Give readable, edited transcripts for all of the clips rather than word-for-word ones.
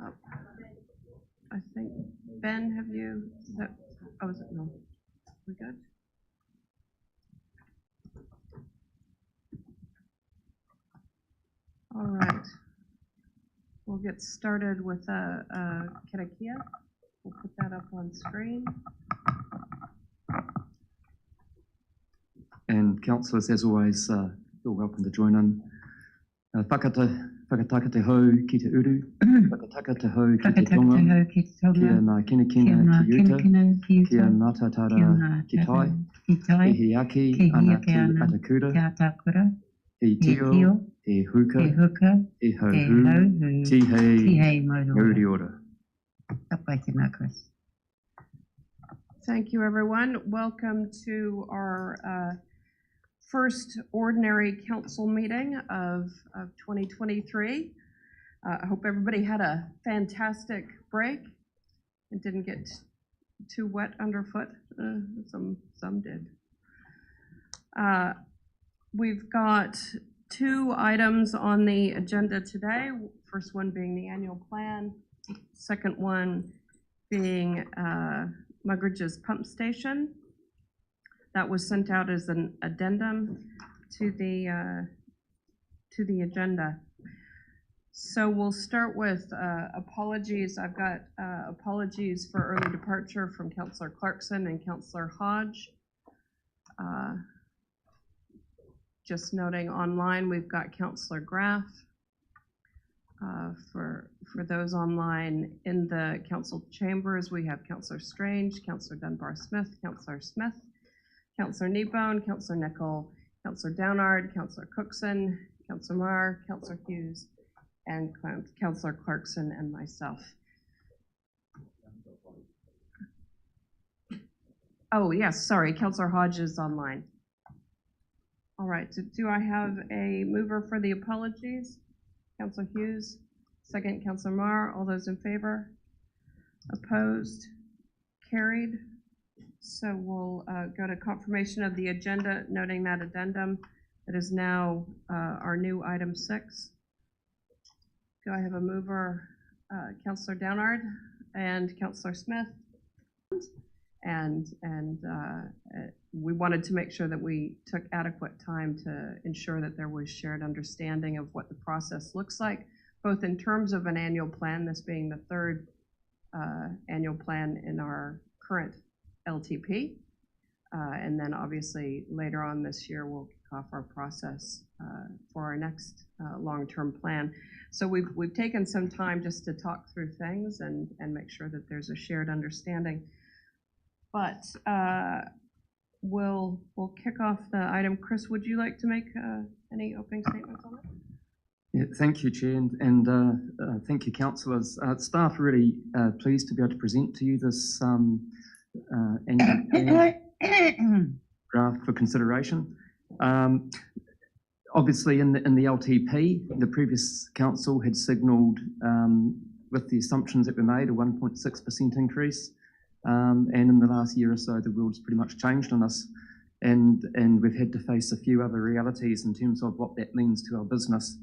I think, Ben, have you, is it, no, we good? All right, we'll get started with Karakia. We'll put that up on screen. And councillors, as always, you're welcome to join in. Whakataka te hou ki te uru, whakataka te hou ki te tonga, kia ngā kinakina ki uta, kia matatara ki tai, e he aki ana ki atakura, he tio, he huka, he hauhu, tihei mauri ora. Thank you, everyone. Welcome to our first ordinary council meeting of 2023. I hope everybody had a fantastic break and didn't get too wet underfoot. Some did. We've got 2 items on the agenda today. First one being the annual plan. Second one being Muggeridge's pump station. That was sent out as an addendum to the agenda. So we'll start with apologies. I've got apologies for early departure from Councillor Clarkson and Councillor Hodge. Just noting online, we've got Councillor Graff. For those online in the council chambers, we have Councillor Strange, Councillor Dunbar-Smith, Councillor Smith, Councillor Kneebone, Councillor Nicol, Councillor Downard, Councillor Cookson, Councillor Marr, Councillor Hughes, and Councillor Clarkson and myself. Oh yes, sorry, Councillor Hodge is online. All right, so do I have a mover for the apologies? Councillor Hughes, second Councillor Marr. All those in favor? Opposed? Carried. So we'll go to confirmation of the agenda, noting that addendum that is now our new item 6. Do I have a mover? Councillor Downard and Councillor Smith. And we wanted to make sure that we took adequate time to ensure that there was shared understanding of what the process looks like, both in terms of an annual plan, this being the 3rd annual plan in our current LTP, and then obviously later on this year we'll kick off our process for our next long-term plan. So we've taken some time just to talk through things and make sure that there's a shared understanding. But we'll kick off the item. Chris, would you like to make any opening statements on it? Yeah, thank you, Chair, and thank you, councillors. Staff are really pleased to be able to present to you this annual draft for consideration. Obviously, in the LTP, the previous council had signalled, with the assumptions that were made, a 1.6% increase. And in the last year or so, the world's pretty much changed on us, and we've had to face a few other realities in terms of what that means to our business.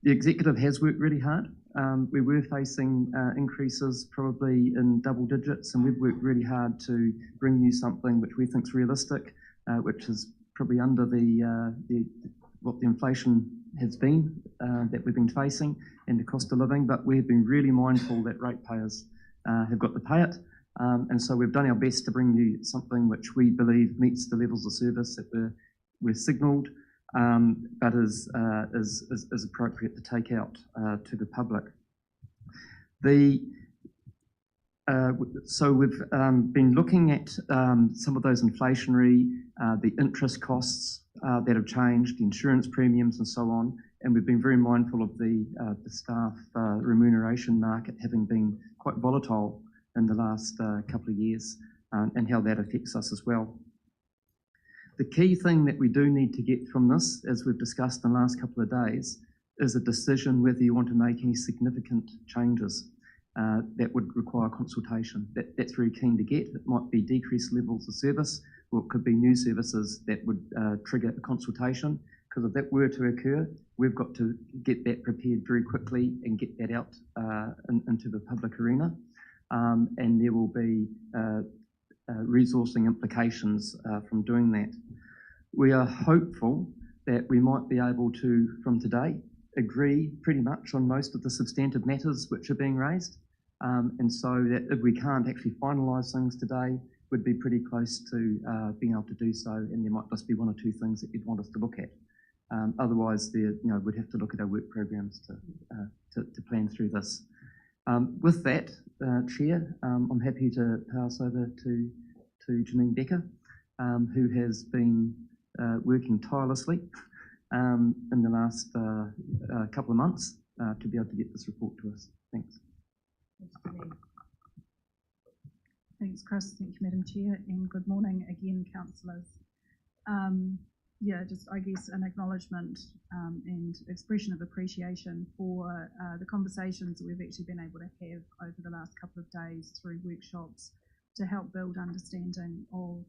The executive has worked really hard. We were facing increases probably in double digits, and we've worked really hard to bring you something which we think is realistic, which is probably under what the inflation has been that we've been facing and the cost of living. But we've been really mindful that ratepayers have got to pay it. And so we've done our best to bring you something which we believe meets the levels of service that were signalled, but is appropriate to take out to the public. So we've been looking at some of those inflationary, the interest costs that have changed, the insurance premiums and so on, and we've been very mindful of the staff remuneration market having been quite volatile in the last couple of years, and how that affects us as well. The key thing that we do need to get from this, as we've discussed in the last couple of days, is a decision whether you want to make any significant changes that would require consultation. That's very keen to get. It might be decreased levels of service, or it could be new services that would trigger a consultation, because if that were to occur, we've got to get that prepared very quickly and get that out into the public arena. And there will be resourcing implications from doing that. We are hopeful that we might be able to, from today, agree pretty much on most of the substantive matters which are being raised. And so that if we can't actually finalise things today, we'd be pretty close to being able to do so, and there might just be one or two things that you'd want us to look at. Otherwise, we'd have to look at our work programs to plan through this. With that, Chair, I'm happy to pass over to Janine Becker, who has been working tirelessly in the last couple of months to be able to get this report to us. Thanks. Thanks, Chris. Thank you, Madam Chair, and good morning again, councillors. Just I guess an acknowledgement and expression of appreciation for the conversations that we've actually been able to have over the last couple of days through workshops to help build understanding of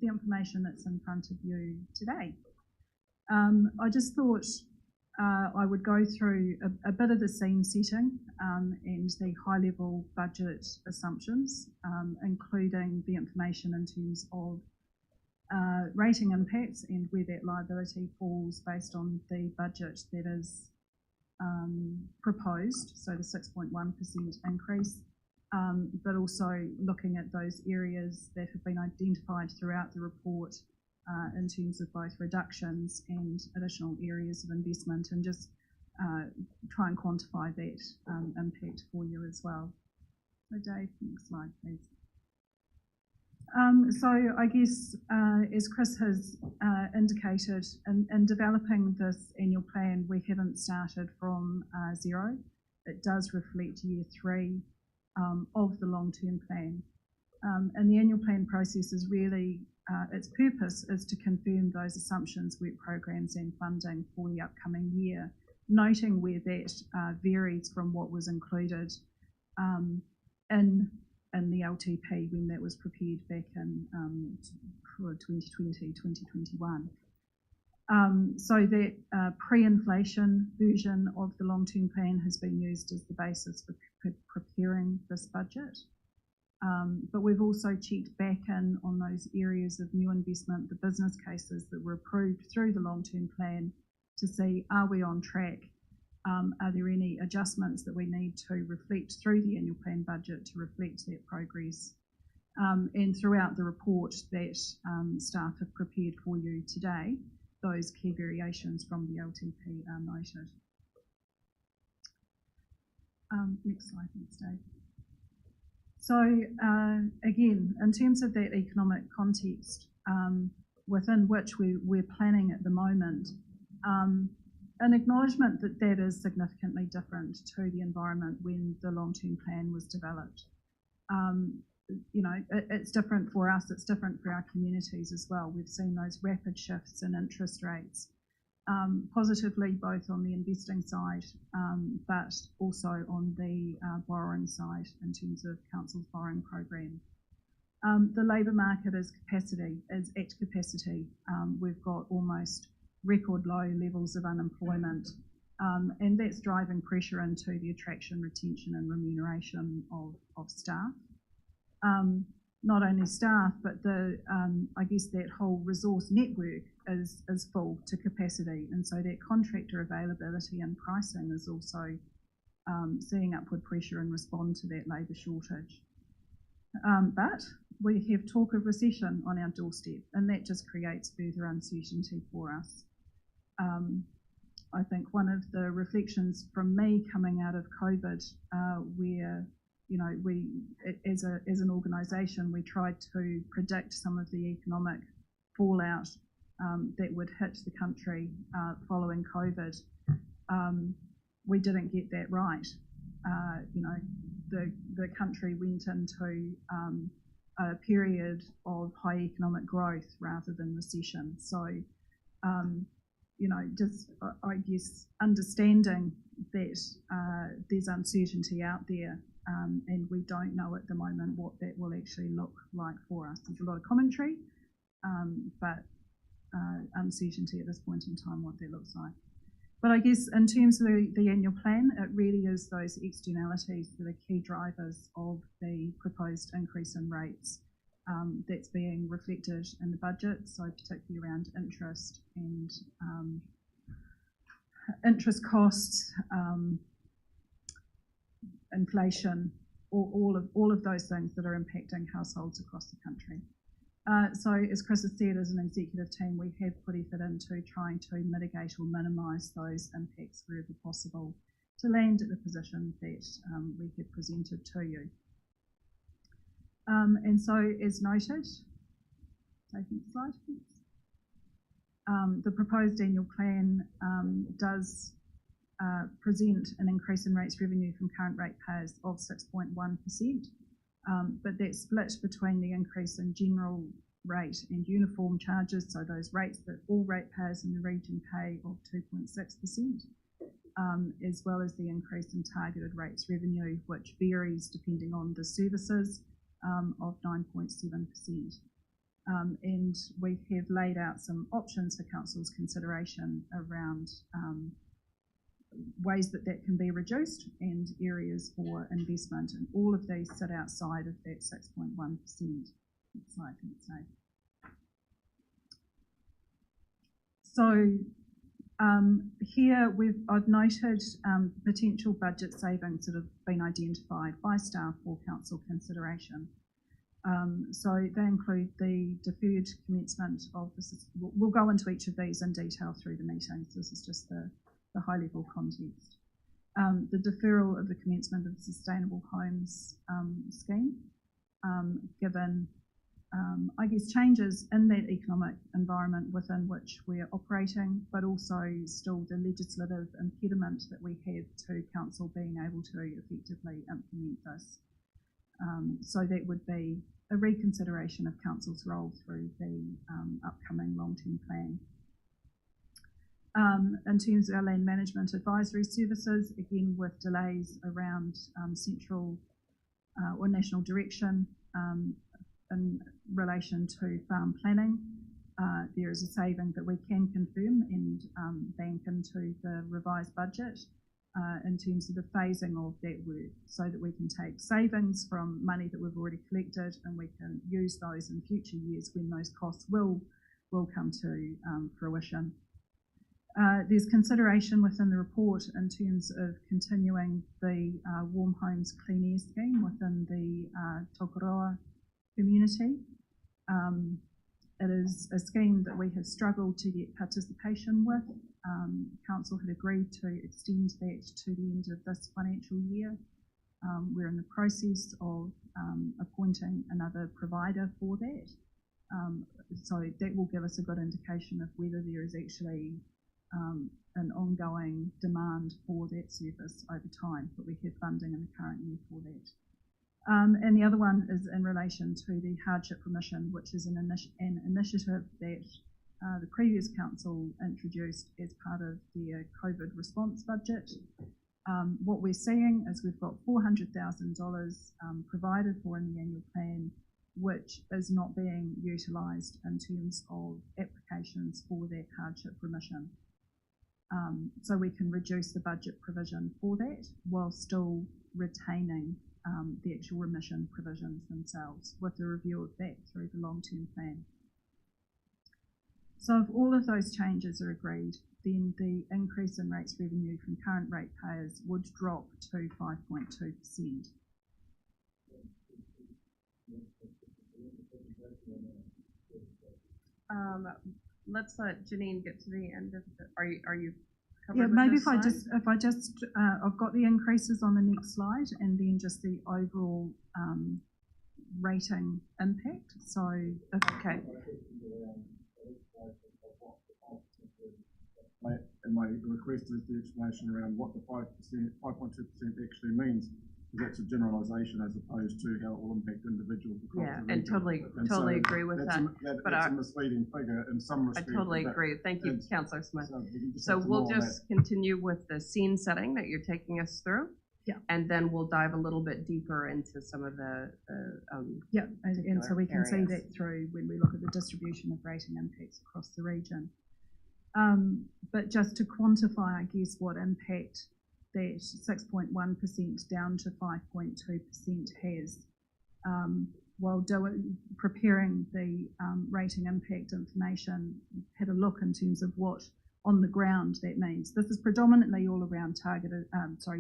the information that's in front of you today. I just thought I would go through a bit of the scene setting and the high-level budget assumptions, including the information in terms of rating impacts and where that liability falls based on the budget that is proposed, so the 6.1% increase, but also looking at those areas that have been identified throughout the report in terms of both reductions and additional areas of investment, and just try and quantify that impact for you as well. So Dave, next slide please. So I guess as Chris has indicated, in developing this annual plan, we haven't started from zero. It does reflect year 3 of the long-term plan. And the annual plan process is really, its purpose is to confirm those assumptions, work programs and funding for the upcoming year, noting where that varies from what was included in the LTP when that was prepared back in 2020, 2021. So that pre-inflation version of the long-term plan has been used as the basis for preparing this budget. But we've also checked back in on those areas of new investment, the business cases that were approved through the long-term plan, to see, are we on track? Are there any adjustments that we need to reflect through the annual plan budget to reflect that progress? And throughout the report that staff have prepared for you today, those key variations from the LTP are noted. Next slide, thanks Dave. So again, in terms of that economic context within which we're planning at the moment, an acknowledgement that that is significantly different to the environment when the long-term plan was developed. It's different for us, it's different for our communities as well. We've seen those rapid shifts in interest rates, positively both on the investing side, but also on the borrowing side in terms of council's borrowing program. The labour market is at capacity. We've got almost record low levels of unemployment, and that's driving pressure into the attraction, retention and remuneration of staff. Not only staff, but I guess that whole resource network is full to capacity, and so that contractor availability and pricing is also seeing upward pressure in response to that labour shortage. But we have talk of recession on our doorstep, and that just creates further uncertainty for us. I think one of the reflections from me coming out of COVID, where we, as an organisation, we tried to predict some of the economic fallout that would hit the country following COVID. We didn't get that right. The country went into a period of high economic growth rather than recession. So, I guess understanding that there's uncertainty out there, and we don't know at the moment what that will actually look like for us. There's a lot of commentary, but uncertainty at this point in time what that looks like. But I guess in terms of the annual plan, it really is those externalities that are key drivers of the proposed increase in rates that's being reflected in the budget, so particularly around interest and interest costs, inflation, all of those things that are impacting households across the country. So as Chris has said, as an executive team, we have put effort into trying to mitigate or minimise those impacts wherever possible to land at the position that we have presented to you. And so, as noted, taking the slide, please. The proposed annual plan does present an increase in rates revenue from current ratepayers of 6.1%, but that's split between the increase in general rate and uniform charges, so those rates that all ratepayers in the region pay of 2.6%, as well as the increase in targeted rates revenue, which varies depending on the services, of 9.7%. And we have laid out some options for Council's consideration around ways that can be reduced and areas for investment, and all of these sit outside of that 6.1%. Next slide, please. So here I've noted potential budget savings that have been identified by staff for Council consideration. So they include the deferred commencement of this. We'll go into each of these in detail through the meetings. This is just the high-level context. The deferral of the commencement of the Sustainable Homes scheme, given I guess changes in that economic environment within which we're operating, but also still the legislative impediment that we have to Council being able to effectively implement this. So that would be a reconsideration of Council's role through the upcoming long-term plan. In terms of our land management advisory services, again with delays around central or national direction in relation to farm planning, there is a saving that we can confirm and bank into the revised budget in terms of the phasing of that work, so that we can take savings from money that we've already collected and we can use those in future years when those costs will come to fruition. There's consideration within the report in terms of continuing the Warm Homes Clean Air scheme within the Tokoroa community. It is a scheme that we have struggled to get participation with. Council had agreed to extend that to the end of this financial year. We're in the process of appointing another provider for that. So that will give us a good indication of whether there is actually an ongoing demand for that service over time, but we have funding in the current year for that. And the other one is in relation to the hardship remission, which is an initiative that the previous council introduced as part of their COVID response budget. What we're seeing is we've got $400,000 provided for in the annual plan, which is not being utilised in terms of applications for that hardship remission. So we can reduce the budget provision for that while still retaining the actual remission provisions themselves, with a review of that through the long-term plan. So if all of those changes are agreed, then the increase in rates revenue from current ratepayers would drop to 5.2%. Let's let Janine get to the end of the. Are you? Yeah, maybe if slide? I've got the increases on the next slide, and then just the overall rating impact. So, okay. And my request is the explanation around what the 5.2% actually means, because that's a generalisation as opposed to how it will impact individuals across the region. And totally agree with that. That's a misleading figure in some respects. I totally agree. Thank you, Councillor Smith. So we'll just continue with the scene setting that you're taking us through. Yeah. And then we'll dive a little bit deeper into some of the Yeah, and so we can see areas. that through when we look at the distribution of rating impacts across the region. But just to quantify, I guess, what impact that 6.1% down to 5.2% has, while preparing the rating impact information, had a look in terms of what on the ground that means. This is predominantly all around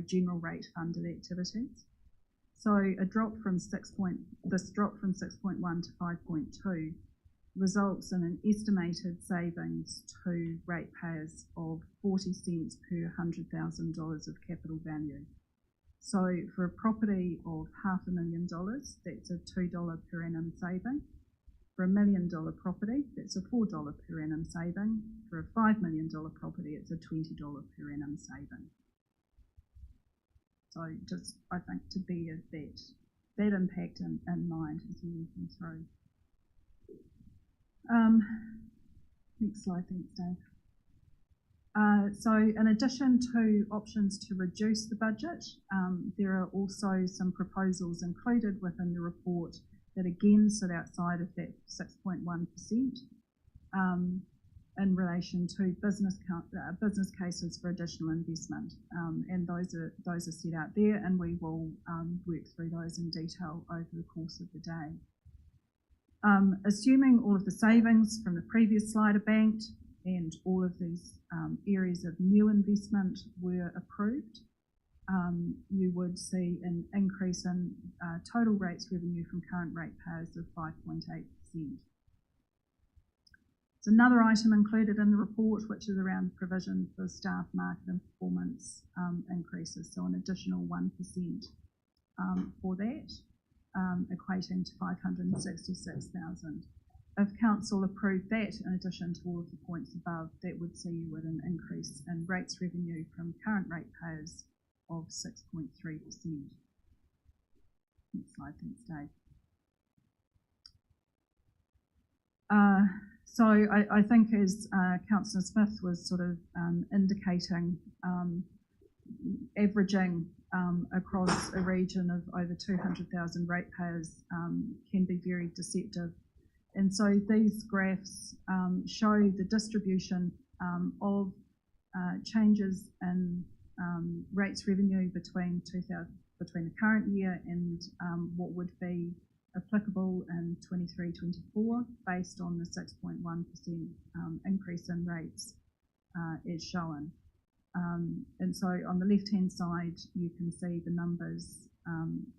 general rate funded activities. So a drop from 6.1 to 5.2 results in an estimated savings to ratepayers of 40 cents per $100,000 of capital value. So for a property of $500,000, that's a $2 per annum saving. For $1 million property, that's a $4 per annum saving. For a $5 million property, it's a $20 per annum saving. So just, I think, to bear that impact in mind as we're working through. Next slide, thanks, Dave. So in addition to options to reduce the budget, there are also some proposals included within the report that again sit outside of that 6.1% in relation to business cases for additional investment, and those are set out there, and we will work through those in detail over the course of the day. Assuming all of the savings from the previous slide are banked and all of these areas of new investment were approved, you would see an increase in total rates revenue from current ratepayers of 5.8%. There's another item included in the report, which is around the provision for staff market and performance increases, so an additional 1% for that, equating to $566,000. If council approved that, in addition to all of the points above, that would see you with an increase in rates revenue from current ratepayers of 6.3%. Next slide, thanks, Dave. So I think, as Councillor Smith was sort of indicating, averaging across a region of over 200,000 ratepayers can be very deceptive. And so these graphs show the distribution of changes in rates revenue between the current year and what would be applicable in 23-24 based on the 6.1% increase in rates as shown. And so on the left-hand side, you can see the numbers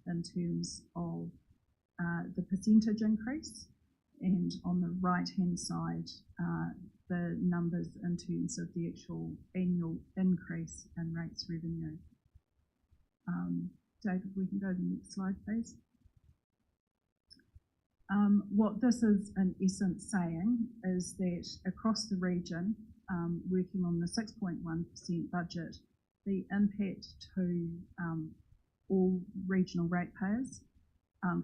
in terms of the percentage increase, and on the right-hand side, the numbers in terms of the actual annual increase in rates revenue. David, we can go to the next slide, please. What this is in essence saying is that across the region, working on the 6.1% budget, the impact to all regional ratepayers,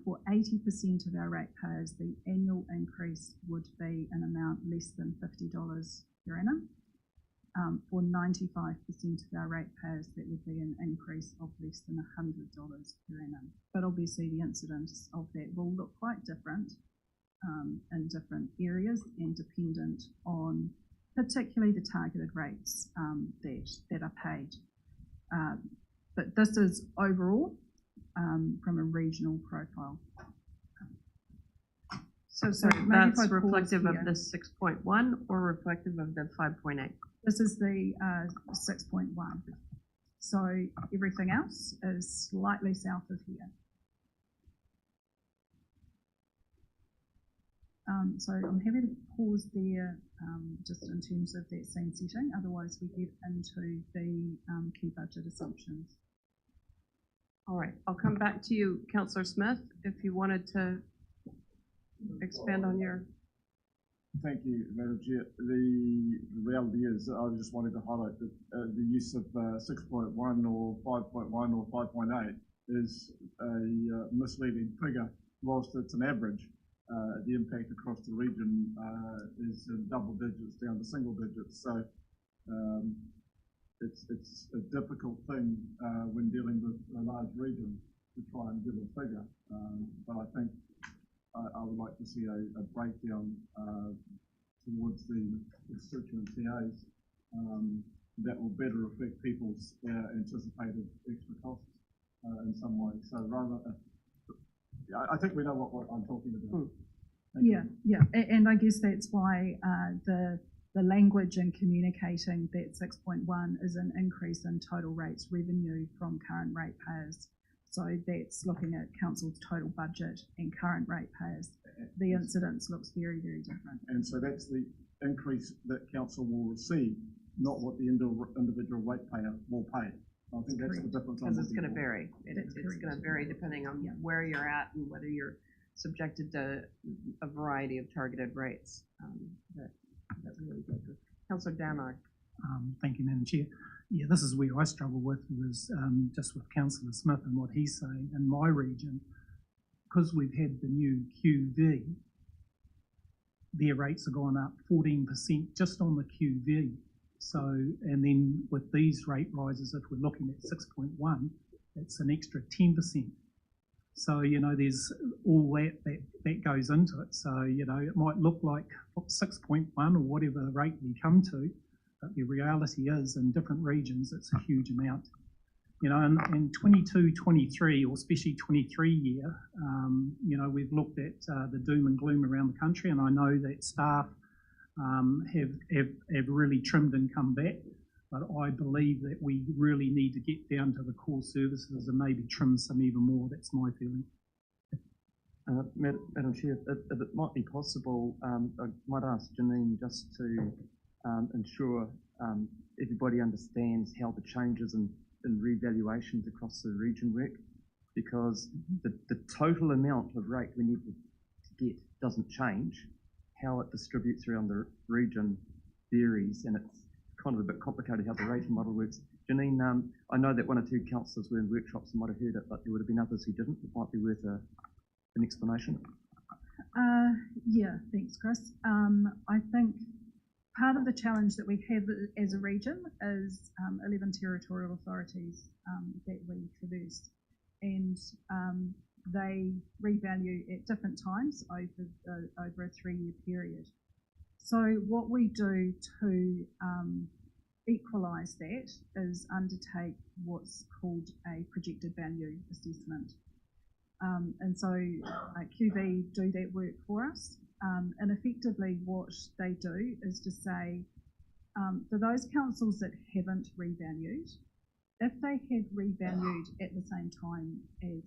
for 80% of our ratepayers, the annual increase would be an amount less than $50 per annum. For 95% of our ratepayers, that would be an increase of less than $100 per annum. But obviously the incidence of that will look quite different in different areas and dependent on particularly the targeted rates that are paid. But this is overall from a regional profile. So that's reflective of the 6.1 or reflective of the 5.8? This is the 6.1. So everything else is slightly south of here. So I'm happy to pause there just in terms of that scene setting. Otherwise, we get into the key budget assumptions. All right, I'll come back to you, Councillor Smith, if you wanted to expand on your... Thank you, Madam Chair. The reality is, I just wanted to highlight that the use of 6.1 or 5.1 or 5.8 is a misleading figure. Whilst it's an average, the impact across the region is in double digits down to single digits. So it's a difficult thing when dealing with a large region to try and give a figure. But I think I would like to see a breakdown towards the constituent TAs that will better affect people's anticipated extra costs in some way. So rather, I think we know what I'm talking about. And I guess that's why the language in communicating that 6.1 is an increase in total rates revenue from current ratepayers. So that's looking at council's total budget and current ratepayers. The incidence looks very, very different. And so that's the increase that council will receive, not what the individual ratepayer will pay. I think that's the difference. Because it's going to vary. It's going to vary depending on where you're at and whether you're subjected to a variety of targeted rates. That really goes with. Councillor Danark. Thank you, Madam Chair. Yeah, this is where I struggle with was just with Councillor Smith and what he's saying. In my region, because we've had the new QV, their rates have gone up 14% just on the QV. So, and then with these rate rises, if we're looking at 6.1, it's an extra 10%. So, you know, there's all that goes into it. So, you know, it might look like 6.1 or whatever rate we come to, but the reality is in different regions, it's a huge amount. You know, in 22-23, or especially 23 year, you know, we've looked at the doom and gloom around the country, and I know that staff have really trimmed and come back, but I believe that we really need to get down to the core services and maybe trim some even more. That's my feeling. Madam Chair, if it might be possible, I might ask Janine just to ensure everybody understands how the changes in revaluations across the region work, because the total amount of rate we need to get doesn't change. How it distributes around the region varies, and it's kind of a bit complicated how the rating model works. Janine, I know that one or two councillors were in workshops and might have heard it, but there would have been others who didn't. It might be worth an explanation. Yeah, thanks, Chris. I think part of the challenge that we have as a region is 11 territorial authorities that we traverse, and they revalue at different times over a 3-year period. So what we do to equalise that is undertake what's called a projected value assessment. And so QV do that work for us. And effectively what they do is to say, for those councils that haven't revalued, if they had revalued at the same time as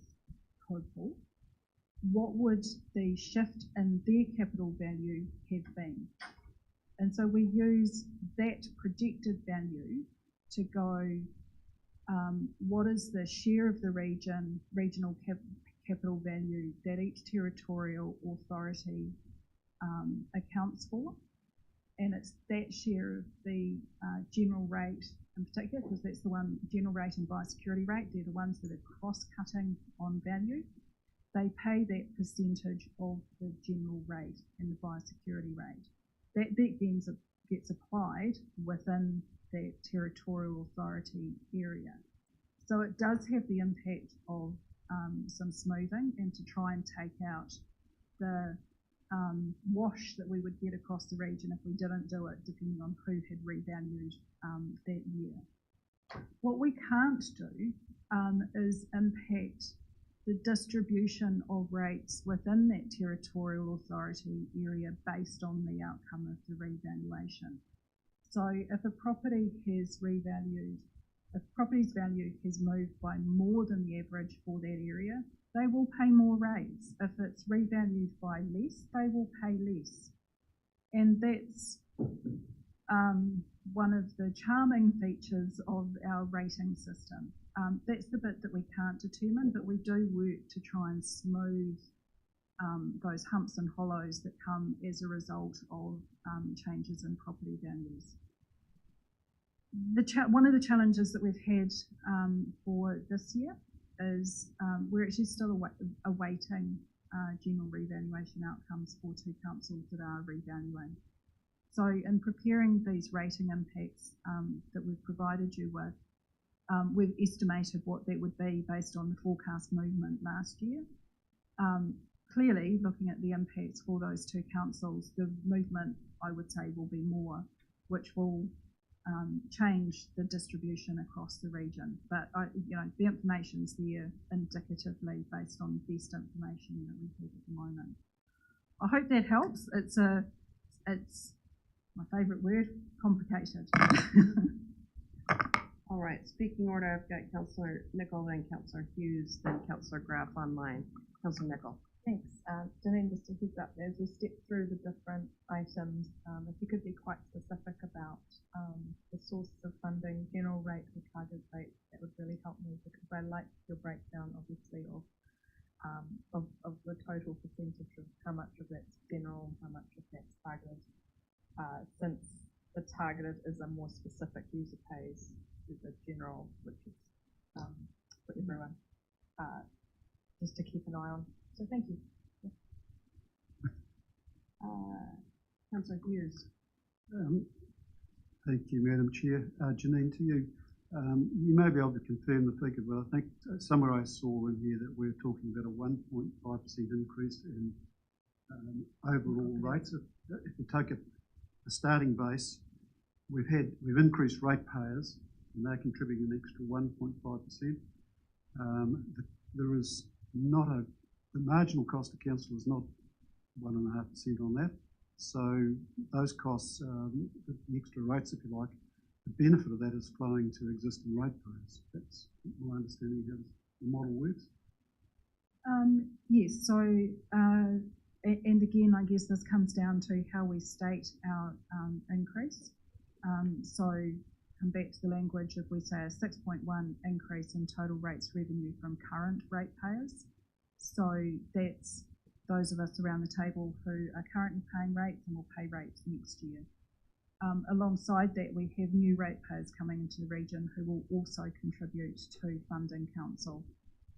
Codeful, what would the shift in their capital value have been? And so we use that projected value to go, what is the share of the regional capital value that each territorial authority accounts for, and it's that share of the general rate in particular, because that's the one, general rate and biosecurity rate, they're the ones that are cross-cutting on value. They pay that percentage of the general rate and the biosecurity rate. That then gets applied within that territorial authority area. So it does have the impact of some smoothing and to try and take out the wash that we would get across the region if we didn't do it, depending on who had revalued that year. What we can't do is impact the distribution of rates within that territorial authority area based on the outcome of the revaluation. So if a property has revalued, if property's value has moved by more than the average for that area, they will pay more rates. If it's revalued by less, they will pay less. And that's one of the charming features of our rating system. That's the bit that we can't determine, but we do work to try and smooth those humps and hollows that come as a result of changes in property values. One of the challenges that we've had for this year is we're actually still awaiting general revaluation outcomes for 2 councils that are revaluing. So in preparing these rating impacts that we've provided you with, we've estimated what that would be based on the forecast movement last year. Clearly, looking at the impacts for those two councils, the movement, I would say, will be more, which will change the distribution across the region. But the information's there indicatively based on the best information that we have at the moment. I hope that helps. It's my favourite word, complicated. All right, speaking order, I've got Councillor Nicol, then Councillor Hughes, then Councillor Graf online. Councillor Nicol. Thanks. Janine, just a heads up, as we step through the different items, if you could be quite specific about the sources of funding, general rate or target rate, that would really help me, because I like your breakdown, obviously, of the total percentage of how much of that's general, how much of that's targeted, since the targeted is a more specific user pays to the general, which is for everyone, just to keep an eye on. So thank you. Councillor Hughes. Thank you, Madam Chair. Janine, to you. You may be able to confirm the figure, but I think somewhere I saw in here that we're talking about a 1.5% increase in overall rates. If you take a starting base, we've increased ratepayers, and they're contributing an extra 1.5%. There is not the marginal cost of council is not 1.5% on that. So those costs, the extra rates, if you like, the benefit of that is flowing to existing ratepayers. That's my understanding of how the model works. Yes, so, and again, I guess this comes down to how we state our increase. So come back to the language, if we say a 6.1 increase in total rates revenue from current ratepayers. So that's those of us around the table who are currently paying rates and will pay rates next year. Alongside that, we have new ratepayers coming into the region who will also contribute to funding council.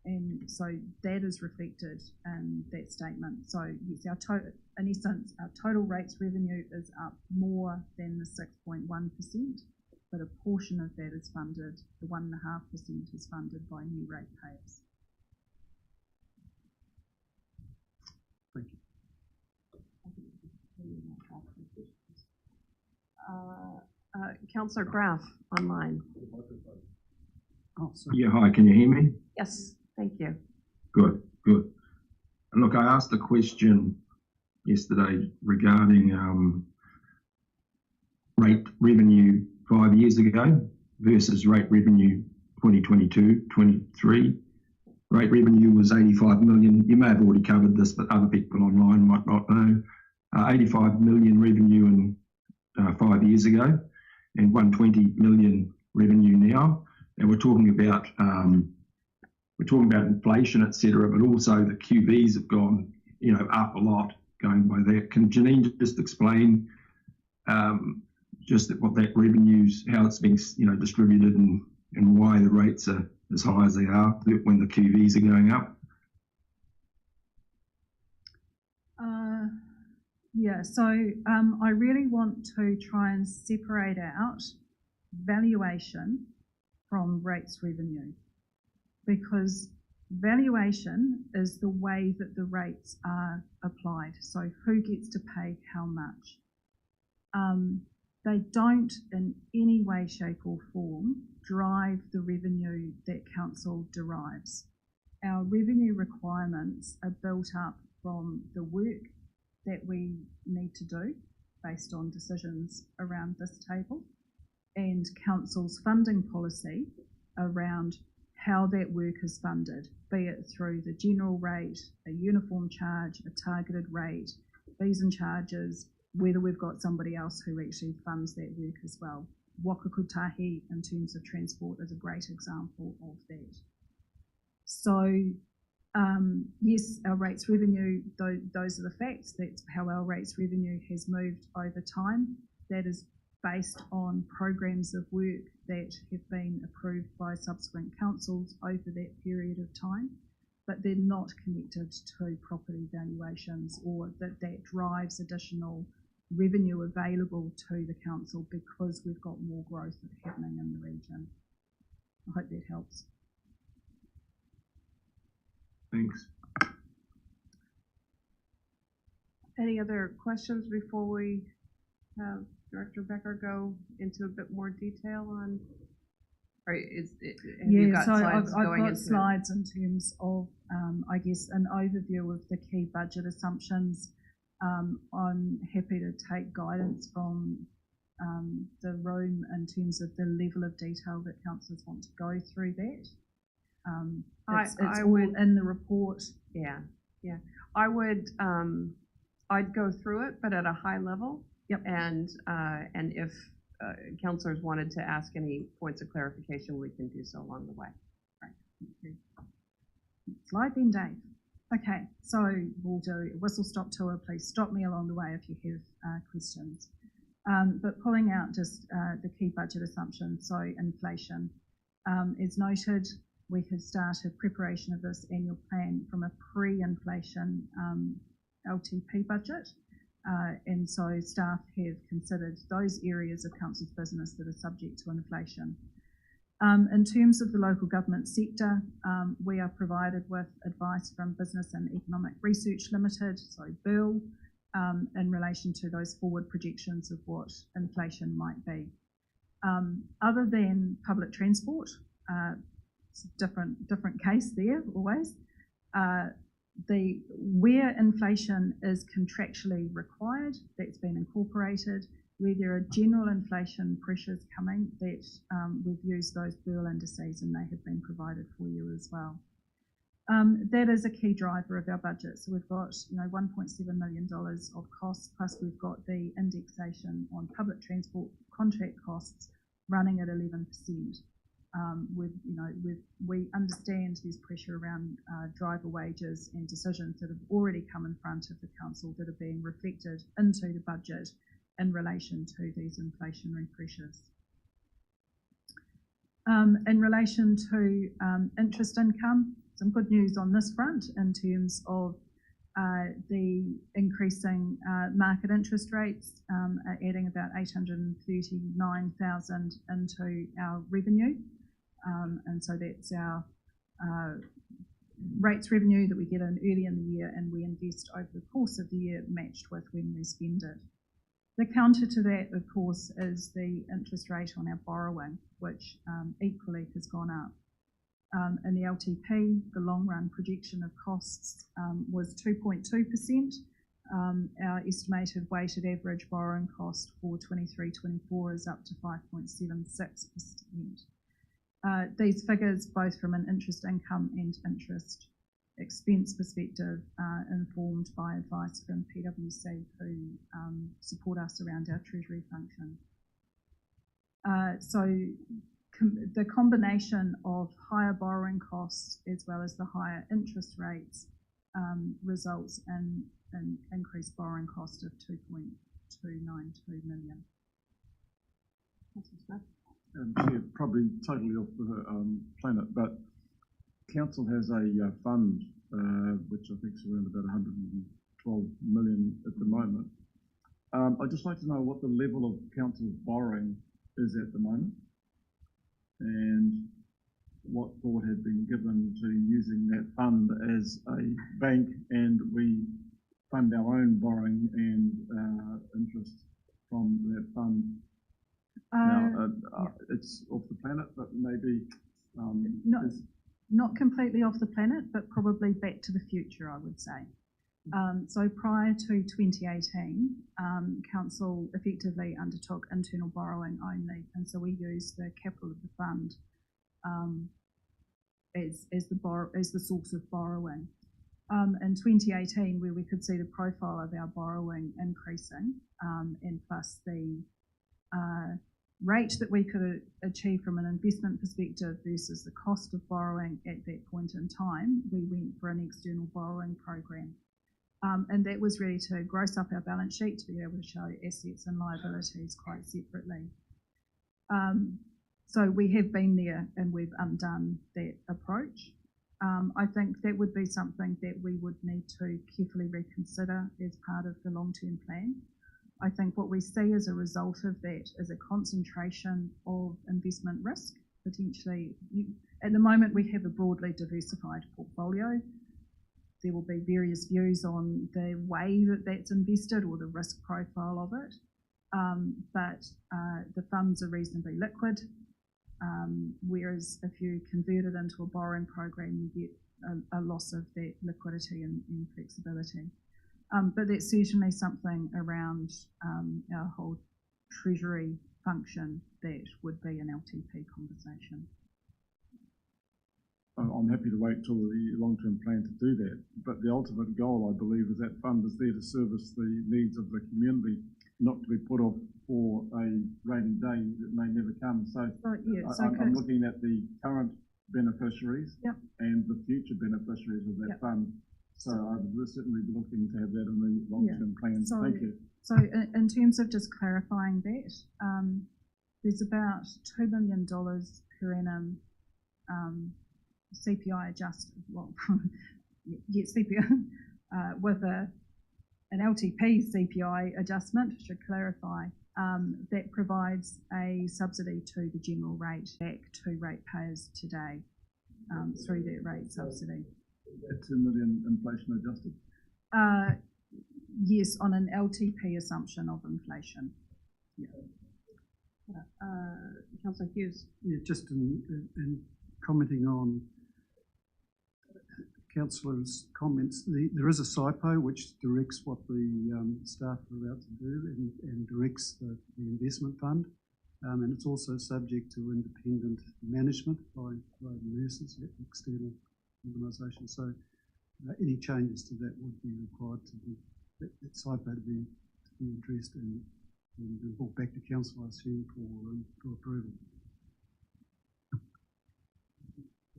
And so that is reflected in that statement. So yes, in essence, our total rates revenue is up more than the 6.1%, but a portion of that is funded, the 1.5% is funded by new ratepayers. Thank you. Councillor Graf online. Oh, sorry. Yeah, hi, can you hear me? Yes, thank you. Good. And look, I asked a question yesterday regarding rate revenue 5 years ago versus rate revenue 2022-23. Rate revenue was 85 million. You may have already covered this, but other people online might not know. 85 million revenue in 5 years ago, and 120 million revenue now. And we're talking about inflation, etc., but also the QVs have gone, up a lot going by that. Can Janine just explain just what that revenue's, how it's being, distributed, and why the rates are as high as they are when the QVs are going up? Yeah, so I really want to try and separate out valuation from rates revenue, because valuation is the way that the rates are applied. So who gets to pay how much? They don't in any way, shape or form drive the revenue that council derives. Our revenue requirements are built up from the work that we need to do based on decisions around this table, and council's funding policy around how that work is funded, be it through the general rate, a uniform charge, a targeted rate, fees and charges, whether we've got somebody else who actually funds that work as well. Waka Kotahi in terms of transport is a great example of that. So yes, our rates revenue, those are the facts. That's how our rates revenue has moved over time. That is based on programs of work that have been approved by subsequent councils over that period of time, but they're not connected to property valuations, or that drives additional revenue available to the council because we've got more growth happening in the region. I hope that helps. Thanks. Any other questions before we have Director Becker go into a bit more detail on, or have you got so slides I've going got into slides in terms of, I guess, an overview of the key budget assumptions. I'm happy to take guidance from the room in terms of the level of detail that councillors want to go through that. It's all in the report. Yeah. I would, I'd go through it, but at a high level. Yep. And if councillors wanted to ask any points of clarification, we can do so along the way. Right. Thank you. Slide then, Dave. Okay, so we'll do a whistle stop tour. Please stop me along the way if you have questions. But pulling out just the key budget assumptions, so inflation. As noted, we have started preparation of this annual plan from a pre-inflation LTP budget. And so staff have considered those areas of council's business that are subject to inflation. In terms of the local government sector, we are provided with advice from Business and Economic Research Limited, so BERL, in relation to those forward projections of what inflation might be. Other than public transport, it's a different case there always. Where inflation is contractually required, that's been incorporated. Where there are general inflation pressures coming, that we've used those BERL indices and they have been provided for you as well. That is a key driver of our budget. So we've got $1.7 million of costs, plus we've got the indexation on public transport contract costs running at 11%. We understand there's pressure around driver wages and decisions that have already come in front of the council that are being reflected into the budget in relation to these inflationary pressures. In relation to interest income, some good news on this front in terms of the increasing market interest rates are adding about $839,000 into our revenue. And so that's our rates revenue that we get in early in the year and we invest over the course of the year matched with when we spend it. The counter to that, of course, is the interest rate on our borrowing, which equally has gone up. In the LTP, the long-run projection of costs was 2.2%. Our estimated weighted average borrowing cost for 23-24 is up to 5.76%. These figures, both from an interest income and interest expense perspective, are informed by advice from PwC, who support us around our treasury function. The combination of higher borrowing costs as well as the higher interest rates results in an increased borrowing cost of $2.292 million. Chair, probably totally off the planet, but council has a fund which I think is around about 112 million at the moment. I'd just like to know what the level of council's borrowing is at the moment, and what thought had been given to using that fund as a bank, and we fund our own borrowing and interest from that fund. It's off the planet, but maybe not completely off the planet, but probably back to the future, I would say. So prior to 2018, council effectively undertook internal borrowing only, and so we used the capital of the fund as the source of borrowing. In 2018, where we could see the profile of our borrowing increasing, and plus the rate that we could achieve from an investment perspective versus the cost of borrowing at that point in time, we went for an external borrowing program. And that was really to gross up our balance sheet to be able to show assets and liabilities quite separately. So we have been there and we've undone that approach. I think that would be something that we would need to carefully reconsider as part of the long-term plan. I think what we see as a result of that is a concentration of investment risk, potentially. At the moment, we have a broadly diversified portfolio. There will be various views on the way that that's invested or the risk profile of it, but the funds are reasonably liquid, whereas if you convert it into a borrowing program, you get a loss of that liquidity and flexibility. But that's certainly something around our whole treasury function that would be an LTP conversation. I'm happy to wait till the long-term plan to do that, but the ultimate goal, I believe, is that fund is there to service the needs of the community, not to be put off for a rainy day that may never come. So, I'm looking at the current beneficiaries and the future beneficiaries of that fund. So I would certainly be looking to have that in the long-term plan. Thank you. So in terms of just clarifying that, there's about $2 million per annum CPI adjusted, CPI with an LTP CPI adjustment, should clarify, that provides a subsidy to the general rate back to ratepayers today through that rate subsidy. At 2 million inflation adjusted? Yes, on an LTP assumption of inflation. Yeah. Councillor Hughes. Yeah, just in commenting on Councillor's comments, there is a SIPO which directs what the staff are allowed to do and directs the investment fund, and it's also subject to independent management by the nurses at external organisations. So any changes to that would be required to be that SIPO to be addressed and brought back to council, I assume, for approval.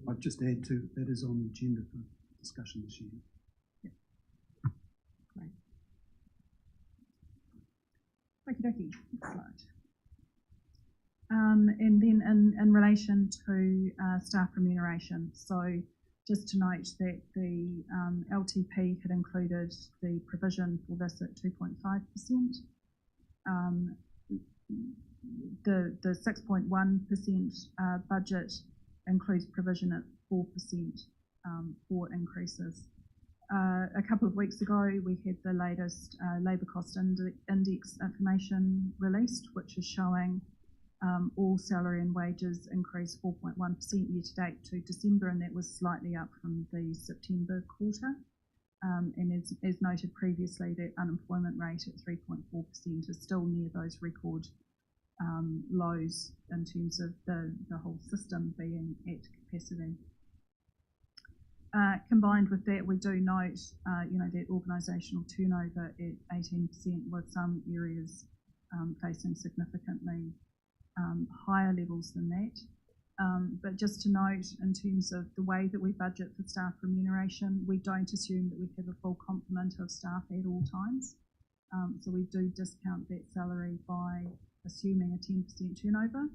I'd just add to that is on the agenda for discussion this year. Yeah. Great. Okey-dokey. Next slide. And then in relation to staff remuneration, so just to note that the LTP had included the provision for this at 2.5%. The 6.1% budget includes provision at 4% for increases. A couple of weeks ago, we had the latest labour cost index information released, which is showing all salary and wages increased 4.1% year to date to December, and that was slightly up from the September quarter. And as noted previously, that unemployment rate at 3.4% is still near those record lows in terms of the whole system being at capacity. Combined with that, we do note, that organisational turnover at 18%, with some areas facing significantly higher levels than that. But just to note, in terms of the way that we budget for staff remuneration, we don't assume that we have a full complement of staff at all times. So we do discount that salary by assuming a 10% turnover,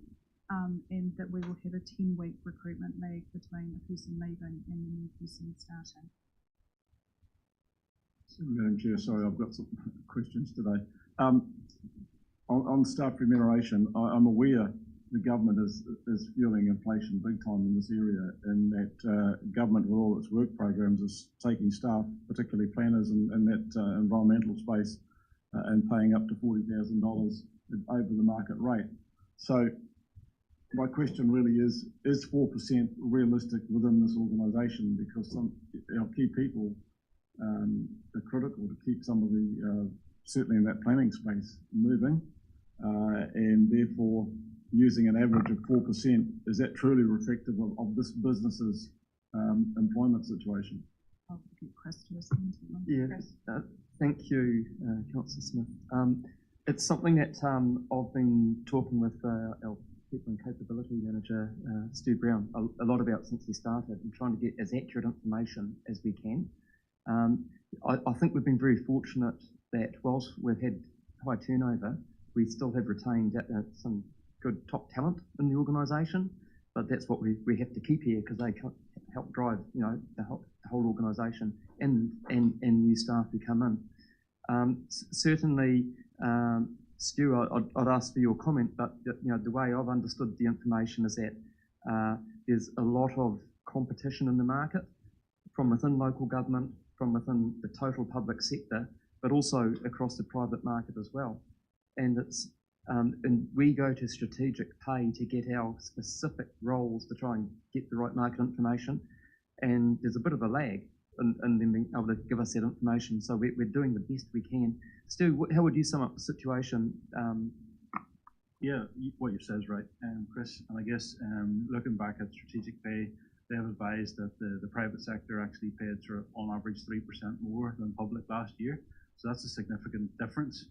and that we will have a 10-week recruitment lag between a person leaving and the new person starting. So, Madam Chair, sorry, I've got some questions today. On staff remuneration, I'm aware the government is fueling inflation big time in this area, and that government with all its work programs is taking staff, particularly planners in that environmental space, and paying up to $40,000 over the market rate. So my question really is 4% realistic within this organisation? Because our key people are critical to keep some of the, certainly in that planning space, moving, and therefore using an average of 4%, is that truly reflective of this business's employment situation? Yeah, thank you, Councillor Smith. It's something that I've been talking with our People and Capability Manager, Stu Brown, a lot about since he started, and trying to get as accurate information as we can. I think we've been very fortunate that whilst we've had high turnover, we still have retained some good top talent in the organisation, but that's what we have to keep here, because they help drive, the whole organisation and new staff who come in. Certainly, Stu, I'd ask for your comment, but the way I've understood the information is that there's a lot of competition in the market from within local government, from within the total public sector, but also across the private market as well. And and we go to strategic pay to get our specific roles to try and get the right market information, and there's a bit of a lag in them being able to give us that information. So we're doing the best we can. Stu, how would you sum up the situation? Yeah, what you've said is right, Chris. And I guess looking back at strategic pay, they have advised that the private sector actually paid on average 3% more than public last year. So that's a significant difference,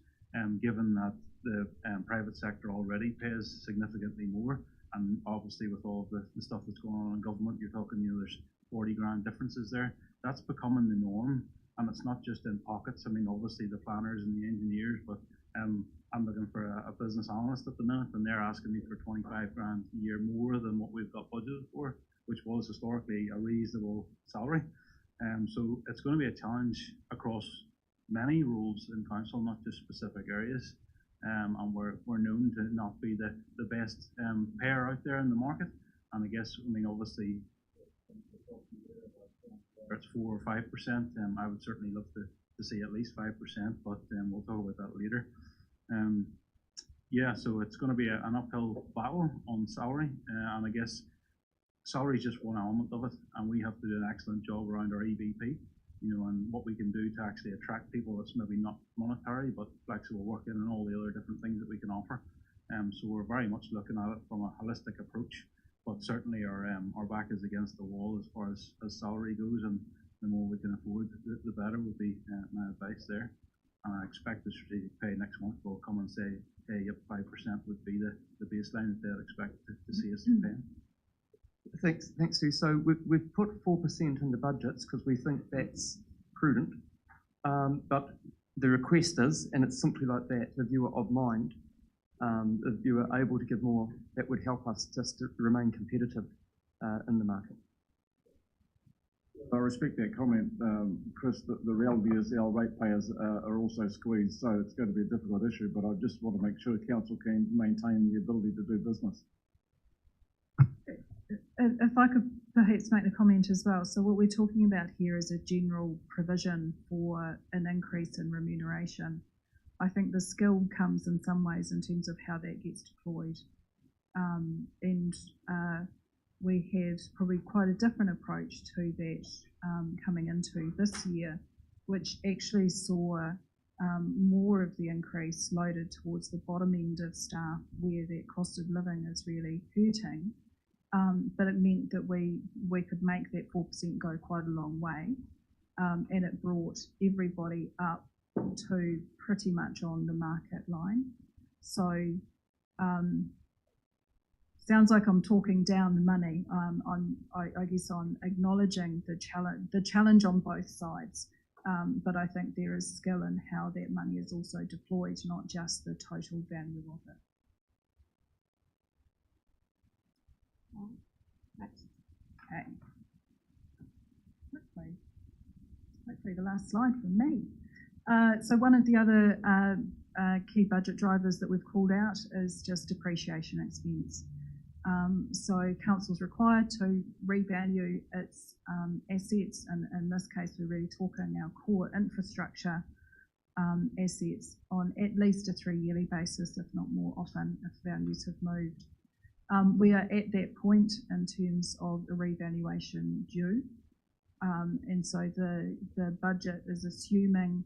given that the private sector already pays significantly more. And obviously with all the stuff that's going on in government, you're talking, there's 40 grand differences there. That's becoming the norm. And it's not just in pockets. I mean, obviously the planners and the engineers, but I'm looking for a business analyst at the minute, and they're asking me for 25 grand a year more than what we've got budgeted for, which was historically a reasonable salary. So it's going to be a challenge across many roles in council, not just specific areas. And we're known to not be the best payer out there in the market. And I guess, obviously, it's 4 or 5%. I would certainly love to see at least 5%, but we'll talk about that later. Yeah, so it's going to be an uphill battle on salary, and I guess salary is just one element of it, and we have to do an excellent job around our EVP, and what we can do to actually attract people that's maybe not monetary, but flexible working and all the other different things that we can offer. So we're very much looking at it from a holistic approach, but certainly our back is against the wall as far as salary goes, and the more we can afford, the better would be my advice there. And I expect the strategic pay next month will come and say, hey, yep, 5% would be the baseline that they'll expect to see us paying. Thanks, Stu. So we've put 4% in the budgets because we think that's prudent. But the request is, and it's simply like that, if you were of mind, if you were able to give more, that would help us just to remain competitive in the market. I respect that comment, Chris. The reality is our ratepayers are also squeezed, so it's going to be a difficult issue, but I just want to make sure council can maintain the ability to do business. If I could perhaps make the comment as well. So what we're talking about here is a general provision for an increase in remuneration. I think the skill comes in some ways in terms of how that gets deployed. We had probably quite a different approach to that coming into this year, which actually saw more of the increase loaded towards the bottom end of staff where that cost of living is really hurting. But it meant that we could make that 4% go quite a long way, and it brought everybody up to pretty much on the market line. So sounds like I'm talking down the money. I guess I'm acknowledging the challenge on both sides, but I think there is skill in how that money is also deployed, not just the total value of it. Okay. Hopefully the last slide from me. So one of the other key budget drivers that we've called out is just depreciation expense. So council's required to revalue its assets, and in this case we're really talking our core infrastructure assets on at least a 3-yearly basis, if not more often, if values have moved. We are at that point in terms of a revaluation due, and so the budget is assuming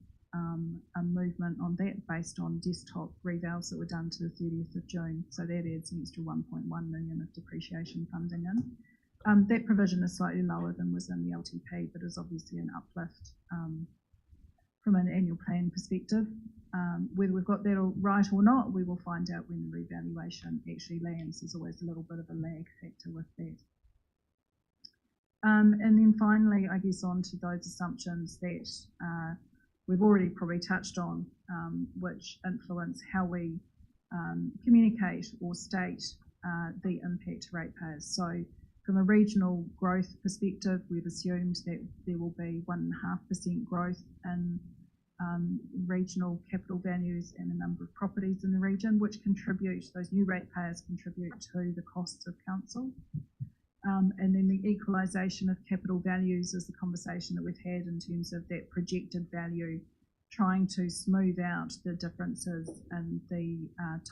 a movement on that based on desktop revals that were done to the 30th of June. So that adds an extra 1.1 million of depreciation funding in. That provision is slightly lower than was in the LTP, but is obviously an uplift from an annual plan perspective. Whether we've got that right or not, we will find out when the revaluation actually lands. There's always a little bit of a lag factor with that. And then finally, I guess on to those assumptions that we've already probably touched on, which influence how we communicate or state the impact to ratepayers. So from a regional growth perspective, we've assumed that there will be 1.5% growth in regional capital values and the number of properties in the region, which contribute, those new ratepayers contribute to the costs of council. And then the equalisation of capital values is the conversation that we've had in terms of that projected value, trying to smooth out the differences in the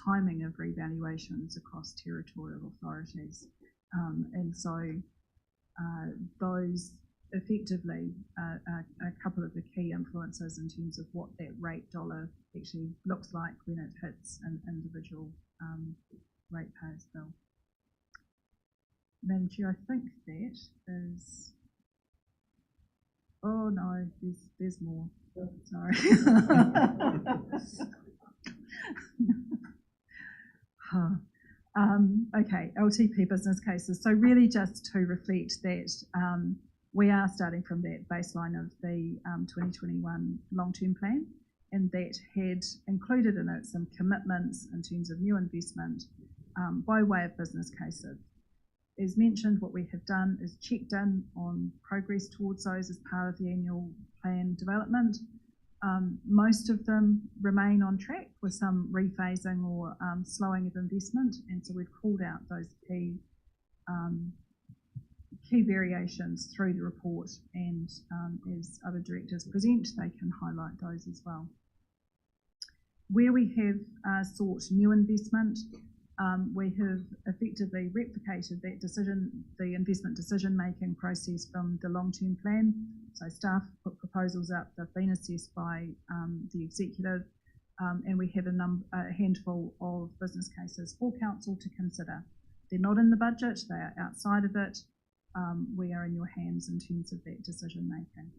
timing of revaluations across territorial authorities. And so those effectively are a couple of the key influences in terms of what that rate dollar actually looks like when it hits an individual ratepayer's bill. Madam Chair, I think that is. Oh no, there's more. Sorry. Okay, LTP business cases. So really just to reflect that we are starting from that baseline of the 2021 long-term plan, and that had included in it some commitments in terms of new investment by way of business cases. As mentioned, what we have done is checked in on progress towards those as part of the annual plan development. Most of them remain on track with some rephasing or slowing of investment, and so we've called out those key variations through the report, and as other directors present, they can highlight those as well. Where we have sought new investment, we have effectively replicated that the investment decision-making process from the long-term plan. So staff put proposals up, they've been assessed by the executive, and we have a handful of business cases for council to consider. They're not in the budget, they are outside of it. We are in your hands in terms of that decision-making.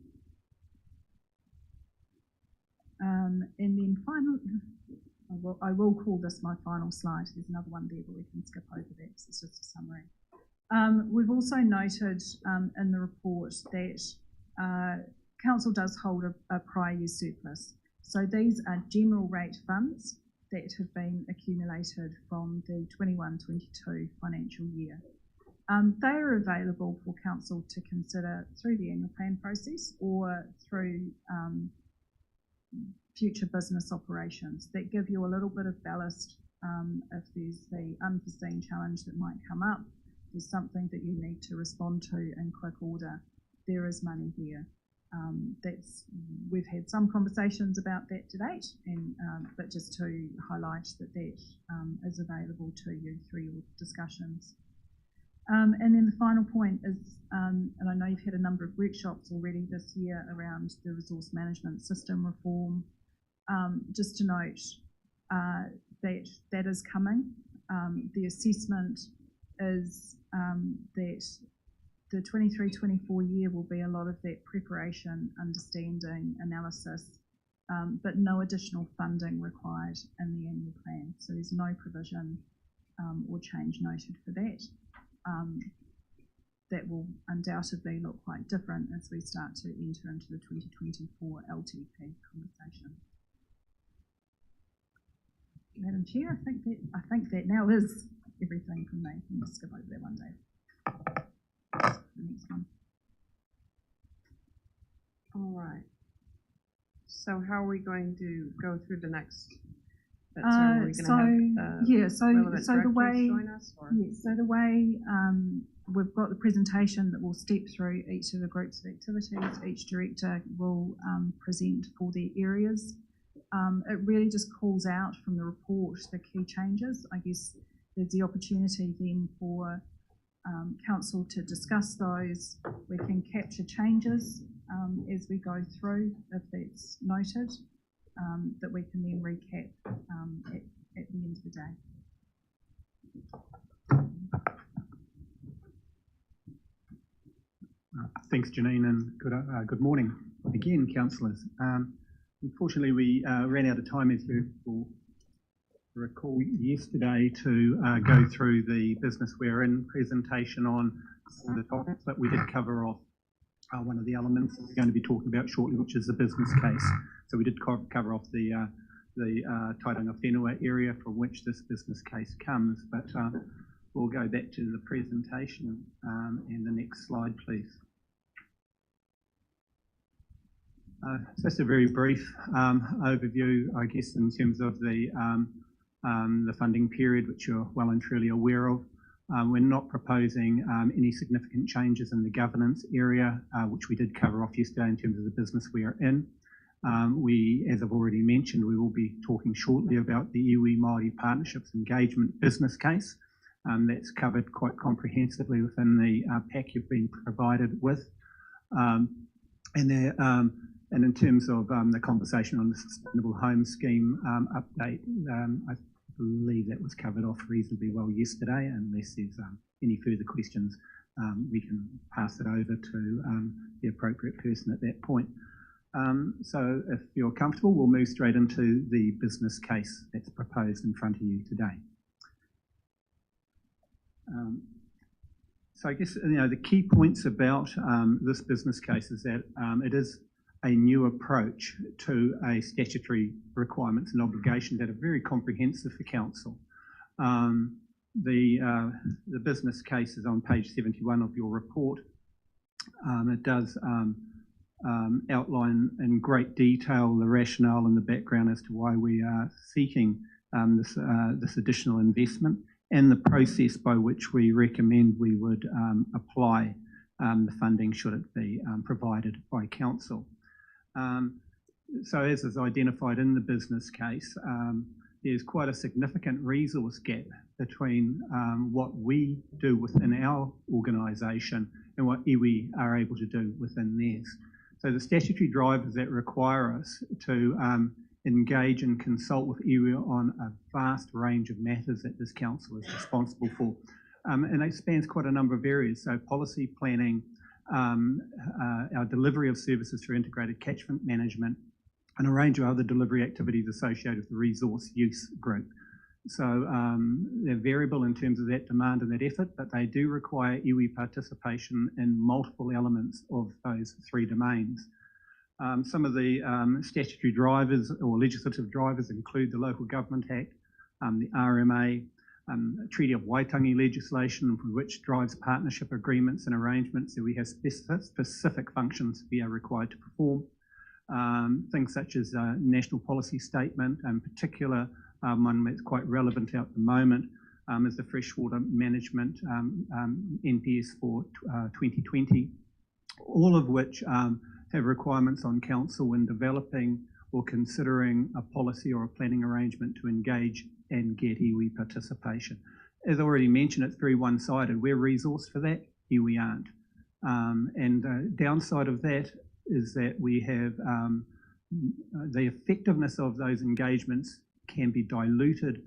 And then finally, I will call this my final slide. There's another one there, but we can skip over that because it's just a summary. We've also noted in the report that council does hold a prior year surplus. So these are general rate funds that have been accumulated from the 21-22 financial year. They are available for council to consider through the annual plan process or through future business operations that give you a little bit of ballast if there's the unforeseen challenge that might come up, there's something that you need to respond to in quick order. There is money here. We've had some conversations about that to date, and but just to highlight that is available to you through your discussions. And then the final point is, and I know you've had a number of workshops already this year around the resource management system reform. Just to note that is coming. The assessment is that the 23-24 year will be a lot of that preparation, understanding, analysis, but no additional funding required in the annual plan. So there's no provision or change noted for that. That will undoubtedly look quite different as we start to enter into the 2024 LTP conversation. Madam Chair, I think that now is everything from me. I'll skip over that one, Dave. The next one. All right. So how are we going to go through the next bit? So are we going to have so the way join us? Or? Yeah, so the way we've got the presentation that will step through each of the groups of activities. Each director will present for their areas. It really just calls out from the report the key changes. I guess there's the opportunity then for council to discuss those. We can capture changes as we go through, if that's noted, that we can then recap at the end of the day. Thanks, Janine, and good morning again, councillors. Unfortunately, we ran out of time, as you will recall, yesterday to go through the business we're in presentation on the topics, but we did cover off one of the elements that we're going to be talking about shortly, which is the business case. So we did cover off the Tairanga Whenua area from which this business case comes, but we'll go back to the presentation and the next slide, please. Just a very brief overview, I guess, in terms of the funding period, which you're well and truly aware of. We're not proposing any significant changes in the governance area, which we did cover off yesterday in terms of the business we are in. As I've already mentioned, we will be talking shortly about the iwi Māori Partnerships Engagement business case. That's covered quite comprehensively within the pack you've been provided with. And in terms of the conversation on the Sustainable Home Scheme update, I believe that was covered off reasonably well yesterday. Unless there's any further questions, we can pass it over to the appropriate person at that point. So if you're comfortable, we'll move straight into the business case that's proposed in front of you today. So I guess, the key points about this business case is that it is a new approach to a statutory requirements and obligations that are very comprehensive for council. The business case is on page 71 of your report. It does outline in great detail the rationale and the background as to why we are seeking this additional investment, and the process by which we recommend we would apply the funding should it be provided by council. So as is identified in the business case, there's quite a significant resource gap between what we do within our organisation and what iwi are able to do within theirs. So the statutory drivers that require us to engage and consult with iwi on a vast range of matters that this council is responsible for. And it spans quite a number of areas, so policy planning, our delivery of services through integrated catchment management, and a range of other delivery activities associated with the resource use group. So they're variable in terms of that demand and that effort, but they do require iwi participation in multiple elements of those three domains. Some of the statutory drivers or legislative drivers include the Local Government Act, the RMA, Treaty of Waitangi legislation, which drives partnership agreements and arrangements that we have specific functions we are required to perform. Things such as national policy statement, and particular one that's quite relevant at the moment is the freshwater management NPS for 2020, all of which have requirements on council when developing or considering a policy or a planning arrangement to engage and get iwi participation. As I already mentioned, it's very one-sided. We're resourced for that, iwi aren't. And the downside of that is that we have the effectiveness of those engagements can be diluted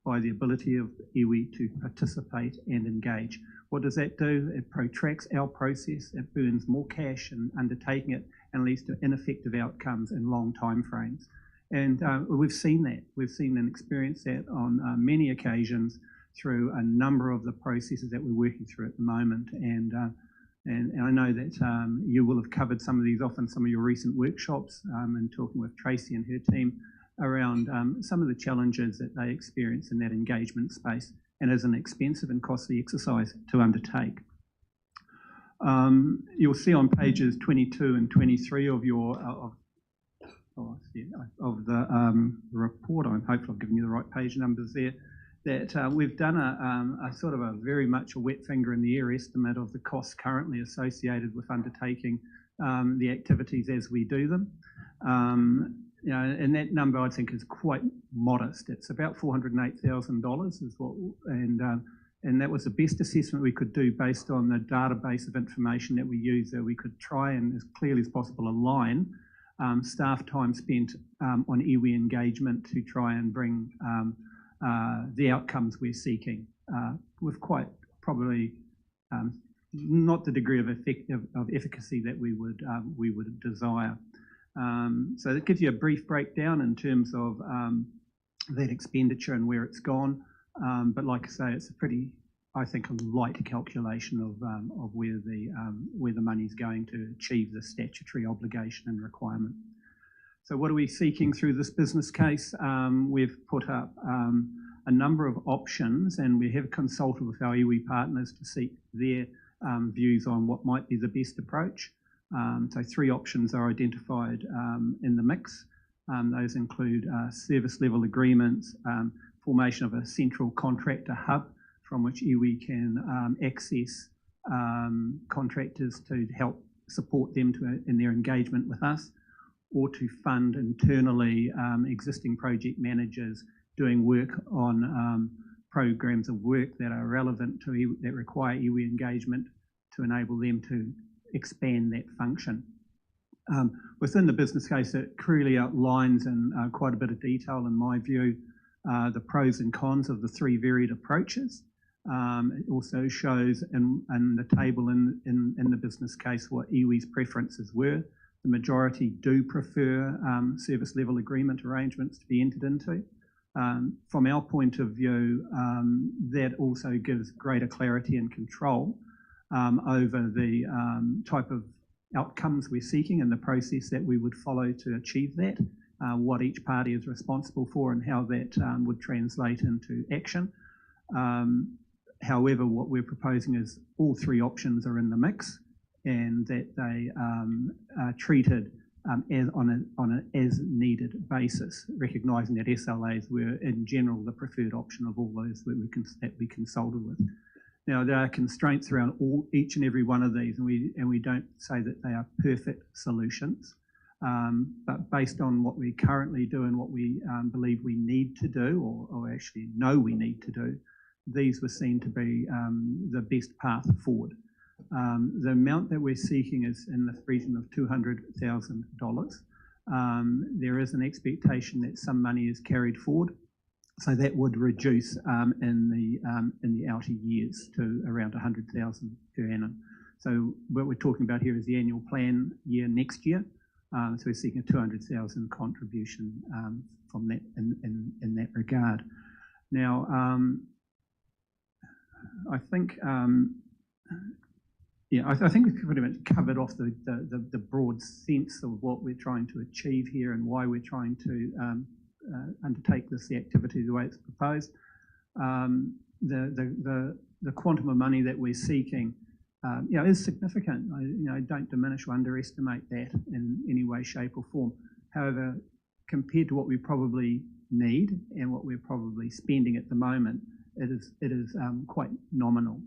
by the ability of iwi to participate and engage. What does that do? It protracts our process, it burns more cash in undertaking it, and leads to ineffective outcomes in long time frames. And we've seen that. We've seen and experienced that on many occasions through a number of the processes that we're working through at the moment. And I know that you will have covered some of these off in some of your recent workshops and talking with Tracy and her team around some of the challenges that they experience in that engagement space, and is an expensive and costly exercise to undertake. You'll see on pages 22 and 23 of your the report, I'm hopeful I've given you the right page numbers there, that we've done a sort of a very much a wet finger in the air estimate of the costs currently associated with undertaking the activities as we do them. And that number I think is quite modest. It's about $408,000 is what, and that was the best assessment we could do based on the database of information that we use, that we could try and as clearly as possible align staff time spent on iwi engagement to try and bring the outcomes we're seeking with quite probably not the degree of efficacy that we would desire. So that gives you a brief breakdown in terms of that expenditure and where it's gone. But like I say, it's a pretty, I think, a light calculation of where the money's going to achieve the statutory obligation and requirement. So what are we seeking through this business case? We've put up a number of options, and we have consulted with our iwi partners to seek their views on what might be the best approach. So 3 options are identified in the mix. Those include service level agreements, formation of a central contractor hub from which iwi can access contractors to help support them in their engagement with us, or to fund internally existing project managers doing work on programs of work that are relevant to iwi, that require iwi engagement, to enable them to expand that function. Within the business case, it clearly outlines in quite a bit of detail, in my view, the pros and cons of the 3 varied approaches. It also shows in the table in the business case what iwi's preferences were. The majority do prefer service level agreement arrangements to be entered into. From our point of view, that also gives greater clarity and control over the type of outcomes we're seeking and the process that we would follow to achieve that, what each party is responsible for and how that would translate into action. However, what we're proposing is all 3 options are in the mix, and that they are treated on an as-needed basis, recognising that SLAs were in general the preferred option of all those that we consulted with. Now, there are constraints around each and every one of these, and we don't say that they are perfect solutions, but based on what we currently do and what we believe we need to do, or actually know we need to do, these were seen to be the best path forward. The amount that we're seeking is in the region of $200,000. There is an expectation that some money is carried forward, so that would reduce in the outer years to around $100,000 per annum. So what we're talking about here is the annual plan year next year. So we're seeking a $200,000 contribution from that in that regard. Now, I think. I think we've pretty much covered off the broad sense of what we're trying to achieve here and why we're trying to undertake this activity the way it's proposed. The quantum of money that we're seeking, is significant. Don't diminish or underestimate that in any way, shape, or form. However, compared to what we probably need and what we're probably spending at the moment, it is quite nominal.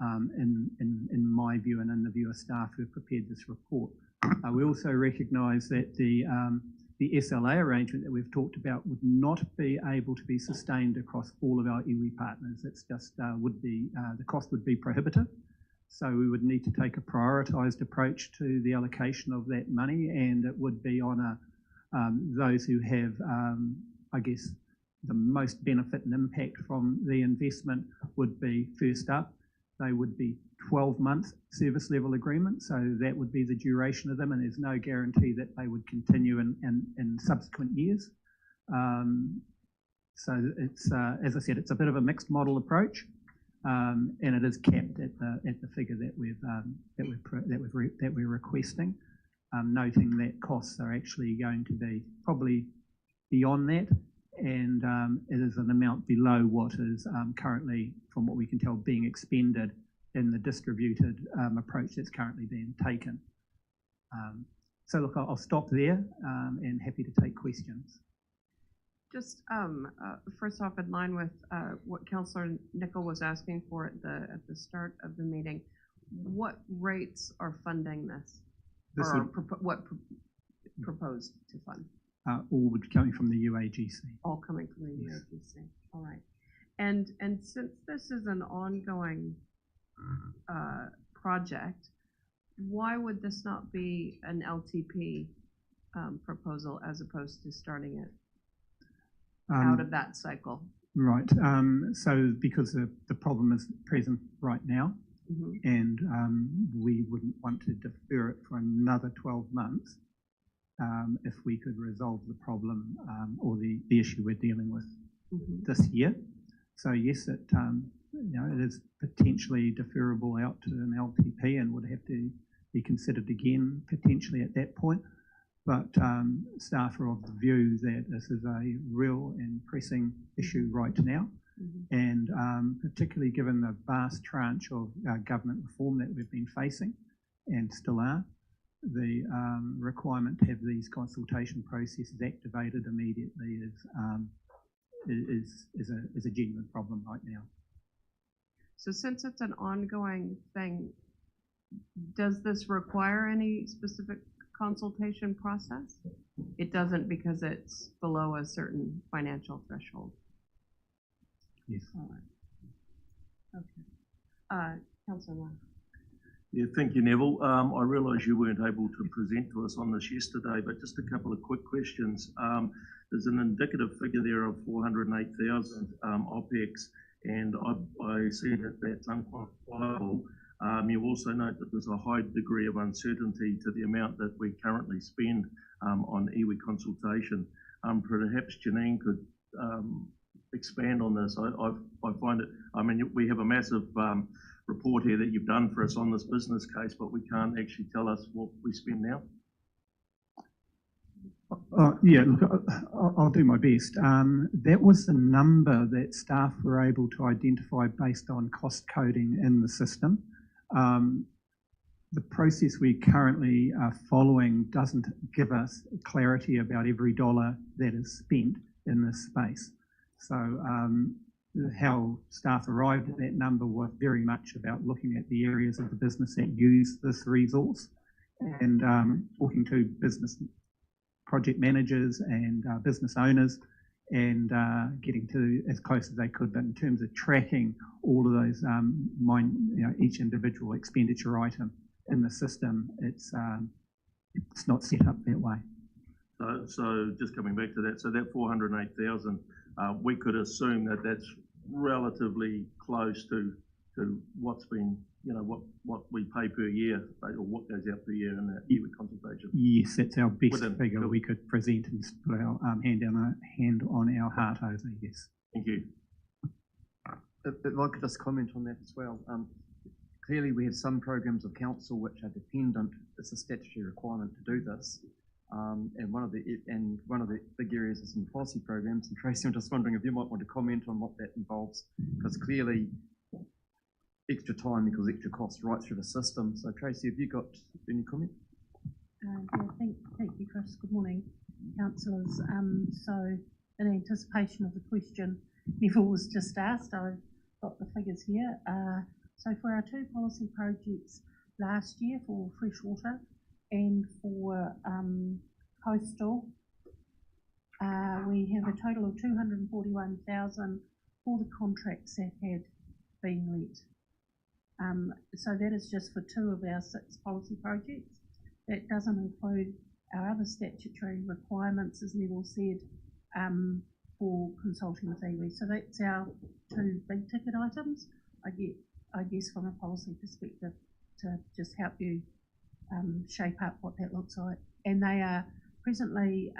In my view and in the view of staff who have prepared this report. We also recognise that the SLA arrangement that we've talked about would not be able to be sustained across all of our iwi partners. It's just the cost would be prohibitive. So we would need to take a prioritised approach to the allocation of that money, and it would be on those who have, I guess, the most benefit and impact from the investment would be first up. They would be 12-month service level agreements, so that would be the duration of them, and there's no guarantee that they would continue in subsequent years. So it's, as I said, it's a bit of a mixed model approach, and it is capped at the figure that we're requesting, noting that costs are actually going to be probably beyond that. And it is an amount below what is currently, from what we can tell, being expended in the distributed approach that's currently being taken. So look, I'll stop there and happy to take questions. Just first off, in line with what Councillor Nicol was asking for at the start of the meeting, what rates are funding this? Proposed to fund? All would coming from the UAGC. All coming from the UAGC. All right. And since this is an ongoing project, why would this not be an LTP proposal as opposed to starting it out of that cycle? Right. So because the problem is present right now, and we wouldn't want to defer it for another 12 months. If we could resolve the problem or the issue we're dealing with this year. So yes, it is potentially deferrable out to an LTP and would have to be considered again potentially at that point. But staff are of the view that this is a real and pressing issue right now, and particularly given the vast tranche of government reform that we've been facing and still are. requirement to have these consultation processes activated immediately is a genuine problem right now. So since it's an ongoing thing, does this require any specific consultation process? It doesn't because it's below a certain financial threshold. Yes. All right. Okay. Councillor Marr. Yeah, thank you, Neville. I realise you weren't able to present to us on this yesterday, but just a couple of quick questions. There's an indicative figure there of 408,000 OPEX, and I see that that's unquantifiable. You also note that there's a high degree of uncertainty to the amount that we currently spend on iwi consultation. Perhaps Janine could expand on this. I find it, I mean, we have a massive report here that you've done for us on this business case, but we can't actually tell us what we spend now. Yeah, look, I'll do my best. That was the number that staff were able to identify based on cost coding in the system. The process we currently are following doesn't give us clarity about every dollar that is spent in this space. So how staff arrived at that number was very much about looking at the areas of the business that use this resource and talking to business project managers and business owners and getting to as close as they could. But in terms of tracking all of those, each individual expenditure item in the system, it's not set up that way. So just coming back to that, so that 408,000, we could assume that that's relatively close to what's been, what we pay per year, or what goes out per year in the iwi consultation. Yes, that's our best figure we could present and put our hand on our heart over, yes. Thank you. If I could just comment on that as well. Clearly we have some programs of council which are dependent, it's a statutory requirement to do this. And one of the big areas is in policy programs. And Tracy, I'm just wondering if you might want to comment on what that involves, because clearly extra time equals extra cost right through the system. So Tracy, have you got any comment? Thank you, Chris. Good morning, councillors. So in anticipation of the question Neville was just asked, I've got the figures here. So for our two policy projects last year for freshwater and for coastal, we have a total of 241,000 for the contracts that had been let. So that is just for two of our 6 policy projects. That doesn't include our other statutory requirements, as Neville said, for consulting with iwi. So that's our 2 big ticket items. I guess from a policy perspective to just help you shape up what that looks like. And they are presently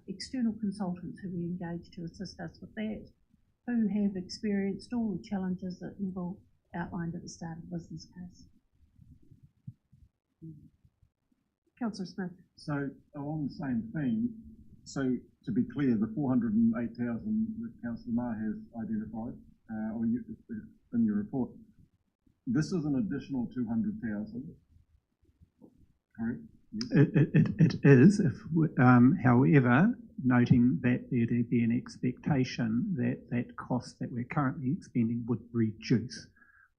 external consultants who we engage to assist us with that, who have experienced all the challenges that Neville outlined at the start of the business case. Councillor Smith. So along the same theme, so to be clear, the 408,000 that Councillor Marr has identified, or in your report, this is an additional 200,000, correct? Yes. It is, however, noting that there'd be an expectation that that cost that we're currently expending would reduce.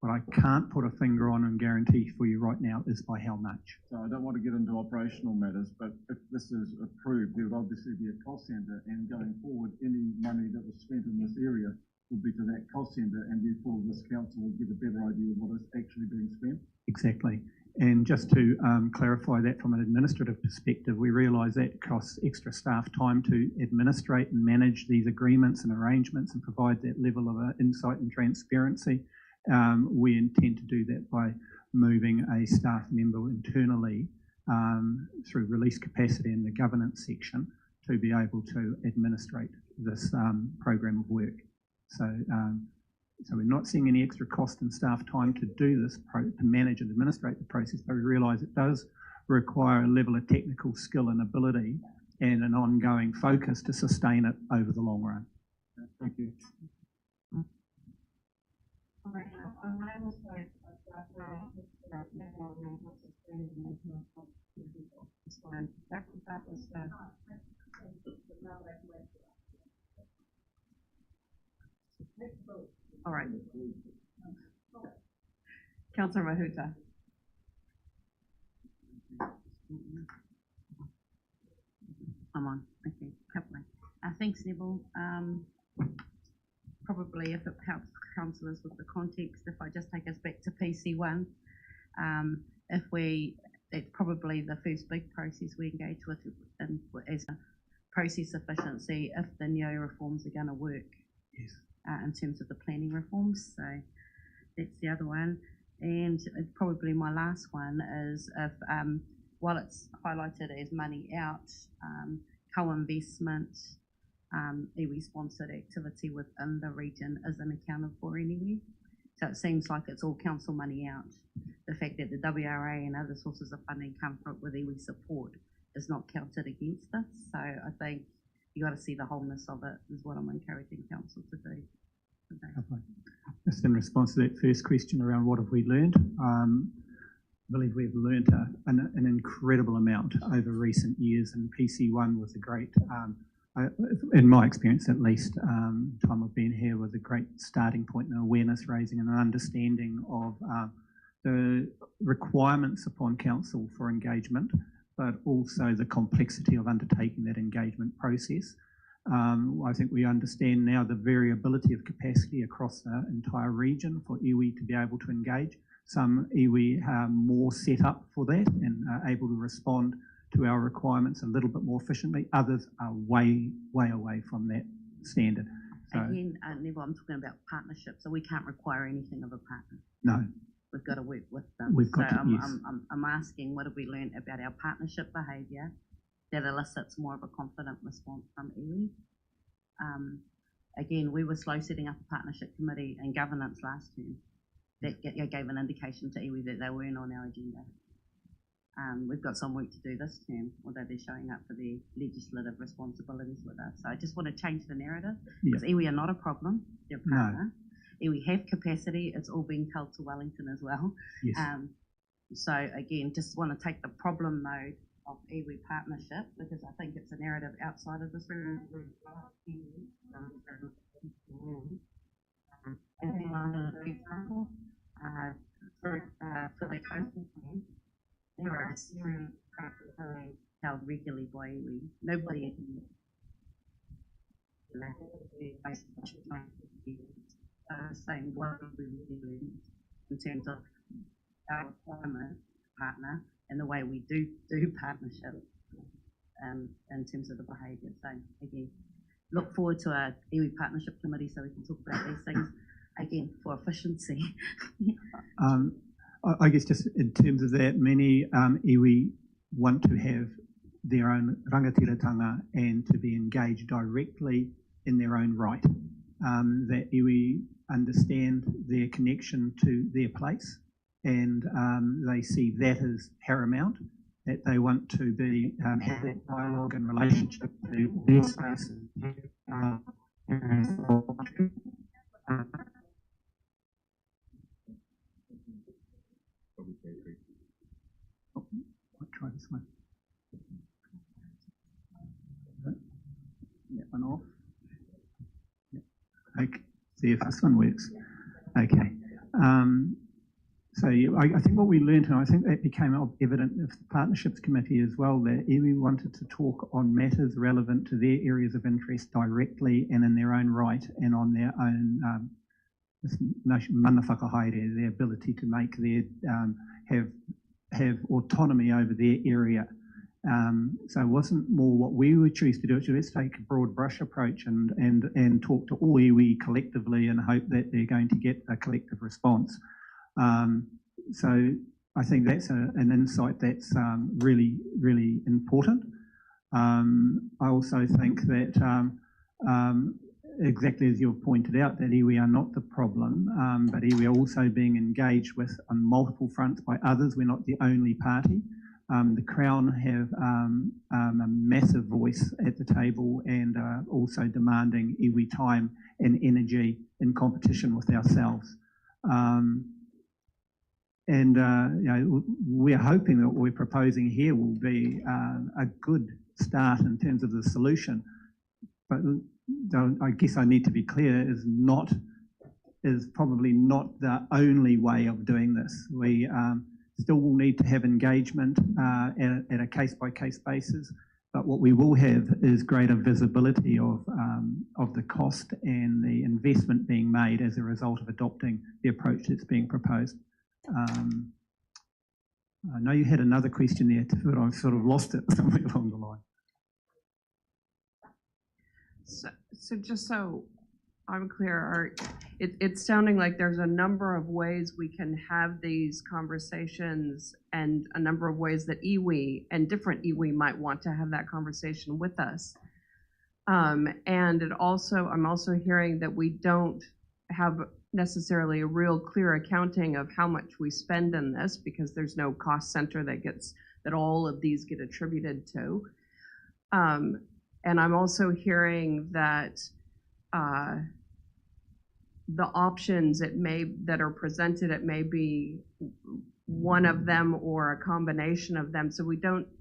What I can't put a finger on and guarantee for you right now is by how much. So I don't want to get into operational matters, but if this is approved, there would obviously be a cost centre, and going forward, any money that was spent in this area would be to that cost centre, and therefore this council will get a better idea of what is actually being spent. Exactly. And just to clarify that from an administrative perspective, we realise that costs extra staff time to administrate and manage these agreements and arrangements and provide that level of insight and transparency. We intend to do that by moving a staff member internally through release capacity in the governance section to be able to administrate this program of work. So we're not seeing any extra cost and staff time to do this, to manage and administrate the process, but we realise it does require a level of technical skill and ability and an ongoing focus to sustain it over the long run. Thank you. That was all right. Councillor Mahuta. I'm on. Okay, couple. Thanks, Neville. Probably if it helps councillors with the context, if I just take us back to PC1, it's probably the first big process we engage with as a process efficiency if the NEO reforms are going to work. Yes. In terms of the planning reforms. So that's the other one. And probably my last one is if, while it's highlighted as money out, co-investment, iwi-sponsored activity within the region isn't accounted for anywhere. So it seems like it's all council money out. The fact that the WRA and other sources of funding come from with iwi support is not counted against this. So I think you got to see the wholeness of it is what I'm encouraging council to do. Okay. Just in response to that first question around what have we learned, I believe we've learned an incredible amount over recent years, and PC1 was a great, in my experience at least, time I've been here, was a great starting point in awareness raising and an understanding of the requirements upon council for engagement, but also the complexity of undertaking that engagement process. I think we understand now the variability of capacity across the entire region for iwi to be able to engage. Some iwi are more set up for that and are able to respond to our requirements a little bit more efficiently. Others are way, way away from that standard. So, again, Neville, I'm talking about partnerships, so we can't require anything of a partner. No. We've got to work with them. We've got so to, yes. I'm asking, what have we learned about our partnership behaviour that elicits more of a confident response from iwi? Again, we were slow setting up a partnership committee and governance last term. That gave an indication to iwi that they weren't on our agenda. We've got some work to do this term, although they're showing up for their legislative responsibilities with us. So I just want to change the narrative, because iwi are not a problem, they're a partner. No. Iwi have capacity, it's all being told to Wellington as well. Yes. So again, just want to take the problem mode of iwi partnership, because I think it's a narrative outside of this room. For the coastal plan, there are a series held regularly by iwi. Nobody saying what we will do in terms of our requirement partner and the way we do partnership in terms of the behaviour. So again, look forward to our iwi partnership committee so we can talk about these things again for efficiency. I guess just in terms of that, many iwi want to have their own rangatiratanga and to be engaged directly in their own right. That iwi understand their connection to their place, and they see that as paramount, that they want to be have that dialogue and relationship to their space. Try this one. That one off. Okay. See if this one works. Okay. So I think what we learned, and I think that became evident of the Partnerships Committee as well, that iwi wanted to talk on matters relevant to their areas of interest directly and in their own right and on their own mana whakahaere, their ability to make their have autonomy over their area. So it wasn't more what we would choose to do. It's let's take a broad brush approach and talk to all iwi collectively and hope that they're going to get a collective response. So I think that's an insight that's really, really important. I also think that exactly as you've pointed out, that iwi are not the problem, but iwi are also being engaged with on multiple fronts by others. We're not the only party. The Crown have a massive voice at the table and also demanding iwi time and energy in competition with ourselves. And we're hoping that what we're proposing here will be a good start in terms of the solution. But I guess I need to be clear, is probably not the only way of doing this. We still will need to have engagement at a case-by-case basis, but what we will have is greater visibility of the cost and the investment being made as a result of adopting the approach that's being proposed. I know you had another question there, but I've sort of lost it somewhere along the line. So just so I'm clear, it's sounding like there's a number of ways we can have these conversations and a number of ways that iwi and different iwi might want to have that conversation with us. And I'm also hearing that we don't have necessarily a real clear accounting of how much we spend in this because there's no cost center that all of these get attributed to. And I'm also hearing that the options that are presented, it may be one of them or a combination of them. So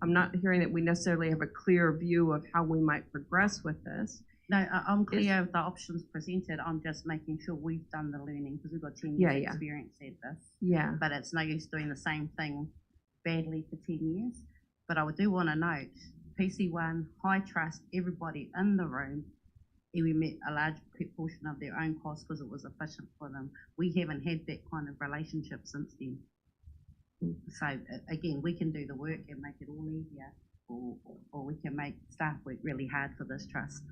I'm not hearing that we necessarily have a clear view of how we might progress with this. No, I'm clear of the options presented. I'm just making sure we've done the learning because we've got 10 years experience at this. Yeah. But it's no use doing the same thing badly for 10 years. But I do want to note, PC1, high trust, everybody in the room, we met a large portion of their own costs because it was efficient for them. We haven't had that kind of relationship since then. So again, we can do the work and make it all easier, or we can make staff work really hard for this trust.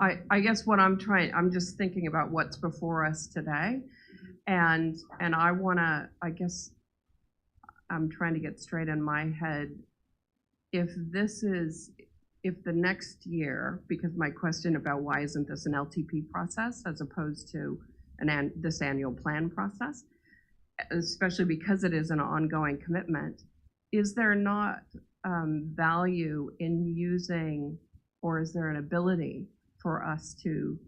I guess what I'm just thinking about what's before us today, and I guess I'm trying to get straight in my head if the next year, because my question about why isn't this an LTP process as opposed to this annual plan process, especially because it is an ongoing commitment, is there not value in using, or is there an ability for us to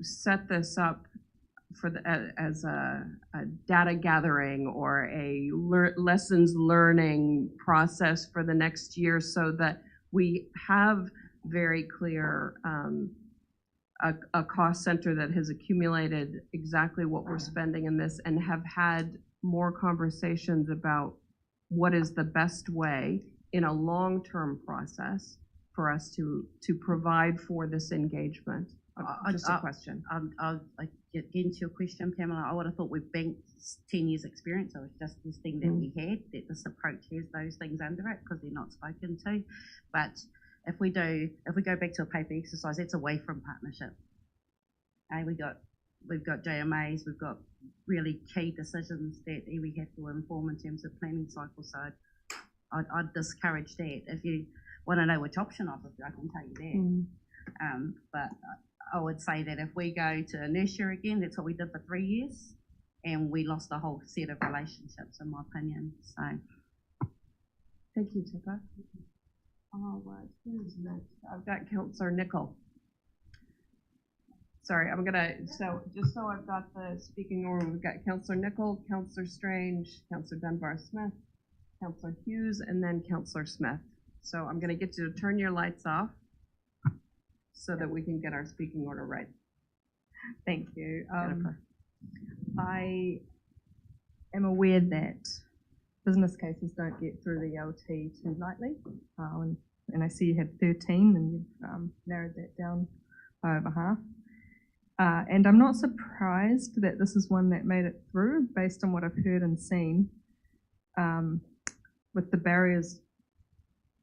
set this up as a data gathering or a lessons learning process for the next year so that we have very clear a cost center that has accumulated exactly what we're spending in this and have had more conversations about what is the best way in a long-term process for us to provide for this engagement? Just a question. I'll get into your question, Pamela. I would have thought we've banked 10 years experience. So it's just this thing that we had, that this approach has those things under it because they're not spoken to. But if we go back to a paper exercise, that's away from partnership. And we've got JMAs, we've got really key decisions that we have to inform in terms of planning cycle. So I'd discourage that. If you want to know which option I can tell you that. But I would say that if we go to inertia again, that's what we did for 3 years, and we lost a whole set of relationships, in my opinion. So, thank you, Tippa. All right, who's next? I've got Councillor Nicol. Sorry, just so I've got the speaking order, we've got Councillor Nicol, Councillor Strange, Councillor Dunbar-Smith, Councillor Hughes, and then Councillor Smith. So I'm going to get you to turn your lights off so that we can get our speaking order right. Thank you. Jennifer. I am aware that business cases don't get through the LT too lightly, and I see you have 13 and you've narrowed that down by over half. And I'm not surprised that this is one that made it through based on what I've heard and seen with the barriers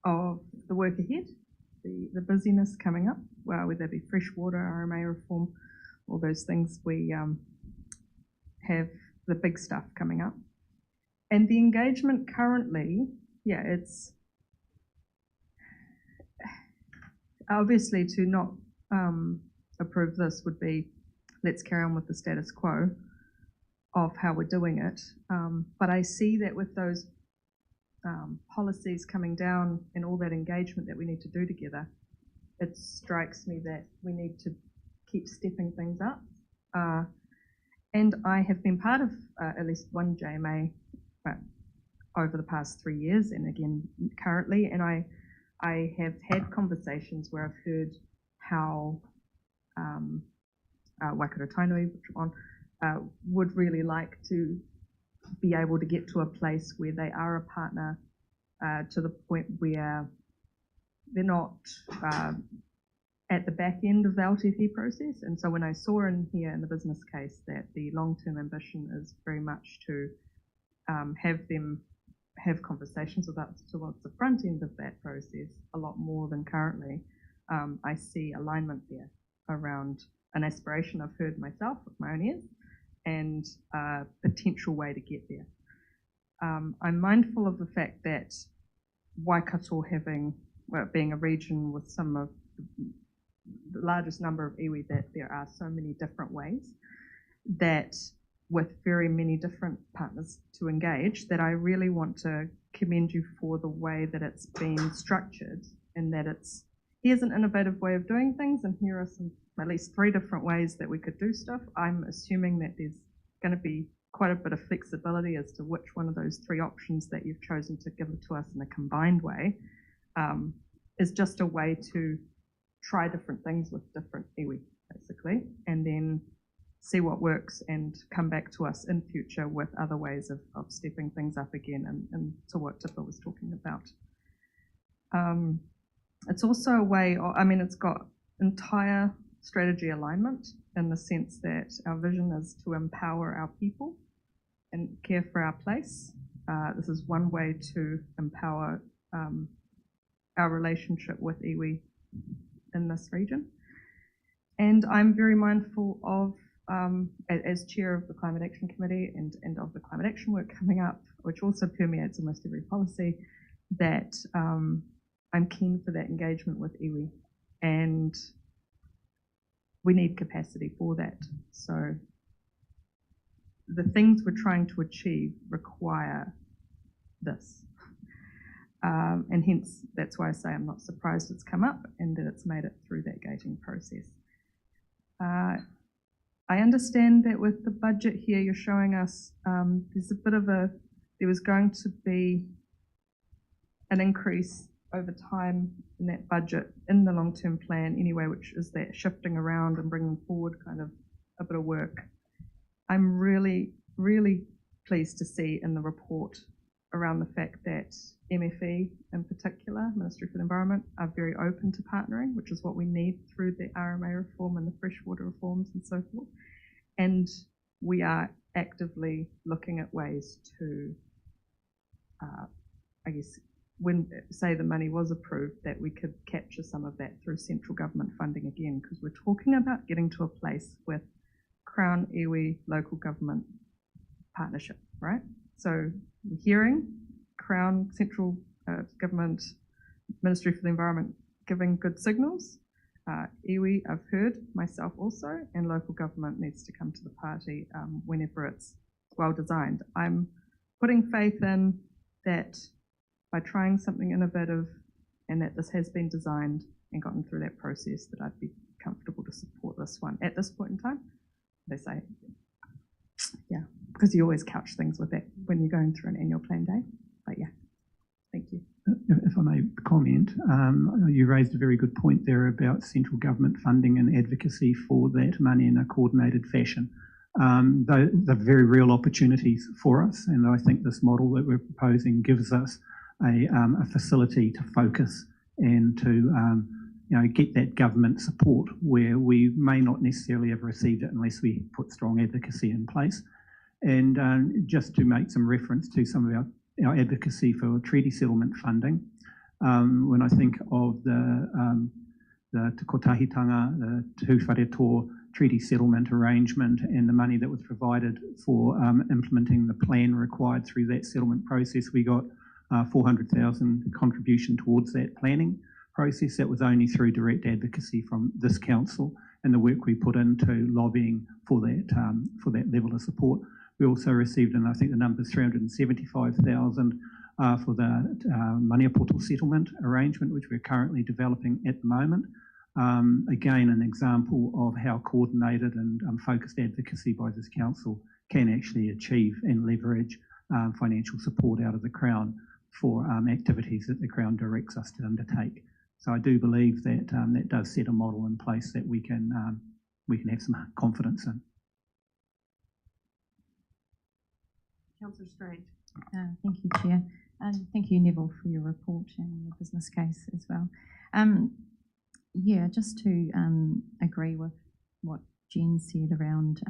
of the work ahead, the busyness coming up, whether that be freshwater, RMA reform, all those things. We have the big stuff coming up. And the engagement currently, it's obviously to not approve this would be let's carry on with the status quo of how we're doing it. But I see that with those policies coming down and all that engagement that we need to do together, it strikes me that we need to keep stepping things up. And I have been part of at least one JMA over the past 3 years, and again currently, and I have had conversations where I've heard how Waikato Tainui, which I'm on, would really like to be able to get to a place where they are a partner to the point where they're not at the back end of the LTP process. And so when I saw in here in the business case that the long-term ambition is very much to have them have conversations with us towards the front end of that process a lot more than currently, I see alignment there around an aspiration I've heard myself with my own ears and a potential way to get there. I'm mindful of the fact that Waikato being a region with some of the largest number of iwi, that there are so many different ways that with very many different partners to engage, that I really want to commend you for the way that it's been structured, and that here's an innovative way of doing things, and here are at least 3 different ways that we could do stuff. I'm assuming that there's going to be quite a bit of flexibility as to which one of those 3 options that you've chosen to give to us in a combined way is just a way to try different things with different iwi, basically, and then see what works and come back to us in future with other ways of stepping things up again, and to what Tipper was talking about. It's also a way, it's got entire strategy alignment in the sense that our vision is to empower our people and care for our place. This is one way to empower our relationship with iwi in this region. And I'm very mindful of, as chair of the Climate Action Committee and of the climate action work coming up, which also permeates almost every policy, that I'm keen for that engagement with iwi, and we need capacity for that. So the things we're trying to achieve require this. And hence, that's why I say I'm not surprised it's come up and that it's made it through that gating process. I understand that with the budget here, you're showing us there was going to be an increase over time in that budget in the long-term plan anyway, which is that shifting around and bringing forward kind of a bit of work. I'm really, really pleased to see in the report around the fact that MFE in particular, Ministry for the Environment, are very open to partnering, which is what we need through the RMA reform and the freshwater reforms and so forth. And we are actively looking at ways to, when, say, the money was approved, that we could capture some of that through central government funding again, because we're talking about getting to a place with Crown, iwi, local government partnership, right? So hearing Crown, central government, Ministry for the Environment giving good signals. Iwi, I've heard myself also, and local government needs to come to the party whenever it's well designed. I'm putting faith in that by trying something innovative and that this has been designed and gotten through that process, that I'd be comfortable to support this one at this point in time. They say, yeah, because you always couch things with that when you're going through an annual plan day. But yeah, thank you. If I may comment, you raised a very good point there about central government funding and advocacy for that money in a coordinated fashion. They're very real opportunities for us, and I think this model that we're proposing gives us a facility to focus and to get that government support where we may not necessarily have received it unless we put strong advocacy in place. And just to make some reference to some of our advocacy for treaty settlement funding, when I think of the Te Kotahitanga, the Te Whareto treaty settlement arrangement and the money that was provided for implementing the plan required through that settlement process, we got 400,000 contribution towards that planning process. That was only through direct advocacy from this council and the work we put into lobbying for that level of support. We also received, and I think the number is 375,000 for the Maniapoto settlement arrangement, which we're currently developing at the moment. again, an example of how coordinated and focused advocacy by this council can actually achieve and leverage financial support out of the Crown for activities that the Crown directs us to undertake. So I do believe that that does set a model in place that we can have some confidence in. Councillor Strange. Thank you, Chair. And thank you, Neville, for your report and your business case as well. Yeah, just to agree with what Jen said around,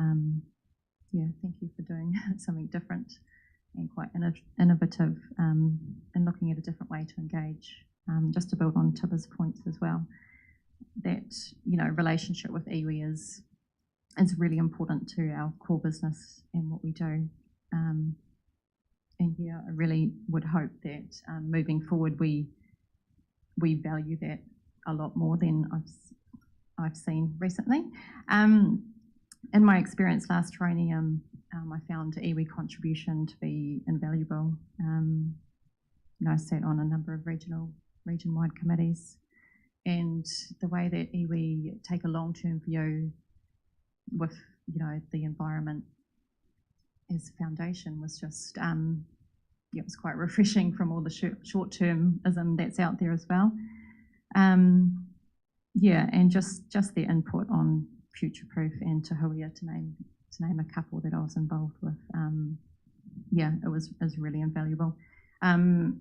yeah, thank you for doing something different and quite innovative and looking at a different way to engage. Just to build on Tibba's points as well, that, you know, relationship with iwi is really important to our core business and what we do. And yeah, I really would hope that moving forward we value that a lot more than I've seen recently. In my experience last triennium, I found iwi contribution to be invaluable. You know, I sat on a number of region-wide committees, and the way that iwi take a long-term view with, you know, the environment as foundation was just, yeah, it was quite refreshing from all the short-termism that's out there as well. Yeah, and just their input on future-proof and Tahuia, to name a couple that I was involved with. Yeah, it was really invaluable. And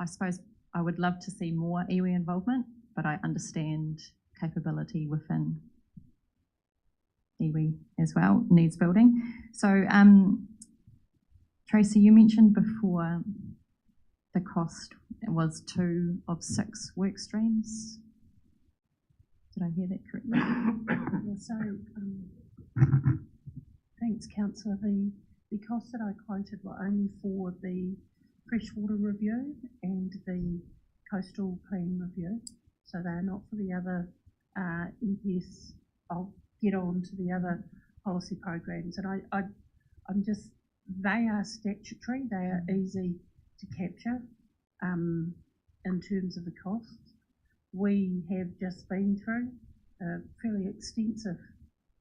I suppose I would love to see more iwi involvement, but I understand capability within iwi as well needs building. So, Tracy, you mentioned before the cost was 2 of 6 work streams. Did I hear that correctly? Yeah, so, thanks, Councillor. The costs that I quoted were only for the freshwater review and the coastal plan review, so they're not for the other NPS. I'll get on to the other policy programs, and I'm just, they are statutory, they are easy to capture in terms of the costs. We have just been through a fairly extensive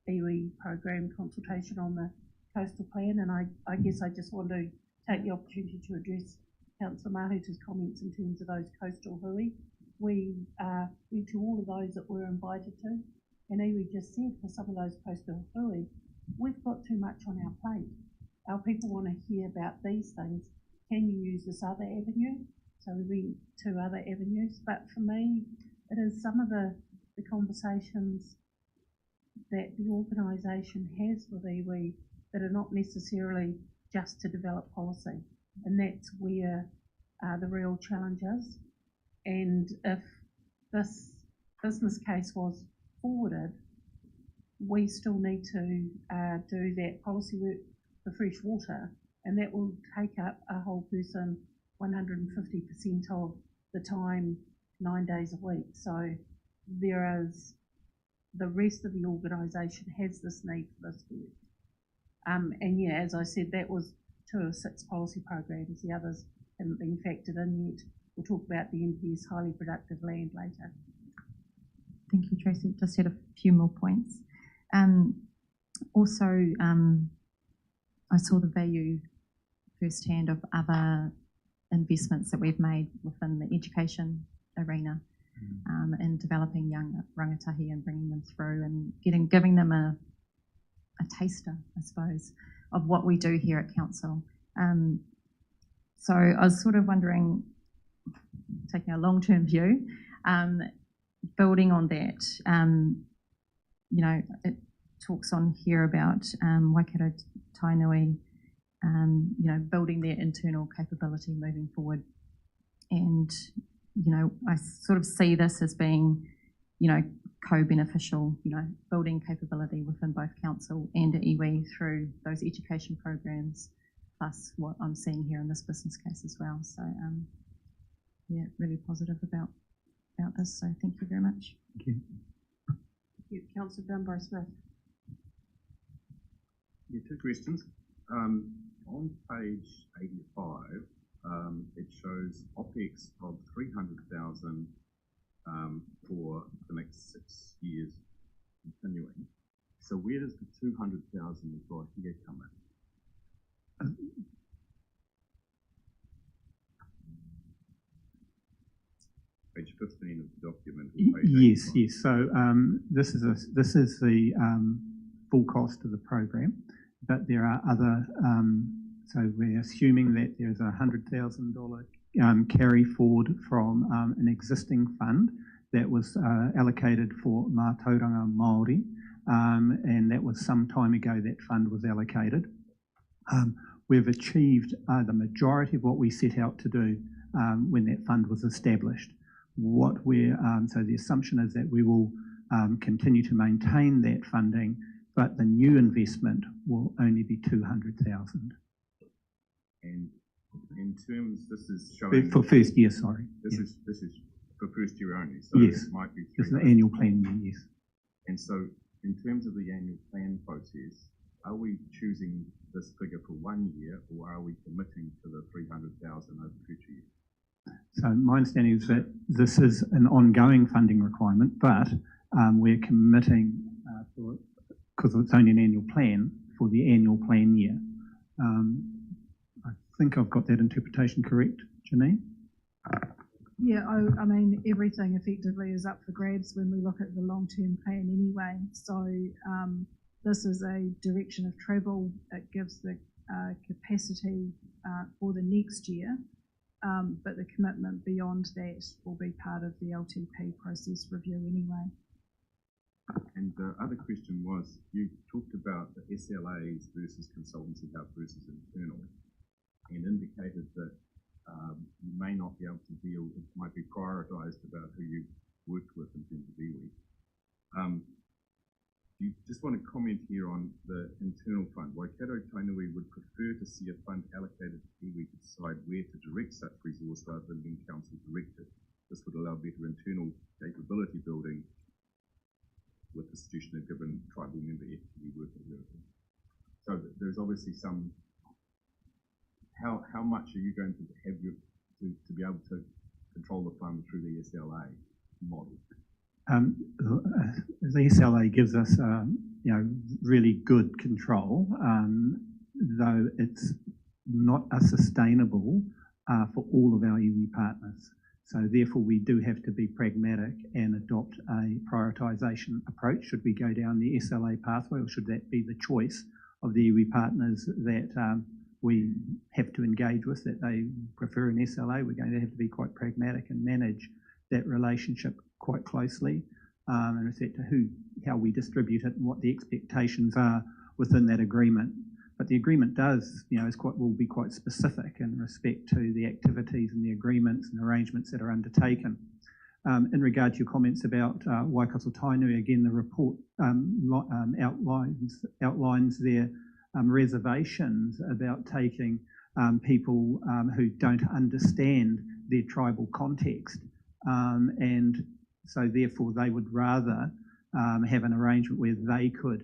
iwi program consultation on the coastal plan, and I guess I just want to take the opportunity to address Councillor Mahuta's comments in terms of those coastal hui. We went to all of those that were invited to, and iwi just said for some of those coastal hui, we've got too much on our plate. Our people want to hear about these things. Can you use this other avenue? So we went to other avenues, but for me, it is some of the conversations that the organisation has with iwi that are not necessarily just to develop policy, and that's where the real challenge is. And if this business case was forwarded, we still need to do that policy work for fresh water, and that will take up a whole person 150% of the time, 9 days a week. So there is, the rest of the organisation has this need for this work. And yeah, as I said, that was 2 of 6 policy programs. The others haven't been factored in yet. We'll talk about the NPS highly productive land later. Thank you, Tracy. Just had a few more points. Also, I saw the value firsthand of other investments that we've made within the education arena, in developing young rangatahi and bringing them through and giving them a taster, I suppose, of what we do here at council. So I was sort of wondering, taking a long-term view, building on that, you know, it talks on here about Waikato Tainui, you know, building their internal capability moving forward. And, you know, I sort of see this as being, you know, co-beneficial, you know, building capability within both council and iwi through those education programs, plus what I'm seeing here in this business case as well. So, yeah, really positive about this. So thank you very much. Thank you. Thank you. Councillor Dunbar-Smith. Yeah, 2 questions. On page 85, it shows OPEX of 300,000 document? Yes, yes. So this is the full cost of the program, but there are other. So we're assuming that there's a $100,000 carry forward from an existing fund that was allocated for Mātauranga Māori, and that was some time ago that fund was allocated. We've achieved the majority of what we set out to do when that fund was established. So the assumption is that we will continue to maintain that funding, but the new investment will only be 200,000. And in terms, this is showing for first year. Sorry, this yes. is for first year only. So yes, it might be. This is the annual plan year. Yes. And so, in terms of the annual plan process, are we choosing this figure for 1 year, or are we committing to the 300,000 over future years? So my understanding is that this is an ongoing funding requirement, but we're committing because it's only an annual plan for the annual plan year. I think I've got that interpretation correct, Janine? Yeah, I mean, everything effectively is up for grabs when we look at the long-term plan anyway. So this is a direction of travel. It gives the capacity for the next year, but the commitment beyond that will be part of the LTP process review anyway. And the other question was, you talked about the SLAs versus consultancy help versus internal, and indicated that you may not be able to deal, it might be prioritised about who you worked with in terms of iwi. Do you just want to comment here on the internal fund? Waikato Tainui would prefer to see a fund allocated to iwi to decide where to direct such resource rather than being council directed. This would allow better internal capability building with the suggestion of given tribal member FTE working with. So there's obviously some. How much are you going to have to be able to control the fund through the SLA model? The SLA gives us, really good control, though it's not sustainable for all of our iwi partners. So therefore, we do have to be pragmatic and adopt a prioritisation approach. Should we go down the SLA pathway, or should that be the choice of the iwi partners that we have to engage with, that they prefer an SLA? We're going to have to be quite pragmatic and manage that relationship quite closely in respect to how we distribute it and what the expectations are within that agreement. But the agreement does, will be quite specific in respect to the activities and the agreements and arrangements that are undertaken. In regard to your comments about Waikato Tainui, again, the report outlines their reservations about taking people who don't understand their tribal context, and so therefore they would rather have an arrangement where they could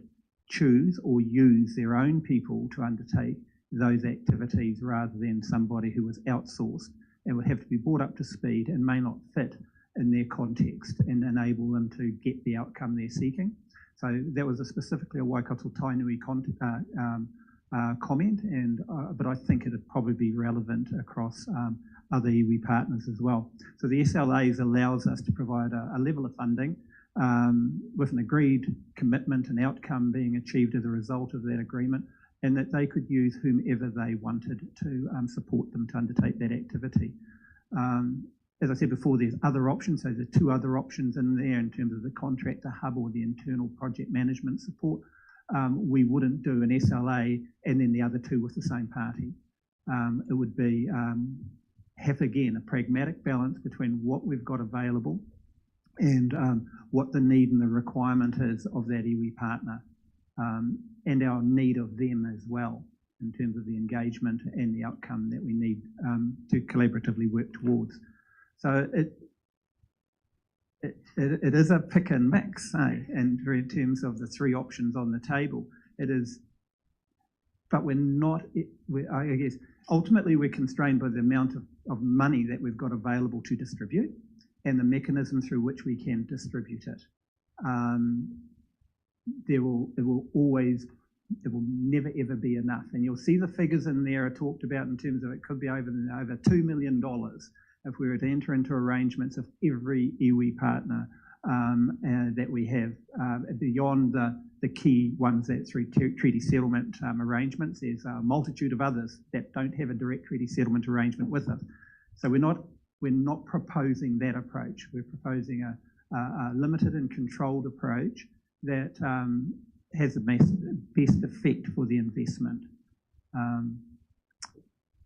choose or use their own people to undertake those activities rather than somebody who was outsourced and would have to be brought up to speed and may not fit in their context and enable them to get the outcome they're seeking. So that was specifically a Waikato Tainui comment, but I think it would probably be relevant across other iwi partners as well. So the SLAs allows us to provide a level of funding with an agreed commitment and outcome being achieved as a result of that agreement, and that they could use whomever they wanted to support them to undertake that activity. As I said before, there's other options. So there are two other options in there in terms of the contractor hub or the internal project management support. We wouldn't do an SLA and then the other two with the same party. It would be have, again, a pragmatic balance between what we've got available and what the need and the requirement is of that iwi partner, and our need of them as well in terms of the engagement and the outcome that we need to collaboratively work towards. So it is a pick and mix, and in terms of the three options on the table, it is. But we're not. I guess ultimately we're constrained by the amount of money that we've got available to distribute, and the mechanism through which we can distribute it. It will never ever be enough, and you'll see the figures in there are talked about in terms of it could be over $2 million if we were to enter into arrangements of every iwi partner that we have, beyond the key ones that through treaty settlement arrangements, there's a multitude of others that don't have a direct treaty settlement arrangement with us. So we're not proposing that approach. We're proposing a limited and controlled approach that has the best effect for the investment.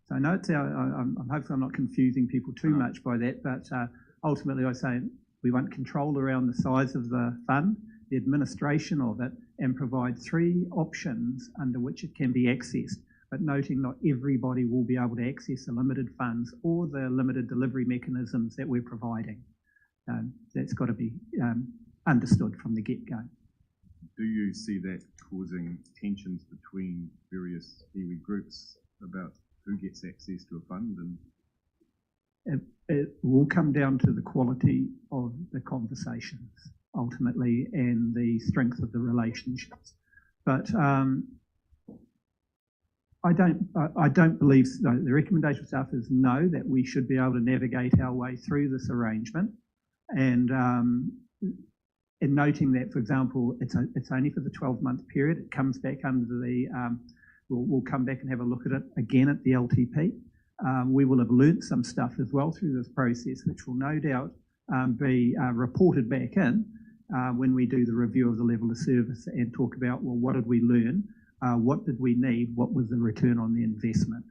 So I know I'm hopefully I'm not confusing people too much by that, but ultimately I say we want control around the size of the fund, the administration of it, and provide 3 options under which it can be accessed, but noting not everybody will be able to access the limited funds or the limited delivery mechanisms that we're providing. That's got to be understood from the get-go. Do you see that causing tensions between various iwi groups about who gets access to a fund? And it will come down to the quality of the conversations ultimately and the strength of the relationships. But I don't believe so. The recommendation of staff is no, that we should be able to navigate our way through this arrangement, and noting that, for example, it's only for the 12-month period. It comes back under the we'll come back and have a look at it again at the LTP. We will have learnt some stuff as well through this process, which will no doubt be reported back in when we do the review of the level of service and talk about, well, what did we learn? What did we need? What was the return on the investment?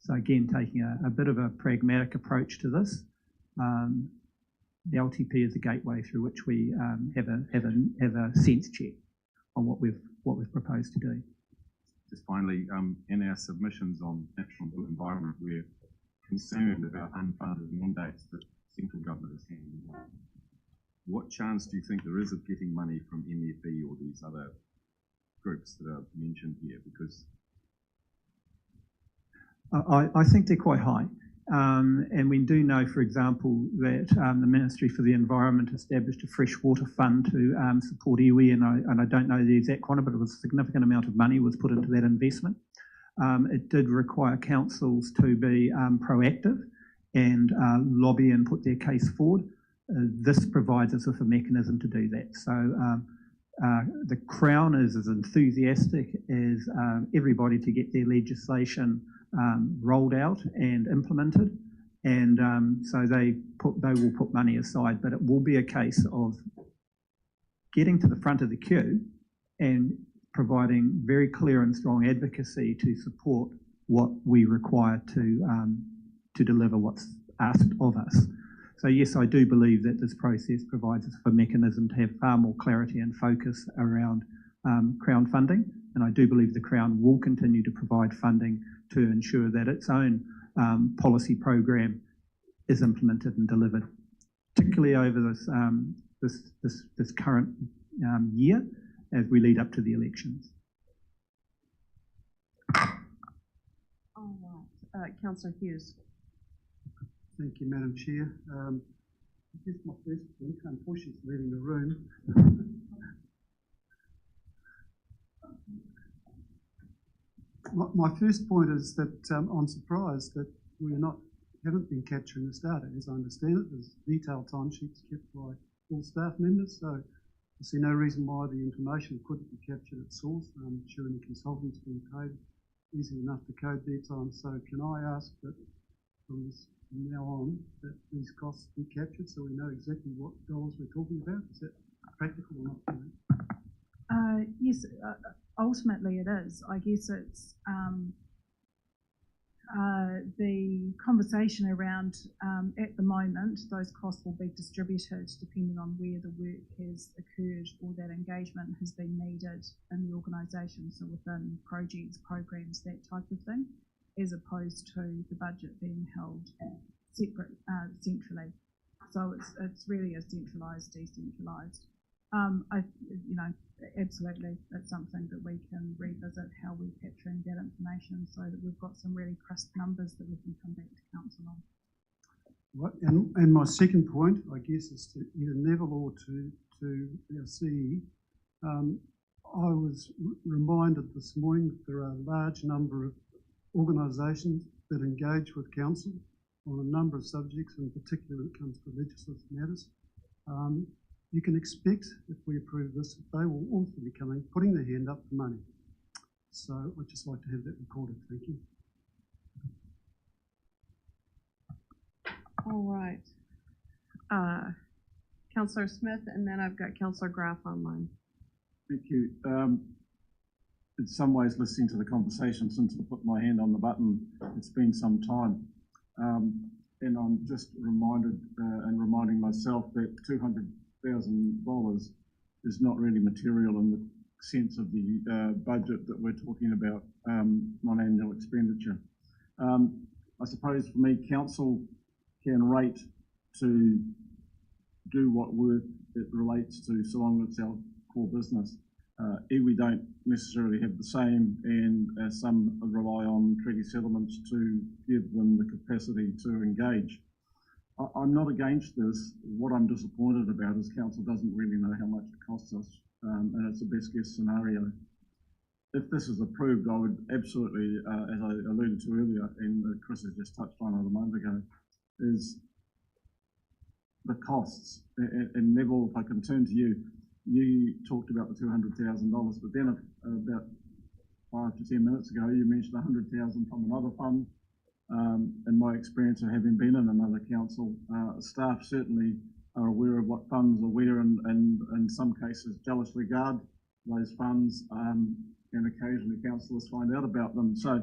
So again, taking a bit of a pragmatic approach to this. The LTP is a gateway through which we have a sense check on what we've proposed to do. just finally, in our submissions on natural and built environment, we're concerned about unfunded mandates that central government is handing out. What chance do you think there is of getting money from MFE or these other groups that are mentioned here? Because I think they're quite high. And we do know, for example, that the Ministry for the Environment established a freshwater fund to support iwi, and I don't know the exact quantum, but it was a significant amount of money was put into that investment. It did require councils to be proactive and lobby and put their case forward. This provides us with a mechanism to do that. So the Crown is as enthusiastic as everybody to get their legislation rolled out and implemented, and so they will put money aside, but it will be a case of getting to the front of the queue and providing very clear and strong advocacy to support what we require to deliver what's asked of us. So yes, I do believe that this process provides us a mechanism to have far more clarity and focus around Crown funding, and I do believe the Crown will continue to provide funding to ensure that its own policy program is implemented and delivered, particularly over this current year as we lead up to the elections. All right, Councillor Hughes. Thank you, Madam Chair. I guess my first point, unfortunately, is leaving the room. My first point is that I'm surprised that we haven't been capturing this data. As I understand it, there's detailed timesheets kept by all staff members, so I see no reason why the information couldn't be captured at source. I'm sure any consultants being paid easy enough to code their time. So can I ask that from now on that these costs be captured so we know exactly what dollars we're talking about? Is that practical or not? Yes, ultimately it is. I guess it's the conversation around at the moment, those costs will be distributed depending on where the work has occurred or that engagement has been needed in the organisation, so within projects, programs, that type of thing, as opposed to the budget being held separate centrally. So it's really a centralised, decentralised. Absolutely, that's something that we can revisit, how we're capturing that information so that we've got some really crisp numbers that we can come back to council on. Right, and my second point, I guess, is to either Neville or to our CE. I was reminded this morning that there are a large number of organisations that engage with council on a number of subjects, in particular when it comes to legislative matters. You can expect, if we approve this, that they will also be coming, putting their hand up for money. So I'd just like to have that recorded. Thank you. All right. Councillor Smith, and then I've got Councillor Graf online. Thank you. In some ways, listening to the conversation since I put my hand on the button, it's been some time. And I'm just reminded and reminding myself that $200,000 is not really material in the sense of the budget that we're talking about on annual expenditure. I suppose for me, council can rate to do what work it relates to, so long as it's our core business. Iwi don't necessarily have the same, and some rely on treaty settlements to give them the capacity to engage. I'm not against this. What I'm disappointed about is council doesn't really know how much it costs us, and it's a best guess scenario. If this is approved, I would absolutely, as I alluded to earlier, and Chris has just touched on it a moment ago, is the costs. And Neville, if I can turn to you, you talked about the $200,000, but then about 5 to 10 minutes ago, you mentioned $100,000 from another fund. In my experience of having been in another council, staff certainly are aware of what funds are where, and in some cases jealously guard those funds, and occasionally councillors find out about them. So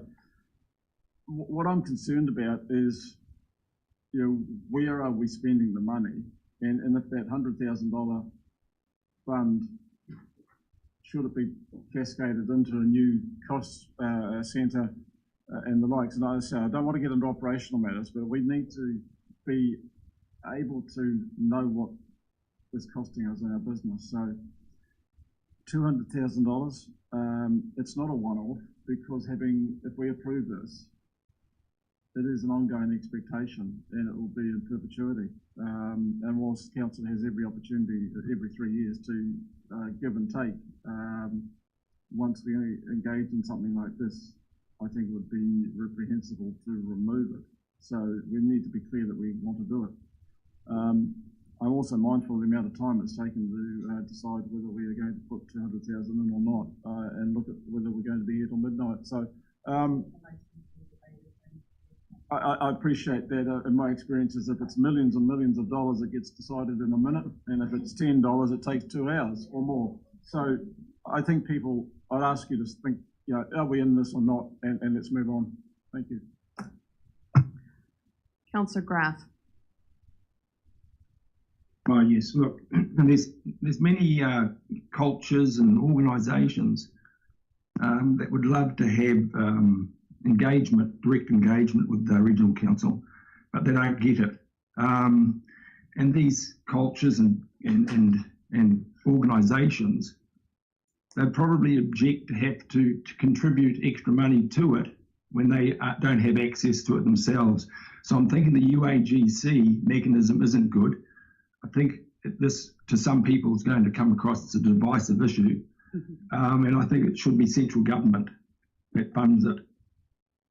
what I'm concerned about is, you know, where are we spending the money? And if that $100,000 fund, should it be cascaded into a new cost centre and the likes? And I say, I don't want to get into operational matters, but we need to be able to know what is costing us in our business. So $200,000, it's not a one-off, because if we approve this, it is an ongoing expectation, and it will be in perpetuity. And whilst council has every opportunity every 3 years to give and take, once we engage in something like this, I think it would be reprehensible to remove it. So we need to be clear that we want to do it. I'm also mindful of the amount of time it's taken to decide whether we are going to put 200,000 in or not, and look at whether we're going to be here till midnight. So I appreciate that. In my experiences, if it's millions and millions of dollars, it gets decided in a minute, and if it's $10, it takes 2 hours or more. So I think I'd ask you to think, you know, are we in this or not, and let's move on. Thank you. Councillor Graf. Oh yes, look, there's many cultures and organisations that would love to have direct engagement with the regional council, but they don't get it. And these cultures and organisations, they probably object to have to contribute extra money to it when they don't have access to it themselves. So I'm thinking the UAGC mechanism isn't good. I think this, to some people, is going to come across as a divisive issue, and I think it should be central government that funds it.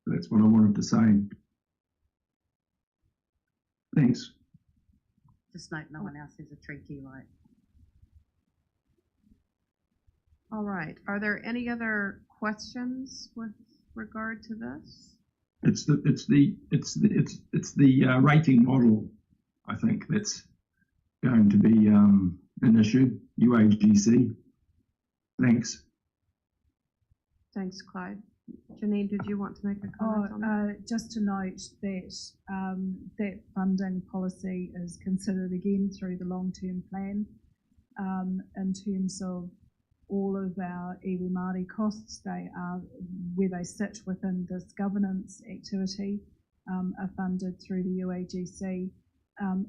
That's what I wanted to say. Thanks. Just note no one else has a treaty right. All right. Are there any other questions with regard to this? It's the rating model, I think, that's going to be an issue. UAGC. Thanks. Thanks, Clyde. Janine, did you want to make a comment on that? Just to note that that funding policy is considered again through the long-term plan in terms of all of our iwi Māori costs. They are where they sit within this governance activity, are funded through the UAGC.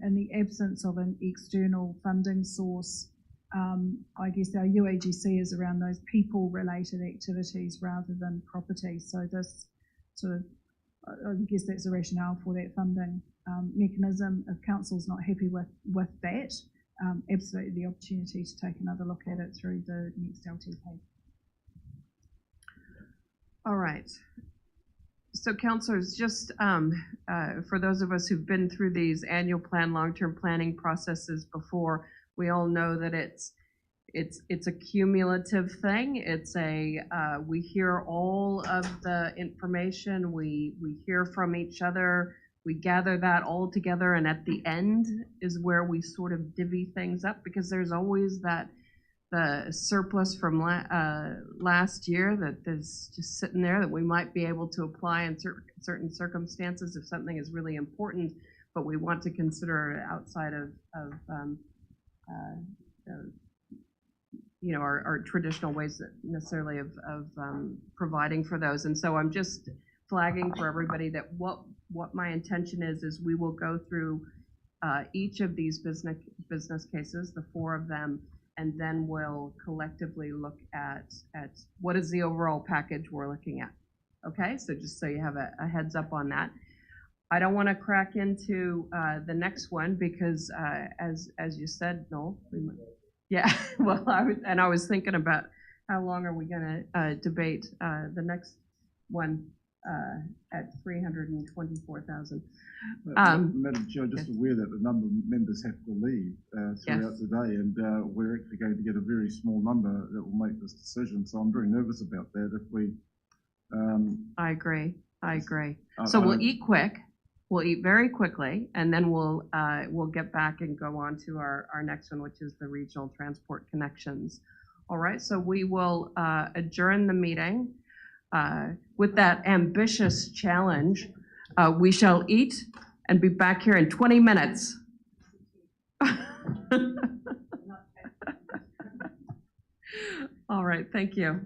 In the absence of an external funding source, I guess our UAGC is around those people-related activities rather than property. So this sort of, I guess that's the rationale for that funding mechanism. If council's not happy with that, absolutely the opportunity to take another look at it through the next LTP. All right. So councilors, just for those of us who've been through these annual plan, long-term planning processes before, we all know that it's a cumulative thing. It's we hear all of the information, we hear from each other, we gather that all together, and at the end is where we sort of divvy things up, because there's always the surplus from last year that is just sitting there that we might be able to apply in certain circumstances if something is really important, but we want to consider outside of our traditional ways that necessarily of providing for those. And so I'm just flagging for everybody that what my intention is we will go through each of these business cases, the 4 of them, and then we'll collectively look at what is the overall package we're looking at. Okay, so just so you have a heads up on that. I don't want to crack into the next one because as you said, Noel, yeah, well, I was thinking about how long are we going to debate the next one at 324,000. Madam Chair, just aware that a number of members have to leave throughout the day, and we're actually going to get a very small number that will make this decision. So I'm very nervous about that. If we, I agree. So we'll eat quick. We'll eat very quickly, and then we'll get back and go on to our next one, which is the regional transport connections. All right. So we will adjourn the meeting. With that ambitious challenge, we shall eat and be back here in 20 minutes. All right, thank you.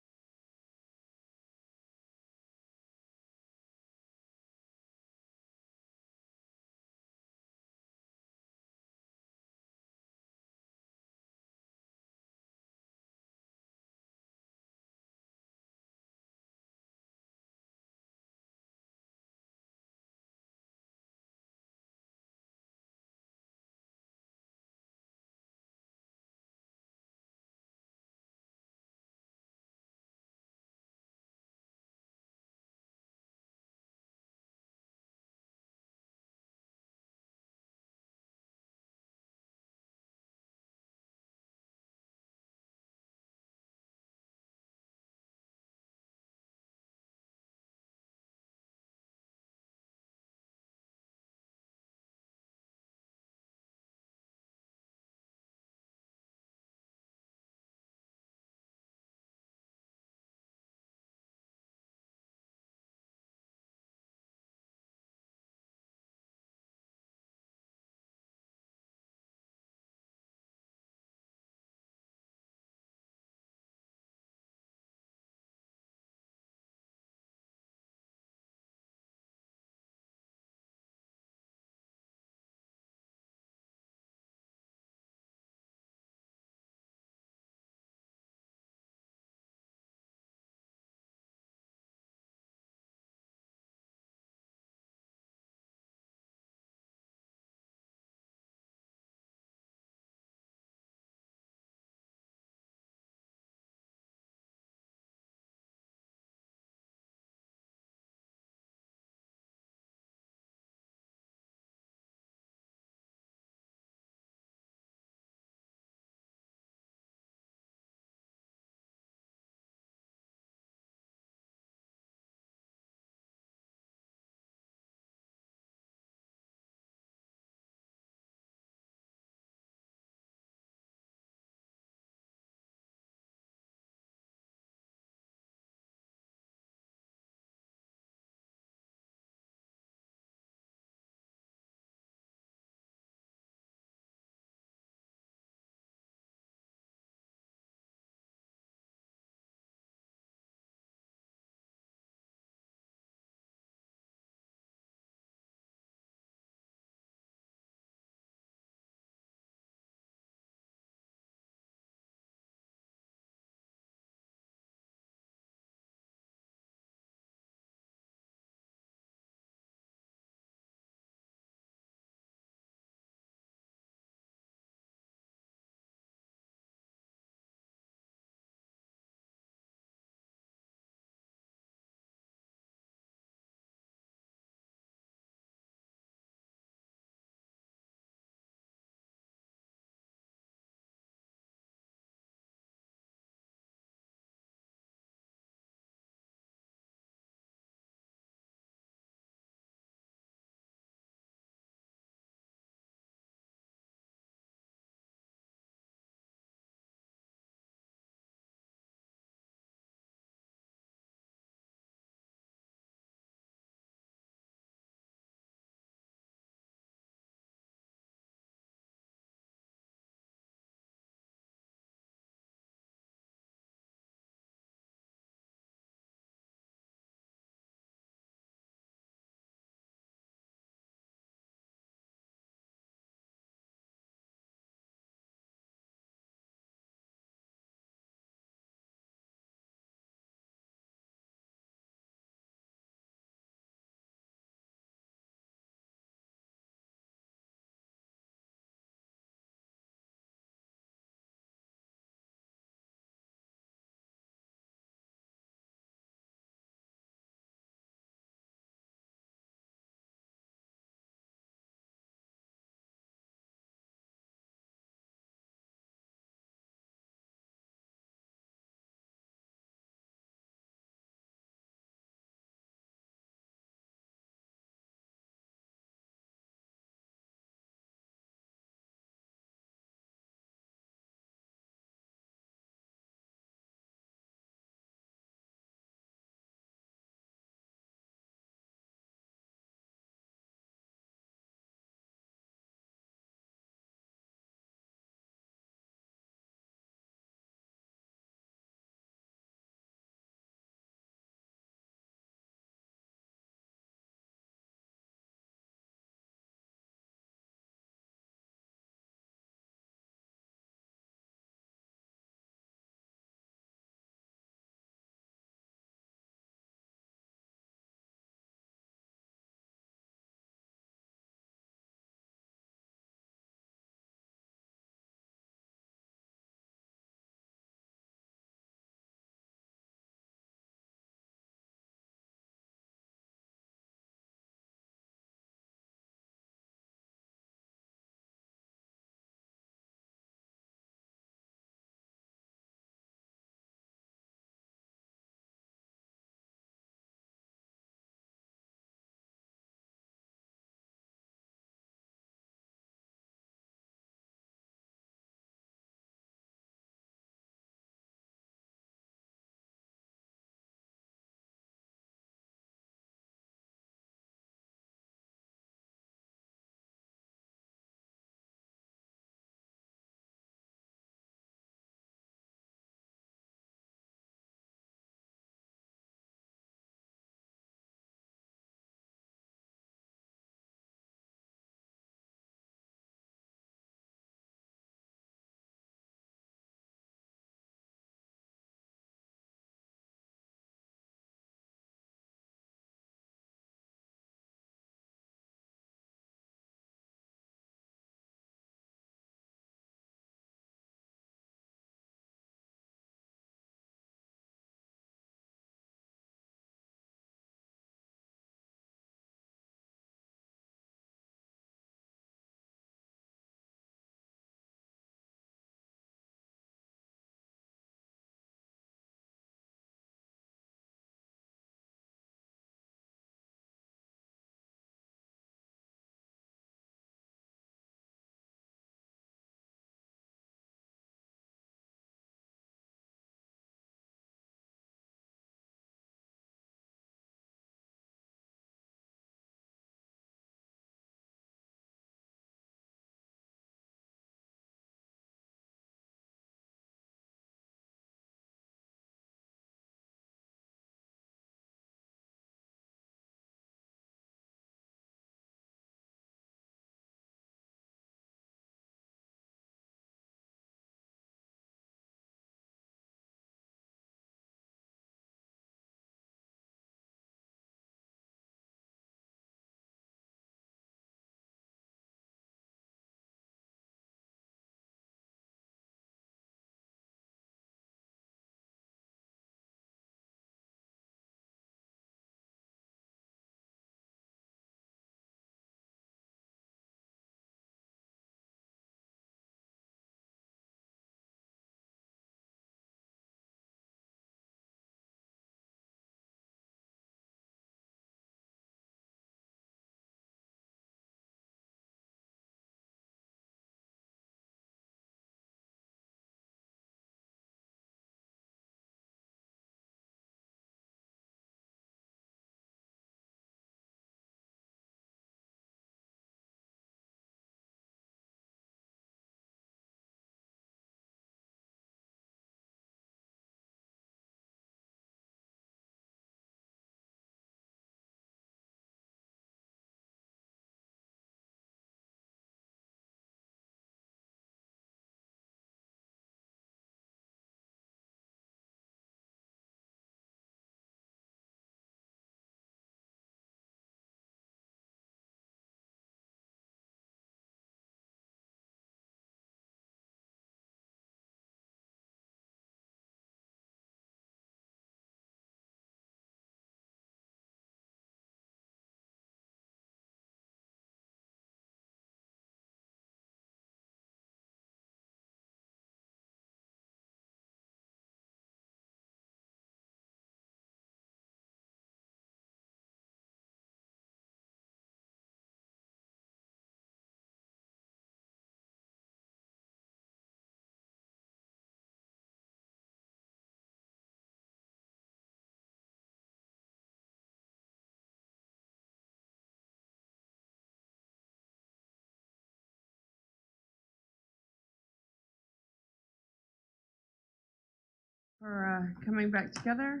for coming back together.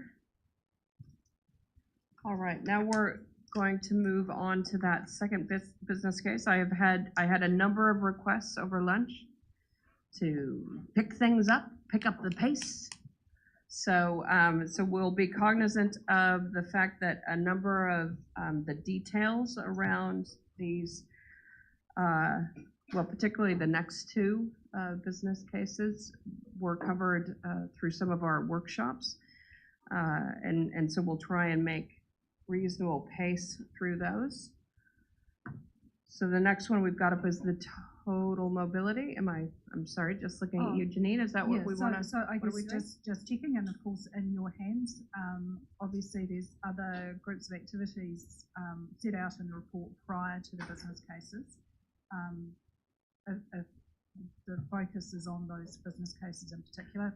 All right, now we're going to move on to that second business case. I had a number of requests over lunch to pick up the pace. So we'll be cognizant of the fact that a number of the details around these, well, particularly the next two business cases were covered through some of our workshops. And so we'll try and make reasonable pace through those. So the next one we've got up is the total mobility. I'm sorry, just looking at you, Janine, is that what we want to? So I guess just checking, and of course in your hands, obviously there's other groups of activities set out in the report prior to the business cases. If the focus is on those business cases in particular,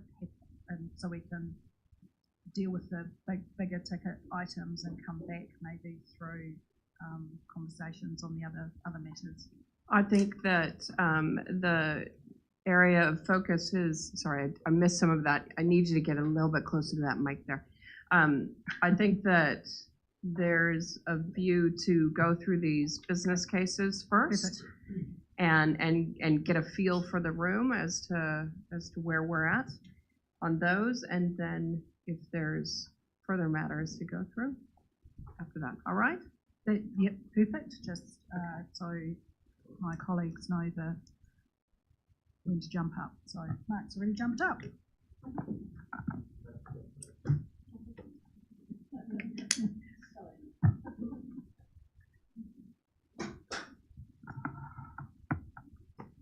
and so we can deal with the bigger ticket items and come back maybe through conversations on the other matters. I think that the area of focus is, sorry, I missed some of that. I need you to get a little bit closer to that mic there. I think that there's a view to go through these business cases first and get a feel for the room as to where we're at on those, and then if there's further matters to go through after that. All right? Yep, perfect. Just so my colleagues know when to jump up. So Mark's already jumped up.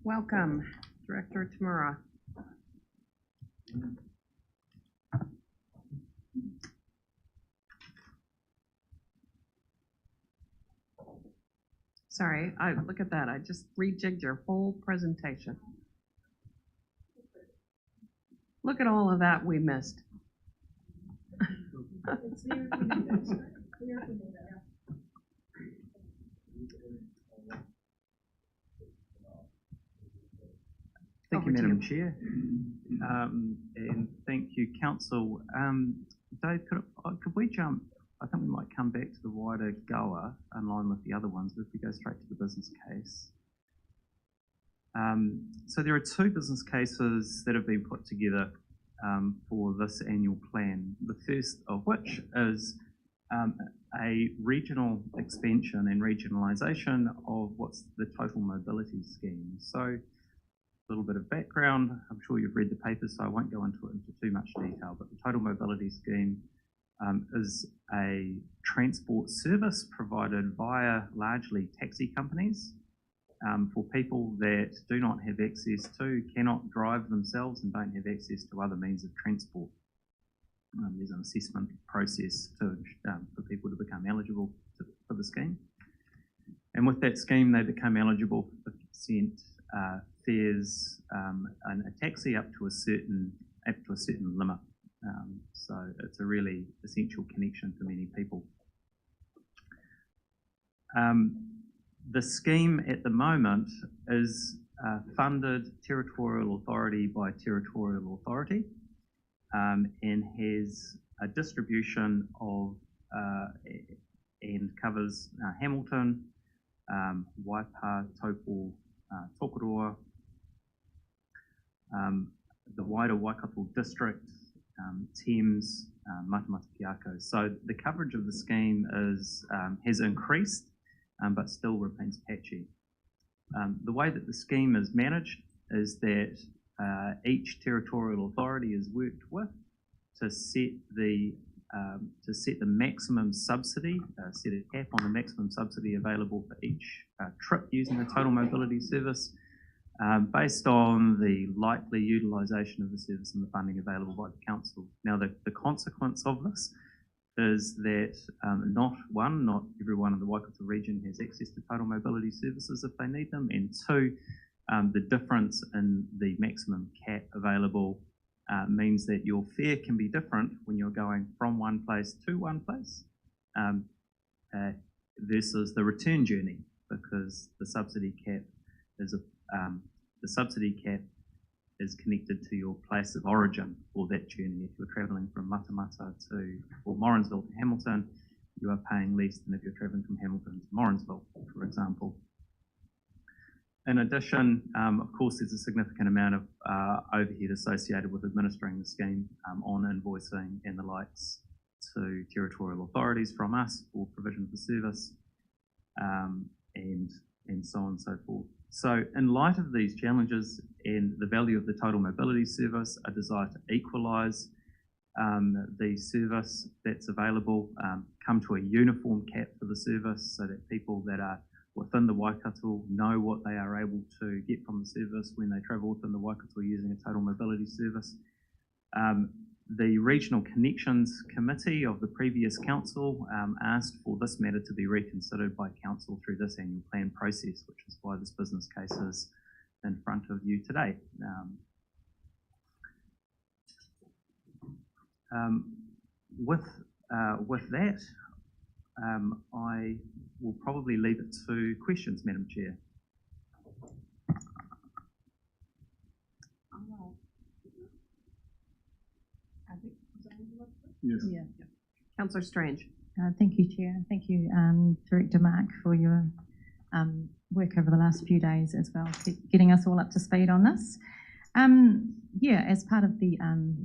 Welcome, Director Tamura. Sorry, look at that. I just rejigged your whole presentation. Look at all of that we missed. Thank you, Madam Chair, and thank you, Council. Dave, could we jump? I think we might come back to the wider goer in line with the other ones, but if we go straight to the business case. So there are two business cases that have been put together for this annual plan. The first of which is a regional expansion and regionalisation of what's the total mobility scheme. So a little bit of background. I'm sure you've read the paper, so I won't go into too much detail, but the total mobility scheme is a transport service provided via largely taxi companies for people that do not have access to, cannot drive themselves and don't have access to other means of transport. There's an assessment process for people to become eligible for the scheme. And with that scheme, they become eligible for 50% fares and a taxi up to a certain limit. So it's a really essential connection for many people. The scheme at the moment is funded territorial authority by territorial authority and has a distribution of and covers Hamilton, Waipa, Taupo, Tokoroa, the wider Waikato district, Thames, Matamata-Piako. So the coverage of the scheme has increased, but still remains patchy. The way that the scheme is managed is that each territorial authority is worked with to set the maximum subsidy, set a cap on the maximum subsidy available for each trip using the total mobility service, based on the likely utilisation of the service and the funding available by the council. Now, the consequence of this is that not everyone in the Waikato region has access to total mobility services if they need them, and two, the difference in the maximum cap available means that your fare can be different when you're going from one place to one place versus the return journey, because the subsidy cap is connected to your place of origin for that journey. If you're travelling from Matamata or Morrinsville to Hamilton, you are paying less than if you're travelling from Hamilton to Morrinsville, for example. In addition, of course, there's a significant amount of overhead associated with administering the scheme on invoicing and the likes to territorial authorities from us for provision of the service, and so on and so forth. So in light of these challenges and the value of the total mobility service, a desire to equalise the service that's available, come to a uniform cap for the service so that people that are within the Waikato know what they are able to get from the service when they travel within the Waikato using a total mobility service. The Regional Connections Committee of the previous council asked for this matter to be reconsidered by council through this annual plan process, which is why this business case is in front of you today. With that, I will probably leave it to questions, Madam Chair. Yes. Yeah. Councillor Strange. Thank you, Chair. Thank you, Director Mark, for your work over the last few days as well, getting us all up to speed on this. Yeah, as part of the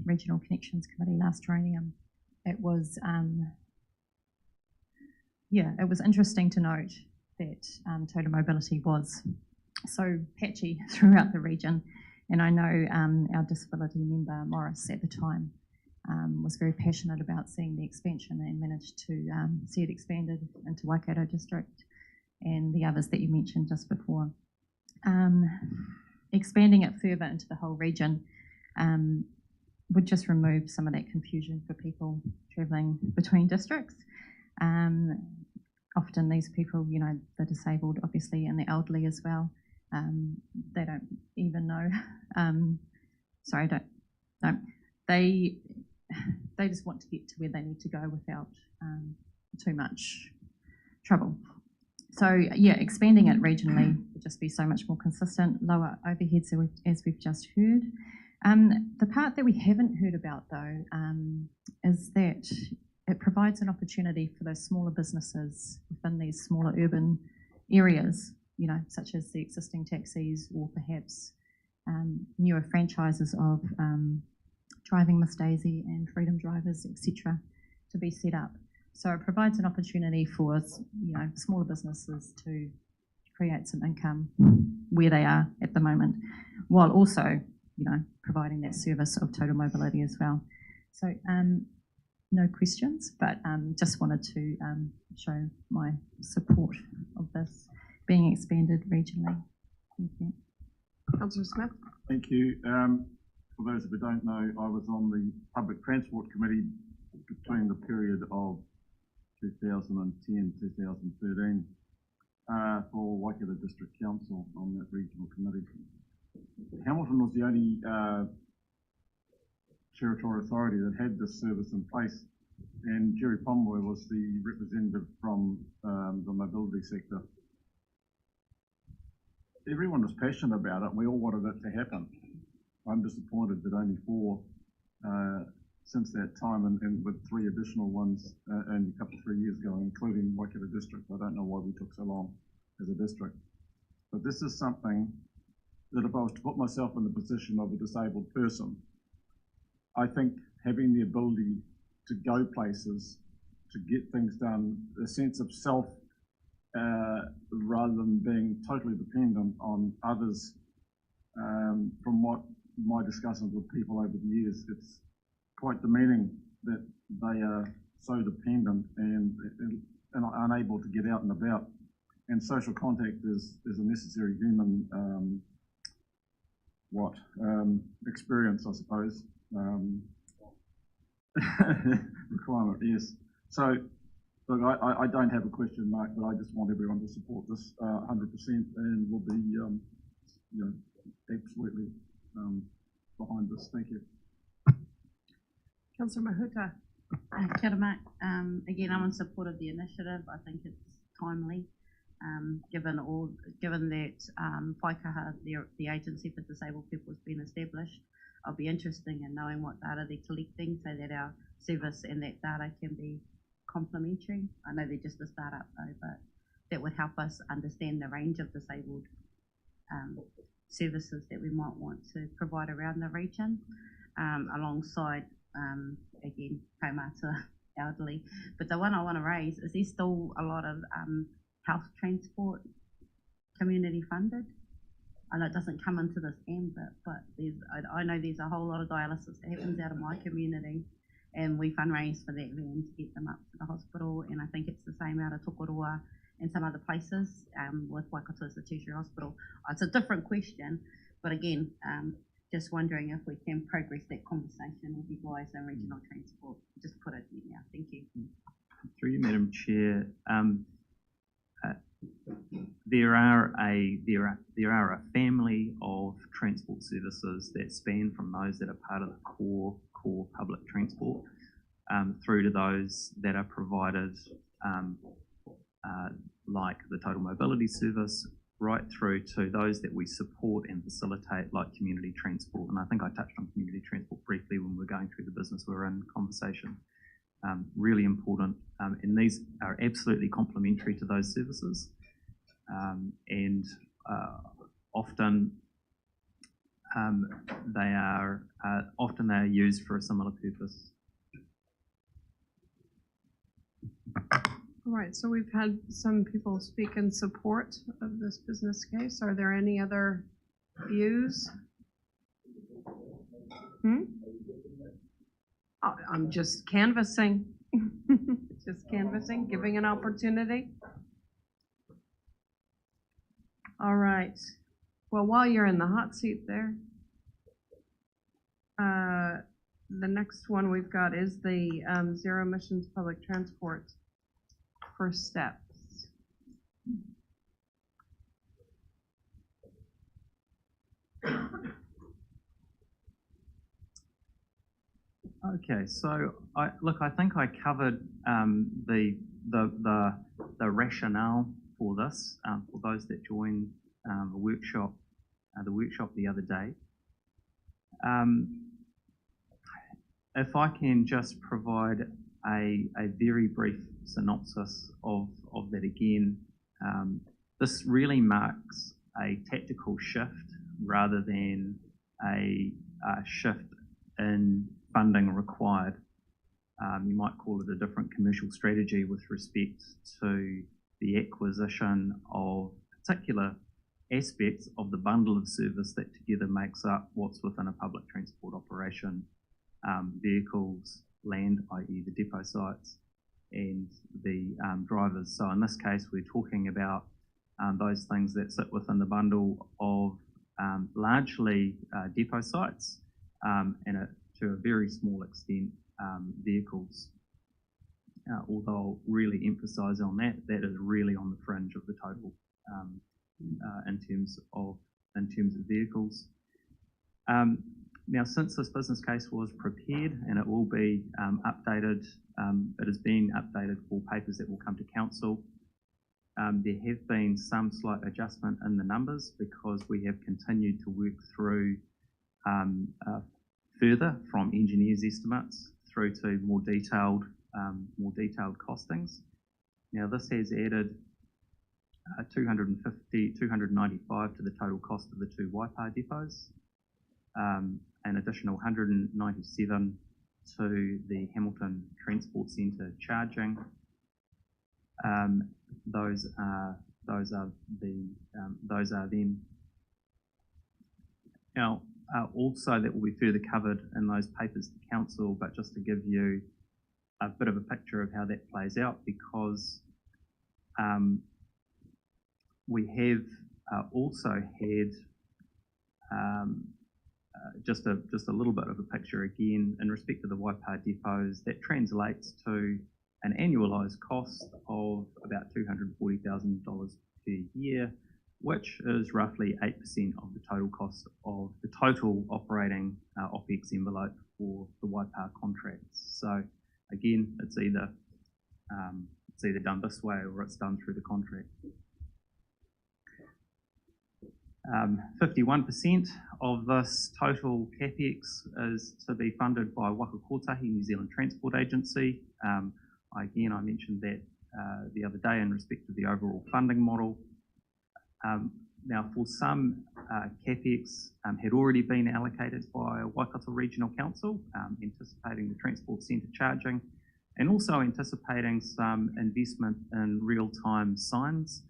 Regional Connections Committee last Tronium, it was it was interesting to note that total mobility was so patchy throughout the region, and I know our disability member Morris at the time was very passionate about seeing the expansion and managed to see it expanded into Waikato District and the others that you mentioned just before. Expanding it further into the whole region would just remove some of that confusion for people travelling between districts. Often these people, you know, the disabled obviously and the elderly as well, they don't even know, they just want to get to where they need to go without too much trouble. So yeah, expanding it regionally would just be so much more consistent, lower overheads as we've just heard. The part that we haven't heard about though is that it provides an opportunity for those smaller businesses within these smaller urban areas, you know, such as the existing taxis or perhaps newer franchises of Driving Miss Daisy and Freedom Drivers, etc., to be set up. So it provides an opportunity for, you know, smaller businesses to create some income where they are at the moment, while also, you know, providing that service of total mobility as well. So no questions, but just wanted to show my support of this being expanded regionally. Thank you. Councillor Smith. Thank you. For those who don't know, I was on the Public Transport Committee between the period of 2010-2013 for Waikato District Council on that regional committee. Hamilton was the only territorial authority that had this service in place, and Jerry Pomeroy was the representative from the mobility sector. Everyone was passionate about it, and we all wanted it to happen. I'm disappointed that only 4 since that time, and with 3 additional ones only a couple of 3 years ago, including Waikato District. I don't know why we took so long as a district. But this is something that if I was to put myself in the position of a disabled person, I think having the ability to go places, to get things done, a sense of self, rather than being totally dependent on others, from what my discussions with people over the years, it's quite demeaning that they are so dependent and unable to get out and about. And social contact is a necessary human experience, I suppose. Requirement, yes. So, look, I don't have a question mark, but I just want everyone to support this 100%, and we'll be, you know, absolutely behind this. Thank you. Councillor Mahuta. Kia ora, Mark. Again, I'm in support of the initiative. I think it's timely. given that Waikaha, the Agency for Disabled People, has been established. I'll be interested in knowing what data they're collecting so that our service and that data can be complementary. I know they're just a startup though, but that would help us understand the range of disabled services that we might want to provide around the region, alongside, again, kaumata elderly. But the one I want to raise is there's still a lot of health transport community funded. I know it doesn't come into this ambit, but I know there's a whole lot of dialysis that happens out of my community, and we fundraise for that van to get them up to the hospital, and I think it's the same out of Tokoroa and some other places, with Waikato as a tertiary hospital. It's a different question, but again, just wondering if we can progress that conversation with you guys in regional transport. Just put it there now. Thank you. Through you, Madam Chair, there are a family of transport services that span from those that are part of the core public transport, through to those that are provided like the total mobility service, right through to those that we support and facilitate, like community transport. And I think I touched on community transport briefly when we were going through the business we're in conversation. Really important, and these are absolutely complementary to those services, and often they are used for a similar purpose. All right, so we've had some people speak in support of this business case. Are there any other views? I'm just canvassing. Just canvassing, giving an opportunity. All right. Well, while you're in the hot seat there, the next one we've got is the zero emissions public transport first steps. Okay, so I think I covered the rationale for this for those that joined the workshop the other day. If I can just provide a very brief synopsis of that again, this really marks a tactical shift rather than a shift in funding required. You might call it a different commercial strategy with respect to the acquisition of particular aspects of the bundle of service that together makes up what's within a public transport operation: vehicles, land, i.e. the depot sites, and the drivers. So in this case, we're talking about those things that sit within the bundle of largely depot sites, and to a very small extent vehicles. Although I'll really emphasise on that is really on the fringe of the total in terms of vehicles. Now, since this business case was prepared and it will be updated, it has been updated for papers that will come to council. There have been some slight adjustment in the numbers because we have continued to work through further from engineers' estimates through to more detailed costings. Now, this has added 295 to the total cost of the two Waipa depots, an additional 197 to the Hamilton Transport Centre charging. Those are them. Now, also that will be further covered in those papers to council, but just to give you a bit of a picture of how that plays out, because we have also had just a little bit of a picture again in respect to the Waipa depots. That translates to an annualised cost of about $240,000 per year, which is roughly 8% of the total cost of the total operating OPEX envelope for the Waipa contracts. So again, it's either done this way or it's done through the contract. 51% of this total CapEx is to be funded by Waka Kotahi, New Zealand Transport Agency. I mentioned that the other day in respect to the overall funding model. Now, for some, CapEx had already been allocated by Waikato Regional Council, anticipating the transport centre charging, and also anticipating some investment in real-time signs,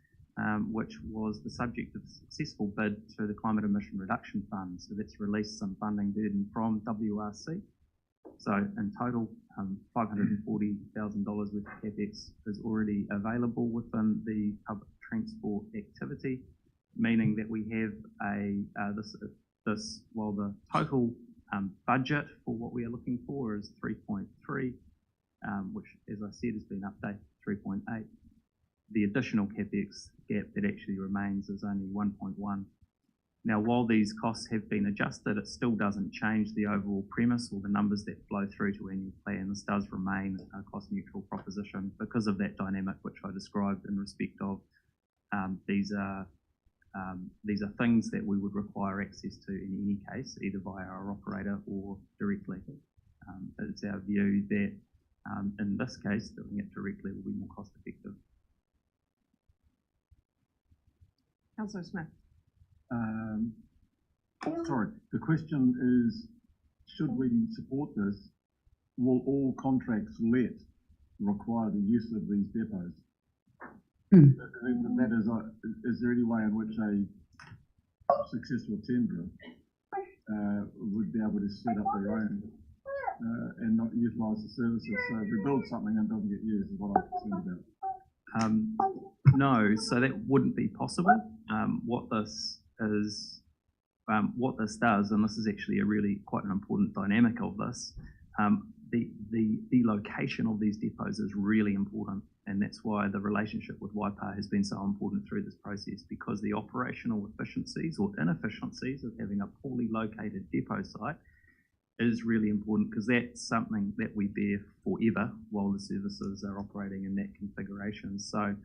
which was the subject of a successful bid to the Climate Emission Reduction Fund. So that's released some funding burden from WRC. So in total, $540,000 worth of CapEx is already available within the public transport activity, meaning that we have while the total budget for what we are looking for is 3.3, which, as I said, has been updated to 3.8. The additional CapEx gap that actually remains is only 1.1. Now, while these costs have been adjusted, it still doesn't change the overall premise or the numbers that flow through to annual plan. This does remain a cost-neutral proposition because of that dynamic which I described in respect of these are things that we would require access to in any case, either via our operator or directly. It's our view that in this case, doing it directly will be more cost effective. Councillor Smith. Sorry, the question is, should we support this? Will all contracts let require the use of these depots? That is there any way in which a successful tenderer would be able to set up their own and not utilise the services? So if we build something and it doesn't get used is what I'm concerned about. No, so that wouldn't be possible. What this does, and this is actually a really quite an important dynamic of this, the location of these depots is really important, and that's why the relationship with Waipa has been so important through this process, because the operational efficiencies or inefficiencies of having a poorly located depot site is really important, because that's something that we bear forever while the services are operating in that configuration. So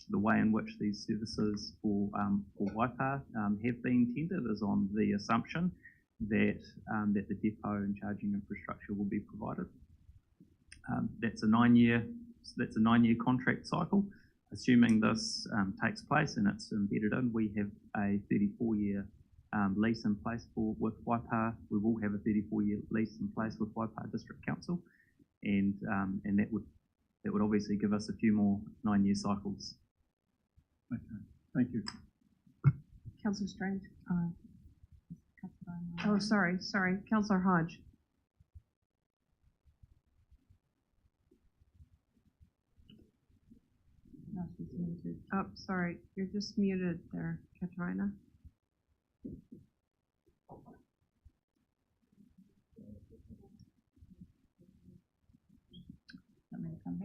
the way in which these services for Waipa have been tendered is on the assumption that the depot and charging infrastructure will be provided. That's a 9-year contract cycle. Assuming this takes place and it's embedded in, we have a 34-year lease in place with Waipa. We will have a 34-year lease in place with Waipa District Council, and that would obviously give us a few more 9-year cycles. Okay, thank you. Councillor Strange. Oh, sorry, Councillor Hodge. No, she's muted. Oh, sorry, you're just muted there, Katrina.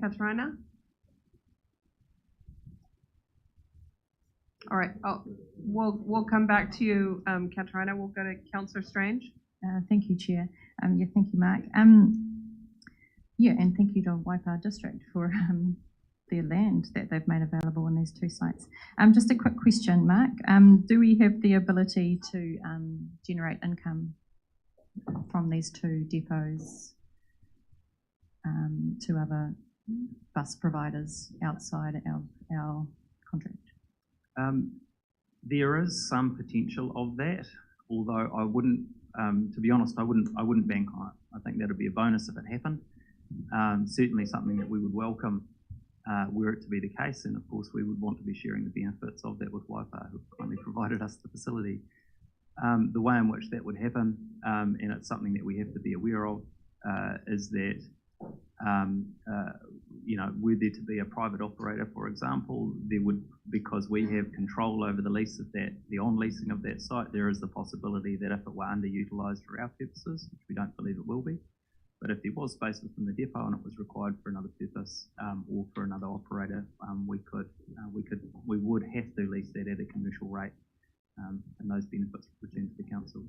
Katrina? All right. Oh, we'll come back to you, Katrina. We'll go to Councillor Strange. Thank you, Chair. Thank you, Mark. And thank you to Waipa District for their land that they've made available in these two sites. Just a quick question, Mark. Do we have the ability to generate income from these two depots to other bus providers outside our contract? There is some potential of that, although I wouldn't, to be honest, I wouldn't bank on it. I think that would be a bonus if it happened. Certainly something that we would welcome were it to be the case, and of course we would want to be sharing the benefits of that with Waipa, who kindly provided us the facility. The way in which that would happen, and it's something that we have to be aware of, is that were there to be a private operator, for example, there would, because we have control over the lease of that, the on-leasing of that site, there is the possibility that if it were underutilised for our purposes, which we don't believe it will be, but if there was space within the depot and it was required for another purpose or for another operator, we would have to lease that at a commercial rate, and those benefits would return to the council.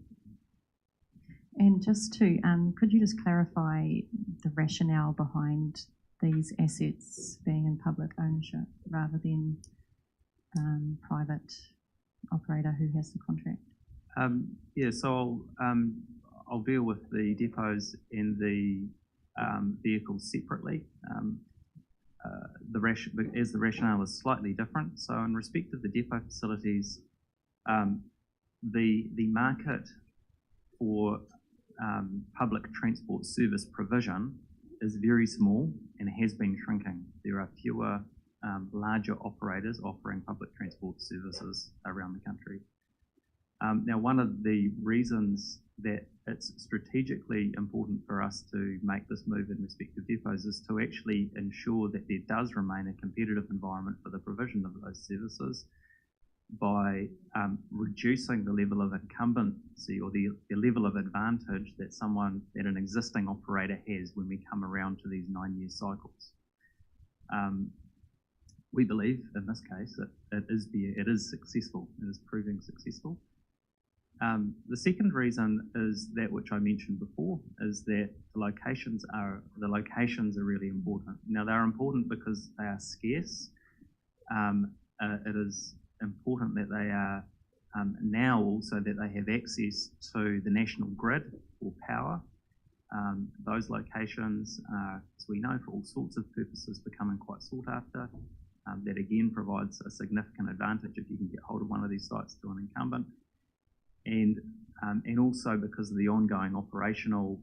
And just to, could you just clarify the rationale behind these assets being in public ownership rather than private operator who has the contract? Yeah, so I'll deal with the depots and the vehicles separately. As the rationale is slightly different. So in respect of the depot facilities, the market for public transport service provision is very small and has been shrinking. There are fewer larger operators offering public transport services around the country. Now, one of the reasons that it's strategically important for us to make this move in respect of depots is to actually ensure that there does remain a competitive environment for the provision of those services by reducing the level of incumbency or the level of advantage that an existing operator has when we come around to these 9-year cycles. We believe in this case that it is successful. It is proving successful. The second reason is that which I mentioned before, is that the locations are really important. Now, they're important because they are scarce. It is important that they are now also that they have access to the national grid for power. Those locations are, as we know, for all sorts of purposes, becoming quite sought after. That again provides a significant advantage if you can get hold of one of these sites to an incumbent. And also because of the ongoing operational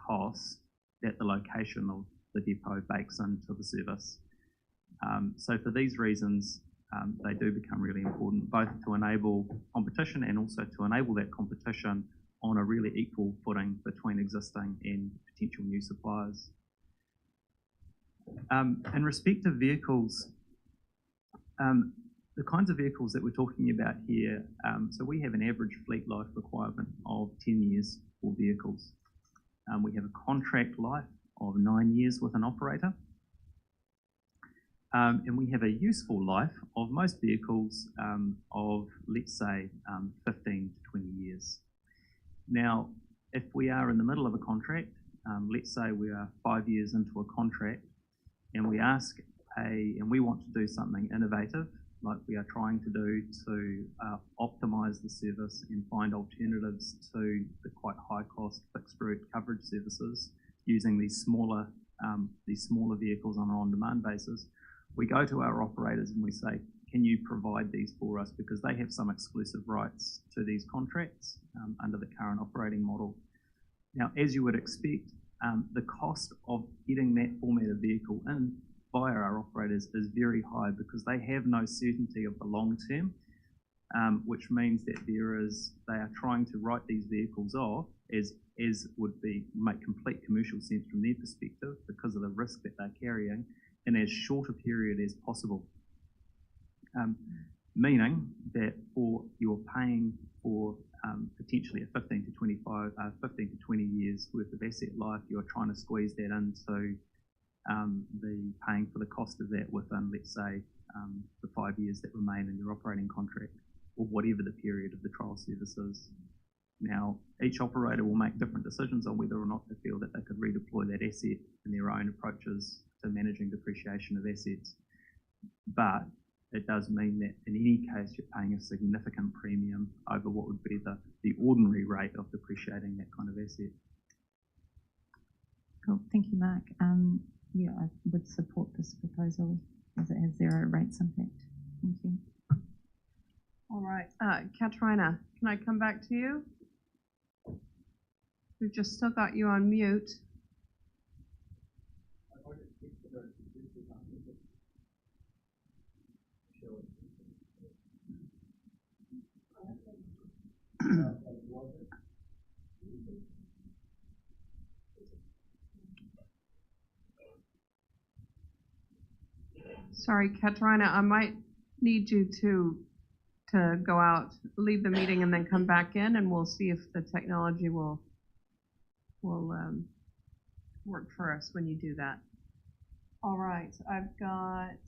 costs that the location of the depot bakes into the service. So for these reasons, they do become really important, both to enable competition and also to enable that competition on a really equal footing between existing and potential new suppliers. In respect of vehicles, the kinds of vehicles that we're talking about here, so we have an average fleet life requirement of 10 years for vehicles. We have a contract life of 9 years with an operator. And we have a useful life of most vehicles of, let's say, 15 to 20 years. Now, if we are in the middle of a contract, let's say we are 5 years into a contract, and we want to do something innovative, like we are trying to do to optimise the service and find alternatives to the quite high cost fixed route coverage services using these smaller vehicles on an on-demand basis. We go to our operators and we say, can you provide these for us? Because they have some exclusive rights to these contracts under the current operating model. Now, as you would expect, the cost of getting that format of vehicle in via our operators is very high because they have no certainty of the long term, which means that they are trying to write these vehicles off as would make complete commercial sense from their perspective because of the risk that they're carrying in as short a period as possible. Meaning that you're paying for potentially a 15 to 20 years worth of asset life, you're trying to squeeze that into the paying for the cost of that within, let's say, the 5 years that remain in your operating contract or whatever the period of the trial service is. Now, each operator will make different decisions on whether or not they feel that they could redeploy that asset in their own approaches to managing depreciation of assets. But it does mean that in any case, you're paying a significant premium over what would be the ordinary rate of depreciating that kind of asset. Cool, thank you, Mark. Yeah, I would support this proposal as it has zero rates impact. Thank you. All right, Katrina, can I come back to you? We've just still got you on mute. Sorry, Katrina, I might need you to go out, leave the meeting, and then come back in, and we'll see if the technology will work for us when you do that. All right, I've got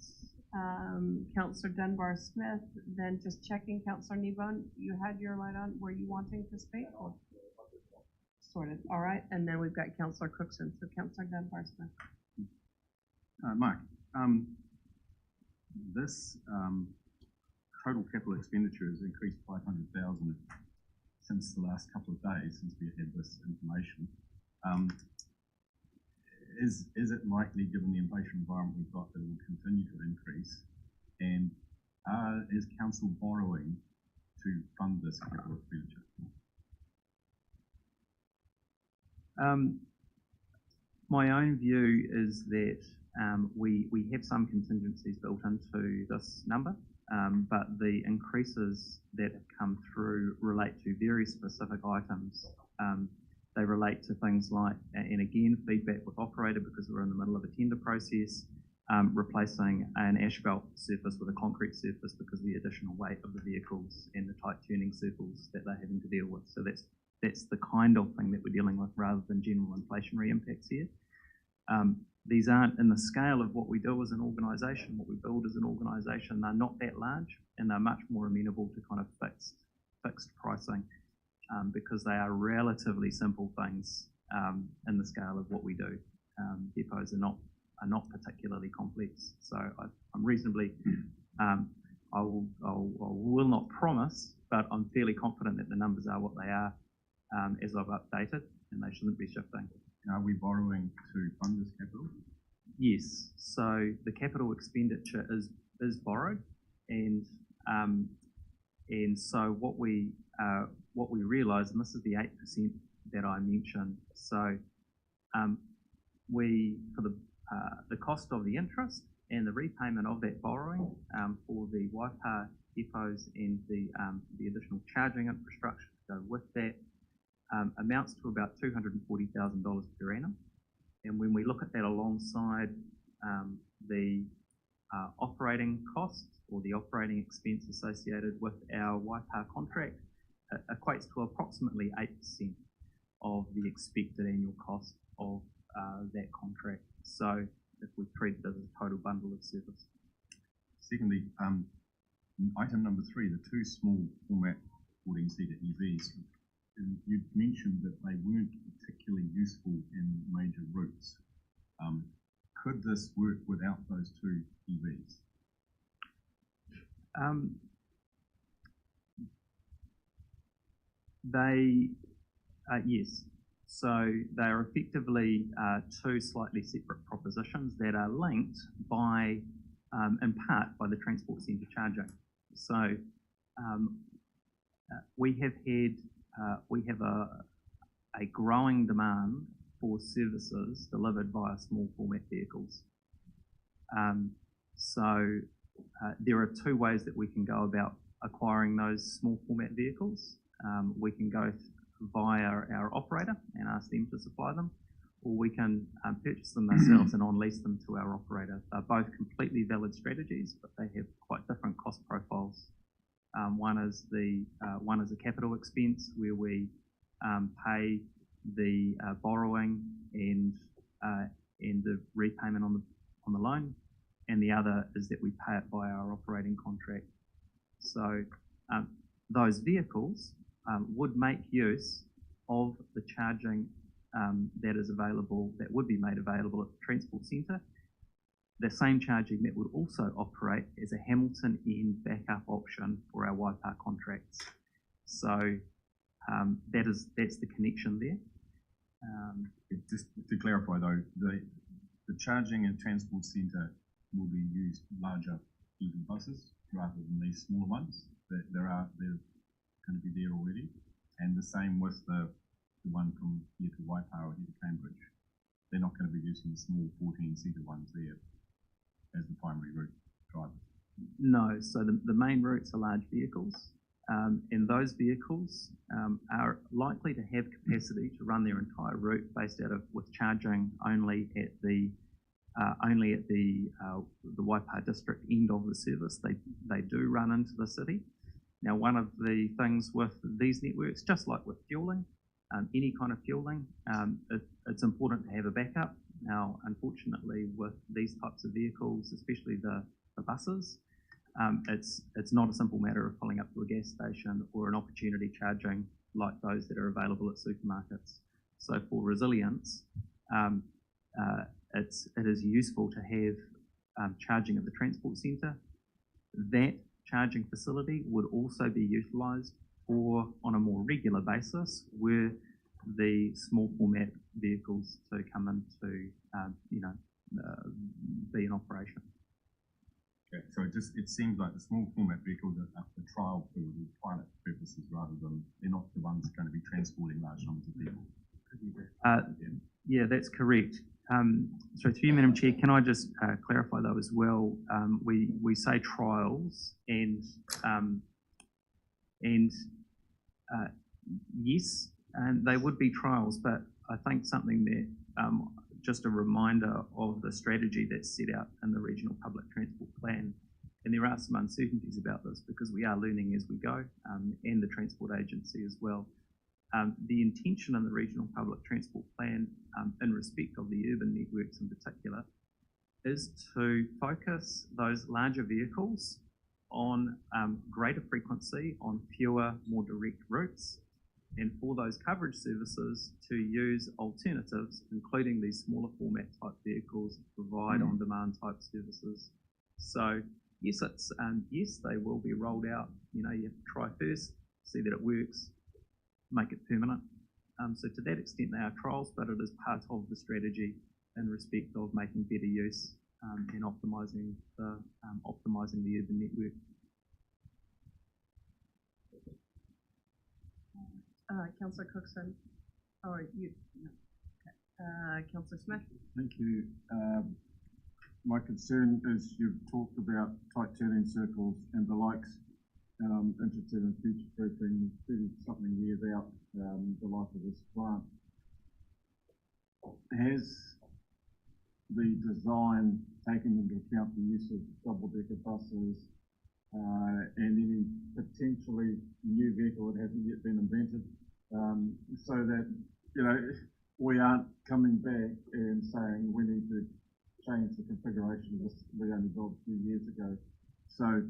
Councillor Dunbar-Smith, then just checking, Councillor Nevon, you had your light on. Were you wanting to speak? Or? Sorted. All right, and then we've got Councillor Cookson. So Councillor Dunbar-Smith. Mark, this total capital expenditure has increased 500,000 since the last couple of days, since we had this information. Is it likely, given the inflation environment we've got, that it will continue to increase? And is council borrowing to fund this capital expenditure? My own view is that we have some contingencies built into this number, but the increases that have come through relate to very specific items. They relate to things like, and again, feedback with operator because we're in the middle of a tender process, replacing an asphalt surface with a concrete surface because of the additional weight of the vehicles and the tight turning circles that they're having to deal with. So that's the kind of thing that we're dealing with rather than general inflationary impacts here. These aren't in the scale of what we do as an organisation, what we build as an organisation. They're not that large and they're much more amenable to kind of fixed pricing because they are relatively simple things in the scale of what we do. Depots are not particularly complex. So I'm reasonably, I will not promise, but I'm fairly confident that the numbers are what they are as I've updated, and they shouldn't be shifting. Are we borrowing to fund this capital? Yes. So the capital expenditure is borrowed, and so what we realise, and this is the 8% that I mentioned. So we for the cost of the interest and the repayment of that borrowing for the Waipa depots and the additional charging infrastructure to go with that amounts to about $240,000 per annum. And when we look at that alongside the operating costs or the operating expense associated with our Waipa contract, it equates to approximately 8% of the expected annual cost of that contract. So if we treat it as a total bundle of service. Secondly, item number 3, the 2 small format 14-seater EVs. You mentioned that they weren't particularly useful in major routes. Could this work without those 2 EVs? Yes. So they are effectively 2 slightly separate propositions that are linked by, in part, by the transport centre charging. So we have a growing demand for services delivered via small format vehicles. So there are 2 ways that we can go about acquiring those small format vehicles. We can go via our operator and ask them to supply them, or we can purchase them ourselves and on-lease them to our operator. They're both completely valid strategies, but they have quite different cost profiles. One is a capital expense where we pay the borrowing and the repayment on the loan, and the other is that we pay it by our operating contract. So those vehicles would make use of the charging that would be made available at the transport centre. The same charging that would also operate as a Hamilton end backup option for our Waipa contracts. So that's the connection there. Just to clarify though, the charging and transport centre will be used larger EV buses rather than these smaller ones. They're going to be there already, and the same with the one from here to Waipa or here to Cambridge. They're not going to be using the small 14-seater ones there as the primary route drivers. No, so the main routes are large vehicles, and those vehicles are likely to have capacity to run their entire route based out of with charging only at the Waipa district end of the service. They do run into the city. Now, one of the things with these networks, just like with fueling, any kind of fueling, it's important to have a backup. Now, unfortunately, with these types of vehicles, especially the buses, it's not a simple matter of pulling up to a gas station or an opportunity charging like those that are available at supermarkets. So for resilience, it is useful to have charging at the transport centre. That charging facility would also be utilised for, on a more regular basis, were the small format vehicles to come into, be in operation. Okay, so it seems like the small format vehicles are for trial for pilot purposes rather than they're not the ones going to be transporting large numbers of people. Yeah, that's correct. So through you, Madam Chair, can I just clarify though as well? We say trials and yes, and they would be trials, but I think something that just a reminder of the strategy that's set out in the Regional Public Transport Plan. And there are some uncertainties about this because we are learning as we go, and the Transport Agency as well. The intention in the Regional Public Transport Plan, in respect of the urban networks in particular, is to focus those larger vehicles on greater frequency, on fewer, more direct routes, and for those coverage services to use alternatives, including these smaller format type vehicles, to provide on-demand type services. So yes, yes, they will be rolled out. You have to try first, see that it works, make it permanent. So to that extent, they are trials, but it is part of the strategy in respect of making better use and optimising the urban network. Councillor Cookson, you? No. Okay. Councillor Smith. Thank you. My concern is you've talked about tight turning circles and the likes, and I'm interested in future-proofing 30-something years out the life of this plant. Has the design taken into account the use of double-decker buses and any potentially new vehicle that hasn't yet been invented, so that we aren't coming back and saying we need to change the configuration of this we only built a few years ago. So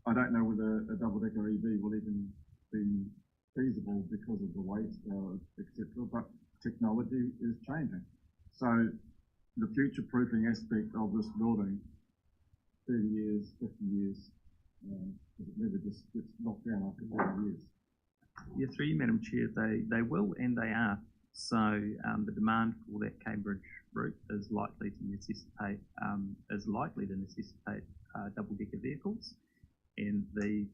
I don't know whether a double-decker EV will even be feasible because of the weight, etc. But technology is changing. So the future-proofing aspect of this building, 30 years, 50 years, it never just gets knocked down after 30 years. Yeah, through you, Madam Chair, they will and they are. So the demand for that Cambridge route is likely to necessitate double-decker vehicles, and the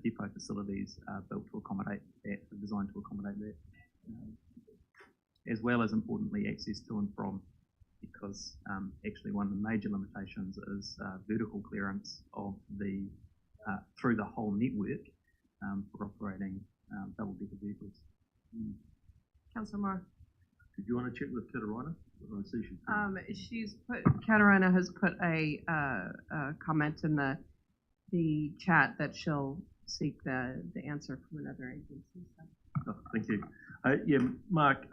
depot facilities are built to accommodate that, are designed to accommodate that, as well as importantly access to and from, because actually one of the major limitations is vertical clearance of the through the whole network for operating double-decker vehicles. Councillor Marr. Did you want to check with Katarina? Katarina has put a comment in the chat that she'll seek the answer from another agency. So. Oh, thank you. Yeah, Mark,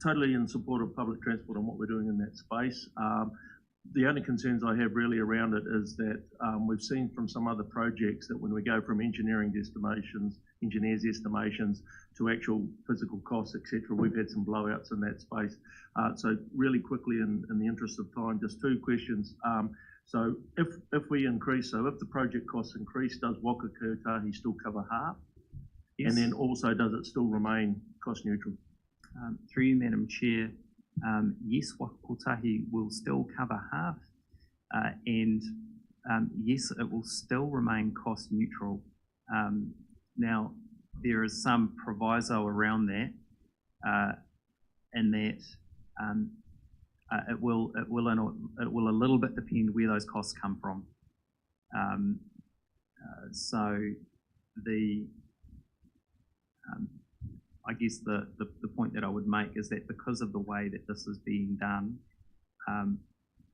totally in support of public transport and what we're doing in that space. The only concerns I have really around it is that we've seen from some other projects that when we go from engineers' estimations to actual physical costs, etc., we've had some blowouts in that space. So really quickly, in the interest of time, just two questions. So if we increase, so if the project costs increase, does Waka Kotahi still cover half? Yes. And then also, does it still remain cost neutral? Through you, Madam Chair, yes, Waka Kotahi will still cover half, and yes, it will still remain cost neutral. Now, there is some proviso around that, in that it will a little bit depend where those costs come from. So I guess the point that I would make is that because of the way that this is being done,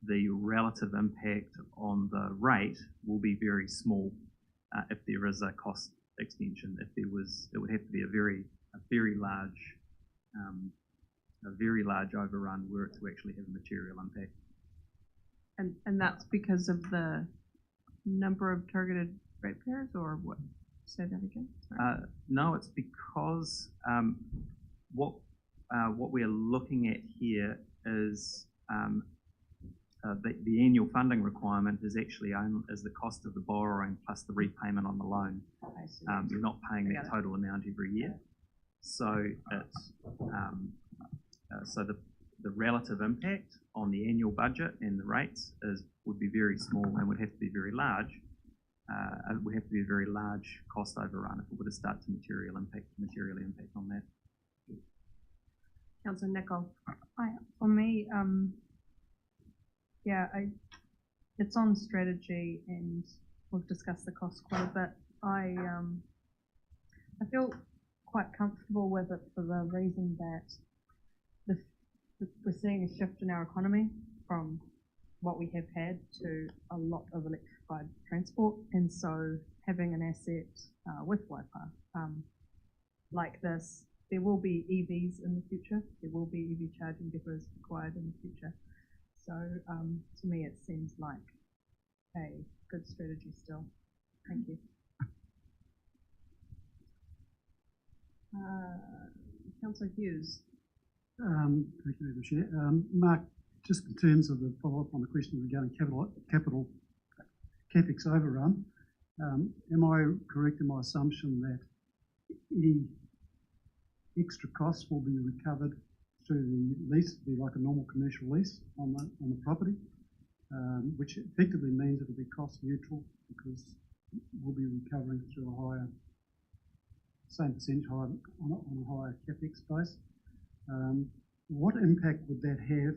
the relative impact on the rate will be very small if there is a cost extension. If there was, it would have to be a very large overrun were it to actually have a material impact. And that's because of the number of targeted ratepayers, or what? Say that again. No, it's because what we are looking at here is the annual funding requirement is actually is the cost of the borrowing plus the repayment on the loan. You're not paying that total amount every year. So it's so the relative impact on the annual budget and the rates would be very small and would have to be very large. It would have to be a very large cost overrun if it were to start to materially impact on that. Councillor Nicol. For me, it's on strategy, and we've discussed the cost quite a bit. I feel quite comfortable with it for the reason that we're seeing a shift in our economy from what we have had to a lot of electrified transport, and so having an asset with Wi-Fi like this, there will be EVs in the future. There will be EV charging depots required in the future. So to me, it seems like a good strategy still. Thank you. Councillor Hughes. Thank you, Madam Chair. Mark, just in terms of the follow-up on the question regarding capital CapEx overrun, am I correct in my assumption that any extra costs will be recovered through the lease, be like a normal commercial lease on the property, which effectively means it'll be cost neutral because we'll be recovering through a higher, same percentage higher on a higher CapEx base. What impact would that have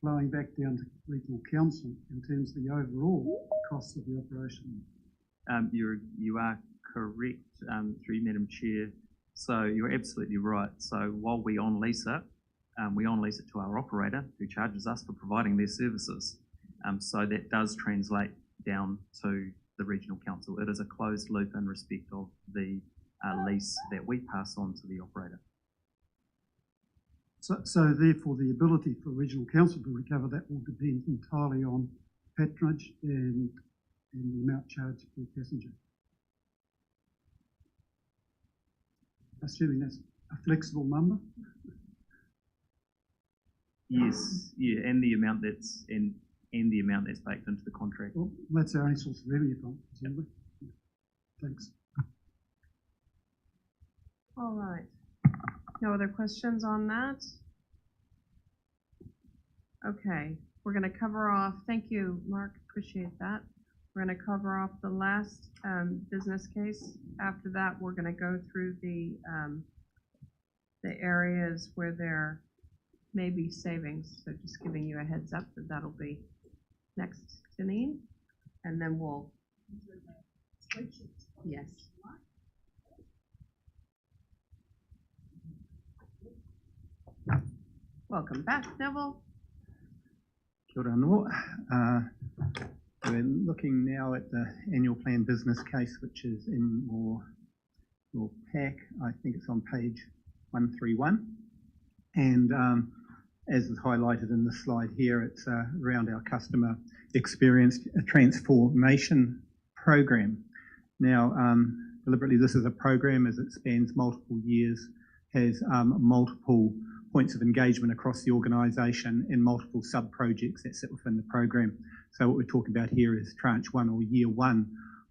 flowing back down to Regional Council in terms of the overall costs of the operation? You are correct, through you, Madam Chair. So you're absolutely right. So while we on-lease it to our operator who charges us for providing their services. So that does translate down to the Regional Council. It is a closed loop in respect of the lease that we pass on to the operator. So therefore, the ability for Regional Council to recover that will depend entirely on patronage and the amount charged per passenger. Assuming that's a flexible number? Yes, yeah, and the amount that's baked into the contract. Well, that's our only source of revenue from, presumably. Thanks. All right. No other questions on that? Okay, we're going to cover off, thank you, Mark, appreciate that. We're going to cover off the last business case. After that, we're going to go through the areas where there may be savings. So just giving you a heads up that that'll be next, Janine, and then we'll, yes. Welcome back, Neville. Kia ora anō. We're looking now at the annual plan business case, which is in your pack. I think it's on page 131. And as is highlighted in the slide here, it's around our customer experience transformation program. Now, deliberately, this is a program as it spans multiple years, has multiple points of engagement across the organisation and multiple sub-projects that sit within the program. So what we're talking about here is tranche one or year one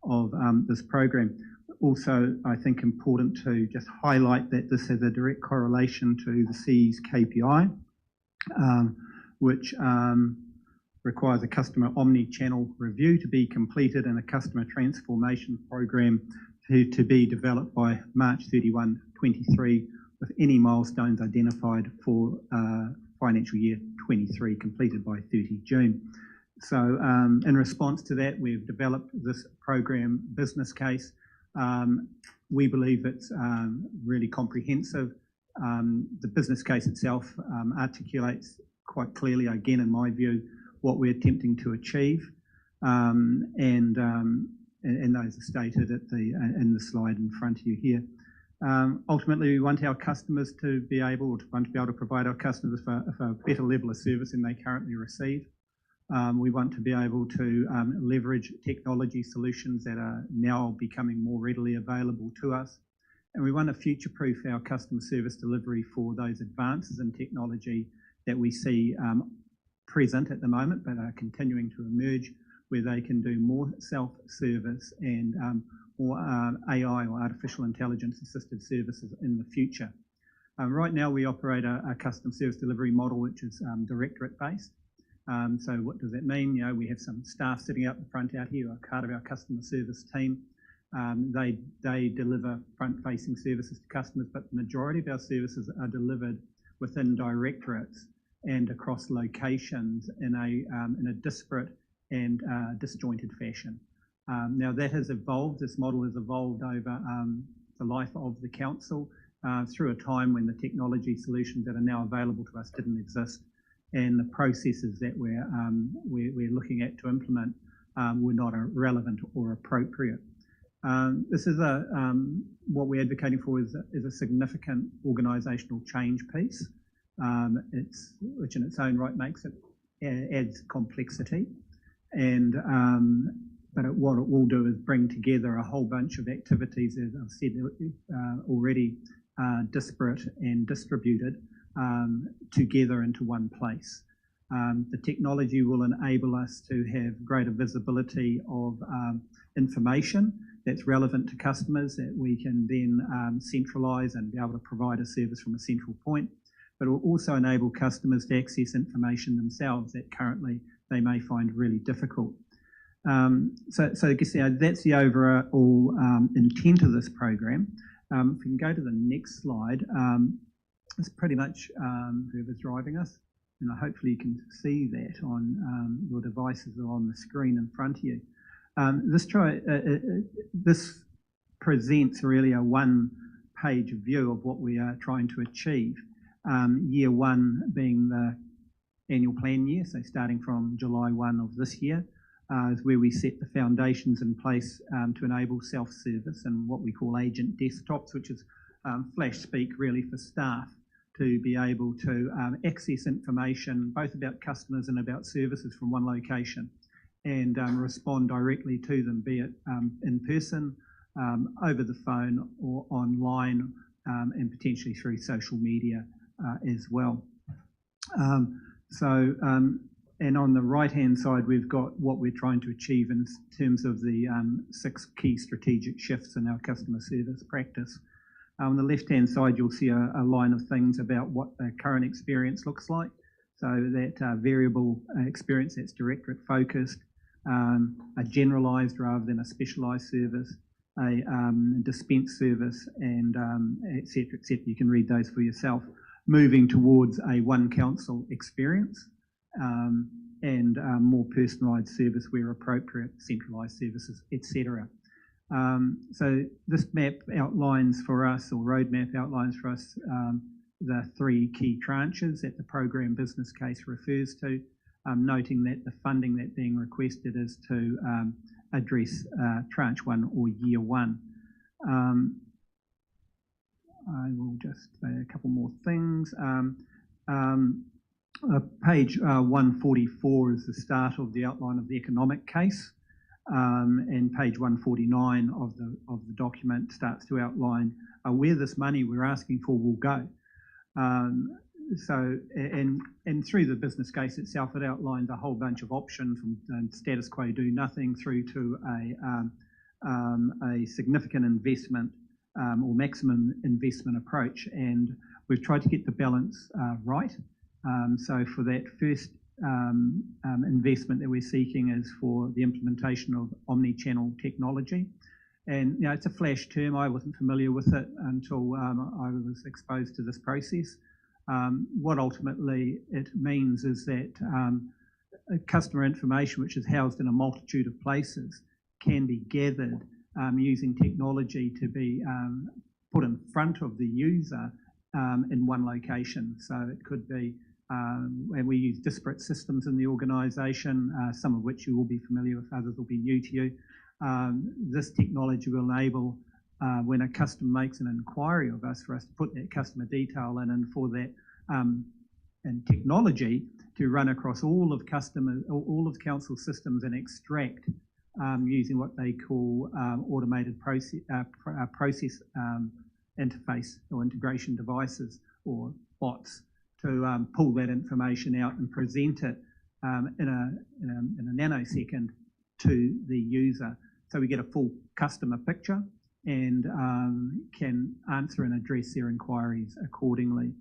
of this program. Also, I think important to just highlight that this has a direct correlation to the CE's KPI, which requires a customer omni-channel review to be completed and a customer transformation program to be developed by March 31, 23, with any milestones identified for financial year 23 completed by 30 June. So in response to that, we've developed this program business case. We believe it's really comprehensive. The business case itself articulates quite clearly, again, in my view, what we're attempting to achieve. And those are stated at in the slide in front of you here. Ultimately, we want our customers to be able to provide our customers with a better level of service than they currently receive. We want to be able to leverage technology solutions that are now becoming more readily available to us. And we want to future-proof our customer service delivery for those advances in technology that we see present at the moment, but are continuing to emerge, where they can do more self-service and more AI or artificial intelligence assisted services in the future. Right now we operate a custom service delivery model which is directorate based. So what does that mean? You know, we have some staff sitting out the front out here, are part of our customer service team. They deliver front-facing services to customers, but the majority of our services are delivered within directorates and across locations in a disparate and disjointed fashion. Now that has evolved, this model has evolved over the life of the council through a time when the technology solutions that are now available to us didn't exist, and the processes that we're looking at to implement were not relevant or appropriate. This is what we're advocating for is a significant organisational change piece, which in its own right adds complexity, and what it will do is bring together a whole bunch of activities, as I've said already, disparate and distributed together into one place. The technology will enable us to have greater visibility of information that's relevant to customers that we can then centralise and be able to provide a service from a central point, but it will also enable customers to access information themselves that currently they may find really difficult. So I guess that's the overall intent of this program. If we can go to the next slide, it's pretty much whoever's driving us, and hopefully you can see that on your devices or on the screen in front of you. This presents really a one-page view of what we are trying to achieve. Year one being the annual plan year, so starting from July 1 of this year, is where we set the foundations in place to enable self-service and what we call agent desktops, which is flash speak really for staff to be able to access information both about customers and about services from one location and respond directly to them, be it in person, over the phone or online, and potentially through social media as well. And on the right-hand side, we've got what we're trying to achieve in terms of the 6 key strategic shifts in our customer service practice. On the left-hand side, you'll see a line of things about what the current experience looks like. So that variable experience that's directorate focused, a generalised rather than a specialised service, a dispense service, and et cetera, et cetera. You can read those for yourself. Moving towards a one council experience, and more personalised service where appropriate, centralised services, etc. So this map outlines for us, or roadmap outlines for us, the 3 key tranches that the program business case refers to, noting that the funding that's being requested is to address tranche 1 or year 1. I will just say a couple more things. Page 144 is the start of the outline of the economic case, and page 149 of the document starts to outline where this money we're asking for will go. And through the business case itself, it outlines a whole bunch of options from status quo, do nothing, through to a significant investment or maximum investment approach, and we've tried to get the balance right. So for that first investment that we're seeking is for the implementation of omni-channel technology. And you know, it's a flash term. I wasn't familiar with it until I was exposed to this process. What ultimately it means is that customer information, which is housed in a multitude of places, can be gathered using technology to be put in front of the user in one location. So it could be, and we use disparate systems in the organisation, some of which you will be familiar with, others will be new to you. This technology will enable, when a customer makes an inquiry of us, for us to put that customer detail in, and for that and technology to run across all of council systems and extract using what they call automated process interface or integration devices or bots to pull that information out and present it in a nanosecond to the user. So we get a full customer picture and can answer and address their inquiries accordingly.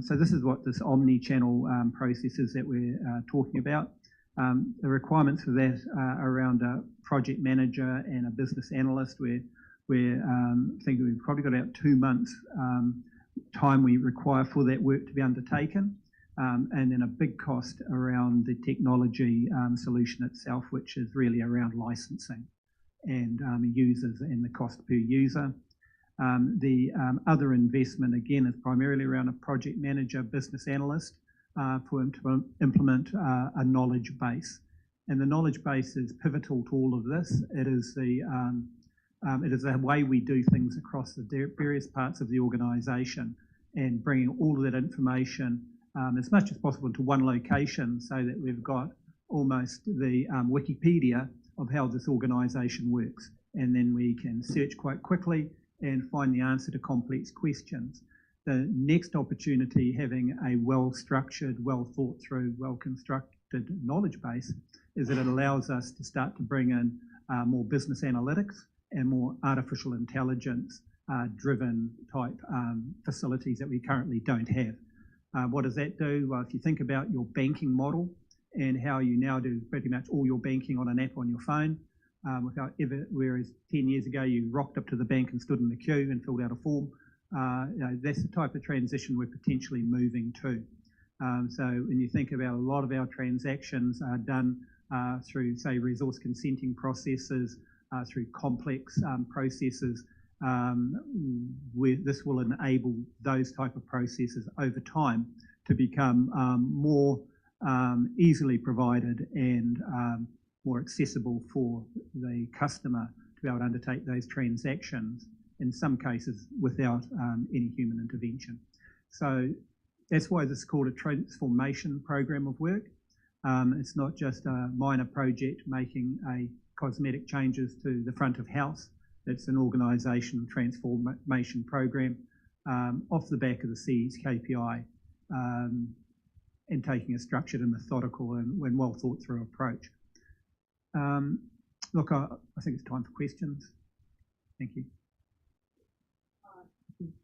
So this is what this omni-channel process is that we're talking about. The requirements for that are around a project manager and a business analyst. We're thinking we've probably got about 2 months time we require for that work to be undertaken. And then a big cost around the technology solution itself, which is really around licensing and users and the cost per user. The other investment, again, is primarily around a project manager, business analyst for him to implement a knowledge base. And the knowledge base is pivotal to all of this. It is the way we do things across the various parts of the organisation, and bringing all of that information as much as possible into one location so that we've got almost the Wikipedia of how this organisation works. And then we can search quite quickly and find the answer to complex questions. The next opportunity, having a well-structured, well-thought-through, well-constructed knowledge base, is that it allows us to start to bring in more business analytics and more artificial intelligence driven type facilities that we currently don't have. What does that do? Well, if you think about your banking model and how you now do pretty much all your banking on an app on your phone, without ever, whereas 10 years ago you rocked up to the bank and stood in the queue and filled out a form. That's the type of transition we're potentially moving to. So when you think about a lot of our transactions are done through, say, resource consenting processes, through complex processes, this will enable those type of processes over time to become more easily provided and more accessible for the customer to be able to undertake those transactions, in some cases without any human intervention. So that's why this is called a transformation program of work. It's not just a minor project making a cosmetic changes to the front of house. It's an organisation transformation program off the back of the CE's KPI and taking a structured and methodical and well thought through approach. Look, I think it's time for questions. Thank you.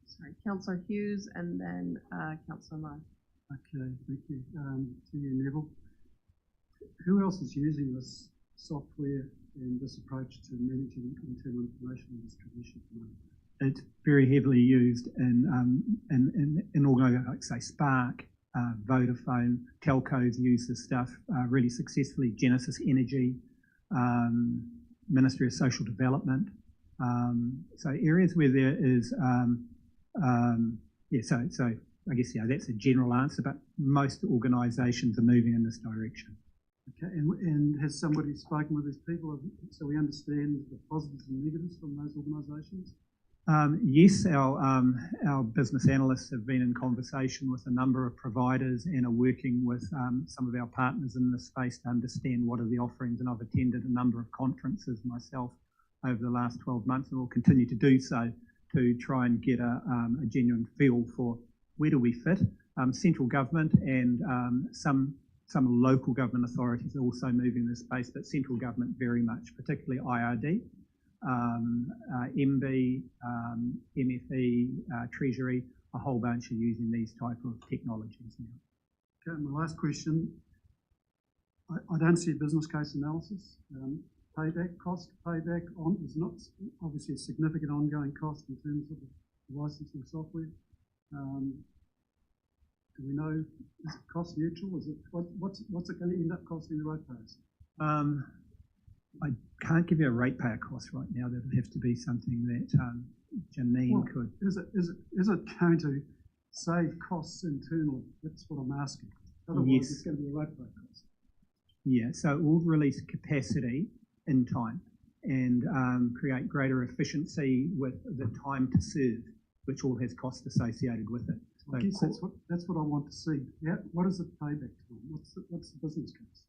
Sorry, Councillor Hughes and then Councillor Marr. Okay, thank you. To you, Neville. Who else is using this software and this approach to managing internal information and distribution? It's very heavily used in organisations like, say, Spark, Vodafone, telcos use this stuff really successfully. Genesis Energy, Ministry of Social Development. So areas where there is, so I guess, that's a general answer, but most organisations are moving in this direction. Okay, and has somebody spoken with these people so we understand the positives and negatives from those organisations? Yes, our business analysts have been in conversation with a number of providers and are working with some of our partners in this space to understand what are the offerings, and I've attended a number of conferences myself over the last 12 months and will continue to do so to try and get a genuine feel for where do we fit. Central government and some local government authorities are also moving in this space, but central government very much, particularly IRD, MB, MFE, Treasury, a whole bunch are using these type of technologies now. Okay, my last question. I don't see a business case analysis. Payback cost, payback on is not obviously a significant ongoing cost in terms of the licensing software. Do we know, is it cost neutral? Is it what's it going to end up costing the ratepayers? I can't give you a ratepayer cost right now. That would have to be something that Janine could. Is it going to save costs internally? That's what I'm asking. Otherwise, yes. It's going to be a ratepayer cost. Yeah, so it will release capacity in time and create greater efficiency with the time to serve, which all has cost associated with it. I guess that's what I want to see. Yeah, what is the payback time? What's the business case?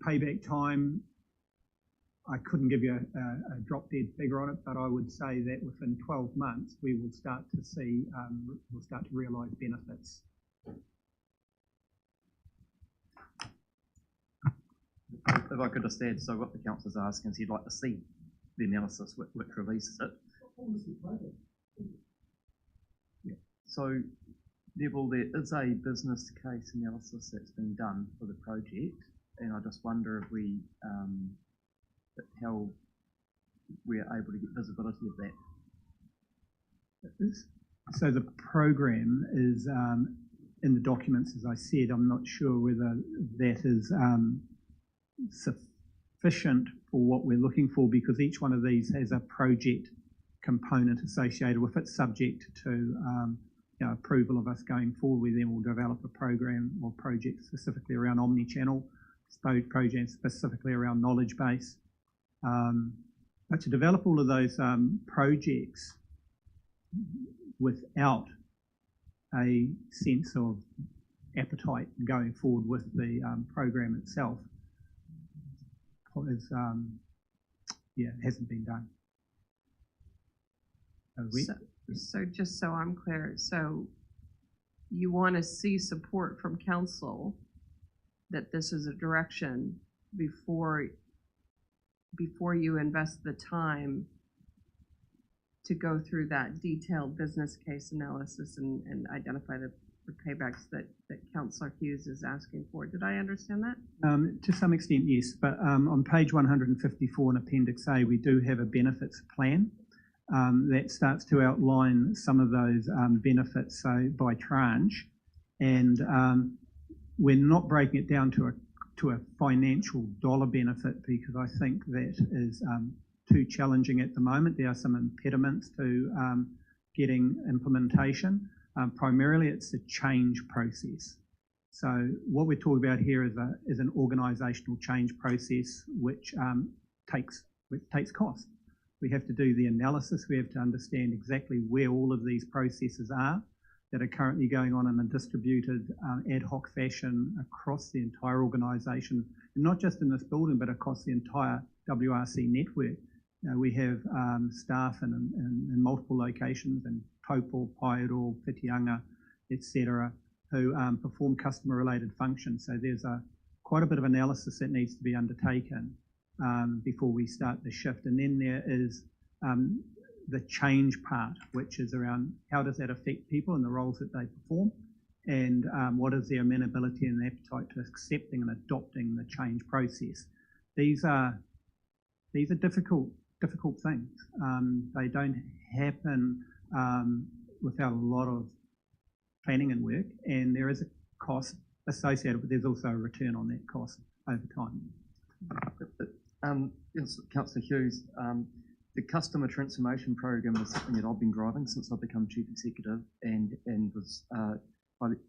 Payback time, I couldn't give you a drop dead figure on it, but I would say that within 12 months we will start to see, we'll start to realise benefits. if I could just add, so what the councillor's asking is he'd like to see the analysis which releases it. Yeah. So, Neville, there is a business case analysis that's been done for the project, and I just wonder if we, how we're able to get visibility of that. So the program is in the documents, as I said. I'm not sure whether that is sufficient for what we're looking for, because each one of these has a project component associated with it, subject to approval of us going forward. We then will develop a program or project specifically around omni-channel, project specifically around knowledge base. But to develop all of those projects without a sense of appetite going forward with the program itself is, hasn't been done. So just so I'm clear, so you want to see support from council that this is a direction before you invest the time to go through that detailed business case analysis and identify the paybacks that Councillor Hughes is asking for. Did I understand that? To some extent, yes. But on page 154 in Appendix A, we do have a benefits plan that starts to outline some of those benefits, so by tranche. And we're not breaking it down to a financial dollar benefit, because I think that is too challenging at the moment. There are some impediments to getting implementation. Primarily, it's the change process. So what we're talking about here is an organisational change process which takes cost. We have to do the analysis. We have to understand exactly where all of these processes are that are currently going on in a distributed ad hoc fashion across the entire organisation, and not just in this building, but across the entire WRC network. We have staff in multiple locations in Taupo, Paeroa, Whitianga, etc., who perform customer-related functions. So there's quite a bit of analysis that needs to be undertaken before we start the shift. And then there is the change part, which is around how does that affect people and the roles that they perform, and what is their amenability and appetite to accepting and adopting the change process. These are difficult things. They don't happen without a lot of planning and work, and there is a cost associated, but there's also a return on that cost over time. Yes, Councillor Hughes, the customer transformation program is something that I've been driving since I've become Chief Executive, and was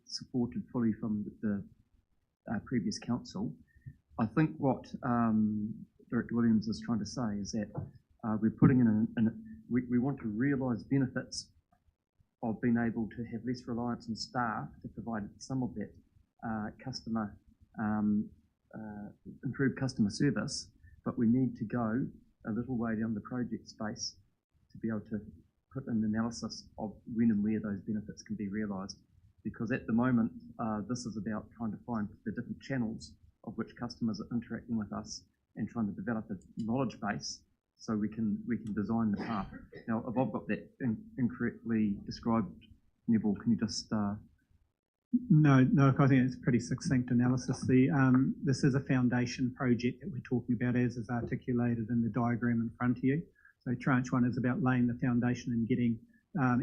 supported fully from the previous council. I think what Director Williams is trying to say is that we're putting we want to realise benefits of being able to have less reliance on staff to provide some of that improved customer service, but we need to go a little way down the project space to be able to put an analysis of when and where those benefits can be realised. Because at the moment, this is about trying to find the different channels of which customers are interacting with us and trying to develop a knowledge base so we can design the path. Now, if I've got that incorrectly described, Neville, can you just... No, I think it's a pretty succinct analysis. This is a foundation project that we're talking about, as is articulated in the diagram in front of you. So tranche one is about laying the foundation and getting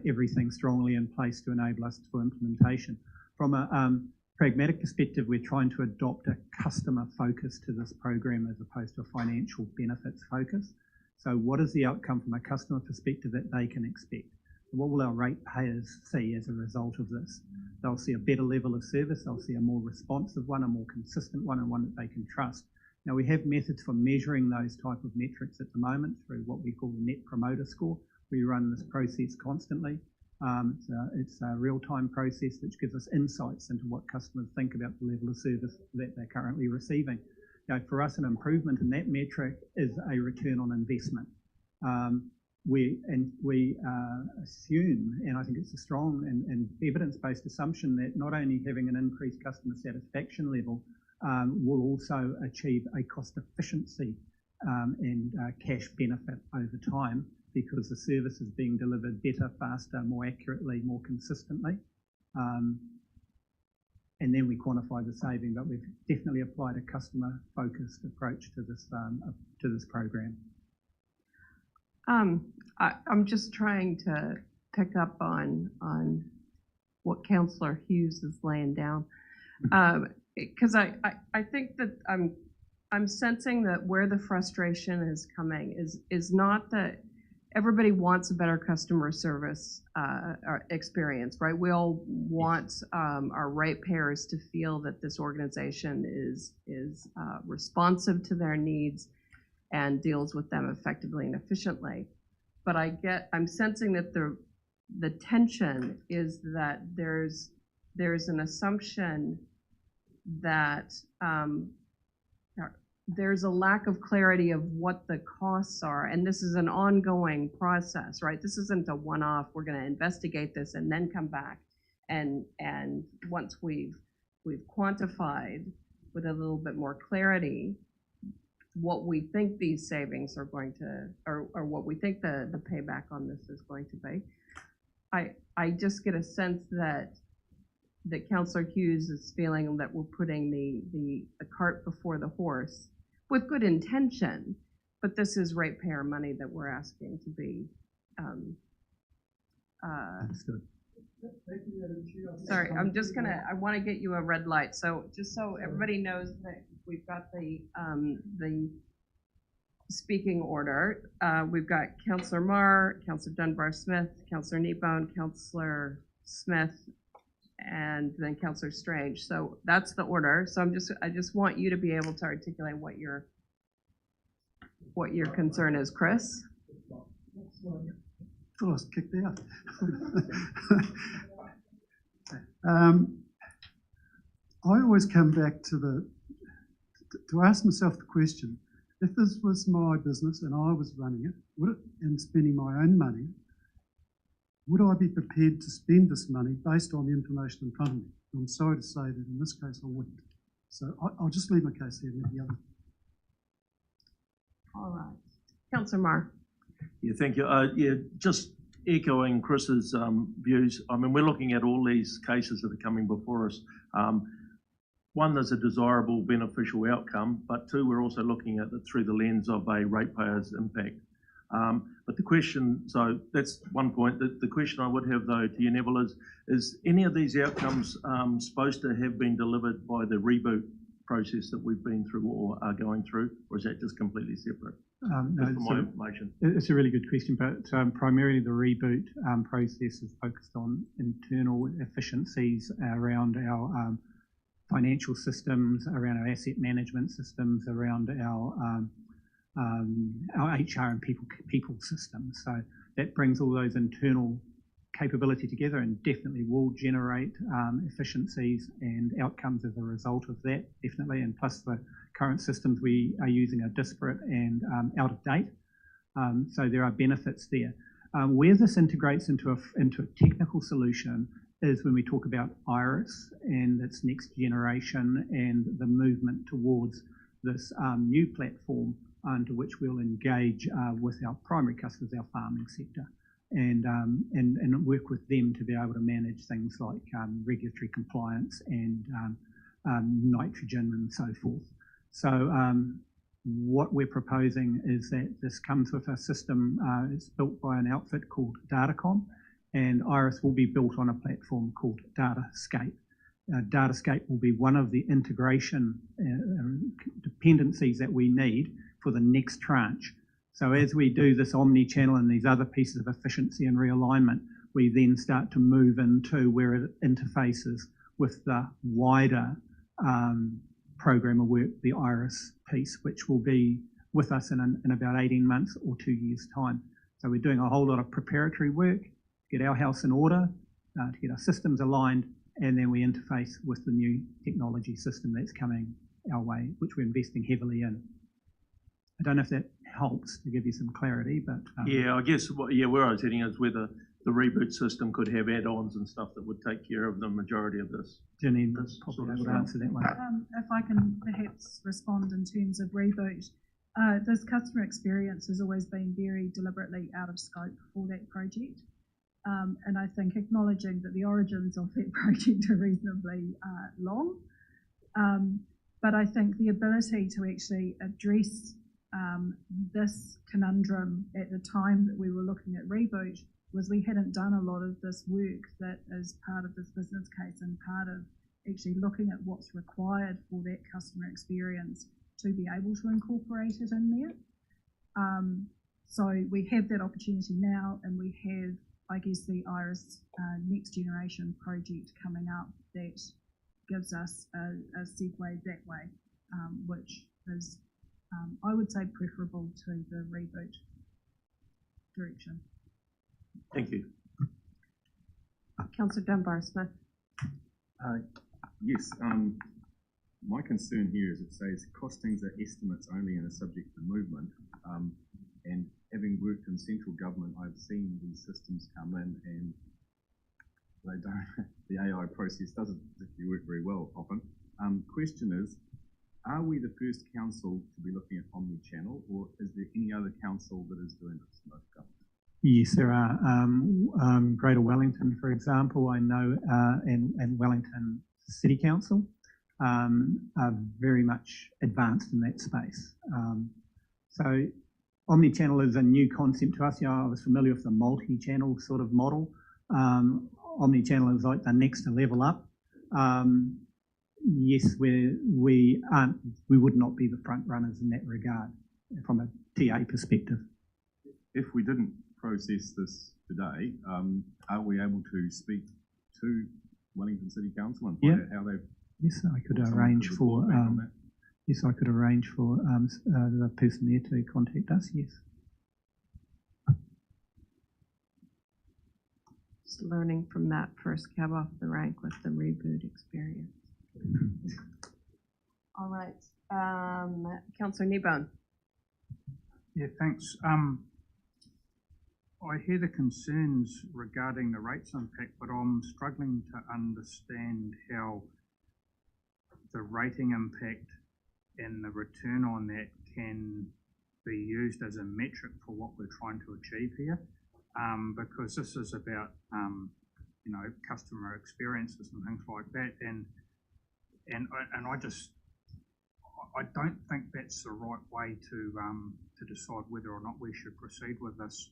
everything strongly in place to enable us for implementation. From a pragmatic perspective, we're trying to adopt a customer focus to this program as opposed to a financial benefits focus. So what is the outcome from a customer perspective that they can expect? What will our ratepayers see as a result of this? They'll see a better level of service, they'll see a more responsive one, a more consistent one, and one that they can trust. Now, we have methods for measuring those type of metrics at the moment through what we call the Net Promoter Score. We run this process constantly. It's a real-time process which gives us insights into what customers think about the level of service that they're currently receiving. Now, for us, an improvement in that metric is a return on investment. We assume, and I think it's a strong and evidence-based assumption, that not only having an increased customer satisfaction level will also achieve a cost efficiency and cash benefit over time because the service is being delivered better, faster, more accurately, more consistently. And then we quantify the saving, but we've definitely applied a customer-focused approach to this program. I'm just trying to pick up on what Councillor Hughes is laying down, because I think that I'm sensing that where the frustration is coming is not that everybody wants a better customer service experience, right? We all want our ratepayers to feel that this organization is responsive to their needs and deals with them effectively and efficiently. But I'm sensing that the tension is that there's an assumption that there's a lack of clarity of what the costs are, and this is an ongoing process, right? This isn't a one-off, we're gonna investigate this and then come back, and once we've quantified with a little bit more clarity what we think these savings are going to, or what we think the payback on this is going to be. I just get a sense that Councillor Hughes is feeling that we're putting the cart before the horse with good intention, but this is ratepayer money that we're asking to be Understood. Sorry, I want to get you a red light. So just so everybody knows that we've got the speaking order. We've got Councillor Marr, Councillor Dunbar-Smith, Councillor Kneebone, Councillor Smith, and then Councillor Strange. So that's the order. So I just want you to be able to articulate what your concern is, Chris. I was kicked out. I always come back to ask myself the question: if this was my business and I was running it, and spending my own money, would I be prepared to spend this money based on the information in front of me? I'm sorry to say that in this case I wouldn't. So I'll just leave my case there and let the other. All right. Councillor Marr. Yeah, thank you. Yeah, just echoing Chris's views. I mean, we're looking at all these cases that are coming before us. One, there's a desirable beneficial outcome, but two, we're also looking at it through the lens of a ratepayer's impact. But the question, so that's one point. The question I would have though to you, Neville, is any of these outcomes supposed to have been delivered by the reboot process that we've been through or are going through, or is that just completely separate? No, for my information. It's a really good question, but primarily the reboot process is focused on internal efficiencies around our financial systems, around our asset management systems, around our HR and people systems. So that brings all those internal capability together and definitely will generate efficiencies and outcomes as a result of that, definitely. And plus the current systems we are using are disparate and out of date. So there are benefits there. Where this integrates into a technical solution is when we talk about IRIS and its next generation and the movement towards this new platform into which we'll engage with our primary customers, our farming sector, and work with them to be able to manage things like regulatory compliance and nitrogen and so forth. So what we're proposing is that this comes with a system, it's built by an outfit called Datacom, and IRIS will be built on a platform called Datascape. Datascape will be one of the integration dependencies that we need for the next tranche. So as we do this omni-channel and these other pieces of efficiency and realignment, we then start to move into where it interfaces with the wider program of work, the IRIS piece, which will be with us in about 18 months or 2 years' time. So we're doing a whole lot of preparatory work to get our house in order, to get our systems aligned, and then we interface with the new technology system that's coming our way, which we're investing heavily in. I don't know if that helps to give you some clarity, but... yeah, I guess where I was heading is whether the reboot system could have add-ons and stuff that would take care of the majority of this. Janine, This probably sort of able to stuff. answer that one. If I can perhaps respond in terms of reboot, this customer experience has always been very deliberately out of scope for that project. And I think acknowledging that the origins of that project are reasonably long, but I think the ability to actually address this conundrum at the time that we were looking at reboot was we hadn't done a lot of this work that is part of this business case and part of actually looking at what's required for that customer experience to be able to incorporate it in there. So we have that opportunity now, and we have, I guess, the IRIS Next Generation project coming up that gives us a segue that way, which is, I would say, preferable to the reboot direction. Thank you. Councillor Dunbar-Smith. Yes, my concern here is it says costings are estimates only and are subject to movement. And having worked in central government, I've seen these systems come in and they don't, the AI process doesn't particularly work very well often. Question is, are we the first council to be looking at omni-channel, or is there any other council that is doing this in most government? Yes, there are. Greater Wellington, for example, I know, and Wellington City Council are very much advanced in that space. So omni-channel is a new concept to us. You know, I was familiar with the multi-channel sort of model. Omni-channel is like the next level up. Yes, we would not be the front runners in that regard from a TA perspective. If we didn't process this today, are we able to speak to Wellington City Council and find out how they've? Yes, I could arrange for. Yes, I could arrange for the person there to contact us. Yes. Just learning from that first cab off the rank with the reboot experience. All right, Councillor Kneebone. Yeah, thanks. I hear the concerns regarding the rates impact, but I'm struggling to understand how the rating impact and the return on that can be used as a metric for what we're trying to achieve here, because this is about you know, customer experiences and things like that, and I don't think that's the right way to decide whether or not we should proceed with this.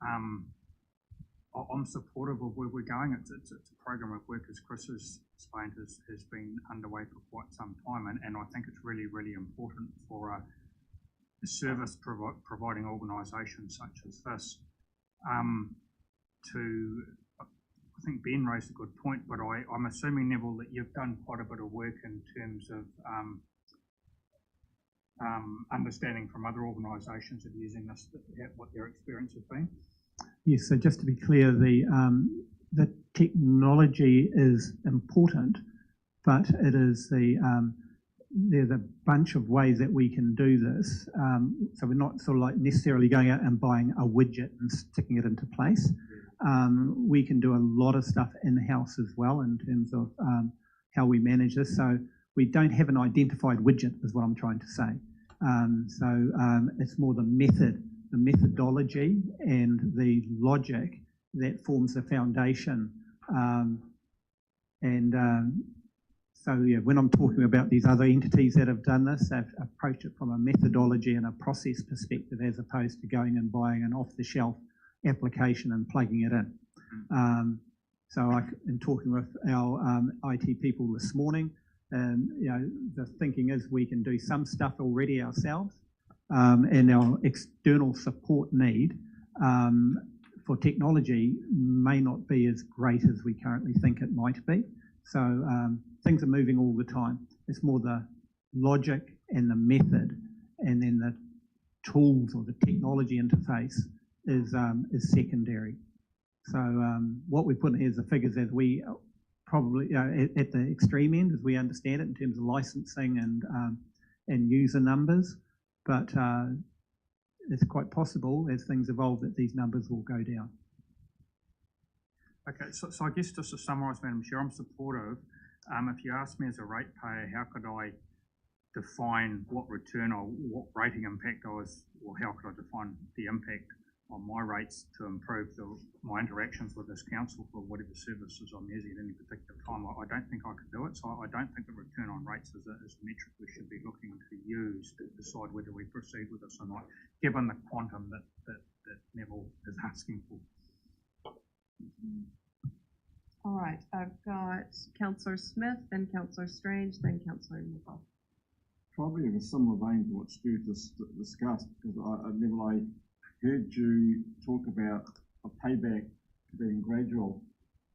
I'm supportive of where we're going. It's a program of work, as Chris has explained, has been underway for quite some time, and I think it's really, really important for a service providing organisation such as this to. I think Ben raised a good point, but I'm assuming, Neville, that you've done quite a bit of work in terms of understanding from other organisations that are using this, what their experience has been. Yes, so just to be clear, the technology is important, but it is there's a bunch of ways that we can do this. So we're not sort of like necessarily going out and buying a widget and sticking it into place. We can do a lot of stuff in-house as well in terms of how we manage this. So we don't have an identified widget is what I'm trying to say. It's more the methodology and the logic that forms the foundation. So yeah, when I'm talking about these other entities that have done this, they've approached it from a methodology and a process perspective as opposed to going and buying an off-the-shelf application and plugging it in. In talking with our IT people this morning, you know, the thinking is we can do some stuff already ourselves, and our external support need for technology may not be as great as we currently think it might be. So things are moving all the time. It's more the logic and the method, and then the tools or the technology interface is secondary. So what we put in here is the figures as we probably at the extreme end, as we understand it, in terms of licensing and user numbers. But it's quite possible as things evolve that these numbers will go down. Okay, so I guess just to summarise, Madam Chair, I'm supportive. If you ask me as a ratepayer, how could I define what return or what rating impact or how could I define the impact on my rates to improve my interactions with this council for whatever services I'm using at any particular time? I don't think I could do it, so I don't think the return on rates is a metric we should be looking to use to decide whether we proceed with this or not, given the quantum that Neville is asking for. All right, I've got Councillor Smith, then Councillor Strange, then Councillor Neville. Probably in a similar vein to what Stu just discussed, because I heard you talk about a payback being gradual,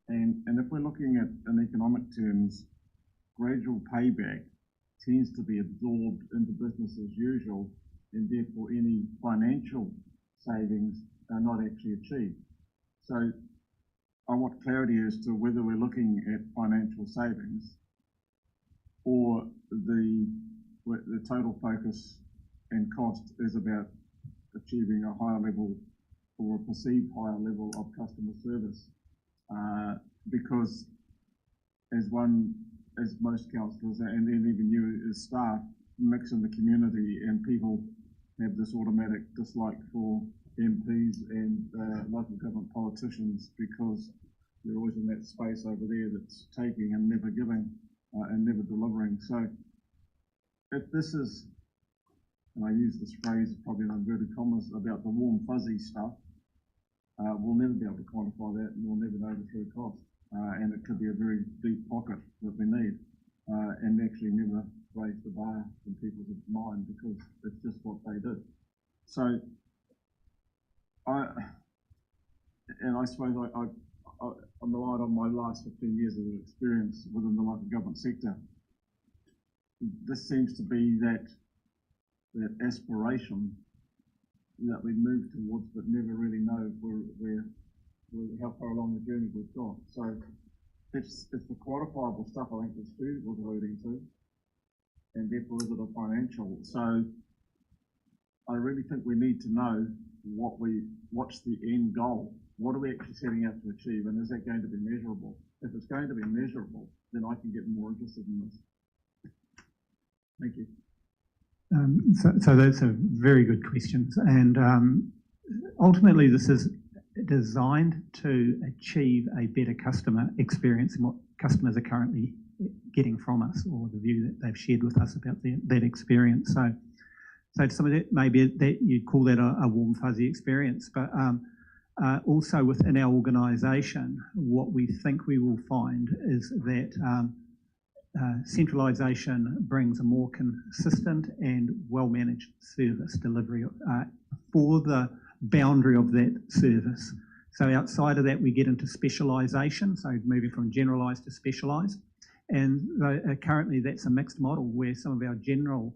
and if we're looking at in economic terms, gradual payback tends to be absorbed into business as usual, and therefore any financial savings are not actually achieved. So I want clarity as to whether we're looking at financial savings or the total focus and cost is about achieving a higher level or a perceived higher level of customer service. Because as most councillors and even you as staff mix in the community, and people have this automatic dislike for MPs and local government politicians because they're always in that space over there that's taking and never giving and never delivering. So if this is, and I use this phrase probably in inverted commas, about the warm fuzzy stuff, we'll never be able to quantify that, and we'll never know the true cost. And it could be a very deep pocket that we need, and actually never raise the bar in people's mind because it's just what they do. So I suppose I'm relied on my last 15 years of experience within the local government sector. This seems to be that aspiration that we move towards, but never really know how far along the journey we've got. So it's the quantifiable stuff I think that Stu was alluding to, and therefore is it a financial. So I really think we need to know what's the end goal. What are we actually setting out to achieve, and is that going to be measurable? If it's going to be measurable, then I can get more interested in this. Thank you. So those are very good questions, and ultimately this is designed to achieve a better customer experience than what customers are currently getting from us, or the view that they've shared with us about that experience. So some of that maybe that you'd call that a warm fuzzy experience, but also within our organisation, what we think we will find is that centralisation brings a more consistent and well-managed service delivery for the boundary of that service. So outside of that, we get into specialisation, so moving from generalised to specialised. And currently that's a mixed model where some of our general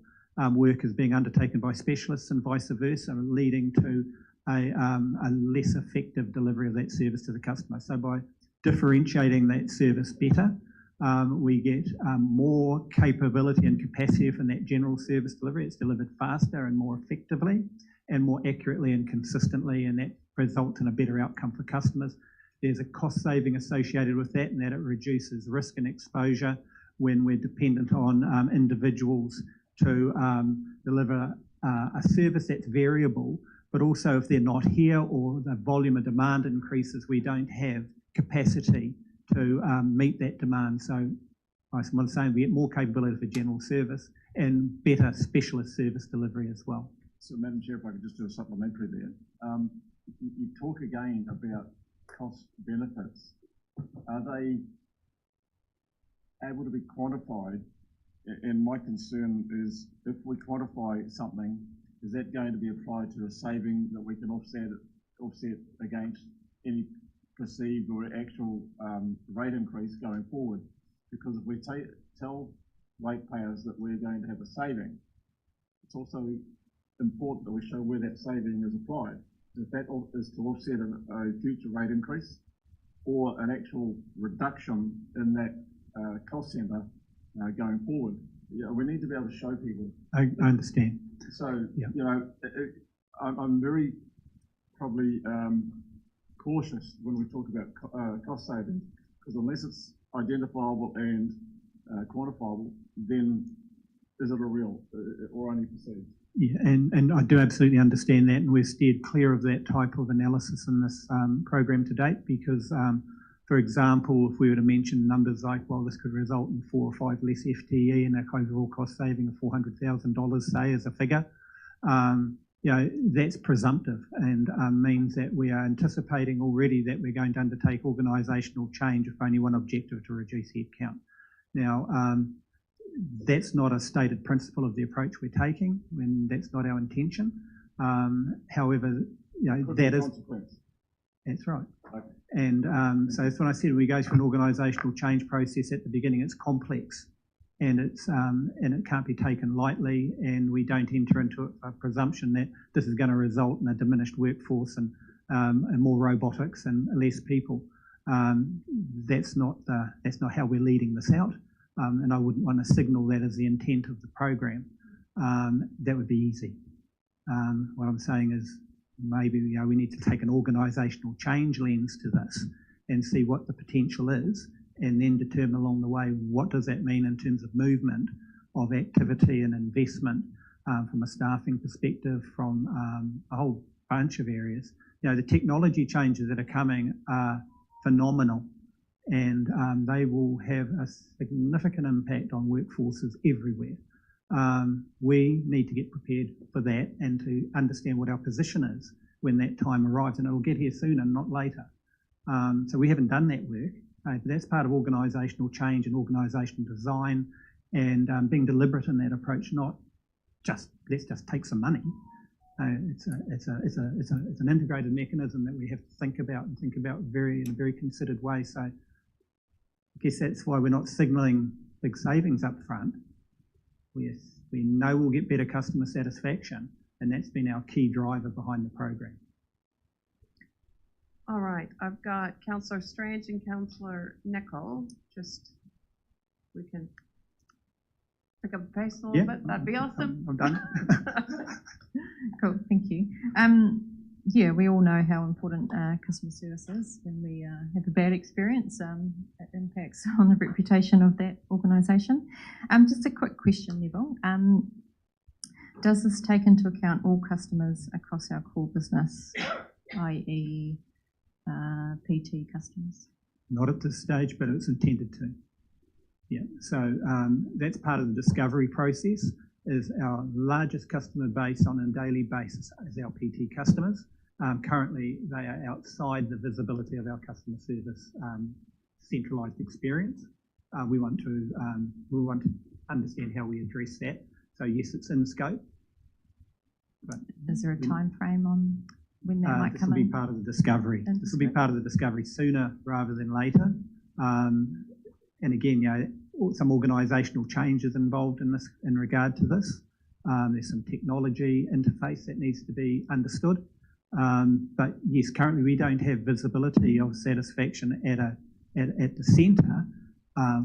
work is being undertaken by specialists and vice versa, leading to a less effective delivery of that service to the customer. So by differentiating that service better, we get more capability and capacity from that general service delivery. It's delivered faster and more effectively and more accurately and consistently, and that results in a better outcome for customers. There's a cost saving associated with that, and that it reduces risk and exposure when we're dependent on individuals to deliver a service that's variable, but also if they're not here or the volume of demand increases, we don't have capacity to meet that demand. So I'm saying we get more capability for general service and better specialist service delivery as well. So Madam Chair, if I could just do a supplementary there. You talk again about cost benefits. Are they able to be quantified? And my concern is if we quantify something, is that going to be applied to a saving that we can offset against any perceived or actual rate increase going forward? Because if we tell ratepayers that we're going to have a saving, it's also important that we show where that saving is applied. If that is to offset a future rate increase or an actual reduction in that cost centre going forward, we need to be able to show people. I understand. So, yeah. I'm very probably cautious when we talk about cost savings, because unless it's identifiable and quantifiable, then is it a real or only perceived? Yeah, and I do absolutely understand that, and we've steered clear of that type of analysis in this program to date because, for example, if we were to mention numbers like, well, this could result in 4 or 5 less FTE and an overall cost saving of $400,000, say, as a figure, you know, that's presumptive and means that we are anticipating already that we're going to undertake organisational change with only one objective, to reduce headcount. Now, that's not a stated principle of the approach we're taking, and that's not our intention. However, you know, that is... That's right. Okay. And so that's when I said we go through an organisational change process at the beginning. It's complex and it can't be taken lightly, and we don't enter into a presumption that this is going to result in a diminished workforce and more robotics and less people. That's not how we're leading this out, and I wouldn't want to signal that as the intent of the program. That would be easy. What I'm saying is maybe we need to take an organisational change lens to this and see what the potential is, and then determine along the way what does that mean in terms of movement of activity and investment from a staffing perspective, from a whole bunch of areas. You know, the technology changes that are coming are phenomenal, and they will have a significant impact on workforces everywhere. We need to get prepared for that and to understand what our position is when that time arrives, and it will get here sooner, not later. So we haven't done that work, but that's part of organisational change and organisational design, and being deliberate in that approach, not just let's just take some money. It's an integrated mechanism that we have to think about in a very considered way. So I guess that's why we're not signalling big savings up front. We know we'll get better customer satisfaction, and that's been our key driver behind the program. All right, I've got Councillor Strange and Councillor Nicol. Just, we can pick up the pace a little bit. That'd be awesome. I'm done. Cool, thank you. Yeah, we all know how important customer service is. When we have a bad experience, it impacts on the reputation of that organisation. Just a quick question, Neville. Does this take into account all customers across our core business, i.e. PT customers? Not at this stage, but it's intended to. Yeah, so that's part of the discovery process. Is our largest customer base on a daily basis is our PT customers. Currently, they are outside the visibility of our customer service centralised experience. We want to understand how we address that. So yes, it's in scope. But is there a time frame on when that might come in? This will be part of the discovery. This will be part of the discovery sooner rather than later. And again, some organisational changes involved in this in regard to this. There's some technology interface that needs to be understood. But yes, currently we don't have visibility of satisfaction at the centre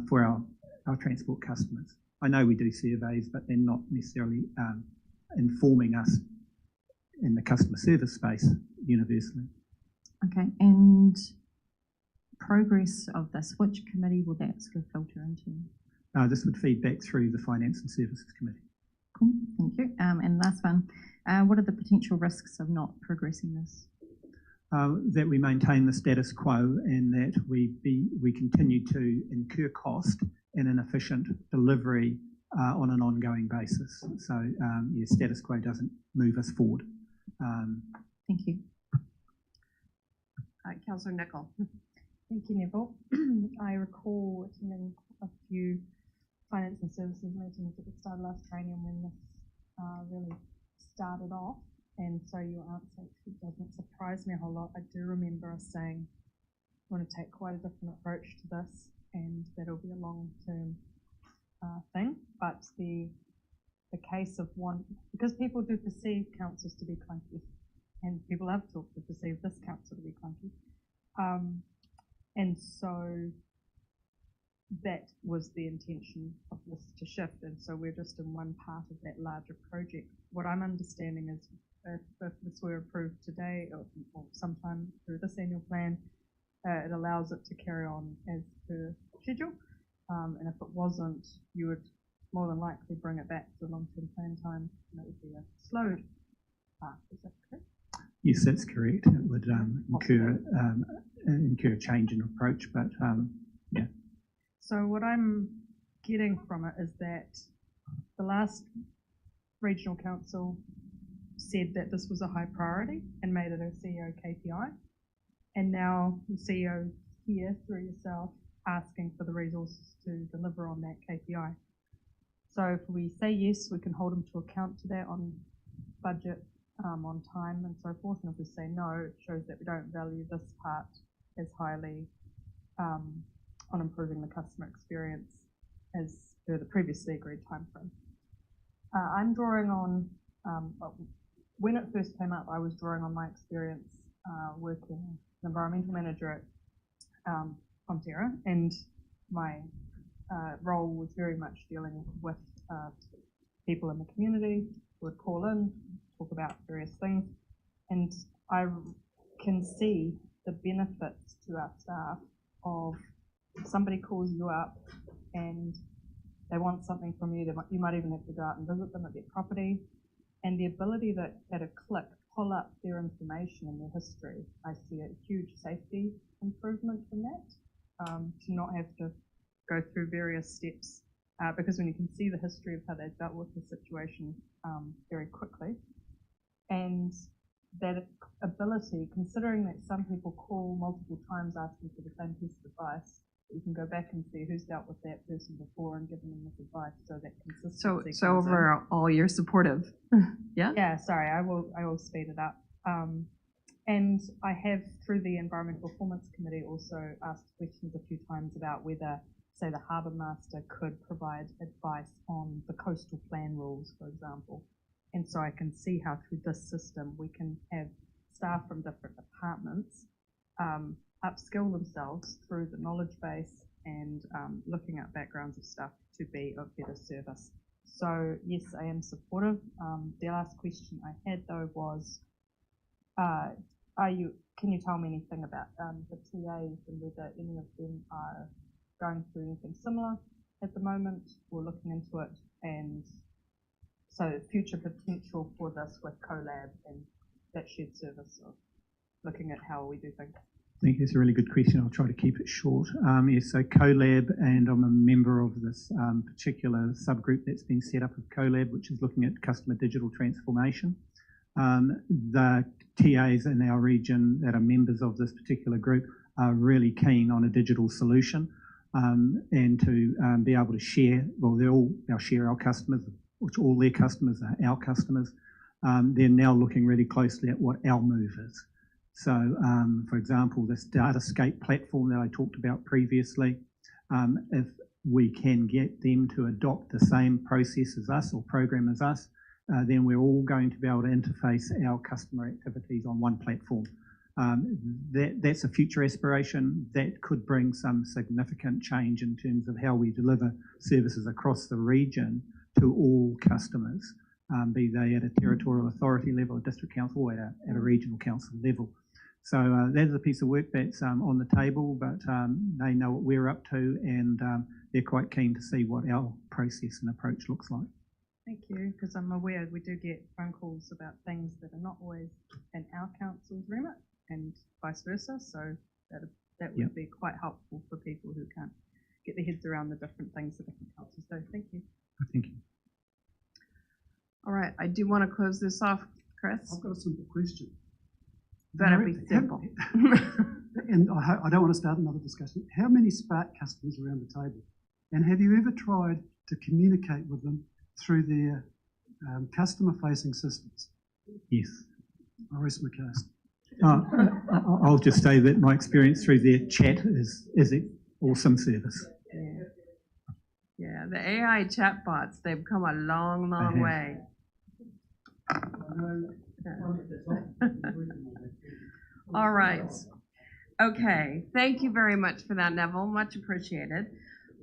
for our transport customers. I know we do surveys, but they're not necessarily informing us in the customer service space universally. Okay, and progress of this, which committee will that sort of filter into? This would feed back through the Finance and Services Committee. Cool, thank you. And last one, what are the potential risks of not progressing this? That we maintain the status quo and that we continue to incur cost and inefficient delivery on an ongoing basis. So yeah, status quo doesn't move us forward. Thank you. Councillor Nicol. Thank you, Neville. I recall attending a few finance and services meetings at the start of last training when this really started off, and so your answer actually doesn't surprise me a whole lot. I do remember us saying we want to take quite a different approach to this, and that'll be a long-term thing. But the case of one, because people do perceive councils to be clunky, and people have talked to perceive this council to be clunky. And so that was the intention of this to shift, and so we're just in one part of that larger project. What I'm understanding is if this were approved today or sometime through this annual plan, it allows it to carry on as per schedule. And if it wasn't, you would more than likely bring it back to long-term plan time, and it would be a slowed path. Is that correct? Yes, that's correct. It would incur a change in approach, but yeah. So what I'm getting from it is that the last regional council said that this was a high priority and made it a CEO KPI, and now the CEO here through yourself asking for the resources to deliver on that KPI. So if we say yes, we can hold them to account to that on budget, on time and so forth, and if we say no, it shows that we don't value this part as highly on improving the customer experience as per the previously agreed timeframe. I'm drawing on, when it first came up, I was drawing on my experience working as an environmental manager at Fonterra, and my role was very much dealing with people in the community who would call in, talk about various things, and I can see the benefits to our staff of somebody calls you up and they want something from you. You might even have to go out and visit them at their property, and the ability that at a click pull up their information and their history. I see a huge safety improvement in that, to not have to go through various steps, because when you can see the history of how they've dealt with the situation very quickly, and that ability, considering that some people call multiple times asking for the same piece of advice, you can go back and see who's dealt with that person before and given them this advice, so that consistency. So overall, you're supportive. Yeah. Yeah. Sorry, I will speed it up. And I have, through the Environmental Performance Committee, also asked questions a few times about whether, say, the Harbour Master could provide advice on the coastal plan rules, for example. And so I can see how through this system we can have staff from different departments upskill themselves through the knowledge base and looking at backgrounds of staff to be of better service. So yes, I am supportive. The last question I had though was, can you tell me anything about the TAs and whether any of them are going through anything similar at the moment? We're looking into it, and so future potential for this with CoLab and that shared service of looking at how we do things. I think it's a really good question. I'll try to keep it short. Yes, so CoLab, and I'm a member of this particular subgroup that's been set up of CoLab, which is looking at customer digital transformation. The TAs in our region that are members of this particular group are really keen on a digital solution, and to be able to share, well, they'll share our customers, which all their customers are our customers. They're now looking really closely at what our move is. So, for example, this Datascape platform that I talked about previously, if we can get them to adopt the same process as us or program as us, then we're all going to be able to interface our customer activities on one platform. That's a future aspiration that could bring some significant change in terms of how we deliver services across the region to all customers, be they at a territorial authority level, a district council, or at a regional council level. So that is a piece of work that's on the table, but they know what we're up to, and they're quite keen to see what our process and approach looks like. Thank you, because I'm aware we do get phone calls about things that are not always in our council's remit, and vice versa. So that would be quite helpful for people who can't get their heads around the different things that different councils do. Thank you. Thank you. All right, I do want to close this off, Chris. I've got a simple question. Better be simple. And I don't want to start another discussion. How many Spark customers are around the table? And have you ever tried to communicate with them through their customer-facing systems? Yes. I rest my case. I'll just say that my experience through their chat is an awesome service. Yeah, the AI chatbots, they've come a long, long way. All right. Okay. Thank you very much for that, Neville. Much appreciated.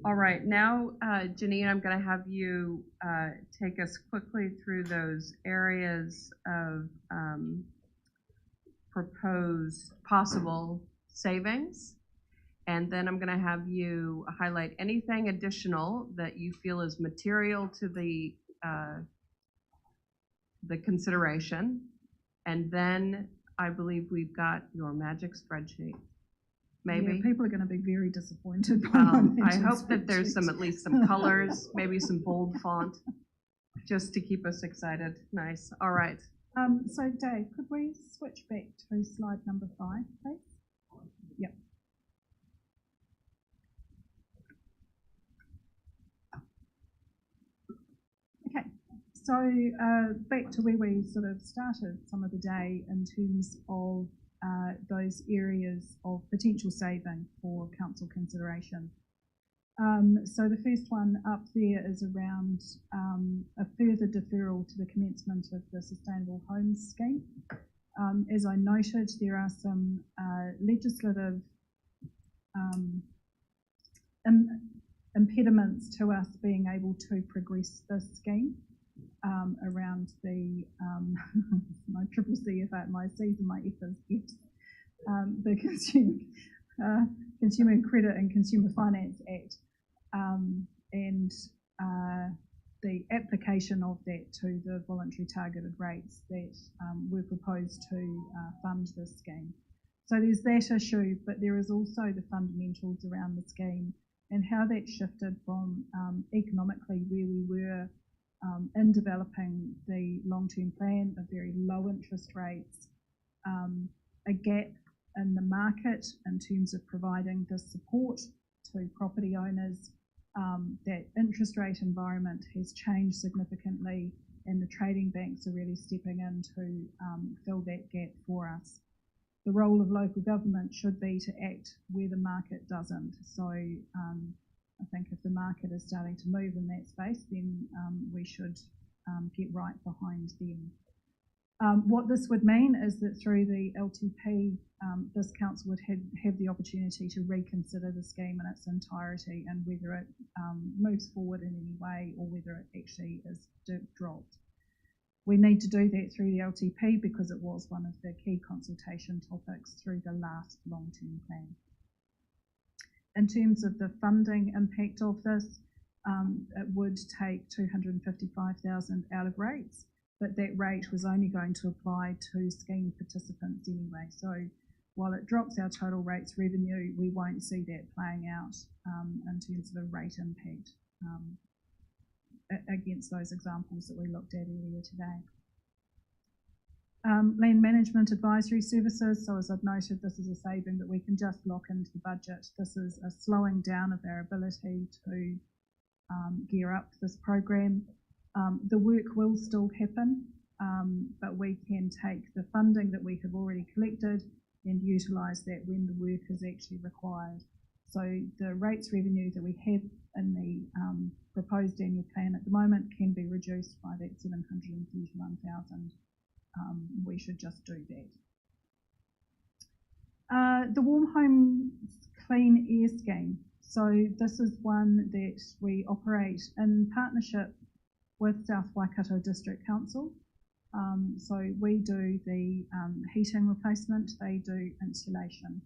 All right, now, Janine, I'm going to have you take us quickly through those areas of proposed possible savings. And then I'm going to have you highlight anything additional that you feel is material to the consideration. And then I believe we've got your magic spreadsheet. Maybe. Yeah, people are going to be very disappointed by my I magic hope that there's spreadsheet. at least some colors, maybe some bold font, just to keep us excited. Nice. All right. So Dave, could we switch back to slide number 5, please? Yep. Okay, so back to where we sort of started some of the day in terms of those areas of potential saving for council consideration. So the first one up there is around a further deferral to the commencement of the Sustainable Homes Scheme. As I noted, there are some legislative impediments to us being able to progress this scheme around the my triple CFA, my C's and my F's, the Consumer Credit and Consumer Finance Act, and the application of that to the voluntary targeted rates that were proposed to fund this scheme. So there's that issue, but there is also the fundamentals around the scheme and how that shifted from economically where we were in developing the long-term plan of very low interest rates, a gap in the market in terms of providing the support to property owners. That interest rate environment has changed significantly, and the trading banks are really stepping in to fill that gap for us. The role of local government should be to act where the market doesn't. So I think if the market is starting to move in that space, then we should get right behind them. What this would mean is that through the LTP, this council would have the opportunity to reconsider the scheme in its entirety and whether it moves forward in any way or whether it actually is dropped. We need to do that through the LTP because it was one of the key consultation topics through the last long-term plan. In terms of the funding impact of this, it would take $255,000 out of rates, but that rate was only going to apply to scheme participants anyway. So while it drops our total rates revenue, we won't see that playing out in terms of the rate impact against those examples that we looked at earlier today. Land management advisory services. So as I've noted, this is a saving that we can just lock into the budget. This is a slowing down of our ability to gear up this program. The work will still happen, but we can take the funding that we have already collected and utilise that when the work is actually required. So the rates revenue that we have in the proposed annual plan at the moment can be reduced by that $731,000. We should just do that. The Warm Homes Clean Air Scheme. So this is one that we operate in partnership with South Waikato District Council. So we do the heating replacement, they do insulation.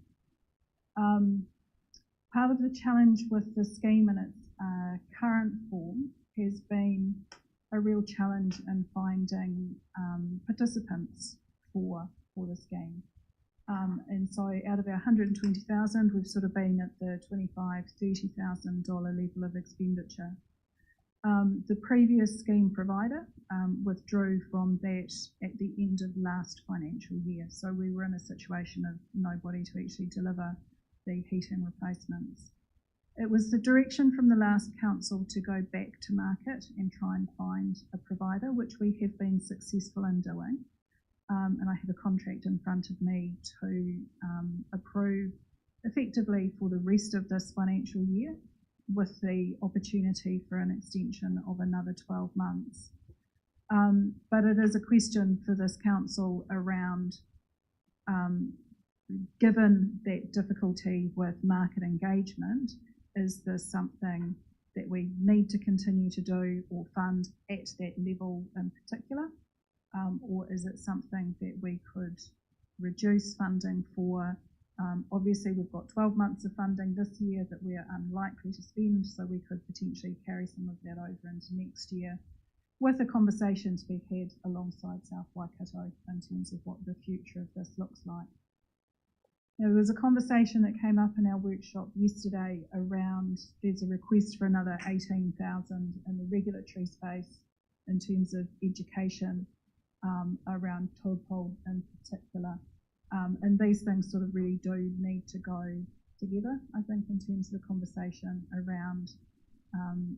Part of the challenge with the scheme in its current form has been a real challenge in finding participants for the scheme. And so out of our $120,000, we've sort of been at the $25,000–$30,000 level of expenditure. The previous scheme provider withdrew from that at the end of last financial year. So we were in a situation of nobody to actually deliver the heating replacements. It was the direction from the last council to go back to market and try and find a provider, which we have been successful in doing. And I have a contract in front of me to approve effectively for the rest of this financial year, with the opportunity for an extension of another 12 months. But it is a question for this council around, given that difficulty with market engagement, is this something that we need to continue to do or fund at that level in particular? Or is it something that we could reduce funding for? Obviously, we've got 12 months of funding this year that we're unlikely to spend, so we could potentially carry some of that over into next year, with the conversations we've had alongside South Waikato in terms of what the future of this looks like. Now, there was a conversation that came up in our workshop yesterday around there's a request for another 18,000 in the regulatory space in terms of education around tōpō in particular. And these things sort of really do need to go together, I think, in terms of the conversation around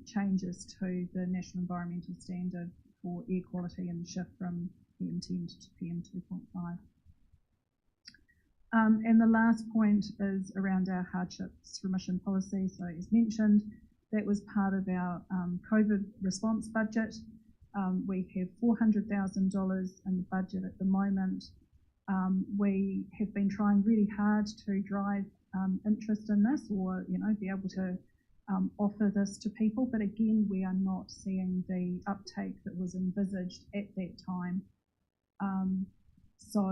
changes to the National Environmental Standard for air quality and the shift from PM10 to PM2.5. And the last point is around our hardships remission policy. So as mentioned, that was part of our COVID response budget. We have $400,000 in the budget at the moment. We have been trying really hard to drive interest in this, or be able to offer this to people, but again, we are not seeing the uptake that was envisaged at that time. So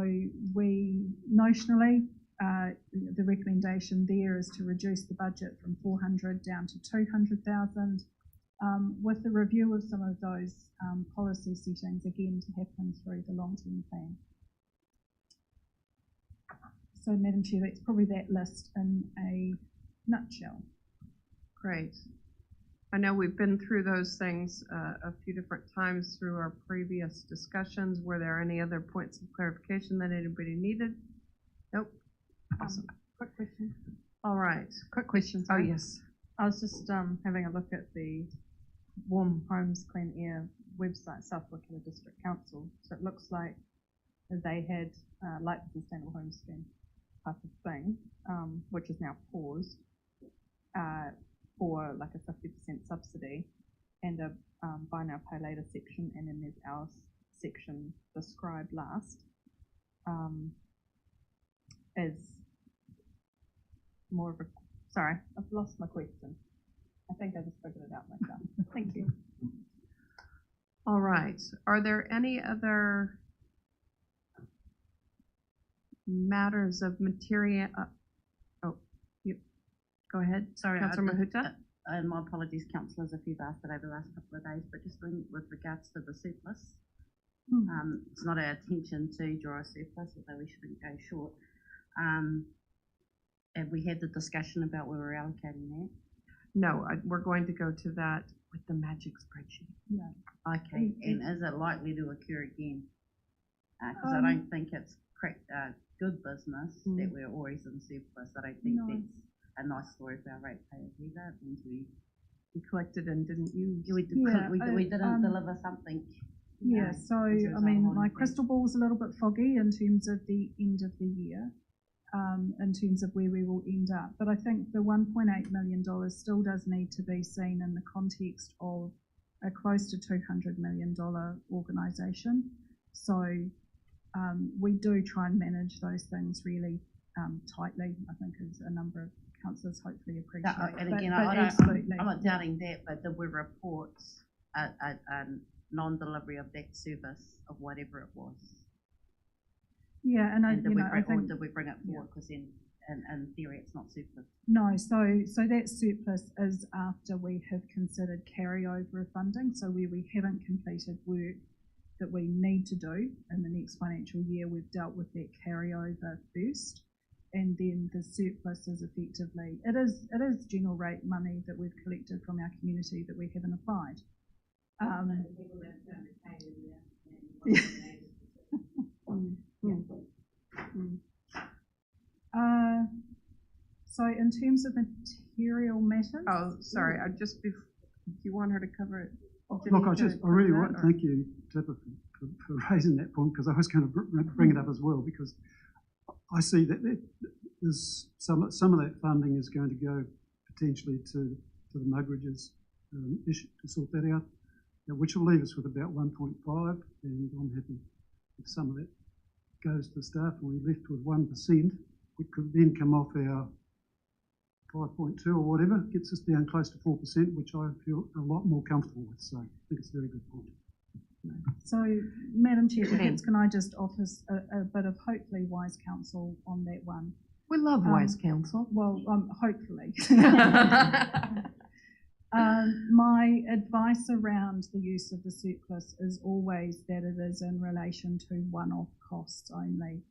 we notionally, the recommendation there is to reduce the budget from 400 down to 200,000, with the review of some of those policy settings again to happen through the long-term plan. So, Madam Chair, that's probably that list in a nutshell. Great. I know we've been through those things a few different times through our previous discussions. Were there any other points of clarification that anybody needed? Nope. Awesome. Quick question. All right. Quick question. Oh, Sorry. yes. I was just having a look at the Warm Homes Clean Air website, South Waikato District Council. So it looks like they had like the Sustainable Home Scheme type of thing, which is now paused, for like a 50% subsidy and a buy now pay later section, and then there's our section described last as more of a, sorry, I've lost my question. I think I just figured it out myself. Thank you. All right. Are there any other matters of material? Go ahead. Sorry, Councillor Mahuta. And my apologies, councillors, if you've asked it over the last couple of days, but just with regards to the surplus, it's not our intention to draw a surplus, although we shouldn't go short. Have we had the discussion about where we're allocating that? No, we're going to go to that with the magic spreadsheet. Yeah. Okay, and is it likely to occur again? Because I don't think it's good business that we're always in surplus. I don't think that's a nice story for our ratepayers either. It means we collected and didn't use. We didn't deliver something. Yeah, so I mean, my crystal ball's a little bit foggy in terms of the end of the year, in terms of where we will end up. But I think the $1.8 million still does need to be seen in the context of a close to $200 million organisation. So we do try and manage those things really tightly, I think, as a number of councillors hopefully appreciate. And again, I'm not doubting that, but there were reports a non-delivery of that service of whatever it was. Yeah, and I think did we bring it forward? Because in theory, it's not surplus. No, so that surplus is after we have considered carryover of funding. So where we haven't completed work that we need to do in the next financial year, we've dealt with that carryover first. And then the surplus is effectively, it is general rate money that we've collected from our community that we haven't applied. So in terms of material matters. Oh, sorry. Do you want her to cover it? Look, I really want to thank you, Tipper, for raising that point, because I was going to bring it up as well, because I see that there's some of that funding is going to go potentially to the Mugridge's issue to sort that out, which will leave us with about 1.5, and I'm happy if some of that goes to staff and we're left with 1%, which could then come off our 5.2 or whatever, gets us down close to 4%, which I feel a lot more comfortable with. So I think it's a very good point. So, Madam Chair, perhaps can I just offer a bit of hopefully wise counsel on that one? We love wise counsel. Well, hopefully. My advice around the use of the surplus is always that it is in relation to one-off costs only.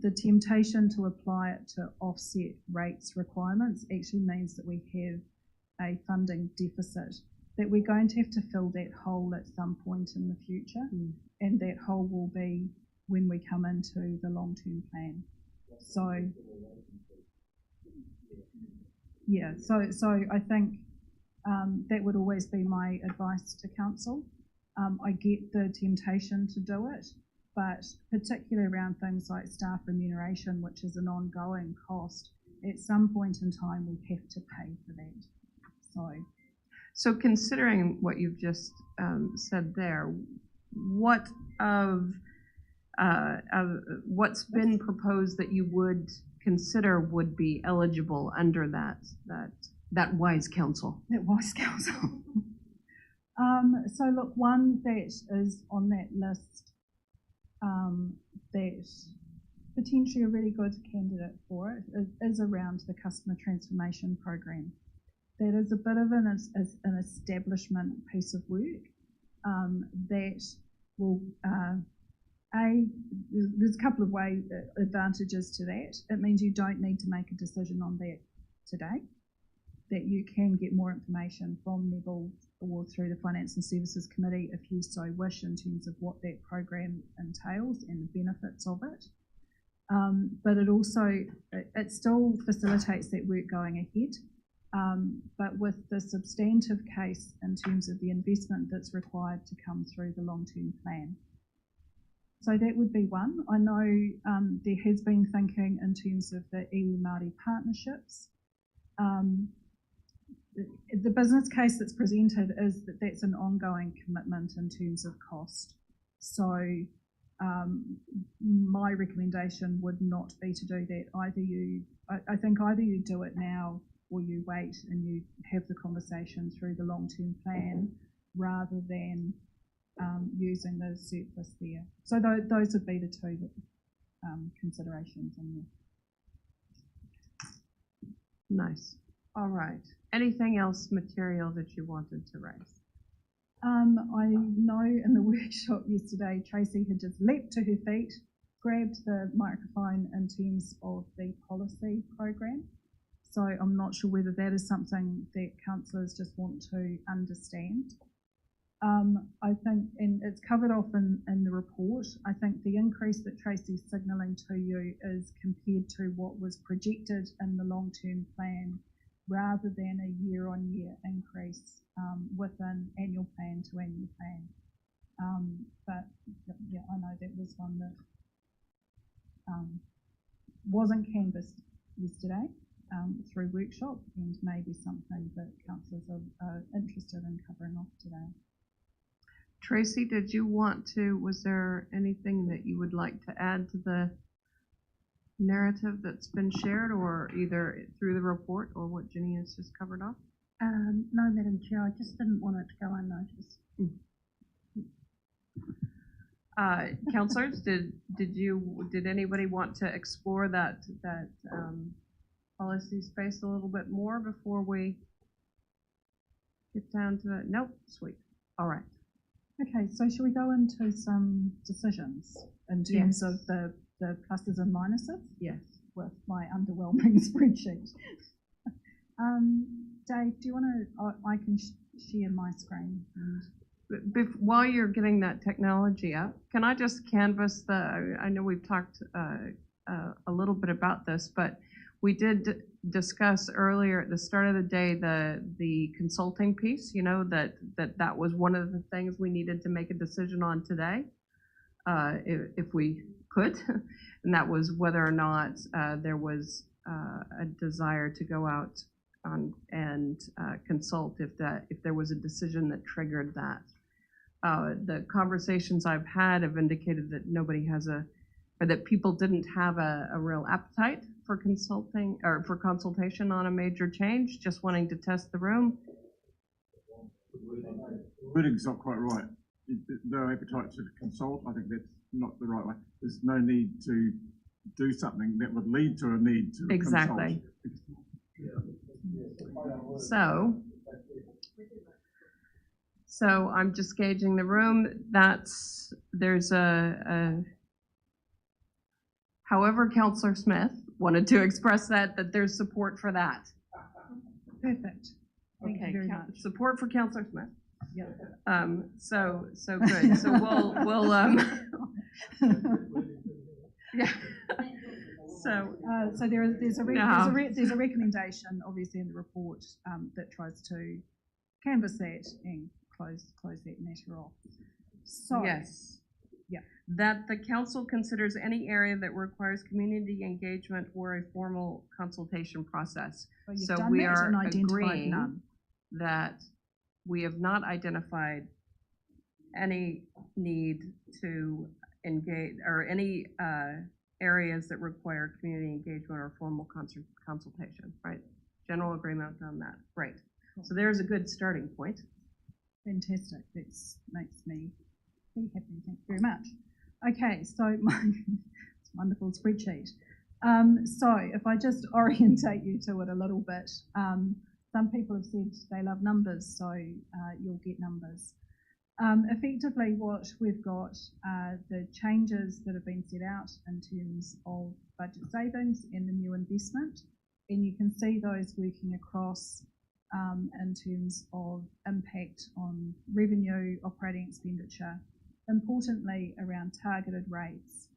The temptation to apply it to offset rates requirements actually means that we have a funding deficit, that we're going to have to fill that hole at some point in the future, and that hole will be when we come into the long-term plan. So, yeah, so I think that would always be my advice to council. I get the temptation to do it, but particularly around things like staff remuneration, which is an ongoing cost, at some point in time we have to pay for that. So considering what you've just said there, what of what's been proposed that you would consider would be eligible under that wise counsel? That wise counsel. So look, one that is on that list that potentially a really good candidate for it is around the customer transformation program. That is a bit of an establishment piece of work that will, there's a couple of advantages to that. It means you don't need to make a decision on that today, that you can get more information from Neville or through the Finance and Services Committee if you so wish in terms of what that program entails and the benefits of it. But it also, it still facilitates that work going ahead. But with the substantive case in terms of the investment that's required to come through the long-term plan. So that would be one. I know there has been thinking in terms of the iwi Māori partnerships. The business case that's presented is that that's an ongoing commitment in terms of cost. So my recommendation would not be to do that. I think either you do it now or you wait and you have the conversation through the long-term plan rather than using the surplus there. So those would be the two considerations in there. Nice. All right. Anything else material that you wanted to raise? I know in the workshop yesterday, Tracy had just leapt to her feet, grabbed the microphone in terms of the policy program. So I'm not sure whether that is something that councillors just want to understand. I think, and it's covered off in the report, I think the increase that Tracy's signalling to you is compared to what was projected in the long-term plan rather than a year-on-year increase with an annual plan to annual plan. But yeah, I know that was one that wasn't canvassed yesterday through workshop and maybe something that councillors are interested in covering off today. Tracy, did you want to, was there anything that you would like to add to the narrative that's been shared, or either through the report or what Jenny has just covered off? No, Madam Chair, I just didn't want it to go unnoticed. Councillors, did anybody want to explore that policy space a little bit more before we get down to that? Nope, sweet. All right. Okay, so shall we go into some decisions in terms of the pluses and minuses? Yes. With my underwhelming spreadsheet. Dave, do you want to, I can share my screen. While you're getting that technology up, can I just canvass I know we've talked a little bit about this, but we did discuss earlier at the start of the day the consulting piece, you know, that was one of the things we needed to make a decision on today, if we could, and that was whether or not there was a desire to go out and consult if there was a decision that triggered that. The conversations I've had have indicated that nobody has or that people didn't have a real appetite for consulting, or for consultation on a major change, just wanting to test the room? Wording's not quite right. No appetite to consult, I think that's not the right way. There's no need to do something that would lead to a need to Exactly. consult. So I'm just gauging the room. There's however, Councillor Smith wanted to express that there's support for that. Perfect. Thank you very much. Support for Councillor Smith. Yeah. So good. So we'll yeah. So there's a recommendation, obviously, in the report that tries to canvass that and close that matter off. So yes. Yeah. That the council considers any area that requires community engagement or a formal consultation process. So we are agreeing that we have not identified any need to engage or any areas that require community engagement or formal consultation, right? General agreement on that. Great. So there's a good starting point. Fantastic. That makes me very happy. Thank you very much. Okay, so my wonderful spreadsheet. So if I just orientate you to it a little bit, some people have said they love numbers, so you'll get numbers. Effectively, what we've got are the changes that have been set out in terms of budget savings and the new investment, and you can see those working across in terms of impact on revenue, operating expenditure, importantly around targeted rates,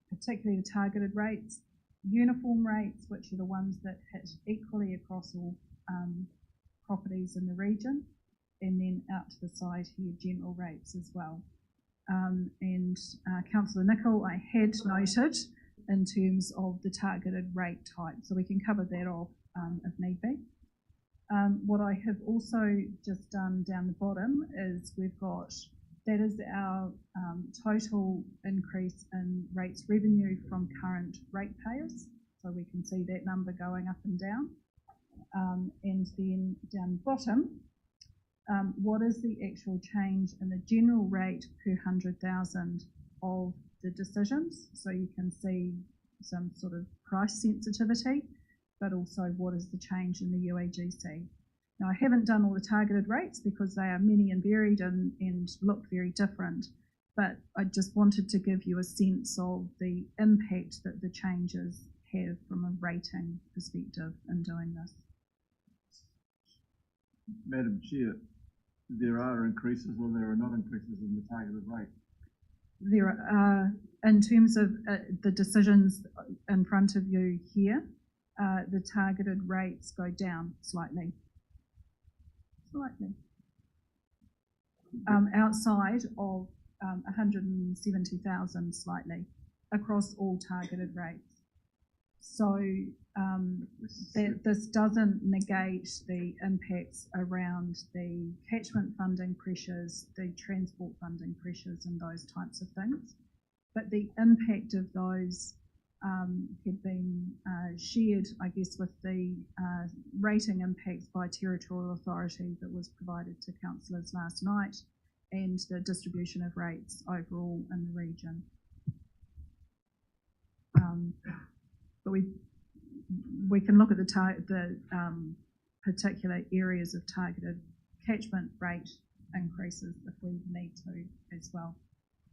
particularly the targeted rates, uniform rates, which are the ones that hit equally across all properties in the region, and then out to the side here, general rates as well. Councillor Nicol, I had noted in terms of the targeted rate type, so we can cover that off if need be. What I have also just done down the bottom is that is our total increase in rates revenue from current ratepayers. So we can see that number going up and down. And then down the bottom, what is the actual change in the general rate per 100,000 of the decisions? So you can see some sort of price sensitivity, but also what is the change in the UAGC. Now, I haven't done all the targeted rates because they are many and varied and look very different, but I just wanted to give you a sense of the impact that the changes have from a rating perspective in doing this. Madam Chair, there are increases or there are not increases in the targeted rate? There are, in terms of the decisions in front of you here, the targeted rates go down slightly. Outside of 170,000 slightly across all targeted rates. So this doesn't negate the impacts around the catchment funding pressures, the transport funding pressures and those types of things. But the impact of those had been shared, I guess, with the rating impacts by territorial authority that was provided to councillors last night and the distribution of rates overall in the region. But we can look at the particular areas of targeted catchment rate increases if we need to as well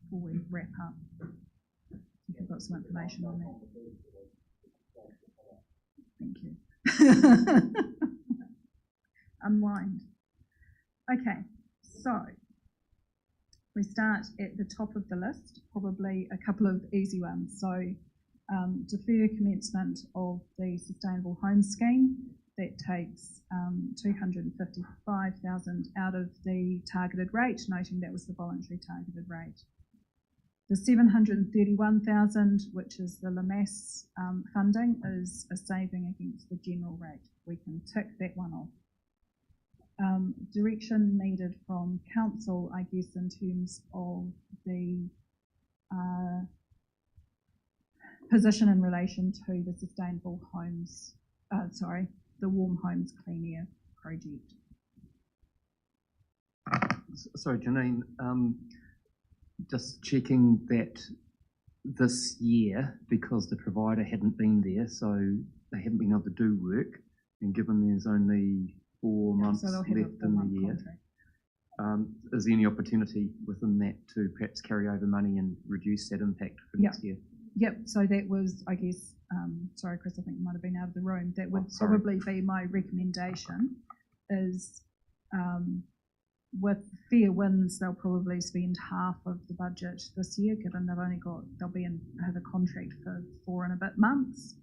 before we wrap up. I've got some information on that. Thank you. Unwind. Okay, so we start at the top of the list, probably a couple of easy ones. So defer commencement of the Sustainable Home Scheme. That takes 255,000 out of the targeted rate, noting that was the voluntary targeted rate. The 731,000, which is the LMAS funding, is a saving against the general rate. We can tick that one off. Direction needed from council, I guess, in terms of the position in relation to the sustainable homes, the warm homes clean air project. Sorry, Janine, just checking that this year, because the provider hadn't been there, so they haven't been able to do work, and given there's only 4 months so left in the year, is there any opportunity within that to perhaps carry over money and reduce that impact for next year? Yep, so that was, I guess, sorry Chris, I think you might have been out of the room, that would probably be my recommendation, is with fair winds, they'll probably spend half of the budget this year, given have a contract for 4 and a bit months,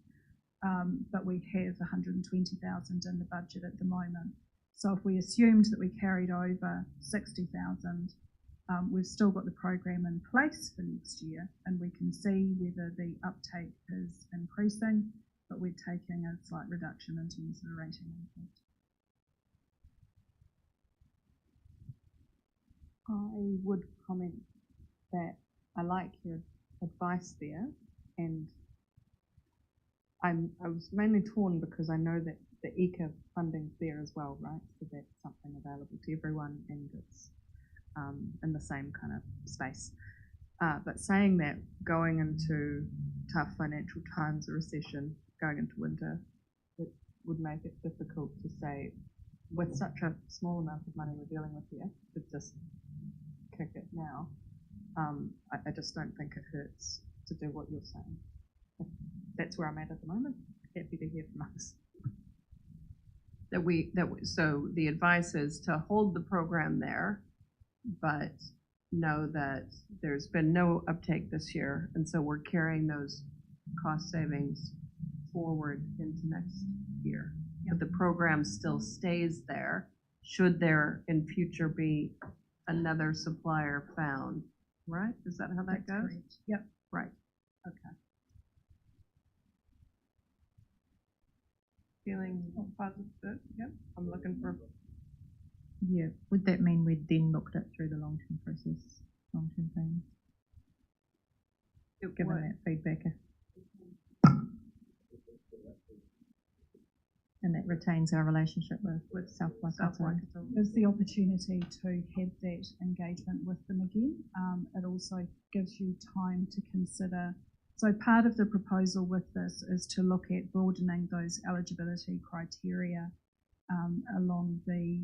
but we have 120,000 in the budget at the moment. So if we assumed that we carried over 60,000, we've still got the program in place for next year, and we can see whether the uptake is increasing, but we're taking a slight reduction in terms of the rating impact. I would comment that I like your advice there, and I was mainly torn because I know that the ECA funding's there as well, right? So that's something available to everyone, and it's in the same kind of space. But saying that, going into tough financial times, a recession, going into winter, it would make it difficult to say, with such a small amount of money we're dealing with here, to just kick it now. I just don't think it hurts to do what you're saying. That's where I'm at the moment. Happy to hear from us. So the advice is to hold the program there, but know that there's been no uptake this year, and so we're carrying those cost savings forward into next year. But the program still stays there, should there in future be another supplier found, right? Is that how that goes? Correct. Yep. Right, okay. Feeling positive? Yep, I'm looking for. Yeah, would that mean we'd then looked at through the long-term process, long-term plan? Given that feedback. And that retains our relationship with South Waikato. Gives the opportunity to have that engagement with them again. It also gives you time to consider. So part of the proposal with this is to look at broadening those eligibility criteria along the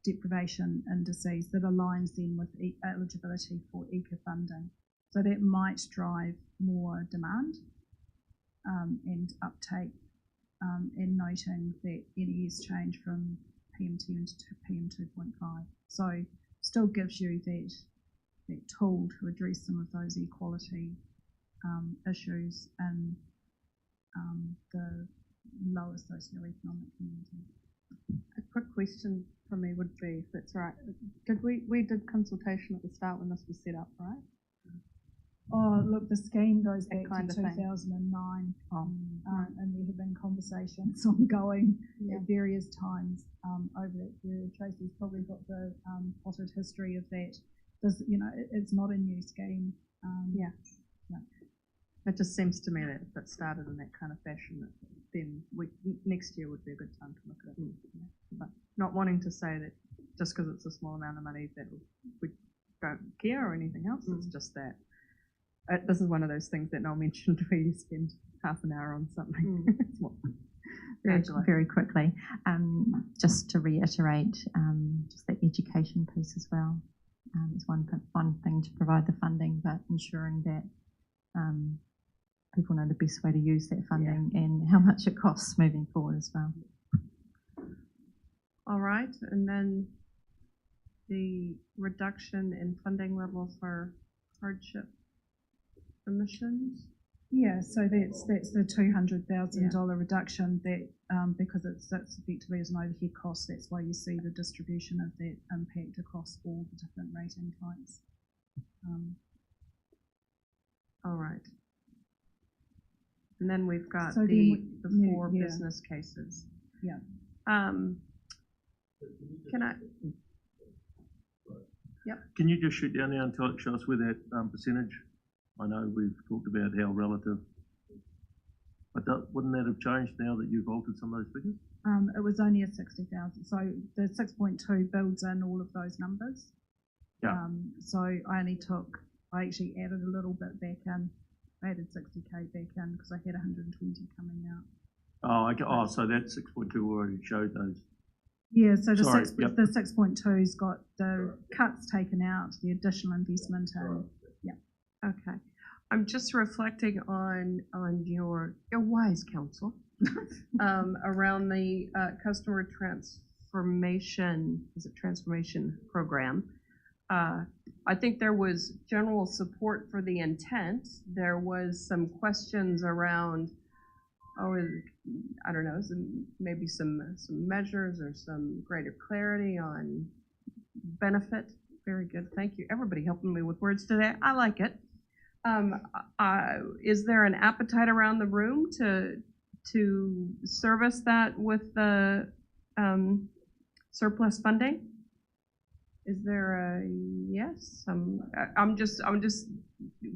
deprivation indices that aligns then with eligibility for ECA funding. So that might drive more demand and uptake, and noting that NES change from PM2 into PM2.5. So still gives you that tool to address some of those equality issues and the lower socioeconomic communities. A quick question from me would be, if that's right, we did consultation at the start when this was set up, right? Oh, look, the scheme goes back kind to of thing. 2009, and there have been conversations ongoing at various times over that period. Tracy's probably got the potted history of that. It's not a new scheme. Yeah. It just seems to me that if it started in that kind of fashion, then next year would be a good time to look at it. But not wanting to say that just because it's a small amount of money that we don't care or anything else. It's just that this is one of those things that Noel mentioned where you spend half an hour on something. Very quickly, just to reiterate, just the education piece as well. It's one thing to provide the funding, but ensuring that people know the best way to use that funding and how much it costs moving forward as well. All right, and then the reduction in funding level for hardship emissions. Yeah, so that's the $200,000 reduction that because it sits effectively as an overhead cost. That's why you see the distribution of that impact across all the different rating types. All right. And then we've got So the then four business cases. Yeah. Can I? Yep. Can you just shoot down there and show us where that percentage I know we've talked about how relative, but wouldn't that have changed now that you've altered some of those figures? It was only a 60,000, so the 6.2 builds in all of those numbers. Yeah. So I actually added a little bit back in. I added 60k back in because I had 120 coming out. Oh, so that 6.2 already showed those. Yeah, so the Sorry, 6.2's got the cuts taken out, the additional investment in. Yeah. Okay. I'm just reflecting on your wise counsel around the customer transformation, transformation program. I think there was general support for the intent. There was some questions around, I don't know, maybe some measures or some greater clarity on benefit. Very good, thank you. Everybody helping me with words today. I like it. Is there an appetite around the room to service that with the surplus funding? Is there a yes? I'm just.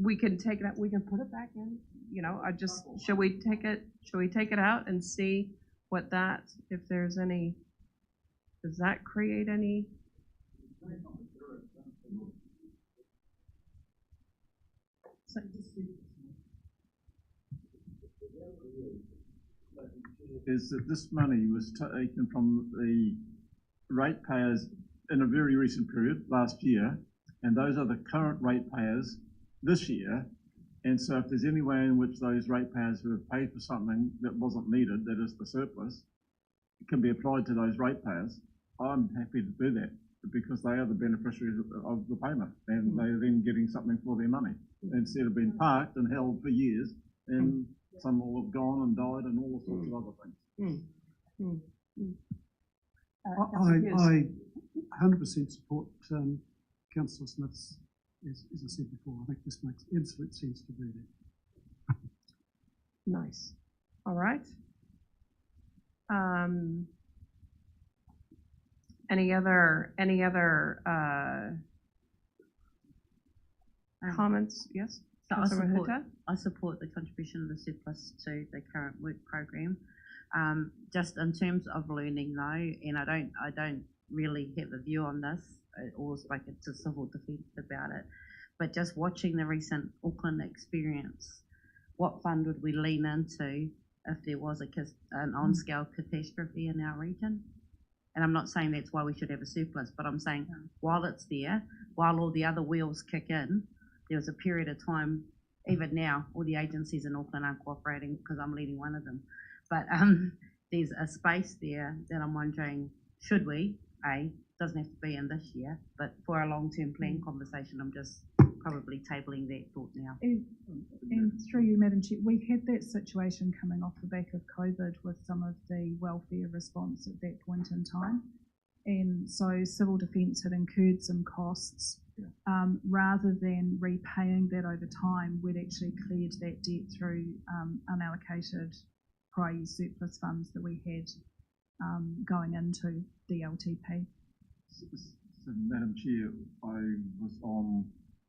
We can take it. We can put it back in. You know, shall we take it out and see what that, if there's any, does that create any? Is that this money was taken from the ratepayers in a very recent period, last year, and those are the current ratepayers this year. And so if there's any way in which those ratepayers who have paid for something that wasn't needed, that is the surplus, it can be applied to those ratepayers, I'm happy to do that because they are the beneficiaries of the payment and they're then getting something for their money instead of being parked and held for years and some will have gone and died and all sorts of other things. I 100% support Councillor Smith's, as I said before. I think this makes absolute sense to do that. Nice. All right. Any other comments? Yes. So I support the contribution of the surplus to the current work program. Just in terms of learning though, and I don't really have a view on this or spoken to civil defence about it, but just watching the recent Auckland experience, what fund would we lean into if there was an on-scale catastrophe in our region? And I'm not saying that's why we should have a surplus, but I'm saying while it's there, while all the other wheels kick in, there was a period of time, even now, all the agencies in Auckland aren't cooperating because I'm leading one of them. But there's a space there that I'm wondering, should we, doesn't have to be in this year, but for a long-term plan conversation, I'm just probably tabling that thought now. And through you, Madam Chair, we've had that situation coming off the back of COVID with some of the welfare response at that point in time. And so civil defence had incurred some costs. Rather than repaying that over time, we'd actually cleared that debt through unallocated prior year surplus funds that we had going into the LTP. So, Madam Chair, I was on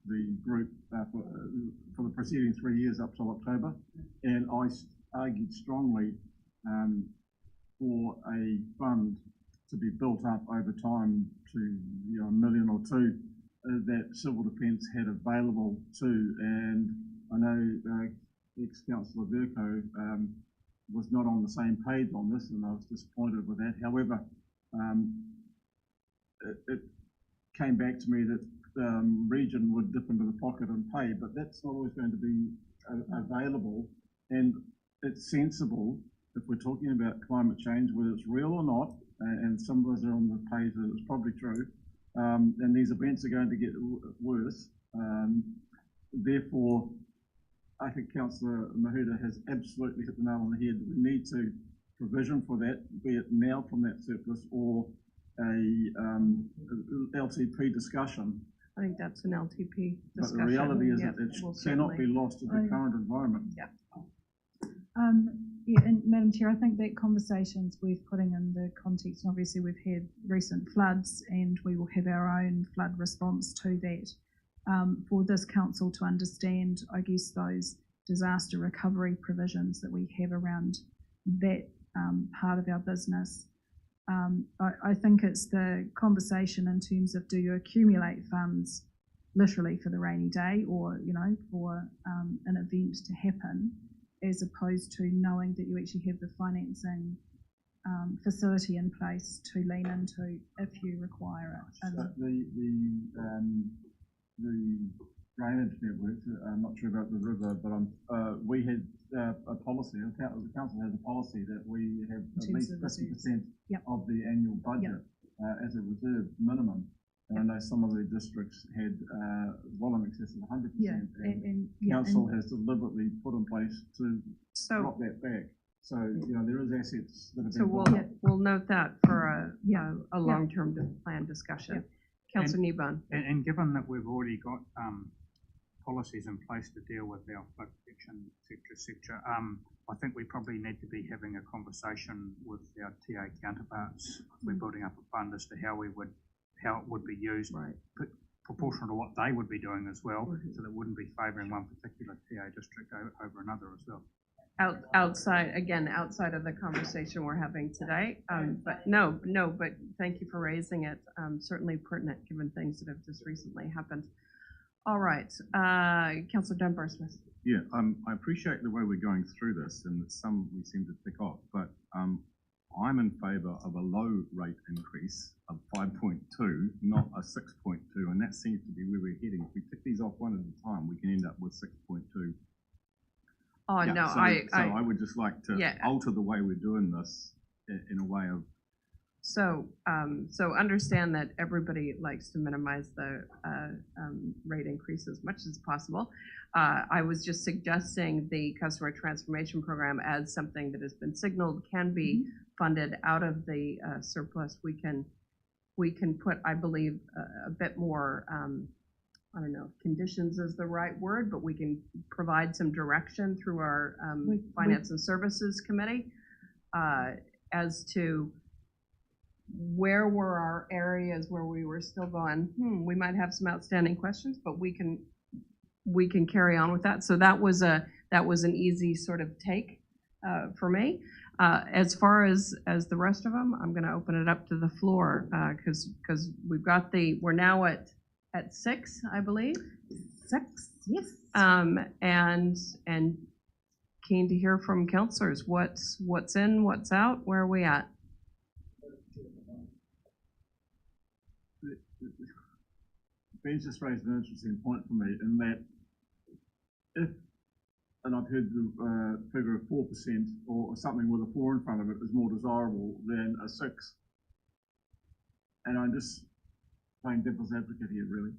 the group for the preceding 3 years up till October, and I argued strongly for a fund to be built up over time to $1 million or $2 million that civil defence had available too. And I know ex-councillor Verco was not on the same page on this, and I was disappointed with that. However, it came back to me that region would dip into the pocket and pay, but that's not always going to be available. And it's sensible if we're talking about climate change, whether it's real or not, and some of us are on the page that it's probably true, and these events are going to get worse. Therefore, I think Councillor Mahuta has absolutely hit the nail on the head. We need to provision for that, be it now from that surplus or a LTP discussion. I think that's an LTP discussion. But the reality is that it cannot be lost in the current environment. Yeah. Yeah, and Madam Chair, I think that conversation's worth putting in the context. Obviously, we've had recent floods, and we will have our own flood response to that. for this council to understand, I guess, those disaster recovery provisions that we have around that part of our business. I think it's the conversation in terms of, do you accumulate funds literally for the rainy day, or, you know, for an event to happen, as opposed to knowing that you actually have the financing facility in place to lean into if you require it. So the drainage networks, I'm not sure about the river, but we had a policy, the council has a policy that we have at least 50% of the annual budget as a reserve minimum. And I know some of the districts had well in excess of 100%, and council has deliberately put in place to drop that back. So, you know, there is assets that have been we'll note that for a long-term plan discussion. Councillor Newburn. And given that we've already got policies in place to deal with our flood protection, et cetera, I think we probably need to be having a conversation with our TA counterparts. We're building up a fund as to how it would be used, proportional to what they would be doing as well, so that it wouldn't be favouring one particular TA district over another as well. Outside of the conversation we're having today, but thank you for raising it. Certainly pertinent given things that have just recently happened. All right, Councillor Dunbar-Smith. Yeah, I appreciate the way we're going through this, and that some we seem to tick off, but I'm in favour of a low rate increase of 5.2, not a 6.2, and that seems to be where we're heading. If we tick these off one at a time, we can end up with 6.2. Oh, yeah, no, so I would just like to alter the way we're doing this in a way of. So understand that everybody likes to minimize the rate increase as much as possible. I was just suggesting the customer transformation program as something that has been signaled can be funded out of the surplus. We can put, I believe, a bit more. I don't know if conditions is the right word, but we can provide some direction through our Finance and Services Committee as to where were our areas where we were still going, we might have some outstanding questions, but we can carry on with that. So that was an easy sort of take for me. As far as the rest of them, I'm going to open it up to the floor because we're now at 6, I believe. 6, yes. And keen to hear from councillors. What's in, what's out, where are we at? Ben's just raised an interesting point for me in that and I've heard the figure of 4% or something with a 4 in front of it is more desirable than a 6. And I'm just playing devil's advocate here, really,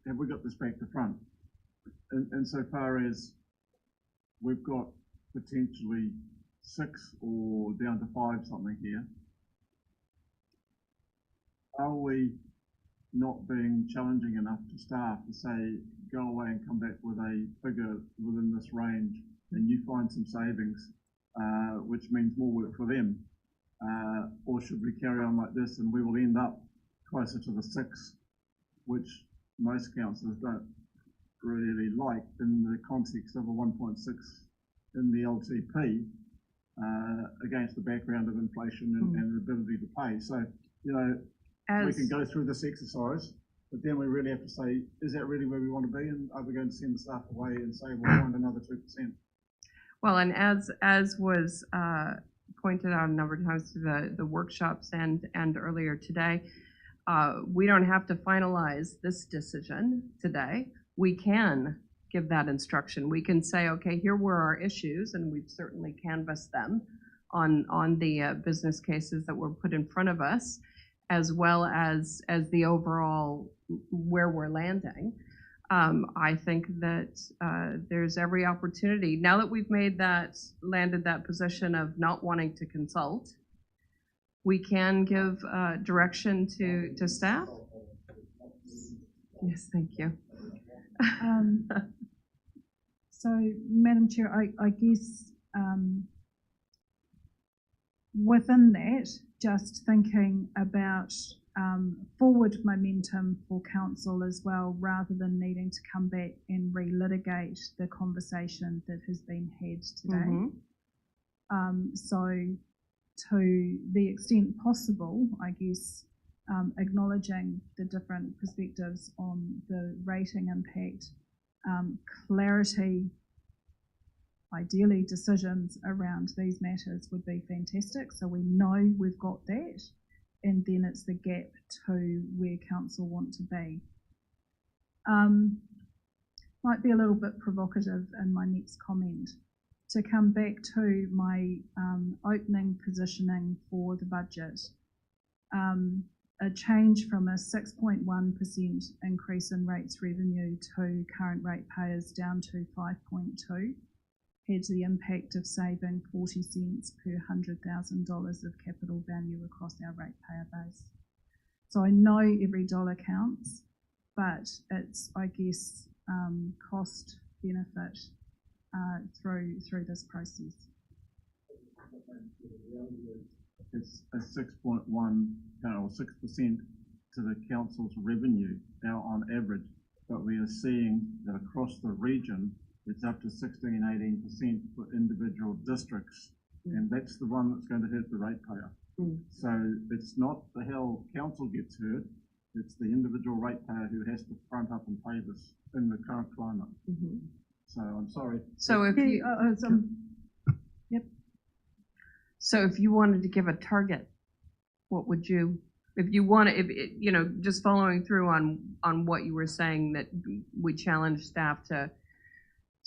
have we got this back to front? Insofar as we've got potentially 6 or down to 5 something here, are we not being challenging enough to staff to say, go away and come back with a figure within this range, and you find some savings, which means more work for them? Or should we carry on like this and we will end up closer to the 6, which most councillors don't really like in the context of a 1.6 in the LTP against the background of inflation and the ability to pay. So, you know, we can go through this exercise, but then we really have to say, is that really where we want to be? And are we going to send the staff away and say, we'll find another 2%? Well, and as was pointed out a number of times through the workshops and earlier today, we don't have to finalize this decision today. We can give that instruction. We can say, okay, here were our issues, and we've certainly canvassed them on the business cases that were put in front of us, as well as the overall where we're landing. I think that there's every opportunity, now that we've landed that position of not wanting to consult, we can give direction to staff. Yes, thank you. So, Madam Chair, I guess within that, just thinking about forward momentum for council as well, rather than needing to come back and relitigate the conversation that has been had today. So to the extent possible, I guess, acknowledging the different perspectives on the rating impact, clarity, ideally decisions around these matters would be fantastic. So we know we've got that, and then it's the gap to where council want to be. Might be a little bit provocative in my next comment. To come back to my opening positioning for the budget, a change from a 6.1% increase in rates revenue to current ratepayers down to 5.2 had the impact of saving 40 cents per $100,000 of capital value across our ratepayer base. So I know every dollar counts, but it's, I guess, cost benefit through this process. It's a 6.1 or 6% to the council's revenue now on average, but we are seeing that across the region it's up to 16-18% for individual districts, and that's the one that's going to hurt the ratepayer. So it's not the how council gets hurt, it's the individual ratepayer who has to front up and pay this in the current climate. So I'm sorry. So if you, so if you wanted to give a target, what would you, if you want to, you know, just following through on what you were saying, that we challenge staff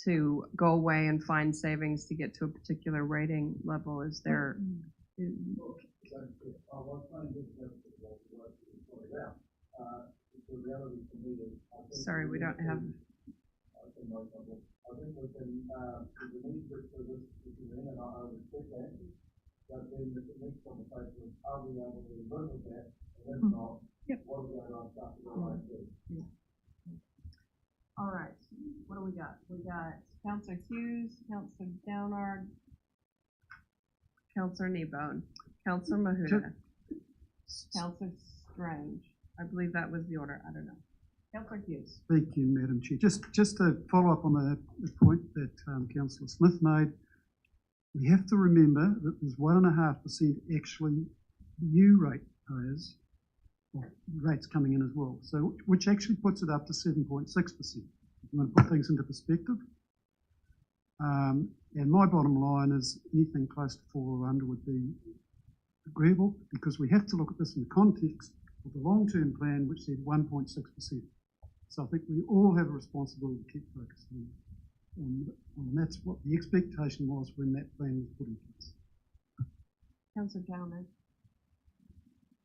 to go away and find savings to get to a particular rating level, is there? Sorry, we don't have. I think we can, the need for this to be in, and I would expect that. But then the next conversation is, are we able to live with that? And if not, what are we going to start to do? All right, what do we got? We got Councillor Hughes, Councillor Downard, Councillor Kneebone, Councillor Mahuta, Councillor Strange. I believe that was the order. I don't know. Councillor Hughes. Thank you, Madam Chair. Just to follow up on the point that Councillor Smith made, we have to remember that there's 1.5% actually new ratepayers, or rates coming in as well. So, which actually puts it up to 7.6%. If you want to put things into perspective. And my bottom line is anything close to 4 or under would be agreeable, because we have to look at this in the context of the long-term plan, which said 1.6%. So I think we all have a responsibility to keep focusing on that's what the expectation was when that plan was put in place. Councillor Downard.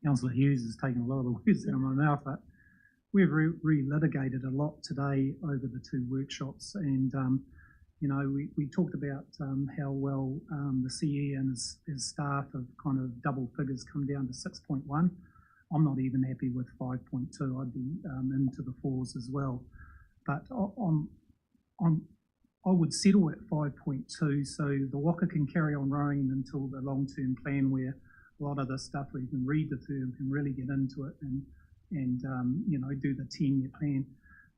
Councillor Hughes has taken a lot of the words out of my mouth, but we've relitigated a lot today over the 2 workshops, and you know, we talked about how well the CE and his staff have kind of double figures come down to 6.1. I'm not even happy with 5.2. I'd be into the 4s as well. But I would settle at 5.2, so the Waka can carry on rowing until the long-term plan, where a lot of the stuff where you can read the term, can really get into it and you know, do the 10-year plan.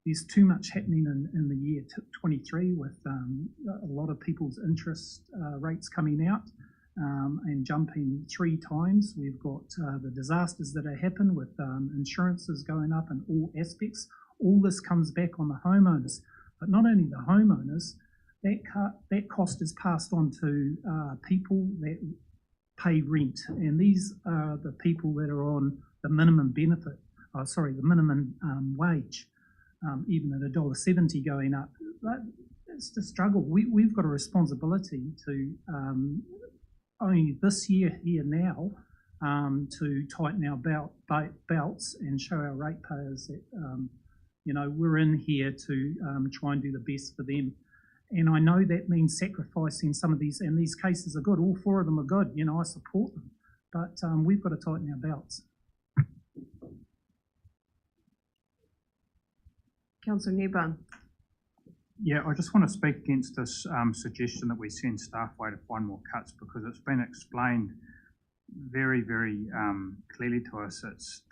There's too much happening in the year 23 with a lot of people's interest rates coming out and jumping 3 times. We've got the disasters that have happened with insurances going up in all aspects. All this comes back on the homeowners, but not only the homeowners, that cost is passed on to people that pay rent, and these are the people that are on the minimum benefit, the minimum wage. Even at $1.70 going up, it's a struggle. We've got a responsibility to only this year here now to tighten our belts and show our ratepayers that you know, we're in here to try and do the best for them. And I know that means sacrificing some of these, and these cases are good. All 4 of them are good. You know, I support them, but we've got to tighten our belts. Councillor Kneebone. Yeah, I just want to speak against this suggestion that we send staff away to find more cuts, because it's been explained very, very clearly to us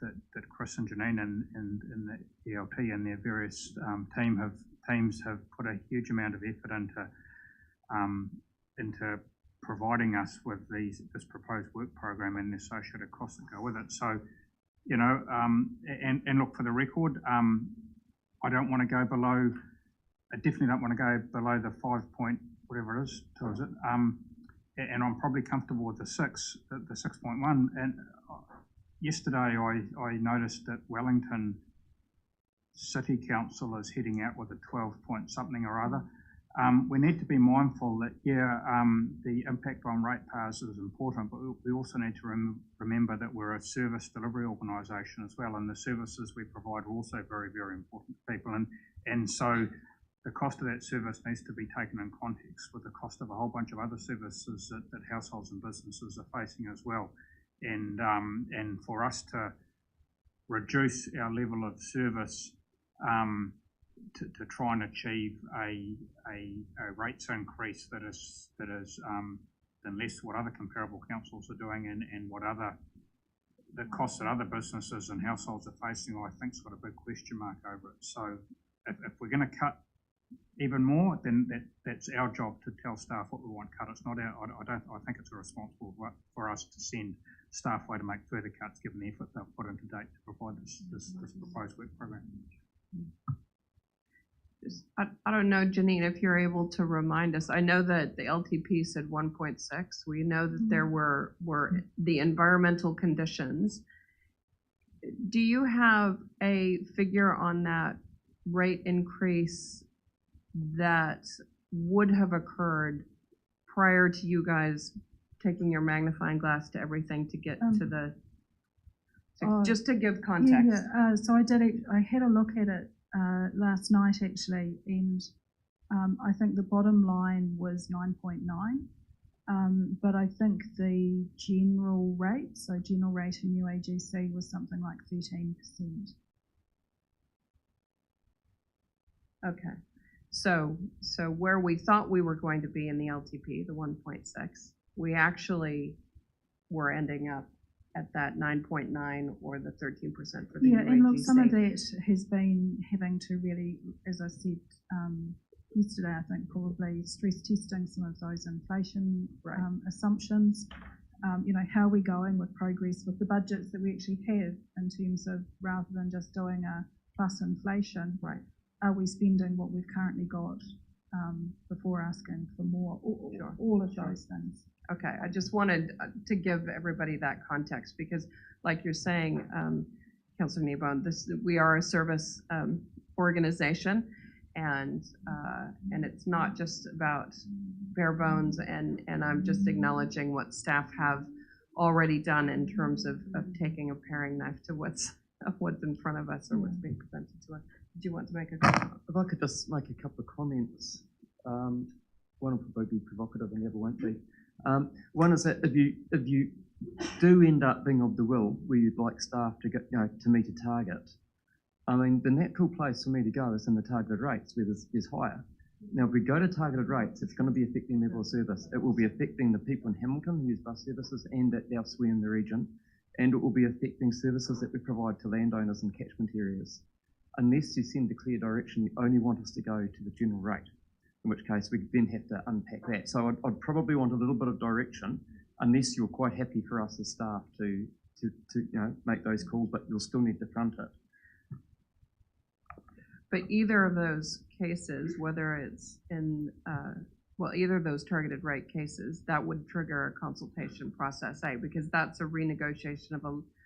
that Chris and Janine and the ELT and their various teams have put a huge amount of effort into providing us with this proposed work program and the associated costs that go with it. So, you know, and look, for the record, I don't want to go below. I definitely don't want to go below the 5 point whatever it is. To is it? And I'm probably comfortable with the 6.1. And yesterday I noticed that Wellington City Council is heading out with a 12 point something or other. We need to be mindful that, the impact on ratepayers is important, but we also need to remember that we're a service delivery organisation as well, and the services we provide are also very, very important to people. And so the cost of that service needs to be taken in context with the cost of a whole bunch of other services that households and businesses are facing as well. And for us to reduce our level of service to try and achieve a rates increase that is than less what other comparable councils are doing and what the costs that other businesses and households are facing, I think's got a big question mark over it. So if we're going to cut even more, then that's our job to tell staff what we want cut. It's not I think it's irresponsible for us to send staff away to make further cuts given the effort they've put into date to provide this proposed work program. I don't know, Janine, if you're able to remind us. I know that the LTP said 1.6. We know that there were the environmental conditions. Do you have a figure on that rate increase that would have occurred prior to you guys taking your magnifying glass to everything to get to the, just to give context? Yeah, so I had a look at it last night actually, and I think the bottom line was 9.9, but I think the general rate, so general rate in UAGC was something like 13%. Okay. So where we thought we were going to be in the LTP, the 1.6, we actually were ending up at that 9.9 or the 13% for the UAGC. And look, some of that has been having to really, as I said yesterday, I think probably stress testing some of those inflation assumptions. You know, how are we going with progress with the budgets that we actually have in terms of, rather than just doing a plus inflation, are we spending what we've currently got before asking for more? All of those things. Okay, I just wanted to give everybody that context because, like you're saying, Councillor Kneebone, we are a service organization, and it's not just about bare bones. And I'm just acknowledging what staff have already done in terms of taking a paring knife to what's in front of us or what's being presented to us. Do you want to make a comment? If I could just make a couple of comments. One will probably be provocative and the other won't be. One is that if you do end up being of the will where you'd like staff to get, to meet a target, I mean, the natural place for me to go is in the targeted rates where there's higher. Now, if we go to targeted rates, it's going to be affecting level of service. It will be affecting the people in Hamilton who use bus services and elsewhere in the region, and it will be affecting services that we provide to landowners in catchment areas. Unless you send a clear direction, you only want us to go to the general rate, in which case we then have to unpack that. So I'd probably want a little bit of direction, unless you're quite happy for us as staff to make those calls, but you'll still need to front it. But either of those cases, whether it's in, either of those targeted rate cases, that would trigger a consultation process, because that's a renegotiation of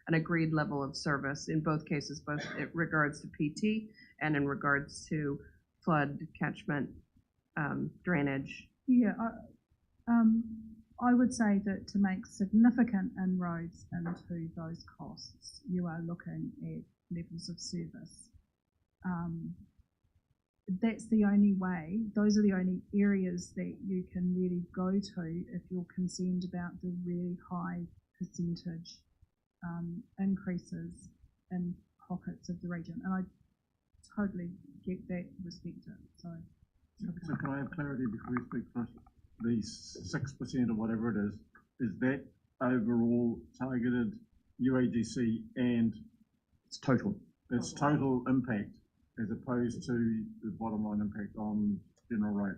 an agreed level of service in both cases, both in regards to PT and in regards to flood, catchment, drainage. Yeah, I would say that to make significant inroads into those costs, you are looking at levels of service. That's the only way, those are the only areas that you can really go to if you're concerned about the really high percentage increases in pockets of the region. And I totally get that, respect it. So can I have clarity before you speak first? The 6% or whatever it is that overall targeted UAGC and It's total. its total impact as opposed to the bottom line impact on general rate?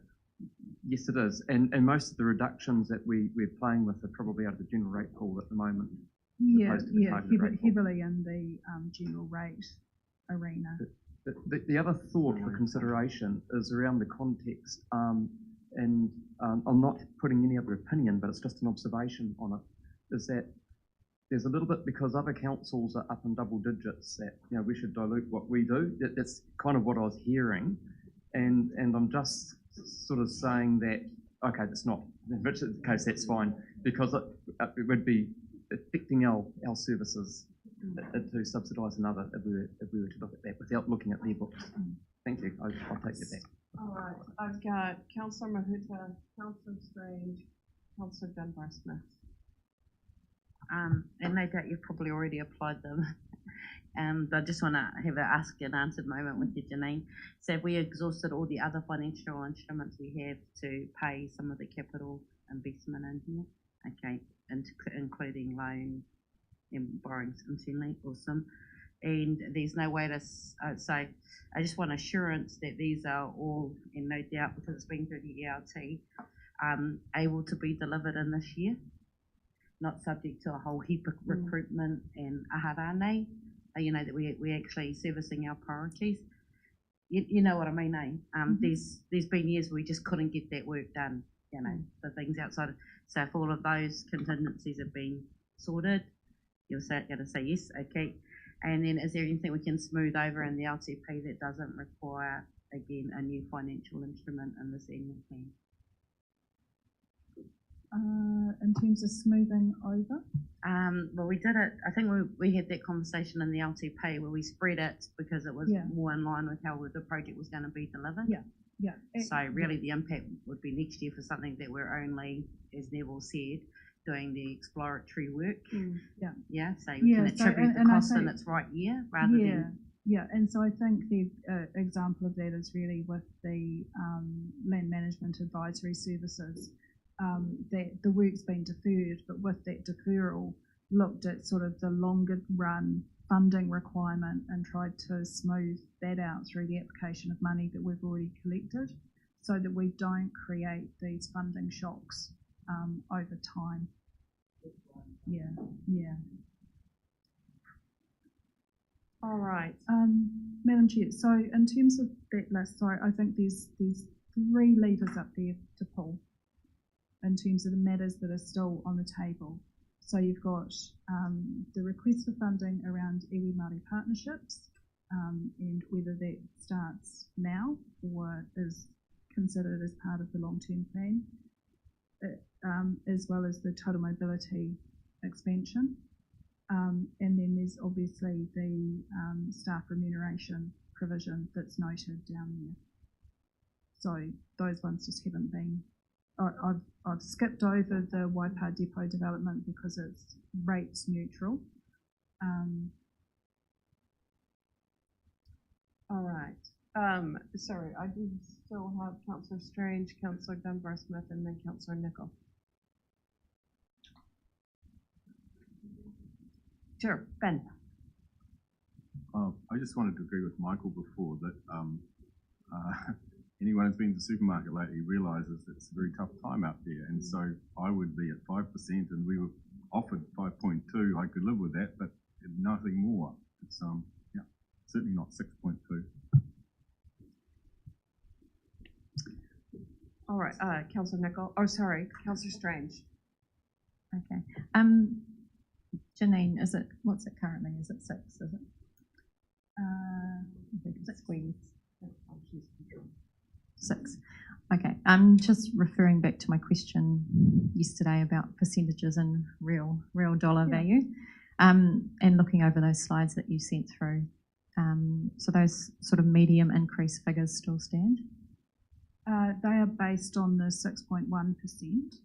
Yes, it is. And most of the reductions that we're playing with are probably out of the general rate pool at the moment. Heavily in the general rate arena. The other thought for consideration is around the context, and I'm not putting any other opinion, but it's just an observation on it, is that there's a little bit, because other councils are up in double digits, that, you know, we should dilute what we do. That's kind of what I was hearing, and I'm just sort of saying that, okay, that's not, in which case that's fine, because it would be affecting our services to subsidise another if we were to look at that without looking at their books. Thank you. I'll take that back. All right, I've got Councillor Mahuta, Councillor Strange, Councillor Dunbar-Smith. And no doubt you've probably already applied them. And I just want to have an ask and answered moment with you, Janine. So have we exhausted all the other financial instruments we have to pay some of the capital investment in here? Okay, including loan and borrowings internally, awesome. And there's no way to, so I just want assurance that these are all, and no doubt because it's been through the ELT, able to be delivered in this year, not subject to a whole heap of recruitment and aharane, you know, that we actually servicing our priorities. You know what I mean, eh? There's been years where we just couldn't get that work done, you know, the things outside of, so if all of those contingencies have been sorted, you're going to say yes, okay. And then is there anything we can smooth over in the LTP that doesn't require, again, a new financial instrument in this annual plan? In terms of smoothing over? Well, we did it, I think we had that conversation in the LTP where we spread it because it was more in line with how the project was going to be delivered. Yeah. So really the impact would be next year for something that we're only, as Neville said, doing the exploratory work. Yeah, so we can attribute the cost in its right year rather than... Yeah, and so I think the example of that is really with the land management advisory services, that the work's been deferred, but with that deferral, looked at sort of the longer run funding requirement and tried to smooth that out through the application of money that we've already collected so that we don't create these funding shocks over time. Yeah. All right. Madam Chair, so in terms of that list, sorry, I think there's 3 levers up there to pull in terms of the matters that are still on the table. So you've got the request for funding around iwi Māori partnerships and whether that starts now or is considered as part of the long-term plan, as well as the total mobility expansion. And then there's obviously the staff remuneration provision that's noted down there. So those ones just haven't been, I've skipped over the Waipā depot development because it's rates neutral. All right. Sorry, I do still have Councillor Strange, Councillor Dunbar-Smith, and then Councillor Nicol. Sure, Ben. I just wanted to agree with Michael before that anyone who's been to the supermarket lately realises it's a very tough time out there, and so I would be at 5%, and we were offered 5.2. I could live with that, but nothing more. It's certainly not 6.2. All right, Councillor Nicol. Oh, sorry, Councillor Strange. Okay. Janine, what's it currently? Is it 6, is it? I think it's squeeze. 6. Okay. Just referring back to my question yesterday about percentages and real dollar value, and looking over those slides that you sent through. So those sort of medium increase figures still stand? They are based on the 6.1%.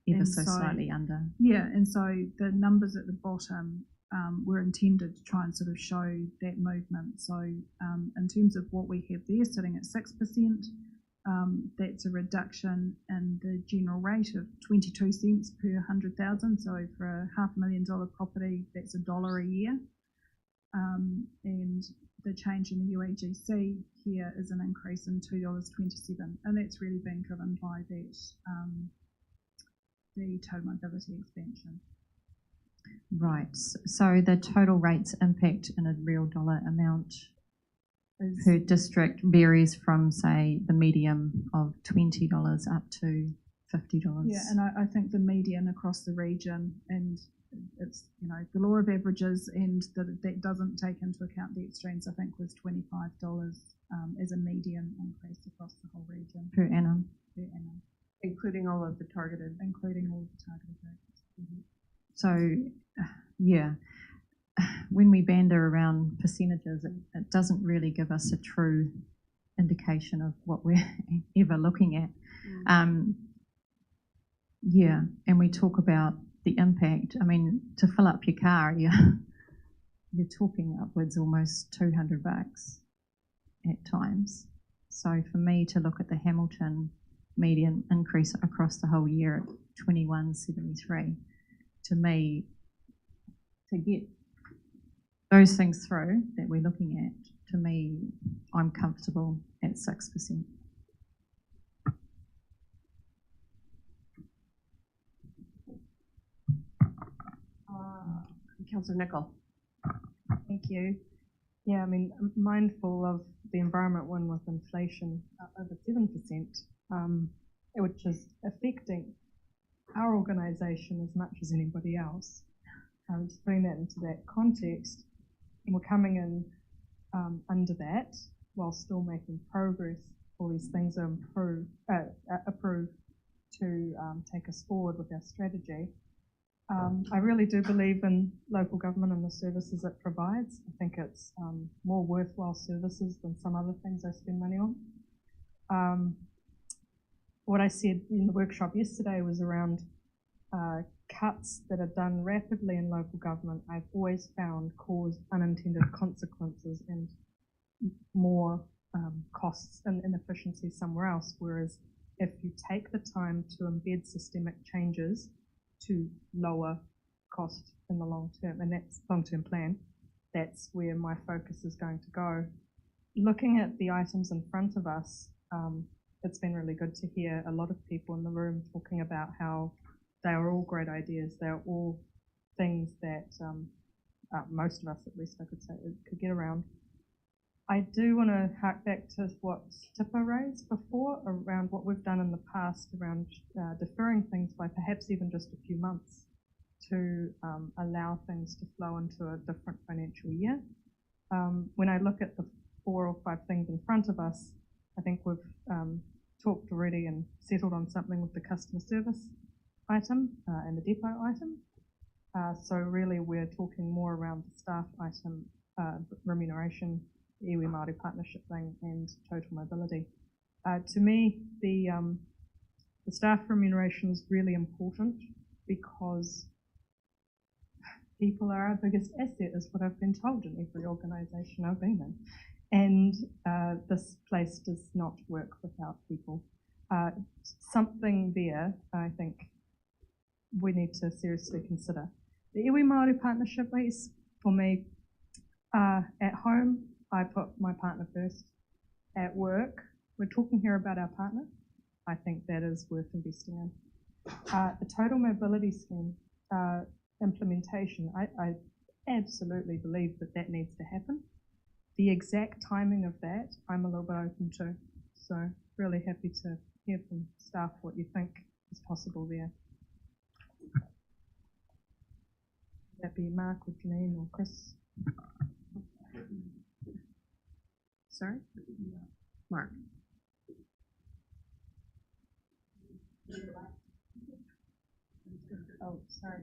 Ever so slightly under. Yeah, and so the numbers at the bottom were intended to try and sort of show that movement. So in terms of what we have there sitting at 6%, That's a reduction in the general rate of 22 cents per 100,000. So for a $500,000 property, that's $1 a year. And the change in the UAGC here is an increase in $2.27, and that's really been driven by that the total mobility expansion. Right. So the total rates impact in a real dollar amount per district varies from, say, the medium of $20 up to $50. Yeah, and I think the median across the region, and it's, you know, the law of averages, and that doesn't take into account the extremes, I think was $25 as a median increase across the whole region. Per annum. Per annum. Including all of the targeted. Including all of the targeted rates. Mm-hmm. So, yeah, when we banter around percentages, it doesn't really give us a true indication of what we're ever looking at. Yeah, and we talk about the impact. I mean, to fill up your car, you're talking upwards almost $200 at times. So for me to look at the Hamilton median increase across the whole year at $21.73, to me, to get those things through that we're looking at, to me, I'm comfortable at 6%. Councillor Nicol. Thank you. Yeah, I mean, I'm mindful of the environment one with inflation over 7%, which is affecting our organisation as much as anybody else. Just putting that into that context, and we're coming in under that while still making progress. All these things are approved to take us forward with our strategy. I really do believe in local government and the services it provides. I think it's more worthwhile services than some other things I spend money on. What I said in the workshop yesterday was around cuts that are done rapidly in local government. I've always found cause unintended consequences and more costs and inefficiencies somewhere else, whereas if you take the time to embed systemic changes to lower cost in the long term, and that's long-term plan, that's where my focus is going to go. Looking at the items in front of us, it's been really good to hear a lot of people in the room talking about how they are all great ideas. They are all things that most of us, at least I could say, could get around. I do want to hark back to what Tipper raised before around what we've done in the past around deferring things by perhaps even just a few months to allow things to flow into a different financial year. When I look at the 4 or 5 things in front of us, I think we've talked already and settled on something with the customer service item and the depot item. So really we're talking more around the staff item, remuneration, the iwi Māori partnership thing, and total mobility. To me, the staff remuneration is really important because people are our biggest asset, is what I've been told in every organisation I've been in. And this place does not work without people. Something there, I think, we need to seriously consider. The iwi Māori partnership piece, for me, at home, I put my partner first. At work, we're talking here about our partner. I think that is worth investing in. The total mobility scheme implementation, I absolutely believe that that needs to happen. The exact timing of that, I'm a little bit open to. So really happy to hear from staff what you think is possible there. Would that be Mark or Janine or Chris? Sorry? Mark. Oh, sorry.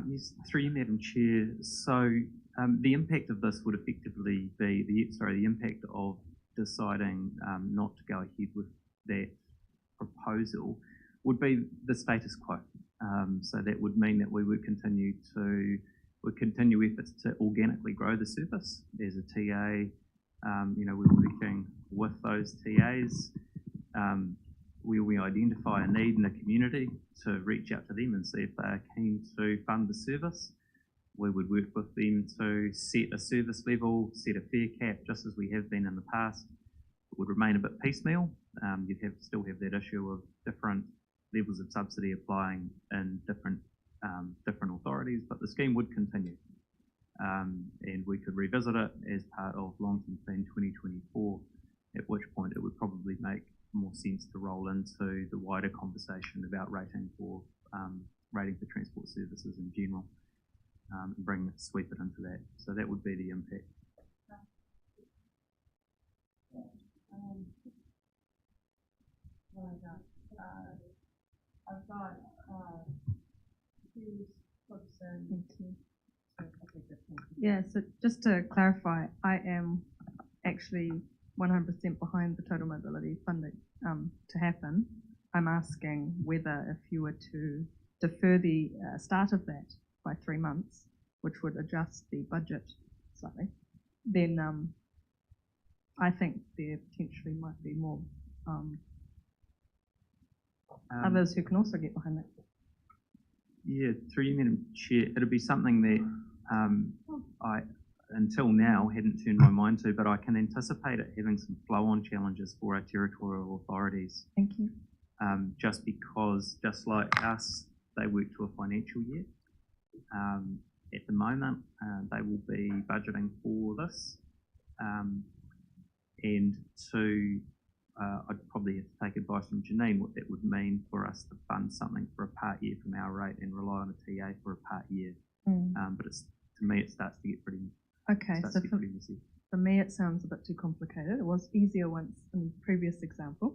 Yes, through you, Madam Chair. So the impact of this would effectively be the impact of deciding not to go ahead with that proposal would be the status quo. So that would mean that we would continue efforts to organically grow the service. As a TA, we're working with those TAs. Where we identify a need in the community to reach out to them and see if they are keen to fund the service. We would work with them to set a service level, set a fare cap, just as we have been in the past. It would remain a bit piecemeal. You'd still have that issue of different levels of subsidy applying in different authorities, but the scheme would continue. And we could revisit it as part of Long-Term Plan 2024, at which point it would probably make more sense to roll into the wider conversation about rating for transport services in general, and sweep it into that. So that would be the impact. I've got Hughes, Cookson. Yeah, so just to clarify, I am actually 100% behind the total mobility funding to happen. I'm asking whether if you were to defer the start of that by 3 months, which would adjust the budget slightly, then I think there potentially might be more others who can also get behind that. Yeah, through you, Madam Chair, it'd be something that I, until now, hadn't turned my mind to, but I can anticipate it having some flow-on challenges for our territorial authorities. Thank you. Just because, just like us, they work to a financial year. At the moment, they will be budgeting for this. And two, I'd probably have to take advice from Janine what that would mean for us to fund something for a part year from our rate and rely on a TA for a part year. But to me, it starts to get pretty. Okay, so for me, it sounds a bit too complicated. It was easier once in the previous example.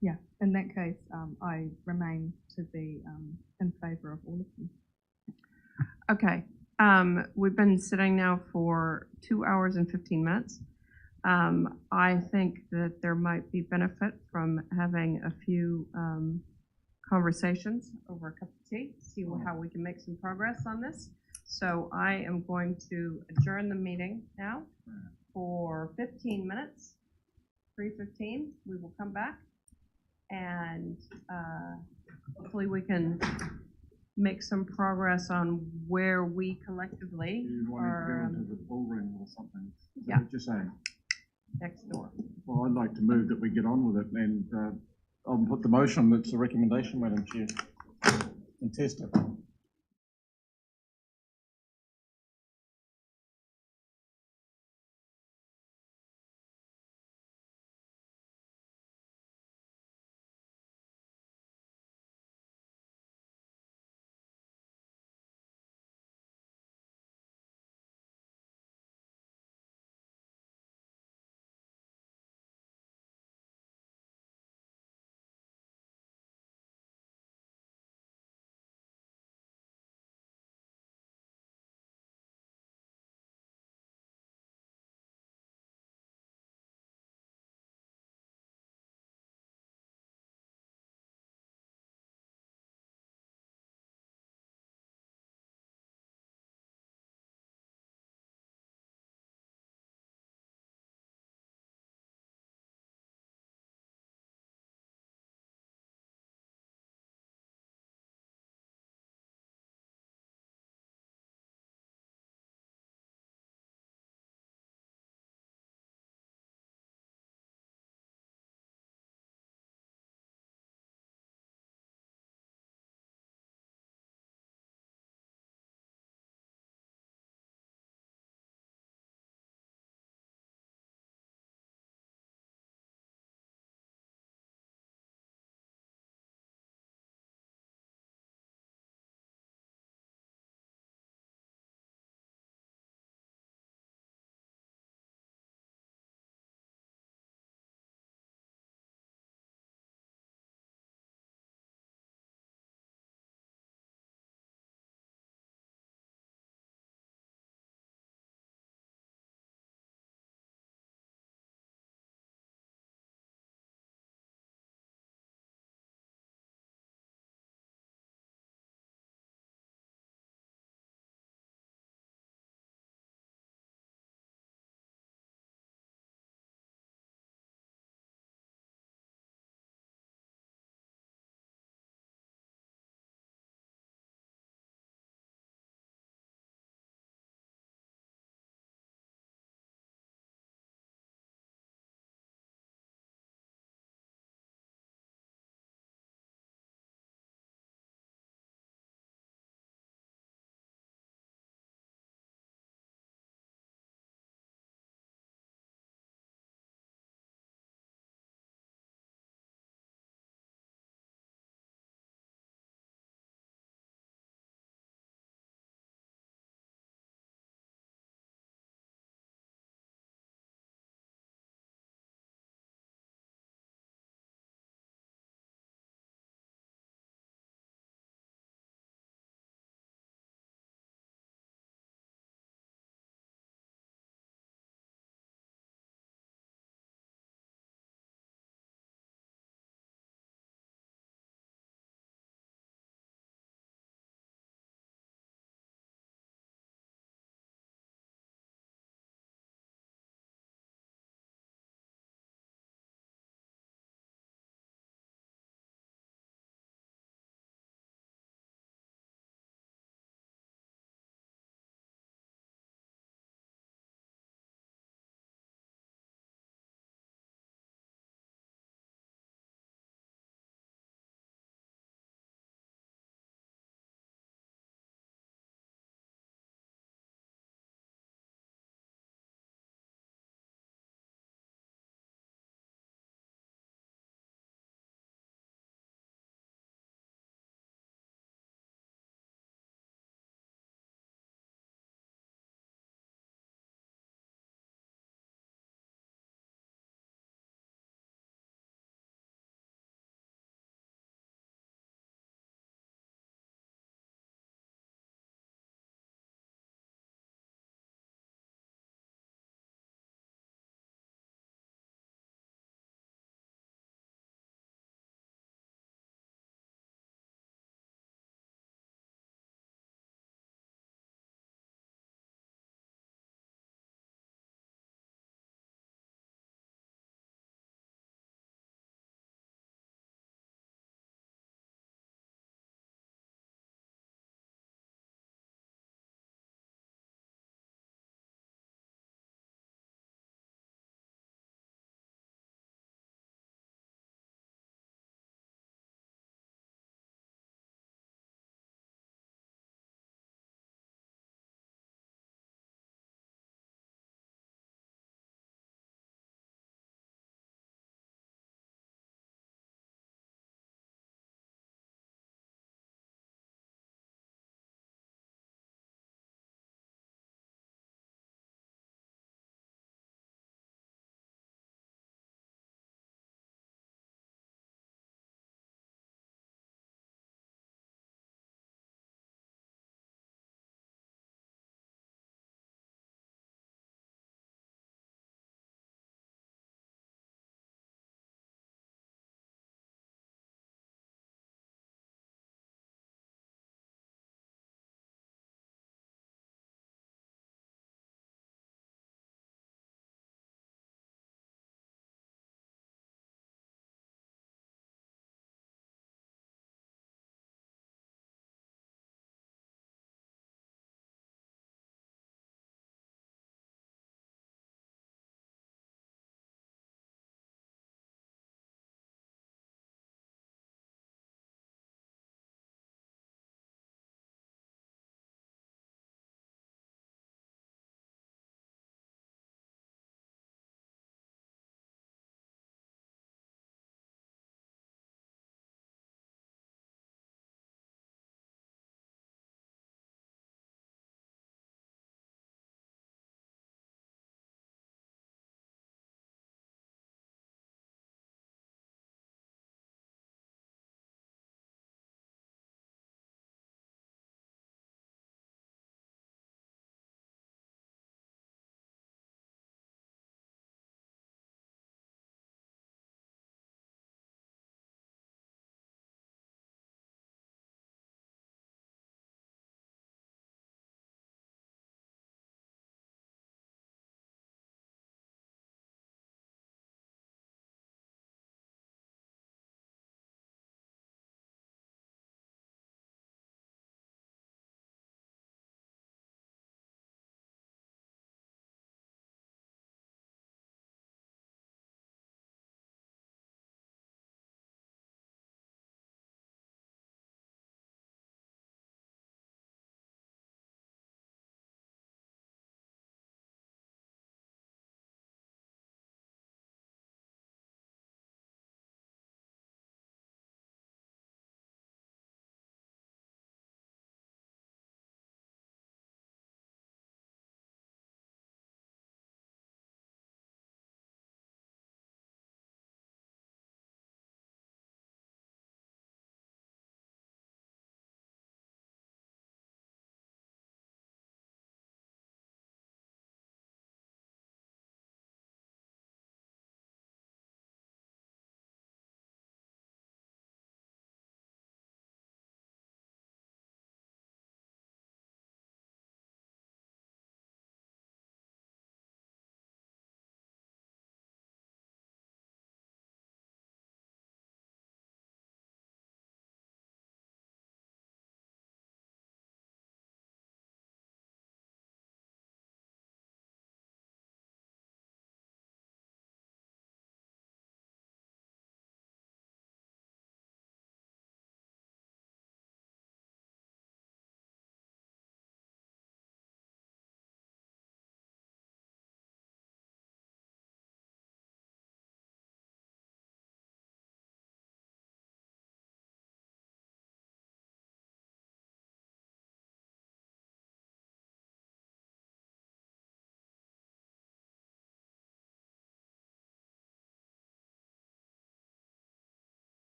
Yeah, in that case, I remain to be in favour of all of them. Okay, we've been sitting now for 2 hours and 15 minutes. I think that there might be benefit from having a few conversations over a cup of tea, see how we can make some progress on this. So I am going to adjourn the meeting now for 15 minutes, 3:15. We will come back and hopefully we can make some progress on where we collectively are. Into the ballroom or something. Yeah. Just saying. Next door. Well, I'd like to move that we get on with it, and I'll put the motion. That's a recommendation, Madam Chair. And test it.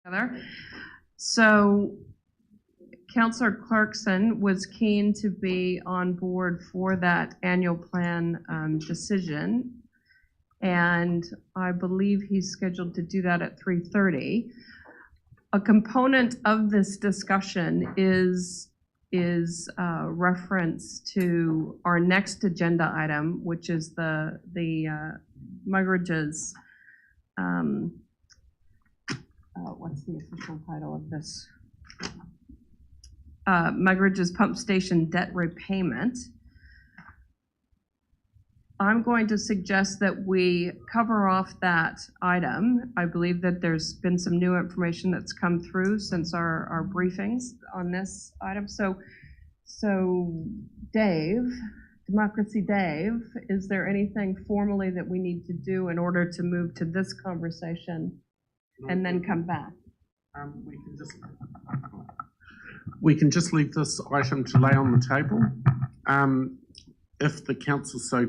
together. So Councillor Clarkson was keen to be on board for that annual plan decision. And I believe he's scheduled to do that at 3:30. A component of this discussion is reference to our next agenda item, which is the Muggeridge's, what's the official title of this? Muggeridge's pump station debt repayment. I'm going to suggest that we cover off that item. I believe that there's been some new information that's come through since our briefings on this item. So Dave, Democracy Dave, is there anything formally that we need to do in order to move to this conversation and then come back? We can just leave this item to lay on the table. If the council so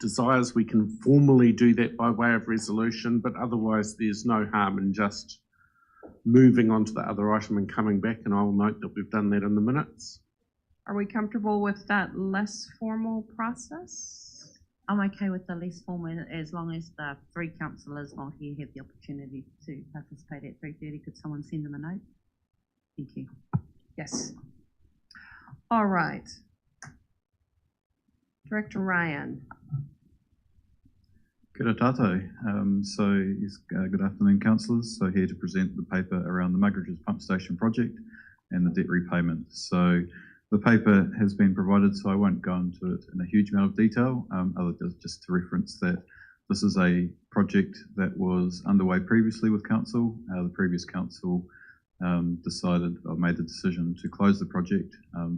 desires, we can formally do that by way of resolution, but otherwise there's no harm in just moving on to the other item and coming back, and I will note that we've done that in the minutes. Are we comfortable with that less formal process? I'm okay with the less formal, as long as the three councillors not here have the opportunity to participate at 3:30. Could someone send them a note? Thank you. Yes. All right. Director Ryan. Kia ora tātou. Good afternoon, councillors. So here to present the paper around the Muggeridge's pump station project and the debt repayment. So the paper has been provided, so I won't go into it in a huge amount of detail, other than just to reference that this is a project that was underway previously with council. The previous council decided or made the decision to close the project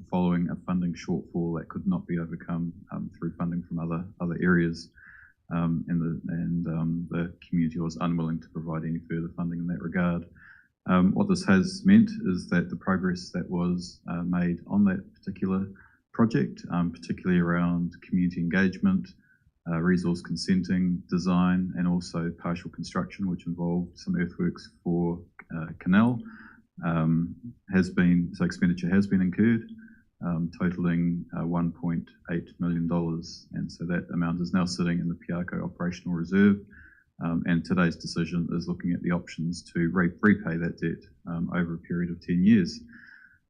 following a funding shortfall that could not be overcome through funding from other areas, and the community was unwilling to provide any further funding in that regard. What this has meant is that the progress that was made on that particular project, particularly around community engagement, resource consenting, design, and also partial construction, which involved some earthworks for canal, expenditure has been incurred, totaling $1.8 million. And so that amount is now sitting in the Piako operational reserve. And today's decision is looking at the options to repay that debt over a period of 10 years.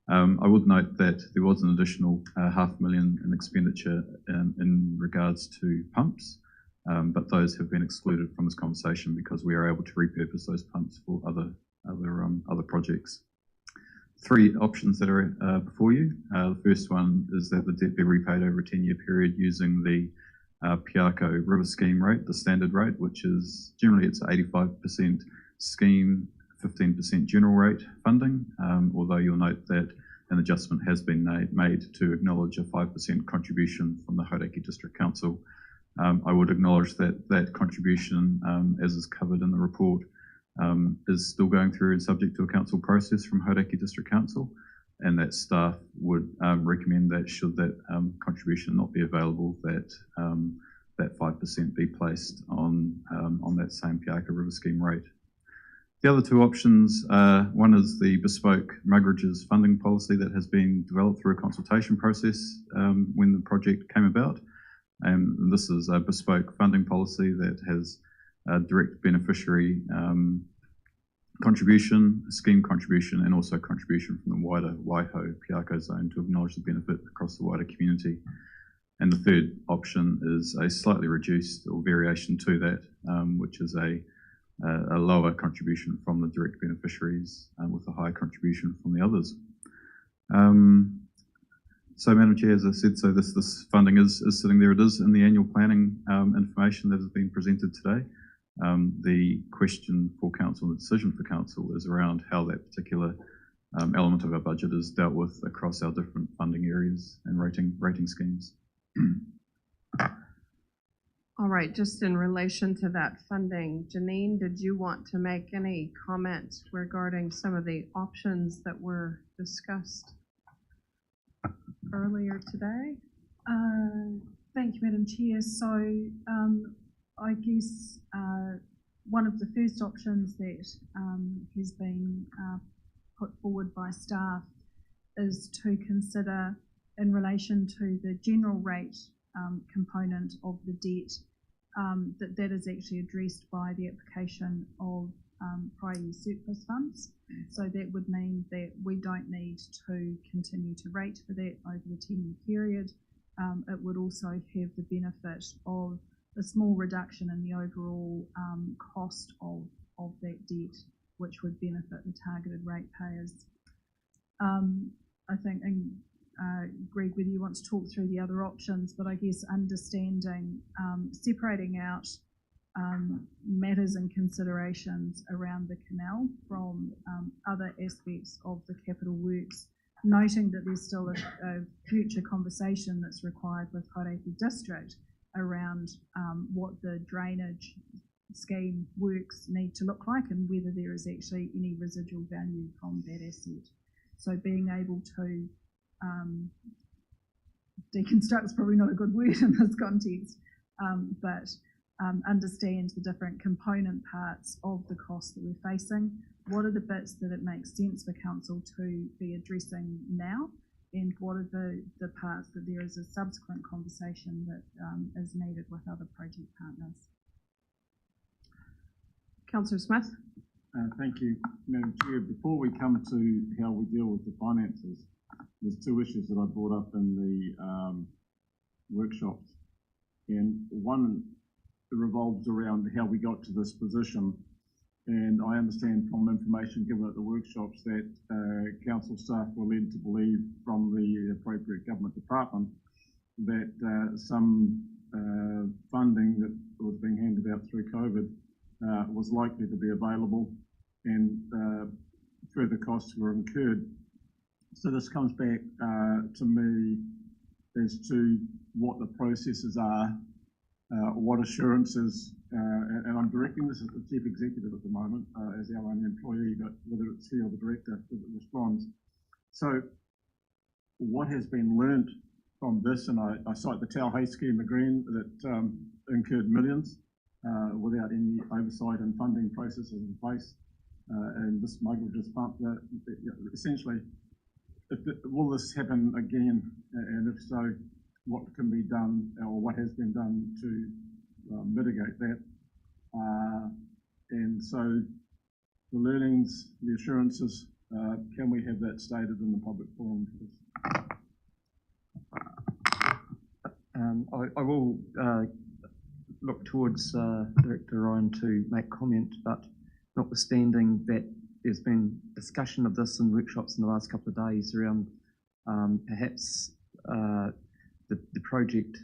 I would note that there was an additional $500,000 in expenditure in regards to pumps, but those have been excluded from this conversation because we are able to repurpose those pumps for other projects. Three options that are before you. The first one is that the debt be repaid over a 10-year period using the Piako River Scheme rate, the standard rate, which is generally it's 85% scheme, 15% general rate funding, although you'll note that an adjustment has been made to acknowledge a 5% contribution from the Hauraki District Council. I would acknowledge that that contribution, as is covered in the report, is still going through and subject to a council process from Hauraki District Council, and that staff would recommend that should that contribution not be available, that that 5% be placed on that same Piako River Scheme rate. The other two options, one is the bespoke Muggeridge's funding policy that has been developed through a consultation process when the project came about. And this is a bespoke funding policy that has a direct beneficiary contribution, scheme contribution, and also contribution from the wider Waiho Piako zone to acknowledge the benefit across the wider community. And the third option is a slightly reduced or variation to that, which is a lower contribution from the direct beneficiaries with a higher contribution from the others. So, Madam Chair, as I said, so this funding is sitting there. It is in the annual planning information that has been presented today. The question for council, the decision for council, is around how that particular element of our budget is dealt with across our different funding areas and rating schemes. All right, just in relation to that funding, Janine, did you want to make any comment regarding some of the options that were discussed earlier today? Thank you, Madam Chair. So I guess one of the first options that has been put forward by staff is to consider, in relation to the general rate component of the debt, that is actually addressed by the application of prior year surplus funds. So that would mean that we don't need to continue to rate for that over the 10-year period. It would also have the benefit of a small reduction in the overall cost of that debt, which would benefit the targeted ratepayers. I think, Greg, whether you want to talk through the other options, but I guess understanding, separating out matters and considerations around the canal from other aspects of the capital works, noting that there's still a future conversation that's required with Hauraki District around what the drainage scheme works need to look like and whether there is actually any residual value from that asset. So being able to deconstruct is probably not a good word in this context, but understand the different component parts of the cost that we're facing. What are the bits that it makes sense for council to be addressing now, and what are the parts that there is a subsequent conversation that is needed with other project partners? Councillor Smith. Thank you, Madam Chair. Before we come to how we deal with the finances, there's two issues that I brought up in the workshops, and one revolves around how we got to this position. And I understand from information given at the workshops that council staff were led to believe from the appropriate government department that some funding that was being handed out through COVID was likely to be available, and further costs were incurred. So this comes back to me as to what the processes are, what assurances, and I'm directing this at the Chief Executive at the moment as our only employee, but whether it's he or the Director that responds. So what has been learnt from this, and I cite the Tauhei scheme again that incurred millions without any oversight and funding processes in place, and this Michael just bumped that. Essentially, will this happen again, and if so, what can be done, or what has been done to mitigate that? And so the learnings, the assurances, can we have that stated in the public forum, please? I will look towards Director Ryan to make comment, but notwithstanding that there's been discussion of this in workshops in the last couple of days around perhaps the project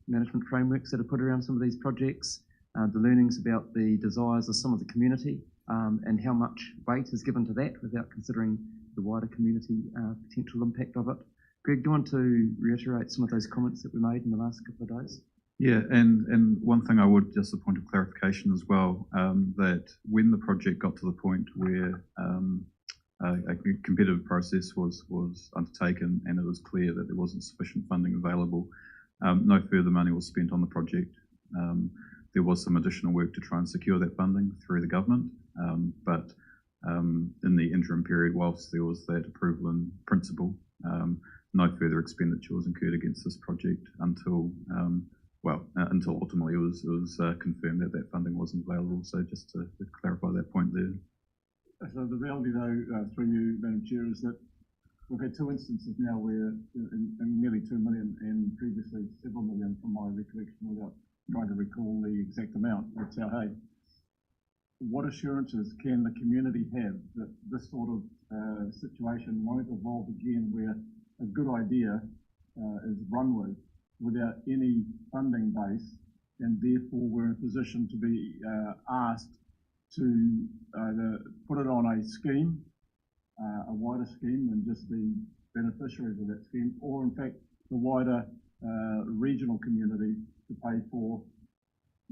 management frameworks that are put around some of these projects, the learnings about the desires of some of the community, and how much weight is given to that without considering the wider community potential impact of it. Greg, do you want to reiterate some of those comments that were made in the last couple of days? Yeah, and one thing I would, just a point of clarification as well, that when the project got to the point where a competitive process was undertaken and it was clear that there wasn't sufficient funding available, no further money was spent on the project. There was some additional work to try and secure that funding through the government, but in the interim period, whilst there was that approval in principle, no further expenditure was incurred against this project until until ultimately it was confirmed that that funding wasn't available. So just to clarify that point there. So the reality, though, through you, Madam Chair, is that we've had two instances now where in nearly 2 million and previously several million, from my recollection, without trying to recall the exact amount, at Tauhei. What assurances can the community have that this sort of situation won't evolve again, where a good idea is run with without any funding base, and therefore we're in a position to be asked to either put it on a scheme, a wider scheme than just the beneficiaries of that scheme, or in fact the wider regional community to pay for,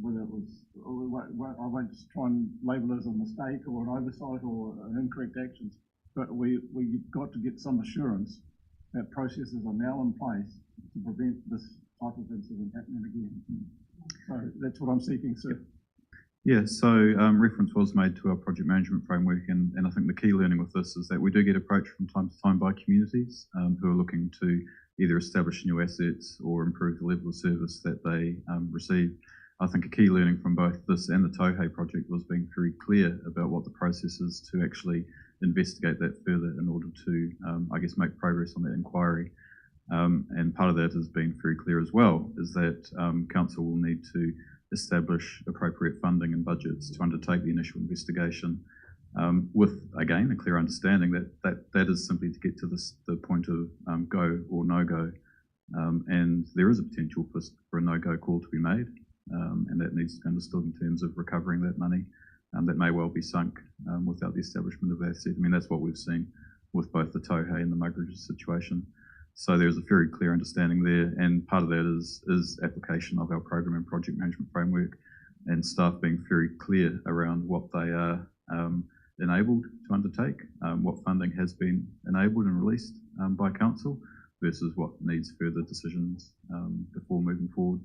whether it was, I won't just try and label it as a mistake or an oversight or an incorrect actions, but we've got to get some assurance that processes are now in place to prevent this type of incident happening again. So that's what I'm seeking, sir. Yeah, so reference was made to our project management framework, and I think the key learning with this is that we do get approached from time to time by communities who are looking to either establish new assets or improve the level of service that they receive. I think a key learning from both this and the Tauhei project was being very clear about what the process is to actually investigate that further in order to, I guess, make progress on that inquiry. And part of that has been very clear as well, is that Council will need to establish appropriate funding and budgets to undertake the initial investigation with, again, a clear understanding that is simply to get to the point of go or no-go. And there is a potential for a no-go call to be made, and that needs to be understood in terms of recovering that money that may well be sunk without the establishment of asset. I mean, that's what we've seen with both the Tauhei and the Muggeridge situation. So there's a very clear understanding there, and part of that is application of our program and project management framework, and staff being very clear around what they are enabled to undertake, what funding has been enabled and released by Council versus what needs further decisions before moving forward.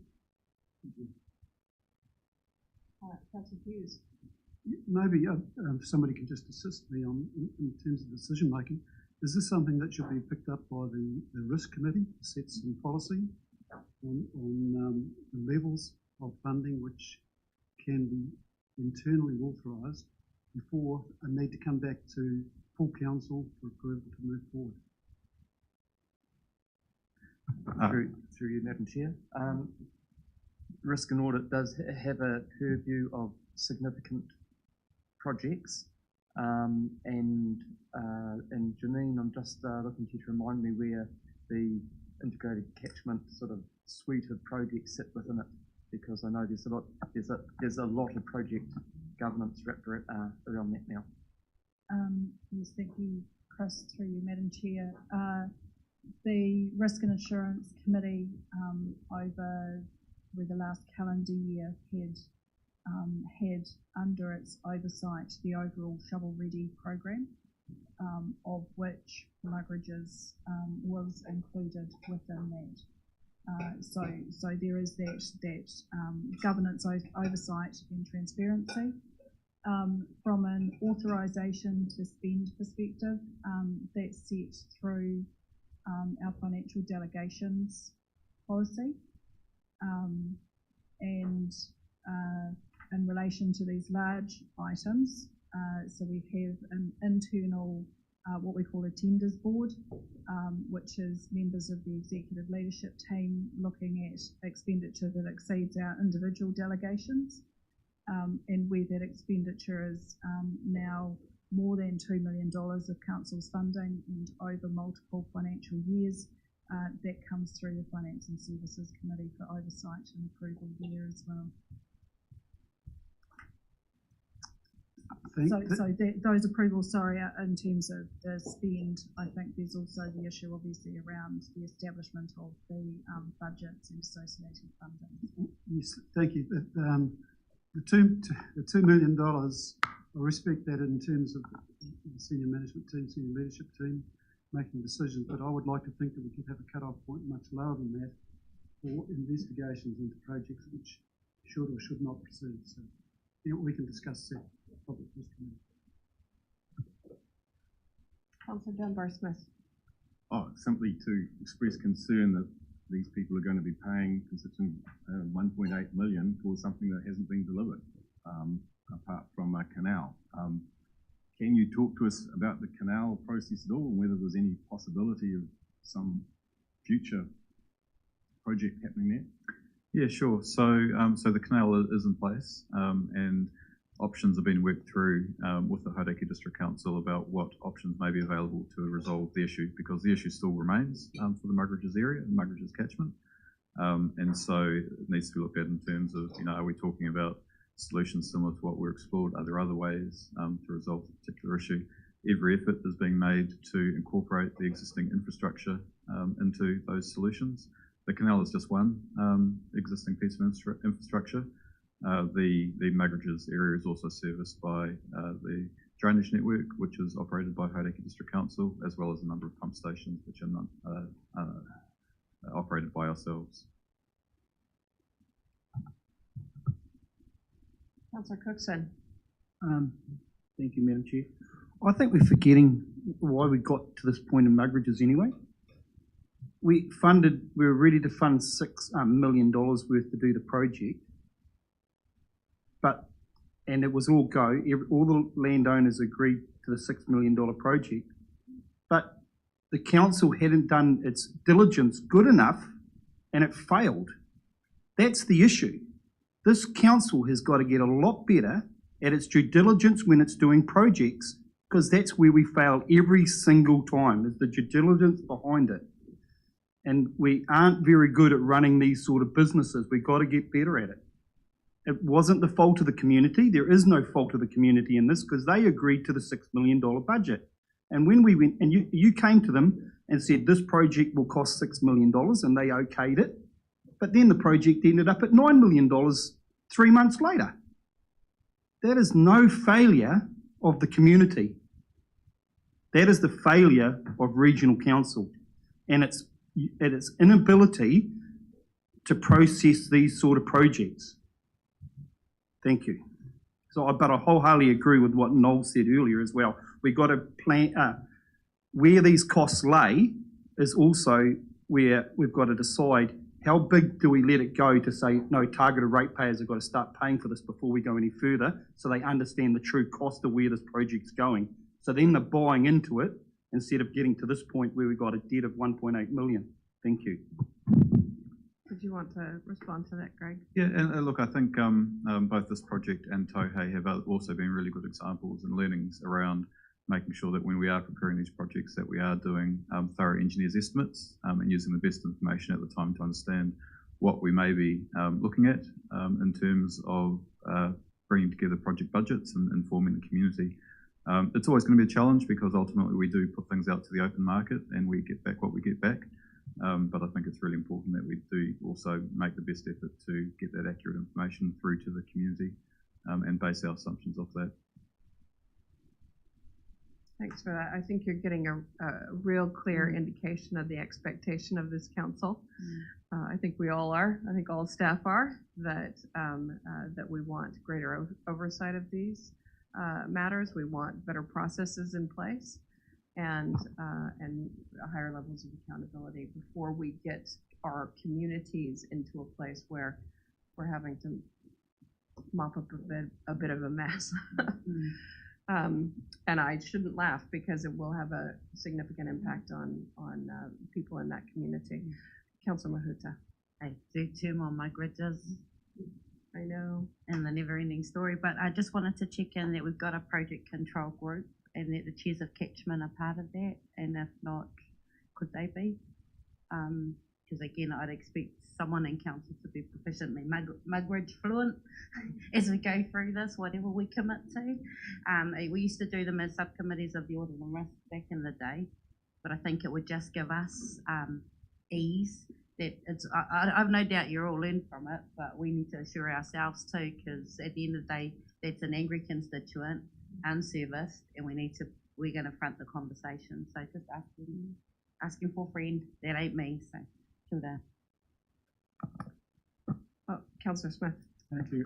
Councillor Hughes. Maybe somebody can just assist me in terms of decision making. Is this something that should be picked up by the risk committee to set some policy on the levels of funding which can be internally authorised before a need to come back to full council for approval to move forward? Through you, Madam Chair. Risk and audit does have a purview of significant projects. And Janine, I'm just looking to you to remind me where the integrated catchment sort of suite of projects sit within it, because I know there's a lot of project governance wrapped around that now. Yes, thank you, Chris, through you, Madam Chair. The Risk and Assurance Committee over the last calendar year had under its oversight the overall Shovel Ready program, of which Muggeridge's was included within that. So there is that governance oversight and transparency. From an authorisation to spend perspective, that's set through our financial delegations policy, and in relation to these large items, so we have an internal, what we call a tenders board, which is members of the executive leadership team looking at expenditure that exceeds our individual delegations, and where that expenditure is now more than $2 million of Council's funding and over multiple financial years, that comes through the Finance and Services Committee for oversight and approval there as well. Those approvals, sorry, in terms of the spend, I think there's also the issue obviously around the establishment of the budgets and associated funding. Yes, thank you. The $2 million, I respect that in terms of the senior management team, senior leadership team making decisions, but I would like to think that we could have a cut-off point much lower than that for investigations into projects which should or should not proceed. So yeah, we can discuss that. Councillor Dunbar-Smith. Simply to express concern that these people are going to be paying consistent 1.8 million for something that hasn't been delivered, apart from a canal. Can you talk to us about the canal process at all, and whether there's any possibility of some future project happening there? Yeah, sure. So the canal is in place, and options have been worked through with the Hauraki District Council about what options may be available to resolve the issue, because the issue still remains for the Muggeridge's area and Muggeridge's catchment. And so it needs to be looked at in terms of, are we talking about solutions similar to what were explored? Are there other ways to resolve the particular issue? Every effort is being made to incorporate the existing infrastructure into those solutions. The canal is just one existing piece of infrastructure. The Muggeridge's area is also serviced by the drainage network, which is operated by Hauraki District Council, as well as a number of pump stations, which are not operated by ourselves. Councillor Cookson. Thank you, Madam Chair. I think we're forgetting why we got to this point in Muggeridge's anyway. We were ready to fund $6 million worth to do the project, and it was all go. All the landowners agreed to the $6 million project, but the council hadn't done its diligence good enough, and it failed. That's the issue. This council has got to get a lot better at its due diligence when it's doing projects, because that's where we fail every single time, is the due diligence behind it. And we aren't very good at running these sort of businesses. We've got to get better at it. It wasn't the fault of the community. There is no fault of the community in this, because they agreed to the $6 million budget. And when we went, and you came to them and said this project will cost $6 million, and they okayed it. But then the project ended up at $9 million 3 months later. That is no failure of the community. That is the failure of regional council, and its inability to process these sort of projects. Thank you. But I wholeheartedly agree with what Noel said earlier as well. We've got to plan where these costs lay is also where we've got to decide how big do we let it go to say, no, targeted ratepayers have got to start paying for this before we go any further, so they understand the true cost of where this project's going. So then they're buying into it instead of getting to this point where we've got a debt of 1.8 million. Thank you. Did you want to respond to that, Greg? Yeah, and look, I think both this project and Tohei have also been really good examples and learnings around making sure that when we are preparing these projects that we are doing thorough engineers' estimates and using the best information at the time to understand what we may be looking at in terms of bringing together project budgets and informing the community. It's always going to be a challenge, because ultimately we do put things out to the open market and we get back what we get back. But I think it's really important that we do also make the best effort to get that accurate information through to the community and base our assumptions off that. Thanks for that. I think you're getting a real clear indication of the expectation of this council. I think we all are. I think all staff are, that we want greater oversight of these matters. We want better processes in place, and higher levels of accountability before we get our communities into a place where we're having to mop up a bit of a mess. And I shouldn't laugh, because it will have a significant impact on people in that community. Councillor Mahuta. I do too, on my Muggeridges. I know. And the never-ending story, but I just wanted to check in that we've got a project control group and that the chairs of catchment are part of that, and if not, could they be? Because again, I'd expect someone in council to be proficiently Muggeridge fluent as we go through this, whatever we commit to. We used to do them as subcommittees of the audit and risk back in the day, but I think it would just give us ease. That it's, I've no doubt you're all in from it, but we need to assure ourselves too, because at the end of the day, that's an angry constituent, unserviced, and we're going to front the conversation. So just asking for a friend, that ain't me. So, Kilda. Councillor Smith. Thank you.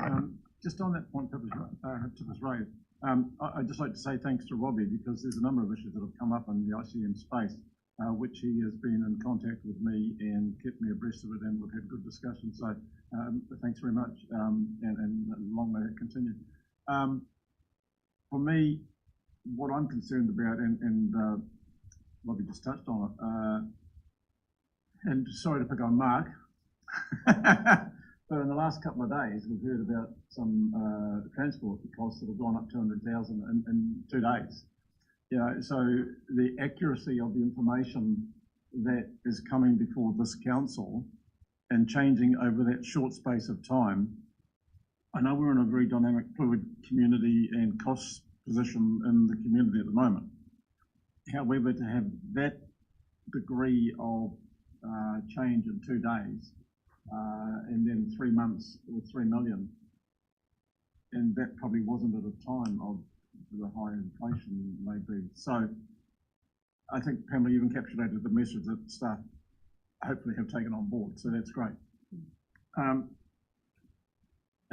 Just on that point that was raised, I'd just like to say thanks to Robbie, because there's a number of issues that have come up in the ICM space, which he has been in contact with me and kept me abreast of it, and we've had good discussions. So thanks very much, and long may it continue. For me, what I'm concerned about, and Robbie just touched on it, and sorry to pick on Mark, but in the last couple of days, we've heard about some transport costs that have gone up 200,000 in 2 days. You know, so the accuracy of the information that is coming before this council and changing over that short space of time. I know we're in a very dynamic, fluid community and cost position in the community at the moment. However, to have that degree of change in 2 days, and then 3 months or 3 million, and that probably wasn't at a time of the high inflation maybe. So I think Pamela even encapsulated the message that staff hopefully have taken on board, so that's great.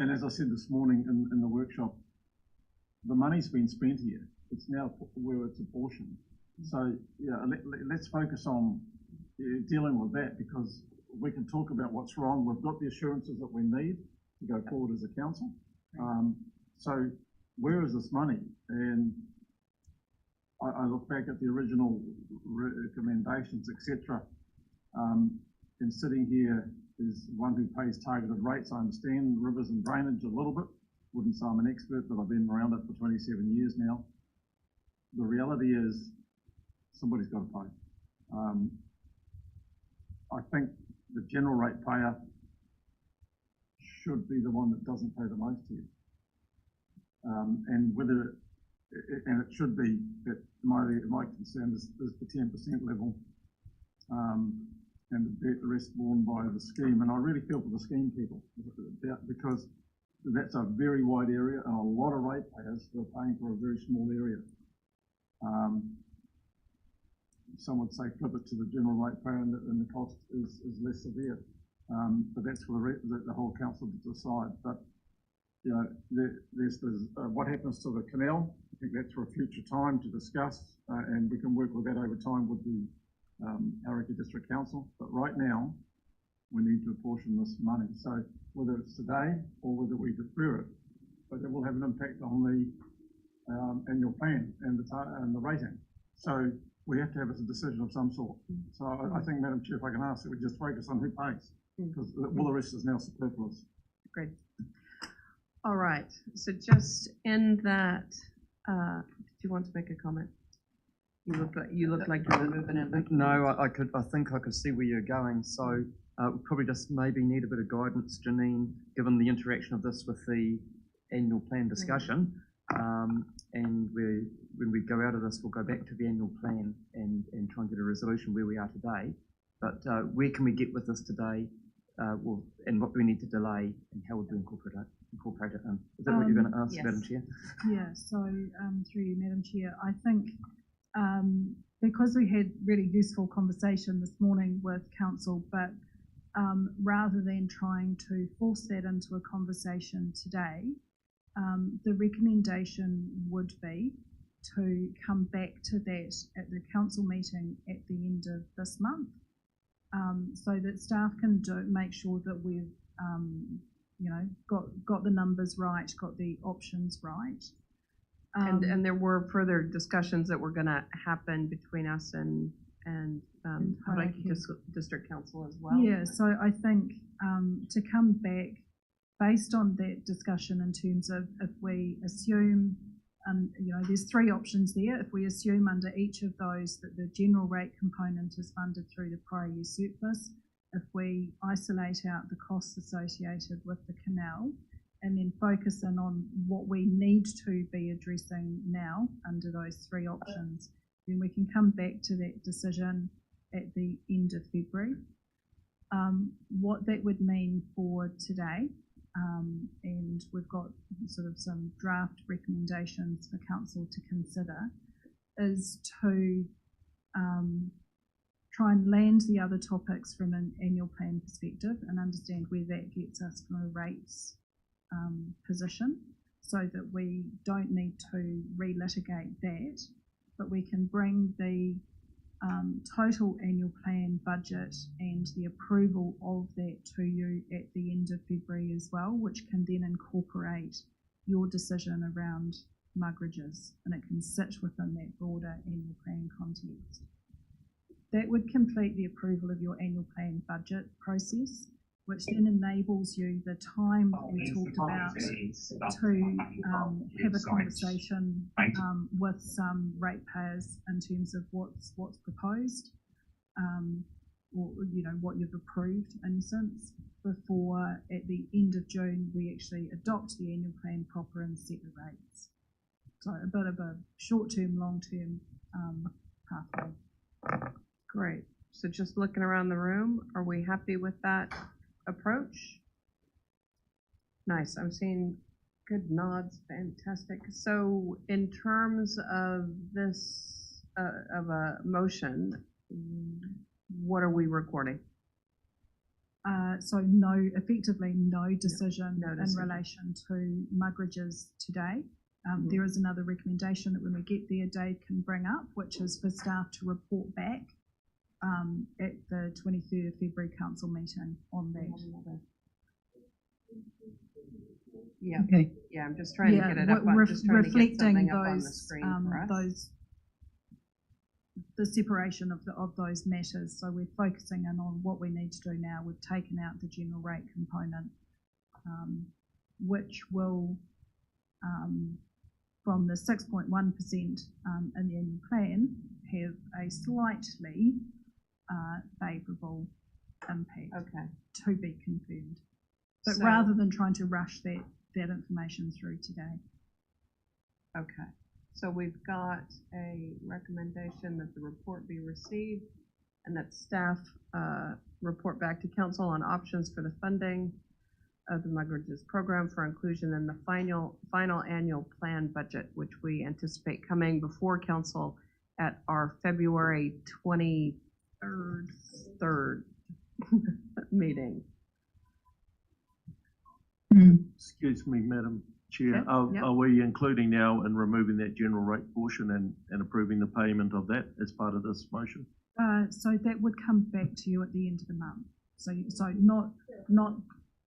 and as I said this morning in the workshop, the money's been spent here. It's now where it's apportioned. So yeah, let's focus on dealing with that, because we can talk about what's wrong. We've got the assurances that we need to go forward as a council. So where is this money? And I look back at the original recommendations, etc. And sitting here is one who pays targeted rates. I understand rivers and drainage a little bit. Wouldn't say I'm an expert, but I've been around it for 27 years now. The reality is somebody's got to pay. I think the general rate payer should be the one that doesn't pay the most here. And it should be that my concern is the 10% level, and the rest borne by the scheme. And I really feel for the scheme people, because that's a very wide area and a lot of ratepayers who are paying for a very small area. Some would say flip it to the general ratepayer and the cost is less severe. But that's for the whole council to decide. But you know, there's what happens to the canal. I think that's for a future time to discuss, and we can work with that over time with the Hauraki District Council. But right now, we need to apportion this money. So whether it's today or whether we defer it, but it will have an impact on the annual plan and the rating. So we have to have a decision of some sort. So I think, Madam Chair, if I can ask that we just focus on who pays, because all the rest is now superfluous. Great. All right, so just in that, do you want to make a comment? You look like you were moving in. No, I think I could see where you're going. So we probably just maybe need a bit of guidance, Janine, given the interaction of this with the annual plan discussion. And when we go out of this, we'll go back to the annual plan and try and get a resolution where we are today. But where can we get with this today? And what do we need to delay, and how would we incorporate it in? Is that what you're going to ask, yes, Madam Chair? Yeah, so through you, Madam Chair, I think because we had really useful conversation this morning with Council, but rather than trying to force that into a conversation today, the recommendation would be to come back to that at the Council meeting at the end of this month, so that staff can make sure that we've got the numbers right, got the options right. And there were further discussions that were going to happen between us and Hauraki District Council as well. Yeah, so I think to come back based on that discussion in terms of if we assume, there's three options there. If we assume under each of those that the general rate component is funded through the prior year surplus, if we isolate out the costs associated with the canal, and then focus in on what we need to be addressing now under those three options, then we can come back to that decision at the end of February. What that would mean for today, and we've got sort of some draft recommendations for Council to consider, is to try and land the other topics from an annual plan perspective and understand where that gets us from a rates position, so that we don't need to relitigate that, but we can bring the total annual plan budget and the approval of that to you at the end of February as well, which can then incorporate your decision around muggerages, and it can sit within that broader annual plan context. That would complete the approval of your annual plan budget process, which then enables you the time that we talked about to have a conversation with some ratepayers in terms of what's proposed, or what you've approved in essence, before at the end of June we actually adopt the annual plan proper and set the rates. So a bit of a short-term, long-term pathway. Great. So just looking around the room, are we happy with that approach? Nice. I'm seeing good nods. Fantastic. So in terms of this, of a motion, what are we recording? So effectively no decision in relation to muggerages today. There is another recommendation that when we get there, Dave can bring up, which is for staff to report back at the 23rd of February council meeting on that. Yeah. Okay. Yeah, I'm just trying to get it up. I'm just trying to get something up on the screen for us. The separation of those matters. So we're focusing in on what we need to do now. We've taken out the general rate component, which will, from the 6.1% in the annual plan, have a slightly favourable impact to be confirmed. But So- rather than trying to rush that information through today. Okay. So we've got a recommendation that the report be received and that staff report back to council on options for the funding of the Muggerages program for inclusion in the final annual plan budget, which we anticipate coming before council at our February 23rd meeting. Excuse me, Madam Chair, Yeah. are we including now in removing that general rate portion and approving the payment of that as part of this motion? So that would come back to you at the end of the month. So not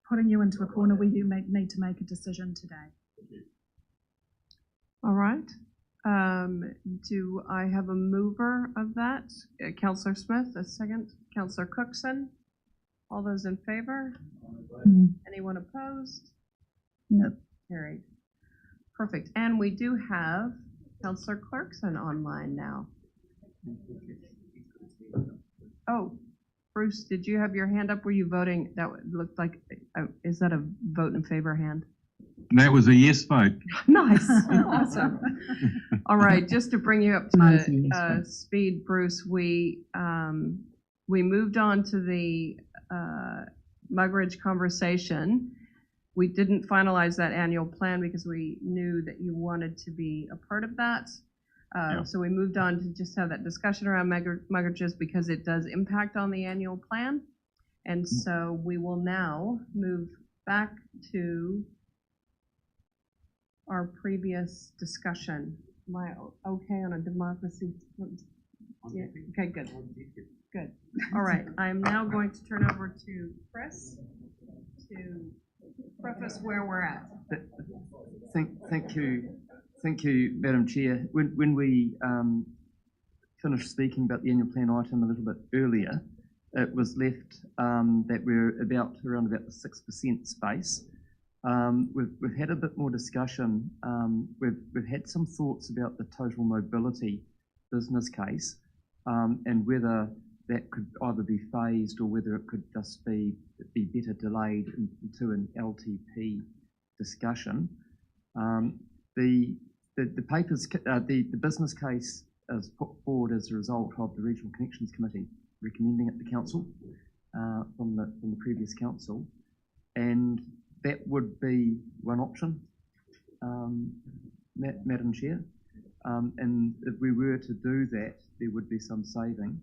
putting you into a corner where you need to make a decision today. All right. Do I have a mover of that? Councillor Smith, a second. Councillor Cookson? All those in favor? Anyone opposed? No. Carried. Perfect. And we do have Councillor Clarkson online now. Oh, Bruce, did you have your hand up? Were you voting? That looked like, is that a vote in favor hand? That was a yes vote. Nice. Awesome. All right, just to bring you up to speed, Bruce, we moved on to the muggerage conversation. We didn't finalize that annual plan because we knew that you wanted to be a part of that. So we moved on to just have that discussion around muggerages because it does impact on the annual plan. And so we will now move back to our previous discussion. Am I okay on a democracy? Yeah. Okay, good. Good. All right. I'm now going to turn over to Chris to preface where we're at. Thank you, Madam Chair. When we finished speaking about the annual plan item a little bit earlier, it was left that we're around about the 6% space. We've had a bit more discussion. We've had some thoughts about the total mobility business case and whether that could either be phased or whether it could just be better delayed into an LTP discussion. The papers, the business case is put forward as a result of the Regional Connections Committee recommending it to council from the previous council, and that would be one option, Madam Chair. And if we were to do that, there would be some saving.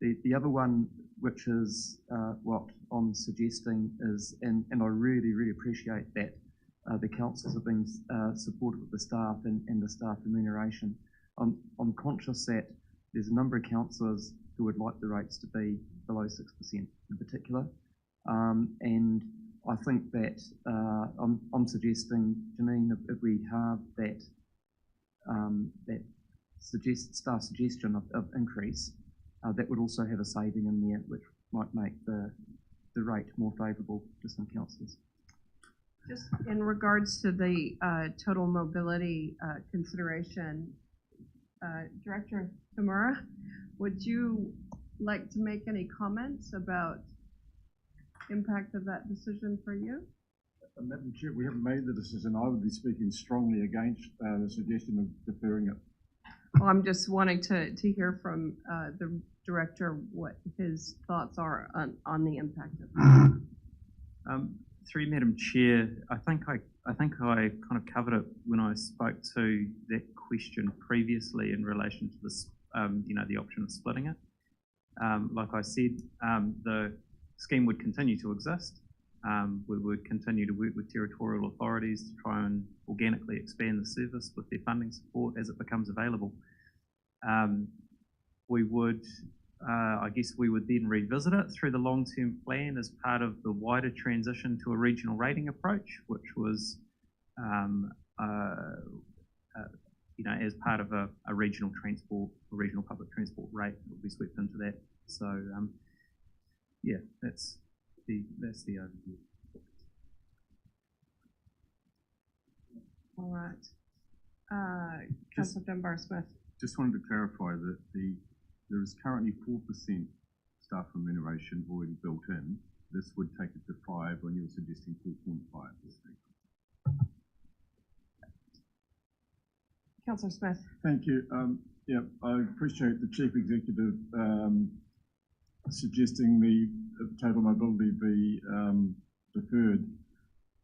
The other one, which is what I'm suggesting, is, and I really, really appreciate that the councils have been supportive of the staff and the staff remuneration. I'm conscious that there's a number of councillors who would like the rates to be below 6% in particular, and I think that I'm suggesting, Janine, if we have that staff suggestion of increase, that would also have a saving in there, which might make the rate more favourable to some councillors. Just in regards to the total mobility consideration, Director Tamura, would you like to make any comments about impact of that decision for you? Madam Chair, we haven't made the decision. I would be speaking strongly against the suggestion of deferring it. Well, I'm just wanting to hear from the director what his thoughts are on the impact of that. Through Madam Chair, I think I kind of covered it when I spoke to that question previously in relation to this, the option of splitting it. Like I said, scheme would continue to exist. We would continue to work with territorial authorities to try and organically expand the service with their funding support as it becomes available. We would, I guess we would then revisit it through the long-term plan as part of the wider transition to a regional rating approach, which was, as part of a regional transport, a regional public transport rate that will be swept into that. So, yeah, that's the overview. All right. Councillor Dunbar-Smith. Just wanted to clarify that there is currently 4% staff remuneration already built in. This would take it to 5 when you're suggesting 4.5 this week. Councillor Smith. Thank you. Yeah, I appreciate the Chief Executive suggesting the total mobility be deferred.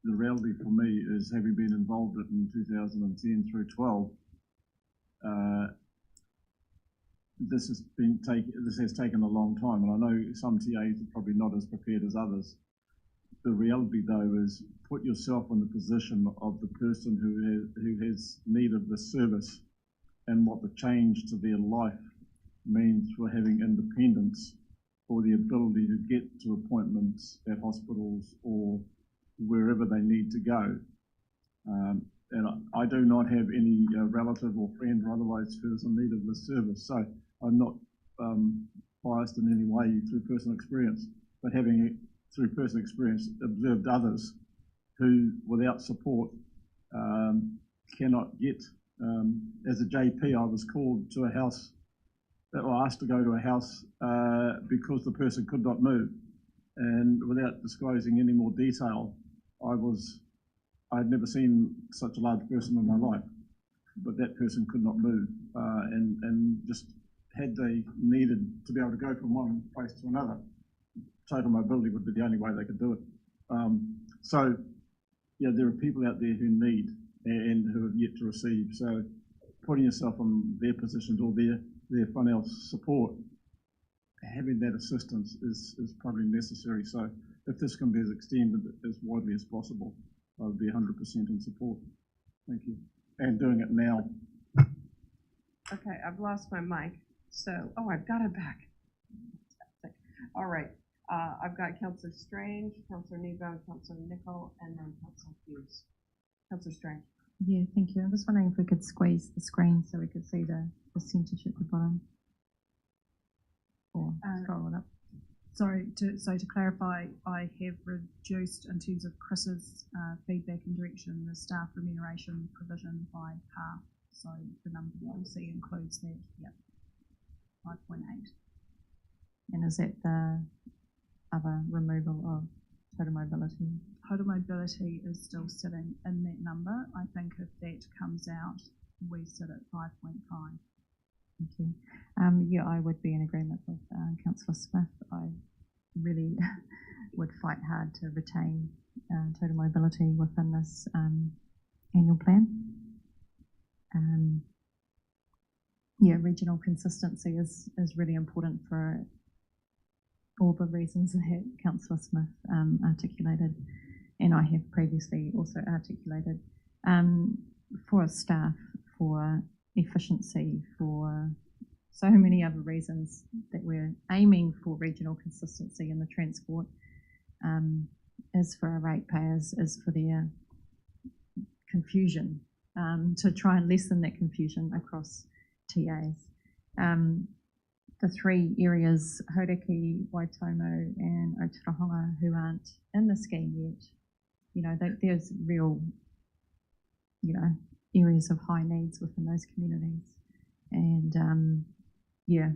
The reality for me is, having been involved in 2010 through 12, this has taken a long time, and I know some TAs are probably not as prepared as others. The reality, though, is put yourself in the position of the person who has need of this service, and what the change to their life means for having independence, or the ability to get to appointments at hospitals or wherever they need to go. And I do not have any relative or friend or otherwise who is in need of this service, so I'm not biased in any way through personal experience, but having through personal experience observed others who, without support, cannot get. As a JP, I was called to a house, or asked to go to a house because the person could not move, and without disclosing any more detail, I'd never seen such a large person in my life, but that person could not move, and just had they needed to be able to go from one place to another, total mobility would be the only way they could do it. So, yeah, there are people out there who need and who have yet to receive. So, putting yourself in their positions or their financial support, having that assistance is probably necessary. So, if this can be as extended as widely as possible, I would be 100% in support. Thank you. And doing it now. Okay, I've lost my mic. So, I've got it back. All right. I've got Councillor Strange, Councillor Nebo, Councillor Nicol, and then Councillor Hughes. Councillor Strange. Yeah, thank you. I'm just wondering if we could squeeze the screen so we could see the percentage at the bottom. Or scroll it up. Sorry, to clarify, I have reduced, in terms of Chris's feedback and direction, the staff remuneration provision by half. So the number that you'll see includes that, yep, 5.8. And is that the other removal of total mobility? Total mobility is still sitting in that number. I think if that comes out, we sit at 5.5. Thank you. Yeah, I would be in agreement with Councillor Smith. I really would fight hard to retain total mobility within this annual plan. Yeah, regional consistency is really important for all the reasons that Councillor Smith articulated, and I have previously also articulated, for staff, for efficiency, for so many other reasons that we're aiming for regional consistency in the transport, is for our ratepayers, is for their confusion, to try and lessen that confusion across TAs. The three areas, Hauraki, Waitomo and Aotearoa, who aren't in the scheme yet, you know, there's real, you know, areas of high needs within those communities. And yeah,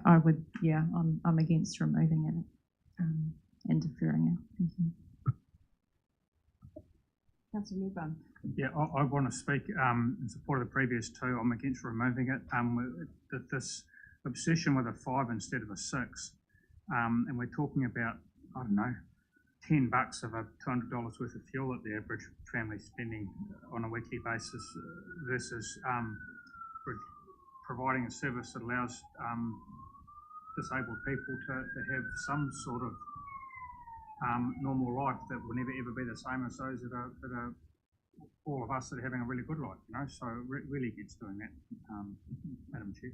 I would, yeah, I'm against removing it and deferring it. Thank you. Councillor Newbun. Yeah, I want to speak in support of the previous two. I'm against removing it. This obsession with a 5 instead of a 6, and we're talking about, I don't know, $10 of a $200 worth of fuel that the average family spending on a weekly basis, versus providing a service that allows disabled people to have some sort of normal life that will never ever be the same as those that are all of us that are having a really good life, you know, so really against doing that, Madam Chair.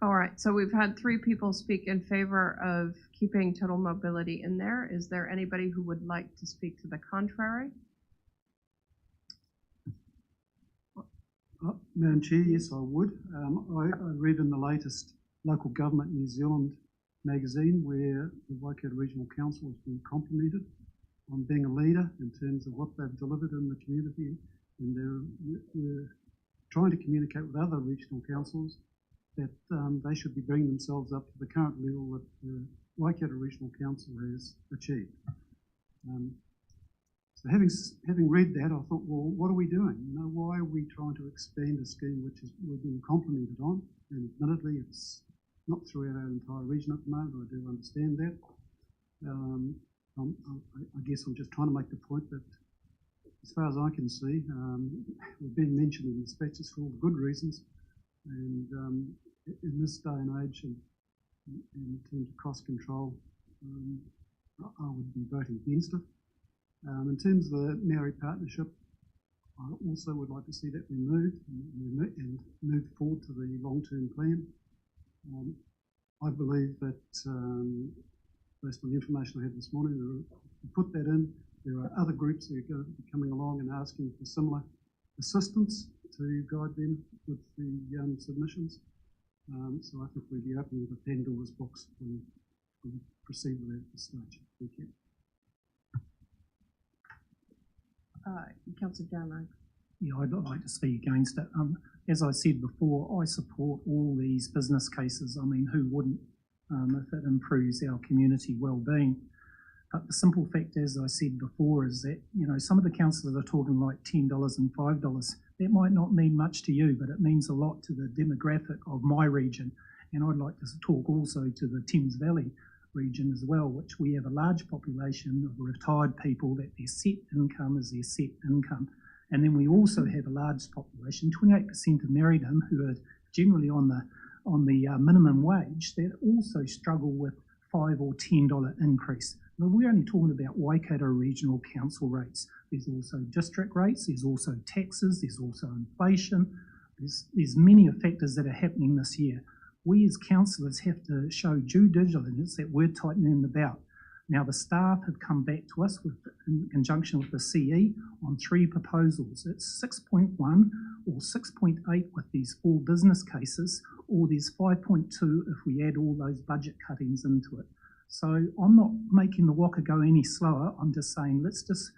All right, so we've had 3 people speak in favor of keeping total mobility in there. Is there anybody who would like to speak to the contrary? Madam Chair, yes, I would. I read in the latest Local Government New Zealand magazine where the Waikato Regional Council has been complimented on being a leader in terms of what they've delivered in the community, and we're trying to communicate with other regional councils that they should be bringing themselves up to the current level that the Waikato Regional Council has achieved. So having read that, I thought, well, what are we doing? You know, why are we trying to expand a scheme which is we're being complimented on? And admittedly, it's not throughout our entire region at the moment. I do understand that. I guess I'm just trying to make the point that, as far as I can see, we're being mentioned in dispatches for all the good reasons. And in this day and age, and in terms of cost control, I would be voting against it. In terms of the Maori partnership, I also would like to see that removed and move forward to the long-term plan. I believe that, based on the information I had this morning, to put that in, there are other groups that are going to be coming along and asking for similar assistance to guide them with the submissions. So I think we'd be opening the Pandora's box when we proceed with that at this stage. Thank you. Councillor Jarmo. Yeah, I'd like to speak against it. As I said before, I support all these business cases. I mean, who wouldn't if it improves our community well-being? But the simple fact, as I said before, is that, you know, some of the councillors are talking like $10 and $5. That might not mean much to you, but it means a lot to the demographic of my region. And I'd like to talk also to the Thames Valley region as well, which we have a large population of retired people that their set income is their set income. And then we also have a large population, 28% of Merredin, who are generally on the minimum wage, that also struggle with $5 or $10 increase. Now, we're only talking about Waikato Regional Council rates. There's also district rates, there's also taxes, there's also inflation. There's many factors that are happening this year. We as councillors have to show due diligence that we're tightening the belt. Now, the staff have come back to us in conjunction with the CE on 3 proposals. It's 6.1 or 6.8 with these 4 business cases, or there's 5.2 if we add all those budget cuttings into it. So I'm not making the Waka go any slower. I'm just saying let's just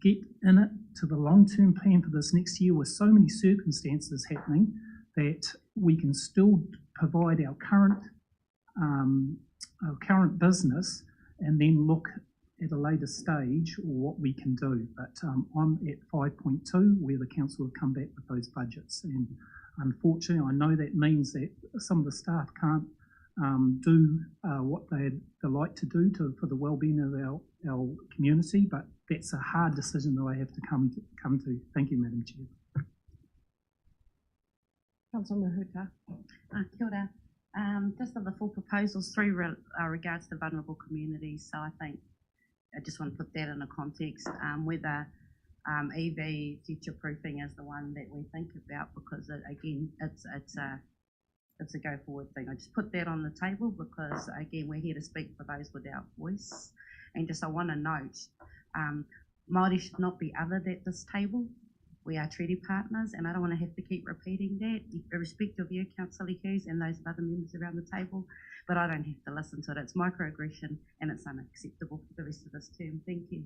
get in it to the long-term plan for this next year with so many circumstances happening that we can still provide our current business and then look at a later stage or what we can do. But I'm at 5.2 where the council have come back with those budgets, and unfortunately I know that means that some of the staff can't do what they'd like to do for the well-being of our community, but that's a hard decision that I have to come to. Thank you, Madam Chair. Councillor Mahuta. Kia ora. Just of the 4 proposals, 3 regards to vulnerable communities. So I think I just want to put that in a context. Whether EV future proofing is the one that we think about, because again, it's a go forward thing. I just put that on the table because again, we're here to speak for those without voice. And just I want to note, Māori should not be othered at this table. We are treaty partners, and I don't want to have to keep repeating that, irrespective of you, Councillor Hughes, and those other members around the table, but I don't have to listen to it. It's microaggression, and it's unacceptable for the rest of this term. Thank you.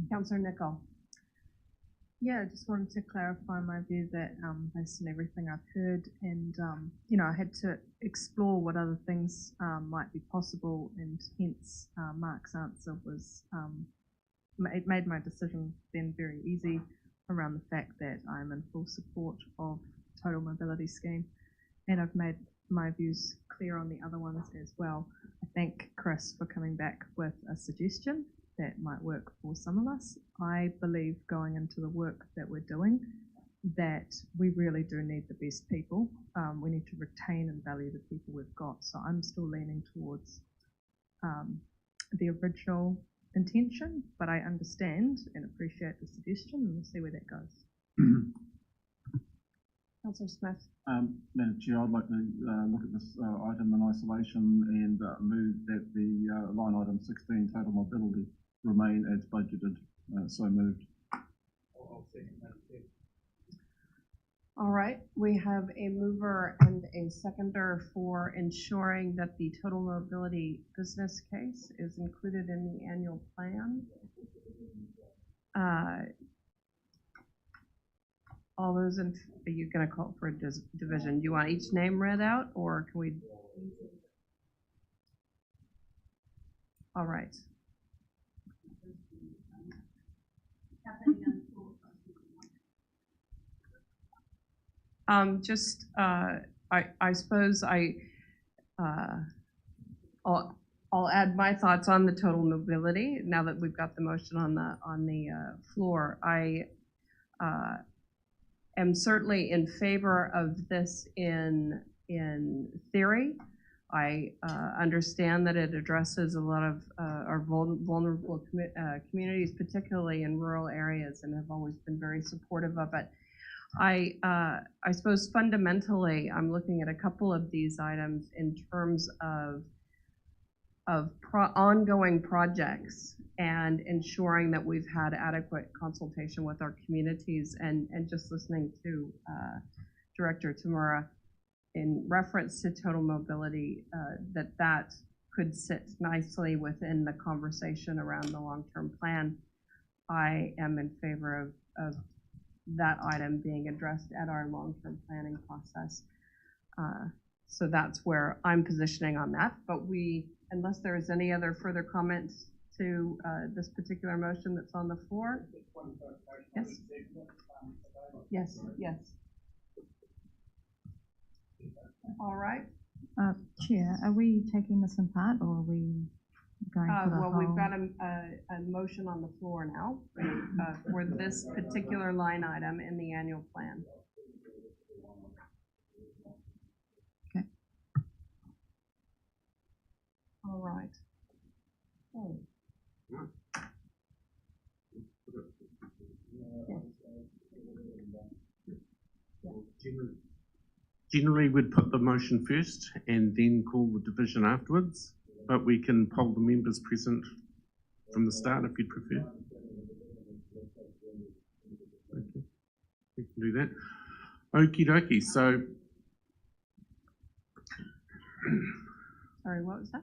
Councillor Nicol. Yeah, I just wanted to clarify my view that based on everything I've heard, and you know, I had to explore what other things might be possible, and hence Mark's answer was it made my decision then very easy around the fact that I'm in full support of total mobility scheme, and I've made my views clear on the other ones as well. I thank Chris for coming back with a suggestion that might work for some of us. I believe going into the work that we're doing, that we really do need the best people. We need to retain and value the people we've got. So I'm still leaning towards the original intention, but I understand and appreciate the suggestion, and we'll see where that goes. Councillor Smith. Madam Chair, I'd like to look at this item in isolation and move that the line item 16, total mobility, remain as budgeted. So moved. I'll second that. All right, we have a mover and a seconder for ensuring that the total mobility business case is included in the annual plan. All those in, are you going to call for a division? Do you want each name read out, or can we? All right. I suppose I'll add my thoughts on the total mobility now that we've got the motion on the floor. I am certainly in favor of this in theory. I understand that it addresses a lot of our vulnerable communities, particularly in rural areas, and have always been very supportive of it. I suppose fundamentally, I'm looking at a couple of these items in terms of ongoing projects and ensuring that we've had adequate consultation with our communities, and just listening to Director Tamura in reference to total mobility, that could sit nicely within the conversation around the long-term plan. I am in favor of that item being addressed at our long-term planning process. So that's where I'm positioning on that. But unless there is any other further comments to this particular motion that's on the floor. Yes. Yes. Yes. All right. Chair, are we taking this in part, or are we going for the well, whole? we've got a motion on the floor now for this particular line item in the annual plan. Okay. All right. Oh. Generally, we'd put the motion first and then call the division afterwards, but we can poll the members present from the start if you'd prefer. Okay. We can do that. Okie dokie, so. Sorry, what was that?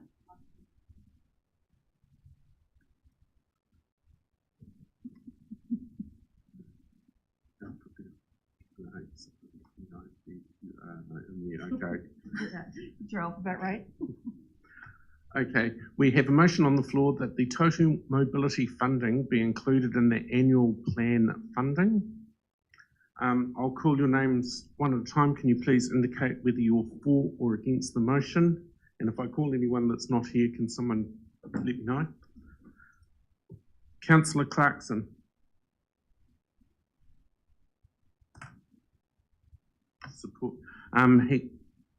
Okay. Is your alphabet right? Okay, we have a motion on the floor that the total mobility funding be included in the annual plan funding. I'll call your names one at a time. Can you please indicate whether you're for or against the motion? And if I call anyone that's not here, can someone let me know? Councillor Clarkson. Support.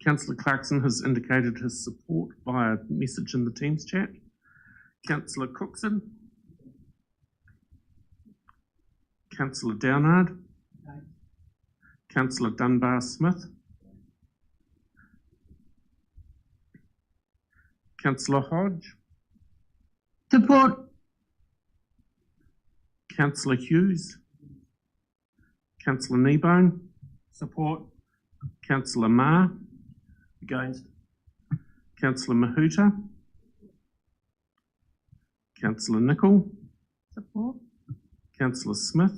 Councillor Clarkson has indicated his support via message in the Teams chat. Councillor Cookson. Councillor Downard. Councillor Dunbar-Smith. Councillor Hodge. Support. Councillor Hughes. Councillor Kneebone. Support. Councillor Marr. Against. Councillor Mahuta. Councillor Nicol. Support. Councillor Smith.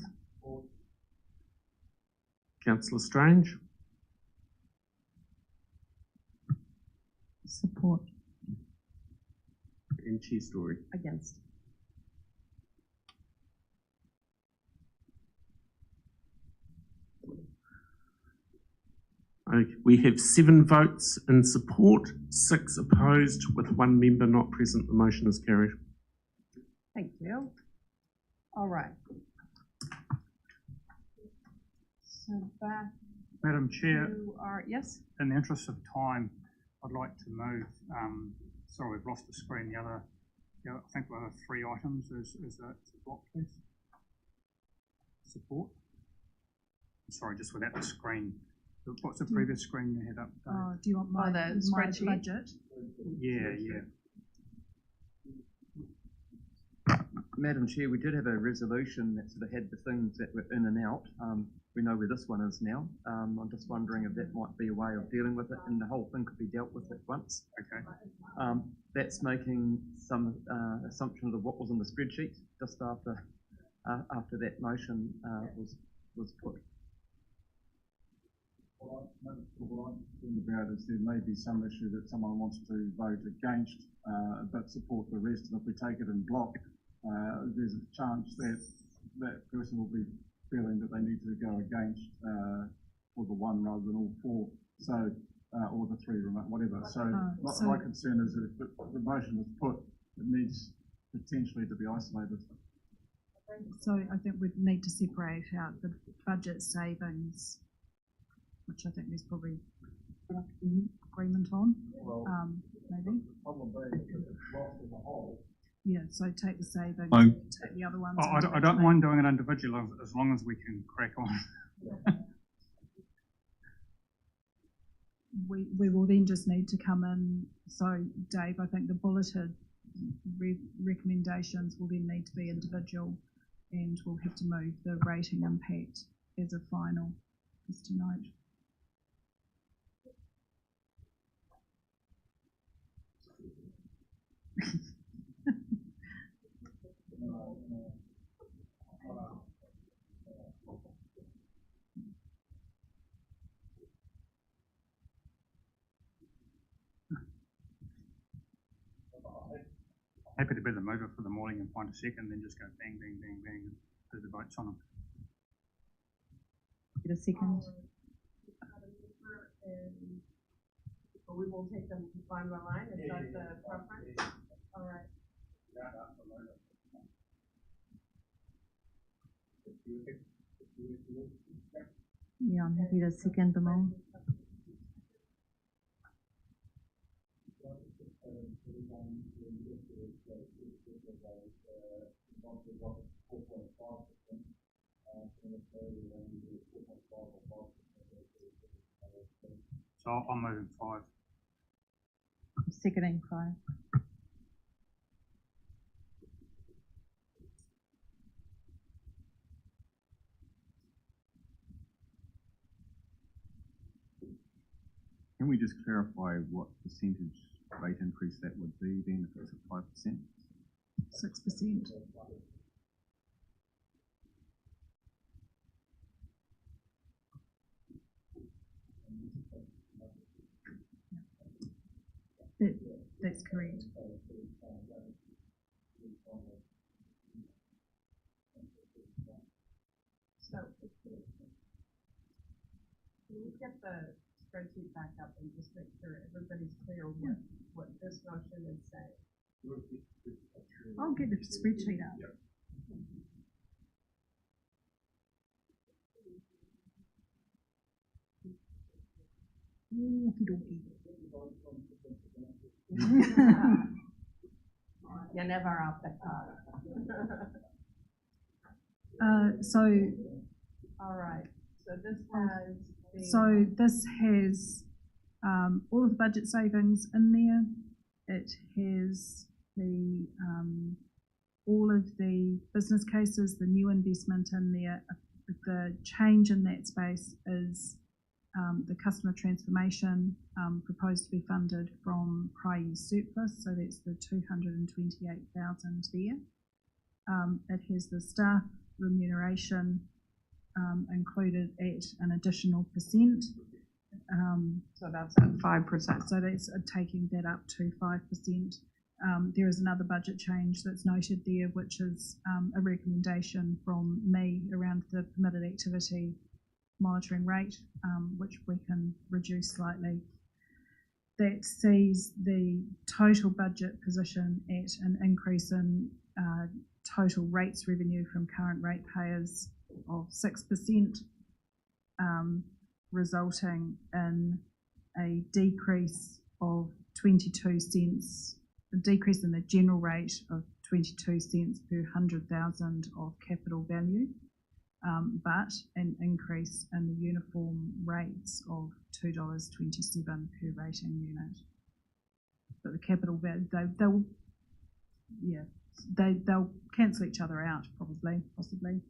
Councillor Strange. Support. And Chair Story. Against. Okay, we have 7 votes in support, 6 opposed, with 1 member not present. The motion is carried. Thank you. All right. So back Madam Chair, to our, yes? in the interest of time, I'd like to move, sorry, we've lost the screen, I think we have 3 items, is that to block, please? Support? Sorry, just without the screen. What's the previous screen you had up? Dave? Do you want my, the my spreadsheet? budget? Yeah. Madam Chair, we did have a resolution that sort of had the things that were in and out. We know where this one is now. I'm just wondering if that might be a way of dealing with it, and the whole thing could be dealt with at once. Okay. That's making some assumptions of what was in the spreadsheet just after that motion was put. What I'm concerned about is there may be some issue that someone wants to vote against but support the rest, and if we take it in block, there's a chance that that person will be feeling that they need to go against for the one rather than all 4, so or the 3, whatever. So my concern is that if the motion is put, it needs potentially to be isolated. So I think we'd need to separate out the budget savings, which I think there's probably agreement on, maybe. Yeah, so take the savings, take the other ones. I don't mind doing it individually as long as we can crack on. We will then just need to come in, so Dave, I think the bulleted recommendations will then need to be individual, and we'll have to move the rating impact as a final, just to note. Happy to be the mover for the morning and find a second, then just go bang, bang, bang, bang, do the votes on them. Get a second. We will take them line by line, is that the preference? All right. Yeah, I'm happy to second them all. So I'm moving 5. Seconding 5. Can we just clarify what percentage rate increase that would be then if it's at 5%? 6%. That's correct. So, can we get the spreadsheet back up and just make sure everybody's clear what this motion is saying? I'll get the spreadsheet up. You're never off the clock. All right, so this has the... So this has all of the budget savings in there. It has the all of the business cases, the new investment in there. The change in that space is the customer transformation proposed to be funded from prior year surplus, so that's the 228,000 there. It has the staff remuneration included at an additional %. So that's at 5%. So that's taking that up to 5%. There is another budget change that's noted there, which is a recommendation from me around the permitted activity monitoring rate, which we can reduce slightly. That sees the total budget position at an increase in total rates revenue from current ratepayers of 6%. resulting in a decrease of 22 cents, a decrease in the general rate of 22 cents per 100,000 of capital value, but an increase in the uniform rates of $2.27 per rating unit. But the capital value, they'll cancel each other out, possibly.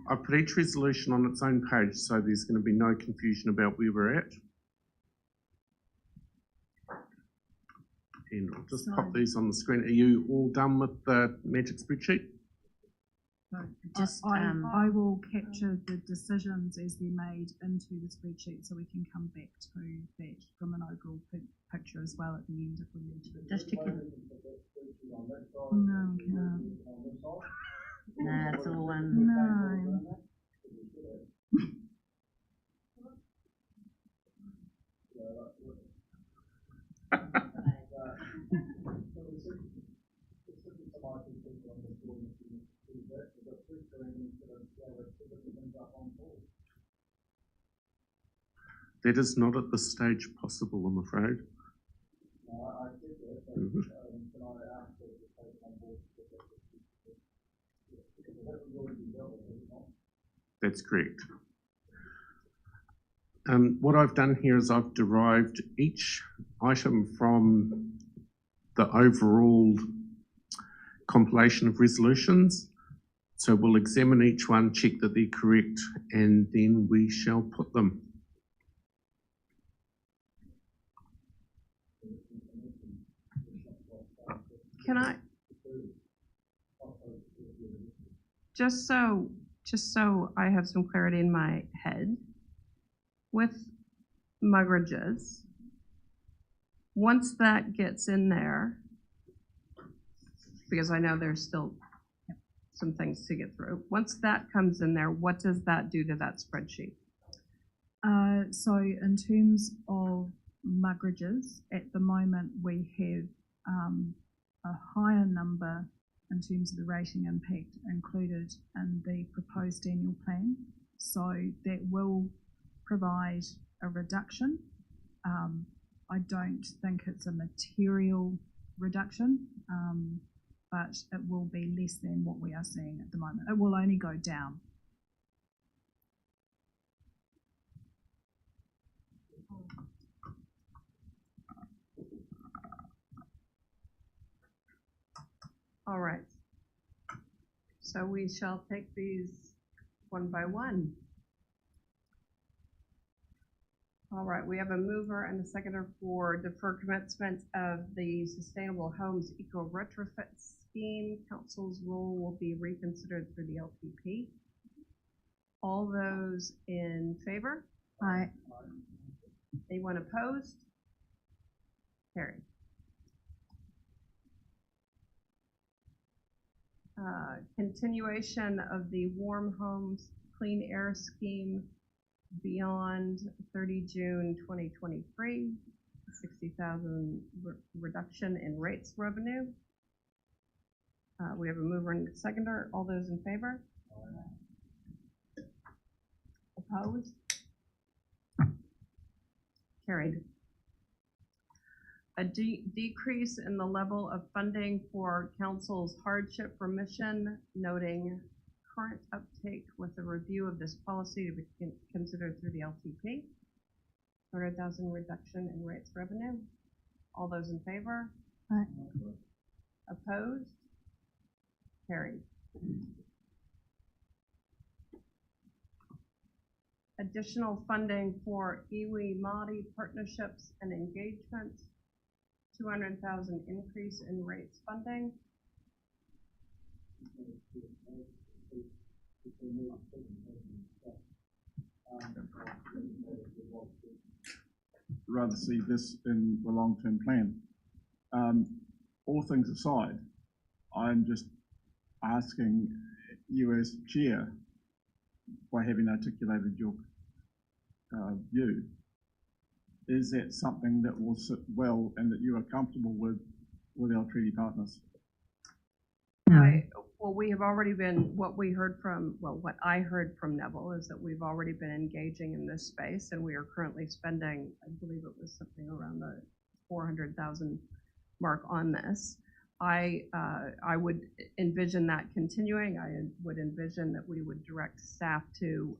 I put each resolution on its own page, so there's going to be no confusion about where we're at. And I'll just pop these on the screen. Are you all done with the magic spreadsheet? I will capture the decisions as they're made into the spreadsheet, so we can come back to that from an overall picture as well at the end if we need to. Just to No, we can't. Nah, it's all one. No. That is not at this stage possible, I'm afraid. That's correct. What I've done here is I've derived each item from the overall compilation of resolutions. So we'll examine each one, check that they're correct, and then we shall put them. Can I, just so I have some clarity in my head, with Muggridge's, once that gets in there, because I know there's still some things to get through, once that comes in there, what does that do to that spreadsheet? So in terms of Muggridge's, at the moment we have a higher number in terms of the rating impact included in the proposed annual plan. So that will provide a reduction. I don't think it's a material reduction, but it will be less than what we are seeing at the moment. It will only go down. All right. So we shall take these one by one. All right, we have a mover and a seconder for deferred commencement of the Sustainable Homes Eco Retrofit Scheme. Council's role will be reconsidered through the LPP. All those in favor? Aye. Anyone opposed? Carried. Continuation of the Warm Homes Clean Air Scheme beyond 30 June 2023, 60,000 reduction in rates revenue. We have a mover and a seconder. All those in favor? Opposed? Carried. A decrease in the level of funding for council's hardship remission, noting current uptake with a review of this policy to be considered through the LTP. 100,000 reduction in rates revenue. All those in favor? Aye. Opposed? Carried. Additional funding for iwi Māori partnerships and engagement 200,000 increase in rates funding. Rather see this in the long-term plan. All things aside, I'm just asking you as chair, by having articulated your view, is that something that will sit well and that you are comfortable with our treaty partners? Well, we have already been, what I heard from Neville is that we've already been engaging in this space, and we are currently spending, I believe it was something around the 400,000 mark on this. I would envision that continuing. I would envision that we would direct staff to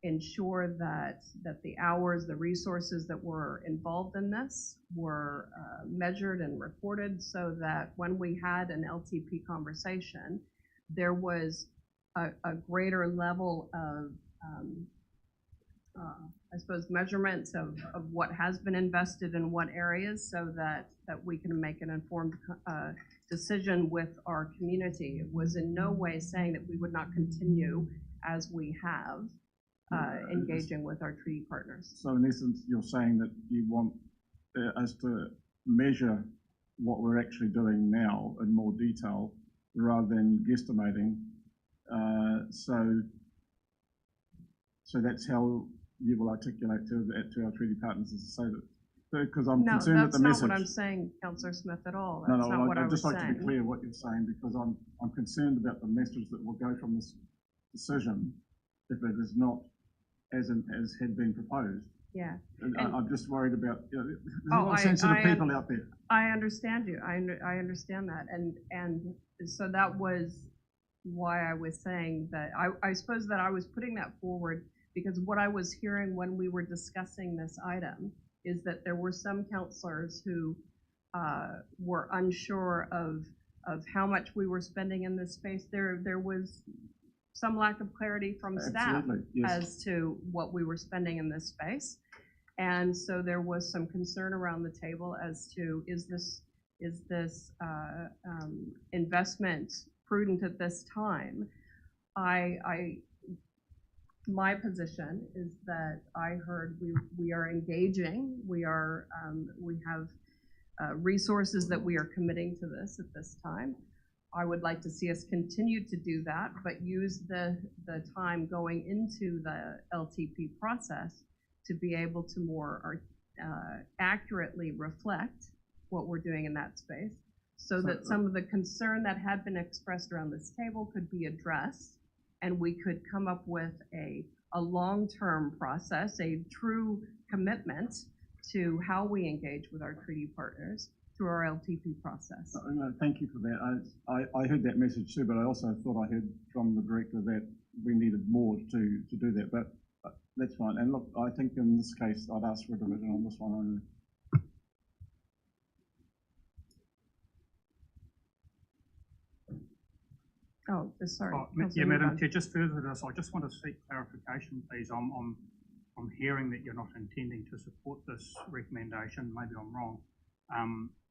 ensure that the hours, the resources that were involved in this were measured and reported, so that when we had an LTP conversation, there was a greater level of I suppose measurements of what has been invested in what areas, so that we can make an informed decision with our community. It was in no way saying that we would not continue as we have engaging with our treaty partners. So in essence, you're saying that you want us to measure what we're actually doing now in more detail rather than guesstimating. So that's how you will articulate to our treaty partners, is to say that, because I'm concerned with the message. No, that's not what I'm saying, Councillor Smith, at all. No, That's not what I I'd was just like saying. to be clear what you're saying, because I'm concerned about the message that will go from this decision if it is not as had been proposed. Yeah. And I'm just worried about, there's a Oh, lot of sensitive people out there. I understand you. I understand that, and so that was why I was saying that. I suppose that I was putting that forward because what I was hearing when we were discussing this item is that there were some councillors who were unsure of how much we were spending in this space. There was some lack of clarity from staff as to what we were spending in this space. And so there was some concern around the table as to, is this investment prudent at this time? My position is that I heard we are engaging, we have resources that we are committing to this at this time. I would like to see us continue to do that, but use the time going into the LTP process to be able to more accurately reflect what we're doing in that space, so that some of the concern that had been expressed around this table could be addressed, and we could come up with a long-term process, a true commitment to how we engage with our treaty partners through our LTP process. No, thank you for that. I heard that message too, but I also thought I heard from the director that we needed more to do that, but that's fine. And look, I think in this case, I'd ask for a division on this one only. Oh, sorry. Yeah, Madam Chair, just further to this, I just want to seek clarification, please. I'm hearing that you're not intending to support this recommendation. Maybe I'm wrong.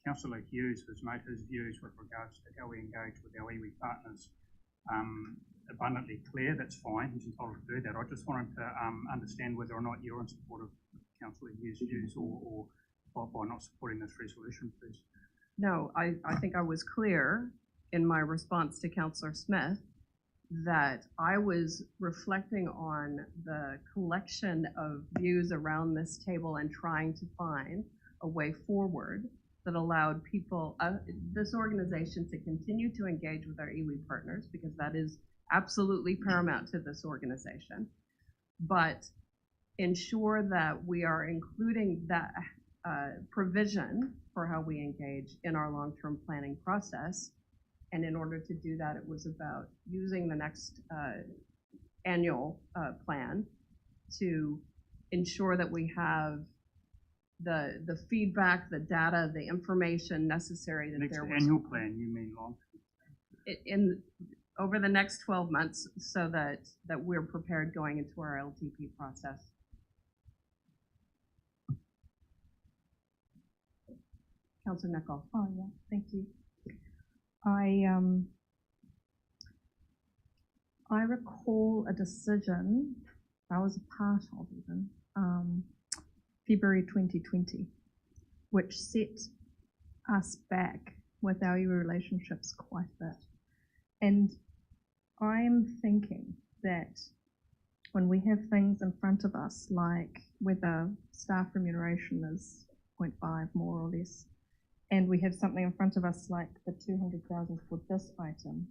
Councillor Hughes has made his views with regards to how we engage with our iwi partners abundantly clear. That's fine. He's entitled to do that. I just wanted to understand whether or not you're in support of Councillor Hughes' views or by not supporting this resolution, please. No, I think I was clear in my response to Councillor Smith that I was reflecting on the collection of views around this table and trying to find a way forward that allowed people, this organization, to continue to engage with our iwi partners, because that is absolutely paramount to this organization, but ensure that we are including that provision for how we engage in our long-term planning process. And in order to do that, it was about using the next annual plan to ensure that we have the feedback, the data, the information necessary. That next annual plan, you mean long? Over the next 12 months, so that we're prepared going into our LTP process. Councillor Nicol. Oh, yeah, thank you. I recall a decision I was a part of even, February 2020, which set us back with our EU relationships quite a bit. And I'm thinking that when we have things in front of us, like whether staff remuneration is 0.5 more or less, and we have something in front of us like the 200,000 for this item,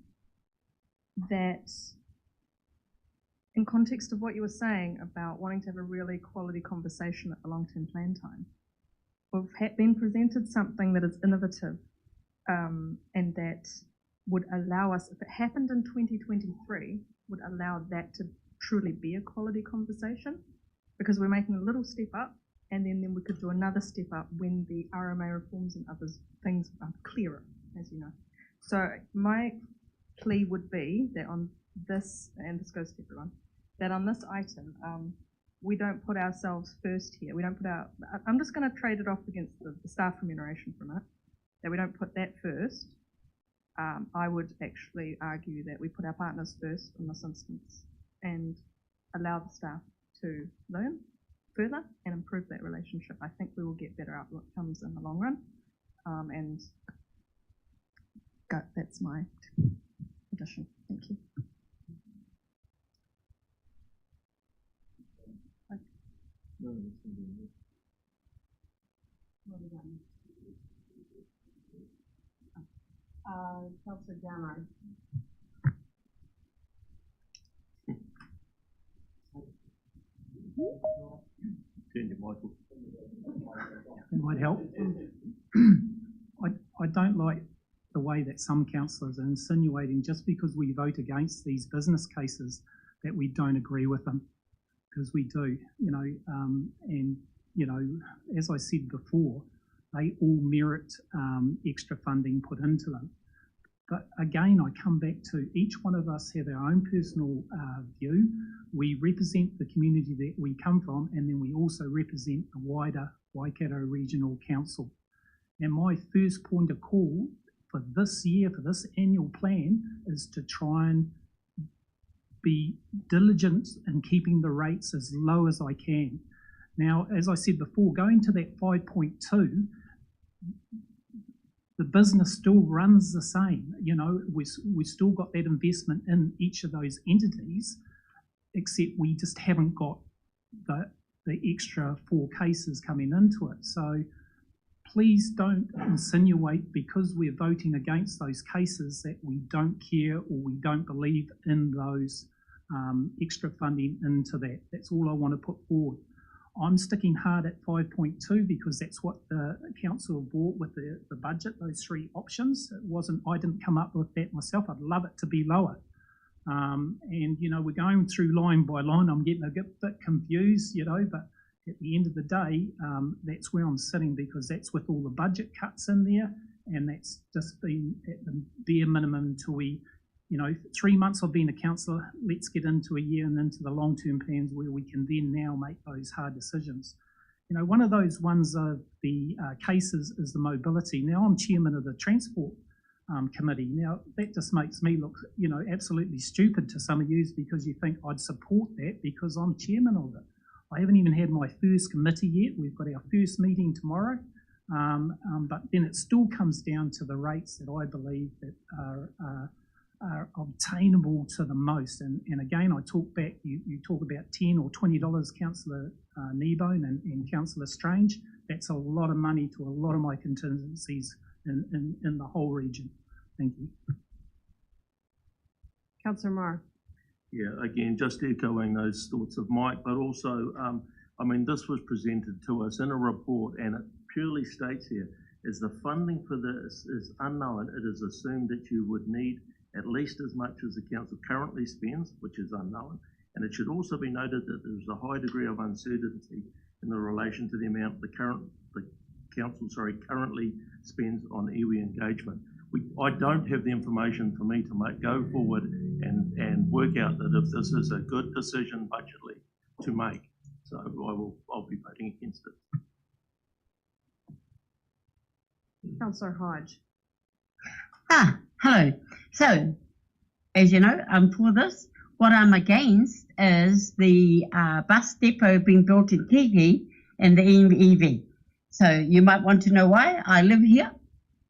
that in context of what you were saying about wanting to have a really quality conversation at the long-term plan time, we've been presented something that is innovative and that would allow us, if it happened in 2023, would allow that to truly be a quality conversation, because we're making a little step up, and then we could do another step up when the RMA reforms and other things are clearer, as you know. So my plea would be that on this, and this goes to everyone, that on this item, we don't put ourselves first here. We don't put our, I'm just going to trade it off against the staff remuneration for a minute, that we don't put that first. I would actually argue that we put our partners first in this instance and allow the staff to learn further and improve that relationship. I think we will get better outcomes in the long run. And that's my addition. Thank you. Councillor Downer. Turn your mic off. It might help. I don't like the way that some councillors are insinuating just because we vote against these business cases that we don't agree with them, because we do, and, as I said before, they all merit extra funding put into them. But again, I come back to each one of us have our own personal view. We represent the community that we come from, and then we also represent the wider Waikato Regional Council. And my first point of call for this year, for this annual plan, is to try and be diligent in keeping the rates as low as I can. Now, as I said before, going to that 5.2, the business still runs the same. We've still got that investment in each of those entities, except we just haven't got the extra 4 cases coming into it. So please don't insinuate because we're voting against those cases that we don't care or we don't believe in those extra funding into that. That's all I want to put forward. I'm sticking hard at 5.2 because that's what the council bought with the budget, those 3 options. I didn't come up with that myself. I'd love it to be lower. And, we're going through line by line. I'm getting a bit confused, but at the end of the day, that's where I'm sitting, because that's with all the budget cuts in there, and that's just been at the bare minimum until we, 3 months I've been a councillor, let's get into a year and into the long-term plans where we can then now make those hard decisions. One of those ones of the cases is the mobility. Now I'm chairman of the transport committee. Now that just makes me look, absolutely stupid to some of you, because you think I'd support that because I'm chairman of it. I haven't even had my first committee yet. We've got our first meeting tomorrow. But then it still comes down to the rates that I believe that are obtainable to the most. And again, I talk back, you talk about $10 or $20, Councillor Kneebone and Councillor Strange. That's a lot of money to a lot of my contingencies in the whole region. Thank you. Councillor Marr. Yeah, again, just echoing those thoughts of Mike, but also, this was presented to us in a report, and it purely states here, as the funding for this is unknown, it is assumed that you would need at least as much as the council currently spends, which is unknown. And it should also be noted that there is a high degree of uncertainty in the relation to the amount the council currently spends on iwi engagement. I don't have the information for me to go forward and work out that if this is a good decision budgetly to make. So I'll be voting against it. Councillor Hodge. Hello. So, as you know, I'm for this. What I'm against is the bus depot being built in Kihi and the EV. So you might want to know why. I live here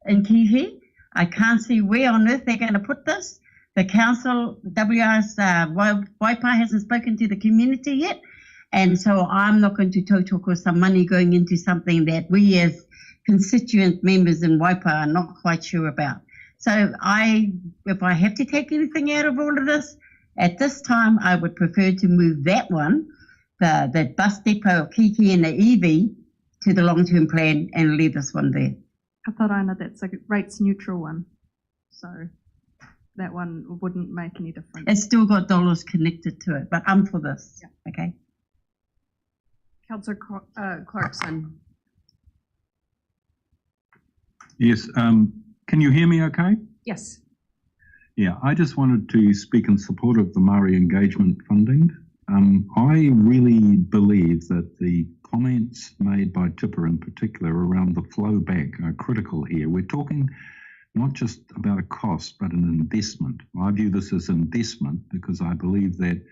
in Kihi. I can't see where on earth they're going to put this. The council, WR's Waipa hasn't spoken to the community yet. And so I'm not going to tautoko some money going into something that we as constituent members in Waipa are not quite sure about. So if I have to take anything out of all of this, at this time I would prefer to move that one, the bus depot of Kiki and the EV, to the long-term plan and leave this one there. Kataraina, that's a rates neutral one. So that one wouldn't make any difference. It's still got dollars connected to it, but I'm for this. Yeah. Okay. Councillor Clarkson. Yes, can you hear me okay? Yes. Yeah, I just wanted to speak in support of the Māori engagement funding. I really believe that the comments made by Tipper in particular around the flow back are critical here. We're talking not just about a cost, but an investment. I view this as investment because I believe that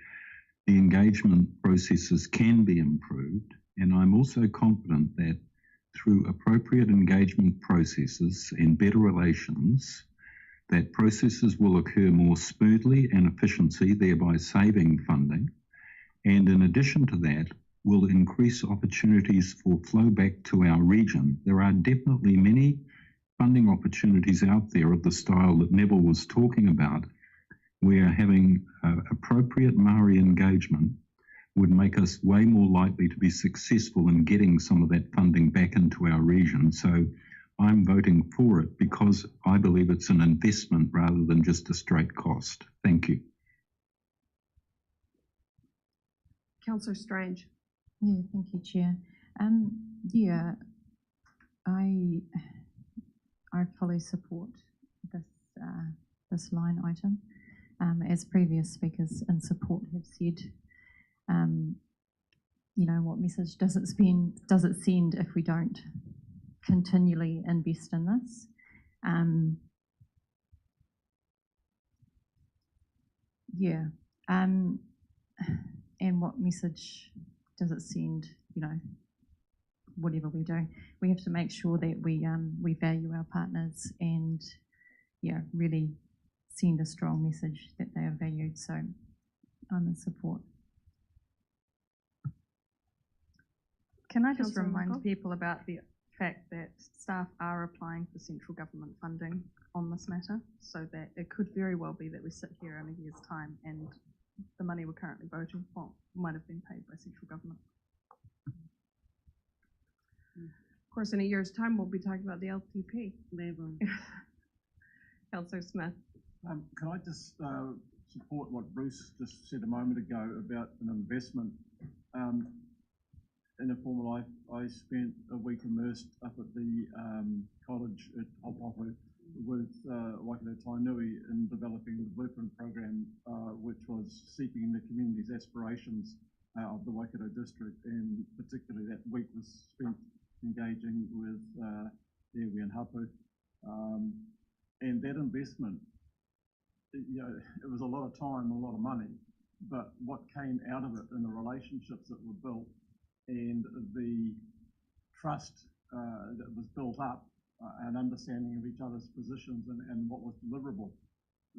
the engagement processes can be improved, and I'm also confident that through appropriate engagement processes and better relations, that processes will occur more smoothly and efficiently, thereby saving funding. And in addition to that, will increase opportunities for flow back to our region. There are definitely many funding opportunities out there of the style that Neville was talking about, where having appropriate Māori engagement would make us way more likely to be successful in getting some of that funding back into our region. So I'm voting for it because I believe it's an investment rather than just a straight cost. Thank you. Councillor Strange. Yeah, thank you, Chair. Yeah, I fully support this this line item. As previous speakers in support have said, you know, what message does it send if we don't continually invest in this? Yeah, and what message does it send? You know, whatever we do, we have to make sure that we value our partners and, yeah, really send a strong message that they are valued. So I'm in support. Can I just Councillor remind Michael? people about the fact that staff are applying for central government funding on this matter, so that it could very well be that we sit here in a year's time and the money we're currently voting for might have been paid by central government. Of course, in a year's time, we'll be talking about the LTP. Councillor Smith. Can I just support what Bruce just said a moment ago about an investment? In a former life, I spent a week immersed up at the college at Hopopo with Waikato Tainui in developing the Blueprint program, which was seeking the community's aspirations of the Waikato district, and particularly that week was spent engaging with the iwi and hapu. And that investment, you know, it was a lot of time, a lot of money, but what came out of it and the relationships that were built and the trust that was built up, an understanding of each other's positions and what was deliverable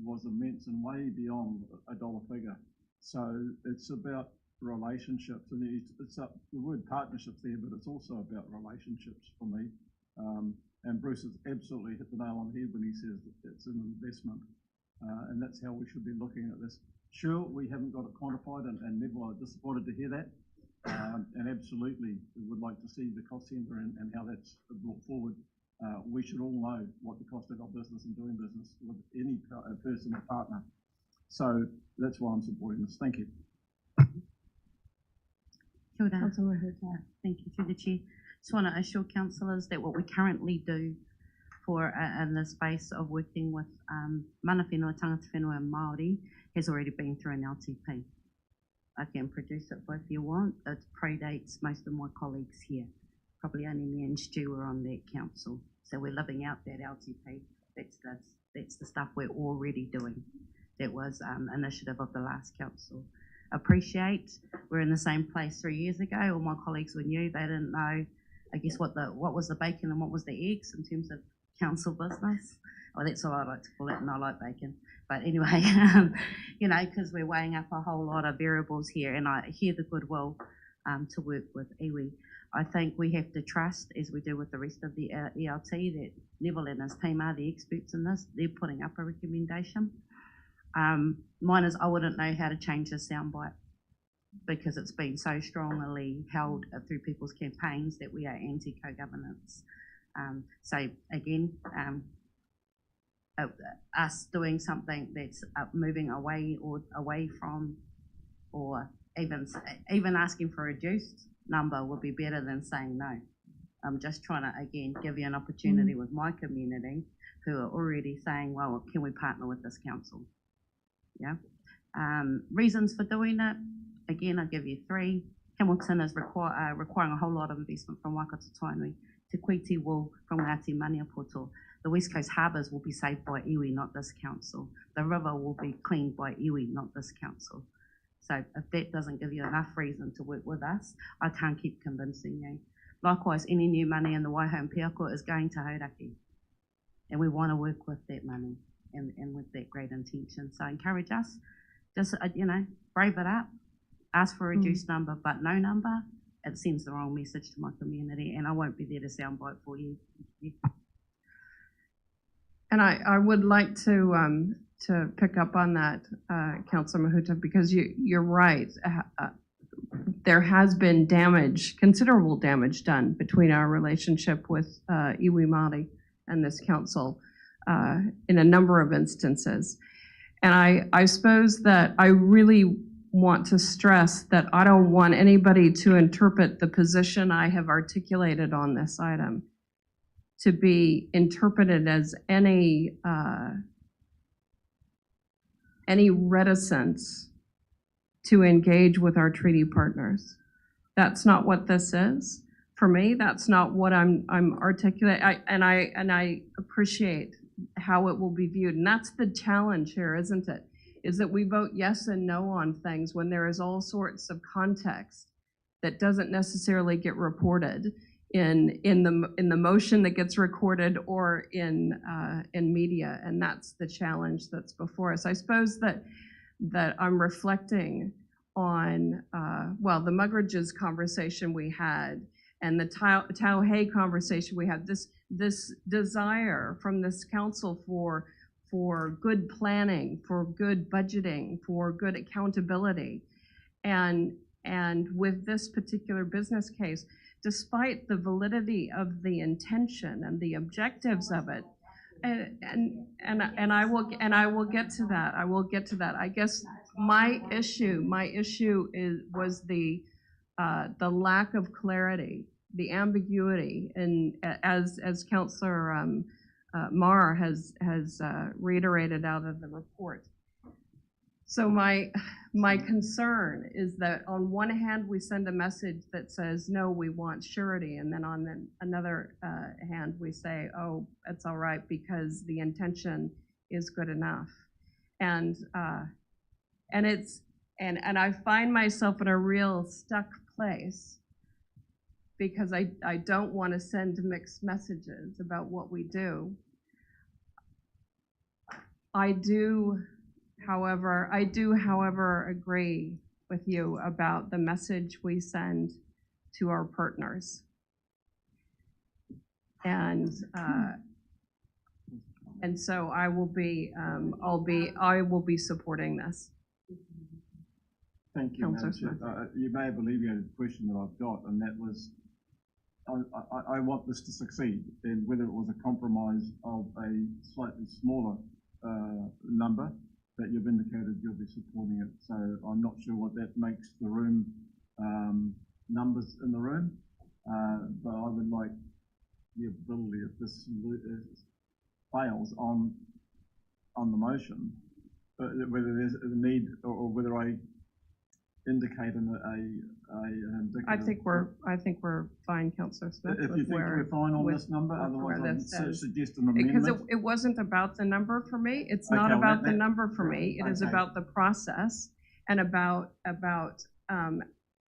was immense and way beyond a dollar figure. So it's about relationships, and it's the word partnerships there, but it's also about relationships for me. And Bruce has absolutely hit the nail on the head when he says that it's an investment, and that's how we should be looking at this. Sure, we haven't got it quantified, and Neville, I'm disappointed to hear that. And absolutely, we would like to see the cost centre and how that's brought forward. We should all know what the cost of our business and doing business with any person or partner. So that's why I'm supporting this. Thank you. Kia ora. Thank you, through the chair. Just want to assure councillors that what we currently do for in the space of working with mana whenua, tangata whenua and Māori has already been through an LTP. I can produce it if you want. It predates most of my colleagues here. probably only me and Stu were on that council. So we're living out that LTP. That's the stuff we're already doing. That was initiative of the last council. Appreciate, we're in the same place 3 years ago. All my colleagues were new. They didn't know, I guess, what was the bacon and what was the eggs in terms of council business. Well, that's all I like to call it, and I like bacon. But anyway, you know, because we're weighing up a whole lot of variables here, and I hear the goodwill to work with iwi. I think we have to trust, as we do with the rest of the ELT, that Neville and his team are the experts in this. They're putting up a recommendation. Mine is I wouldn't know how to change the soundbite because it's been so strongly held through people's campaigns that we are anti-co-governance. So again, us doing something that's moving away from, or even asking for a reduced number would be better than saying no. I'm just trying to, again, give you an opportunity with my community who are already saying, well, can we partner with this council? Yeah. Reasons for doing it, again, I'll give you 3. Hamilton is requiring a whole lot of investment from Waikato Tainui. Te Kuiti will from Ngāti Maniapoto. The West Coast harbours will be saved by iwi, not this council. The river will be cleaned by iwi, not this council. So if that doesn't give you enough reason to work with us, I can't keep convincing you. Likewise, any new money in the Waiho and Piako is going to Hauraki. And we want to work with that money and with that great intention. So encourage us, just, you know, brave it up, ask for a reduced number, but no number. It sends the wrong message to my community, and I won't be there to soundbite for you. And I would like to pick up on that, Councillor Mahuta, because you're right. There has been damage, considerable damage done between our relationship with iwi Māori and this council in a number of instances. And I suppose that I really want to stress that I don't want anybody to interpret the position I have articulated on this item to be interpreted as any reticence to engage with our treaty partners. That's not what this is. For me, that's not what I'm articulating. And I appreciate how it will be viewed. And that's the challenge here, isn't it? Is that we vote yes and no on things when there is all sorts of context that doesn't necessarily get reported in the motion that gets recorded or in media, and that's the challenge that's before us. I suppose that I'm reflecting on well, the Muggeridge's conversation we had and the Tauhei conversation we had. This desire from this council for good planning, for good budgeting, for good accountability, and with this particular business case, despite the validity of the intention and the objectives of it, and I will get to that. I will get to that. I guess my issue was the lack of clarity, the ambiguity, and as Councillor Marr has reiterated out of the report. So my concern is that on one hand we send a message that says no, we want surety, and then on another hand we say, oh, it's all right because the intention is good enough, and I find myself in a real stuck place because I don't want to send mixed messages about what we do. I do, however, agree with you about the message we send to our partners. And so I will be supporting this. Thank you, Madam Chair. You may have alleviated the question that I've got, and that was, I want this to succeed, and whether it was a compromise of a slightly smaller number that you've indicated you'll be supporting it. So I'm not sure what that makes the room, numbers in the room, but I would like the ability, if this fails on the motion, whether there's a need or whether I indicate an indicative. I think we're fine, Councillor Smith. If you think we're fine on this number, otherwise I'd suggest an amendment. Because it wasn't about the number for me. It's not Okay, about the number for me. It is okay. about the process and about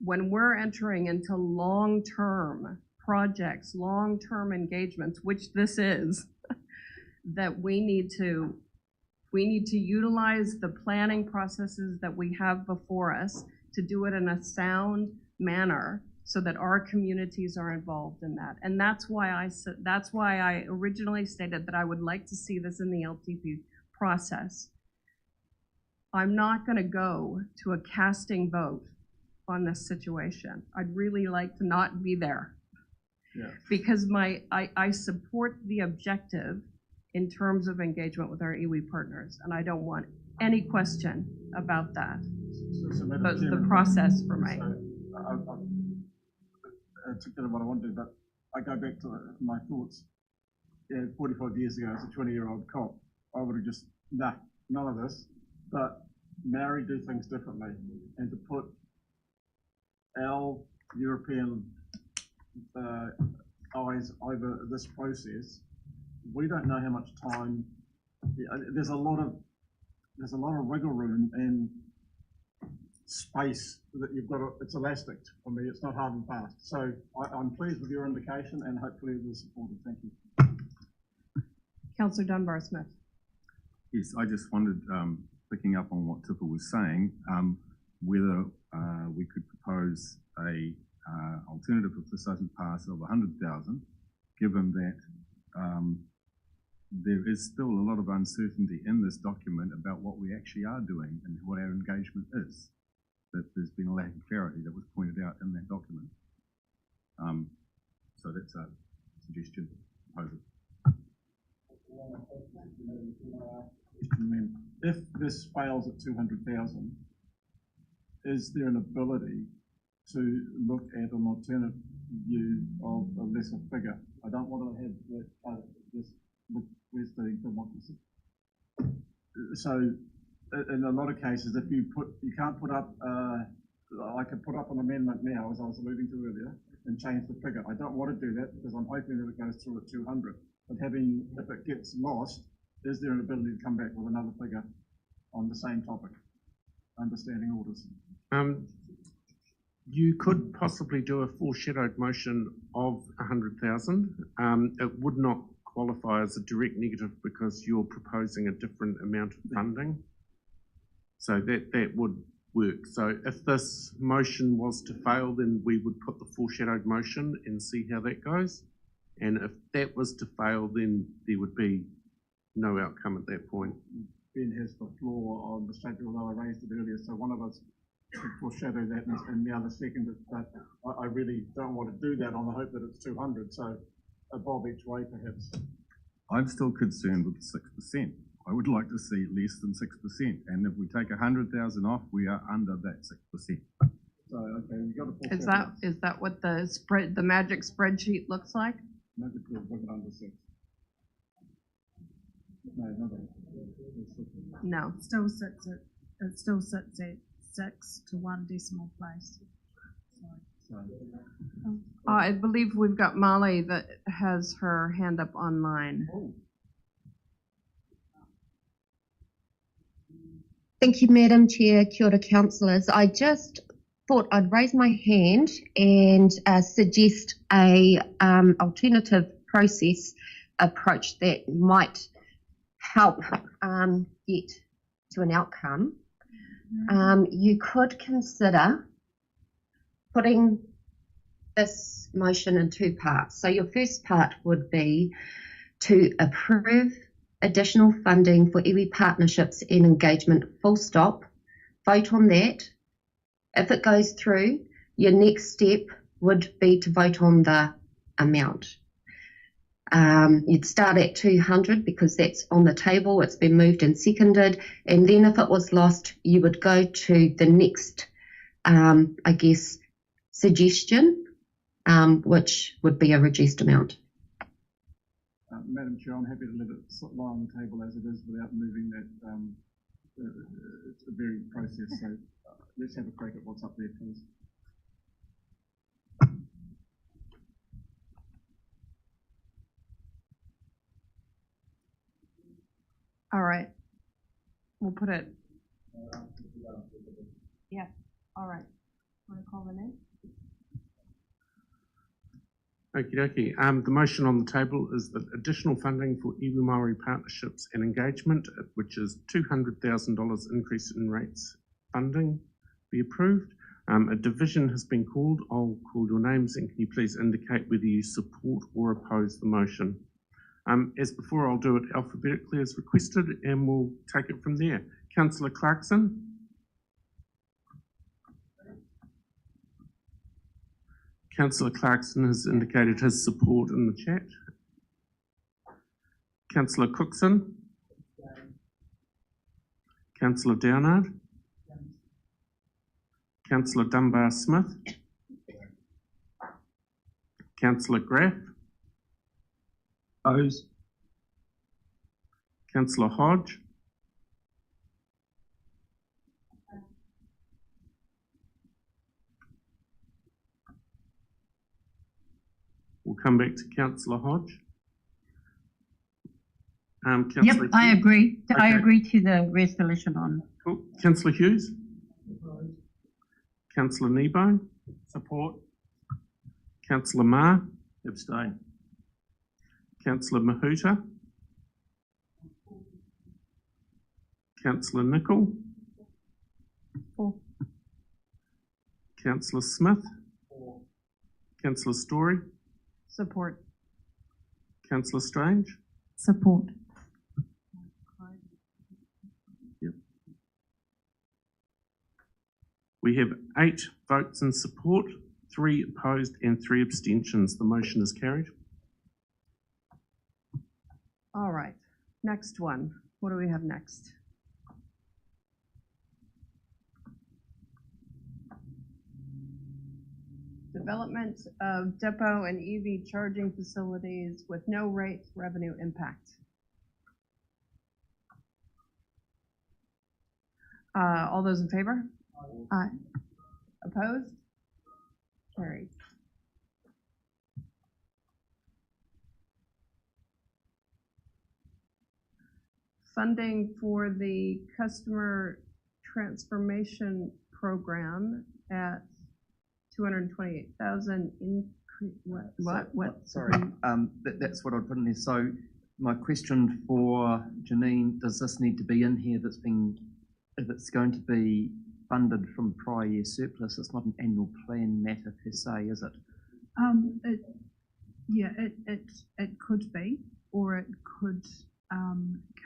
when we're entering into long-term projects, long-term engagements, which this is, that we need to utilize the planning processes that we have before us to do it in a sound manner so that our communities are involved in that. And that's why I originally stated that I would like to see this in the LTP process. I'm not going to go to a casting vote on this situation. I'd really like to not be there. Yeah. Because I support the objective in terms of engagement with our iwi partners, and I don't want any question about that. But the process for me. It's kind of what I want to do, but I go back to my thoughts. Yeah, 45 years ago, as a 20-year-old cop, I would have just, none of this. But Maori do things differently, and to put our European eyes over this process, we don't know how much time. There's a lot of wiggle room and space that you've got. It's elastic for me. It's not hard and fast. So I'm pleased with your indication, and hopefully it will support it. Thank you. Councillor Dunbar-Smith. Yes, I just wondered, picking up on what Tipper was saying, whether we could propose a alternative if this doesn't pass of 100,000, given that there is still a lot of uncertainty in this document about what we actually are doing and what our engagement is. That there's been a lack of clarity that was pointed out in that document. So that's a suggestion, proposal. If this fails at 200,000, is there an ability to look at an alternate view of a lesser figure? I don't want to have this. Where's the democracy? So, in a lot of cases, if you can't put up. I could put up an amendment now, as I was alluding to earlier, and change the figure. I don't want to do that because I'm hoping that it goes through at 200. But if it gets lost, is there an ability to come back with another figure on the same topic? Understanding orders. You could possibly do a foreshadowed motion of 100,000. It would not qualify as a direct negative because you're proposing a different amount of funding. So that would work. So if this motion was to fail, then we would put the foreshadowed motion and see how that goes. And if that was to fail, then there would be no outcome at that point. Ben has the floor on the subject, although I raised it earlier, so one of us could foreshadow that and the other second it, but I really don't want to do that on the hope that it's 200, so a bob each way perhaps. I'm still concerned with the 6%. I would like to see less than 6%, and if we take 100,000 off, we are under that 6%. So okay, you got to Is that what the magic spreadsheet looks like? Magic will bring it under 6. No, not that. No. It still sits at 6 to 1 decimal place. I believe we've got Molly that has her hand up online. Thank you, Madam Chair. Kia ora, councillors. I just thought I'd raise my hand and suggest a alternative process approach that might help get to an outcome. You could consider putting this motion in 2 parts. So your first part would be to approve additional funding for iwi partnerships and engagement, full stop. Vote on that. If it goes through, your next step would be to vote on the amount. You'd start at 200 because that's on the table, it's been moved and seconded, and then if it was lost, you would go to the next, suggestion, which would be a reduced amount. Madam Chair, I'm happy to let it lie on the table as it is without moving that. It's a very process, so let's have a crack at what's up there, please. All right. We'll put it. Yeah. All right. Want to call the name? Okie dokie. The motion on the table is that additional funding for iwi Māori partnerships and engagement, which is $200,000 increase in rates funding, be approved. A division has been called. I'll call your names, and can you please indicate whether you support or oppose the motion? As before, I'll do it alphabetically as requested, and we'll take it from there. Councillor Clarkson. Councillor Clarkson has indicated his support in the chat. Councillor Cookson. Councillor Downard. Councillor Dunbar-Smith. Councillor Graff. Oppose. Councillor Hodge. We'll come back to Councillor Hodge. Councillor Yep, I Hughes. agree. I Okay. agree to the resolution on. Cool. Councillor Hughes. Councillor Kneebone. Support. Councillor Marr. Abstain. Councillor Mahuta. Councillor Nicol. For. Councillor Smith. Councillor Story. Support. Councillor Strange. Support. We have 8 votes in support, 3 opposed and 3 abstentions. The motion is carried. All right. Next one. What do we have next? Development of depot and EV charging facilities with no rate revenue impact. All those in favor? Aye. Opposed? Carried. Funding for the customer transformation program at 228,000 increase. What? Sorry, that's what I'd put in there. So my question for Janine, does this need to be in here if it's going to be funded from prior year surplus? It's not an annual plan matter per se, is it? It could be, or it could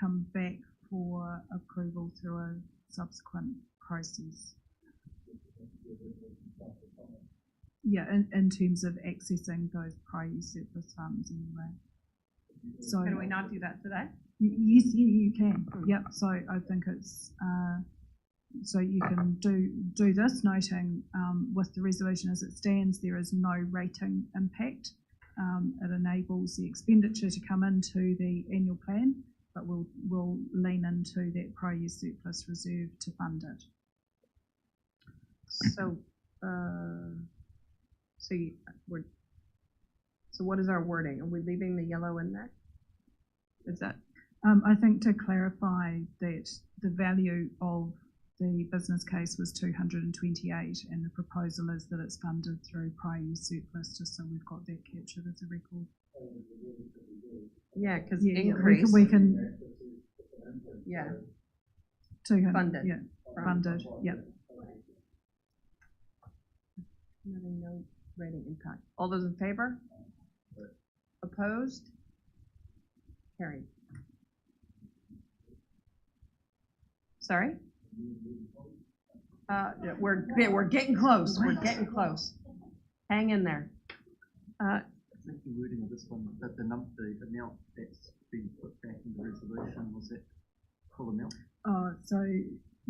come back for approval through a subsequent process. Yeah, in terms of accessing those prior year surplus funds anyway. So Can we not do that today? Yes, you can. Yep. So I think it's so you can do this, noting with the resolution as it stands, there is no rating impact. It enables the expenditure to come into the annual plan, but we'll lean into that prior year surplus reserve to fund it. So, so what is our wording? Are we leaving the yellow in there? Is that? I think to clarify that the value of the business case was 228, and the proposal is that it's funded through prior year surplus, just so we've got that captured as a record. Yeah, because increase. We can. Yeah. 200. Funded. Yeah. Funded. Yep. No rating impact. All those in favor? Opposed? Carried. Sorry? We're getting close. We're getting close. Hang in there. I think the wording of this one, that the amount that's been put back in the resolution, was that full amount? So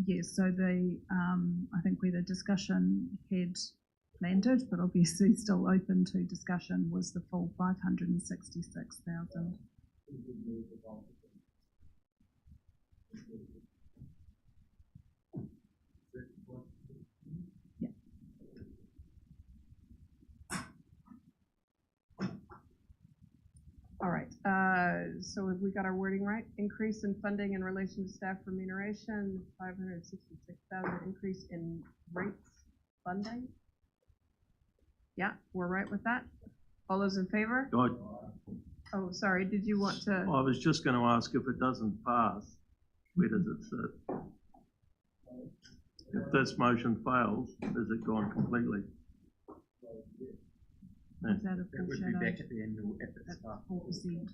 yes, so the I think where the discussion had landed, but obviously still open to discussion, was the full 566,000. All right, so have we got our wording right? Increase in funding in relation to staff remuneration, 566,000 increase in rates funding. Yeah, we're right with that. All those in favor? Oh, sorry, did you want to? I was just going to ask, if it doesn't pass, where does it sit? If this motion fails, is it gone completely? Yeah. Is that a It would be back at the annual at the start. 4%.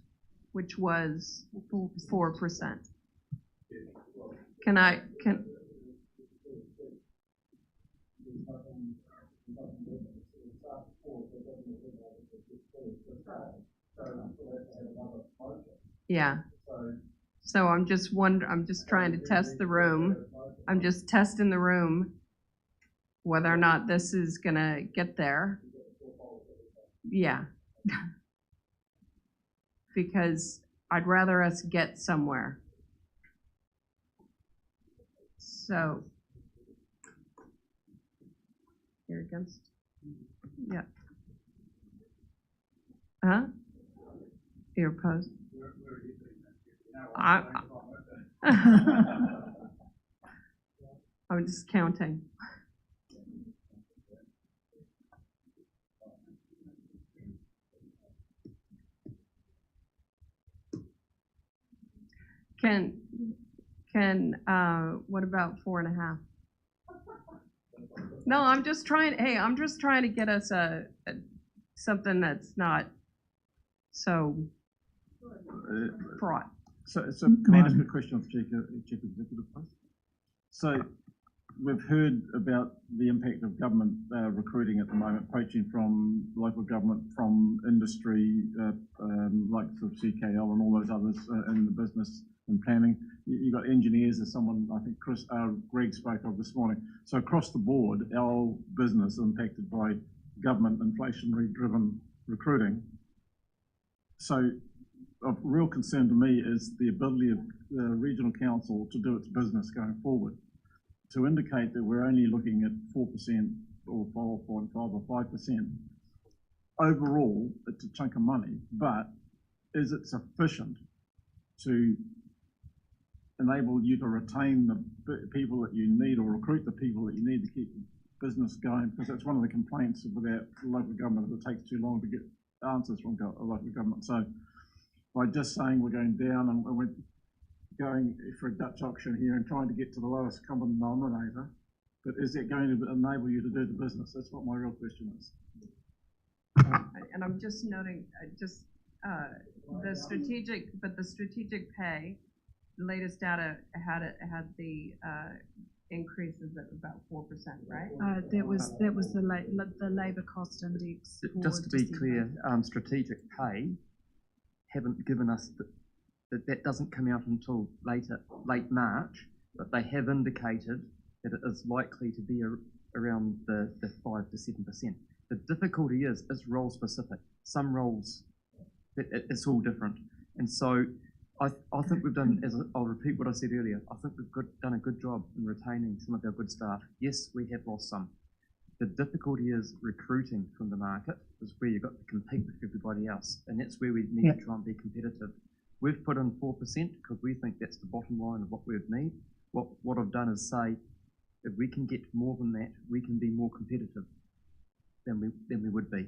Which was 4%. 4%. Can yeah. So I'm just trying to test the room. I'm just testing the room whether or not this is gonna get there. Yeah. Because I'd rather us get somewhere. So you're against? Yeah. Huh? You're opposed? I'm just counting. What about 4.5? No, I'm just trying to get us something that's not so fraught. So can I ask a question of the Chief Executive, please? So we've heard about the impact of government recruiting at the moment, poaching from local government, from industry, like sort of CKL and all those others in the business and planning. You've got engineers, as someone, I think Greg spoke of this morning. So across the board, our business impacted by government inflationary driven recruiting. So of real concern to me is the ability of the regional council to do its business going forward. To indicate that we're only looking at 4% or 4.5 or 5%, overall, it's a chunk of money, but is it sufficient to enable you to retain the people that you need or recruit the people that you need to keep the business going? Because that's one of the complaints about local government, that it takes too long to get answers from local government. So by just saying we're going down and we're going for a Dutch auction here and trying to get to the lowest common denominator, but is it going to enable you to do the business? That's what my real question is. And I'm just noting, the strategic pay, the latest data had the increases at about 4%, right? That was the labour cost index. Just to be clear, strategic pay haven't given us that doesn't come out until late March, but they have indicated that it is likely to be around the 5 to 7%. The difficulty is role specific. Some roles, it's all different, and so I think we've done. I'll repeat what I said earlier. I think we've done a good job in retaining some of our good staff. Yes, we have lost some. The difficulty is recruiting from the market, is where you've got to compete with everybody else, and that's where we need to try and be competitive. We've put in 4% because we think that's the bottom line of what we would need. What I've done is say, if we can get more than that, we can be more competitive than we would be.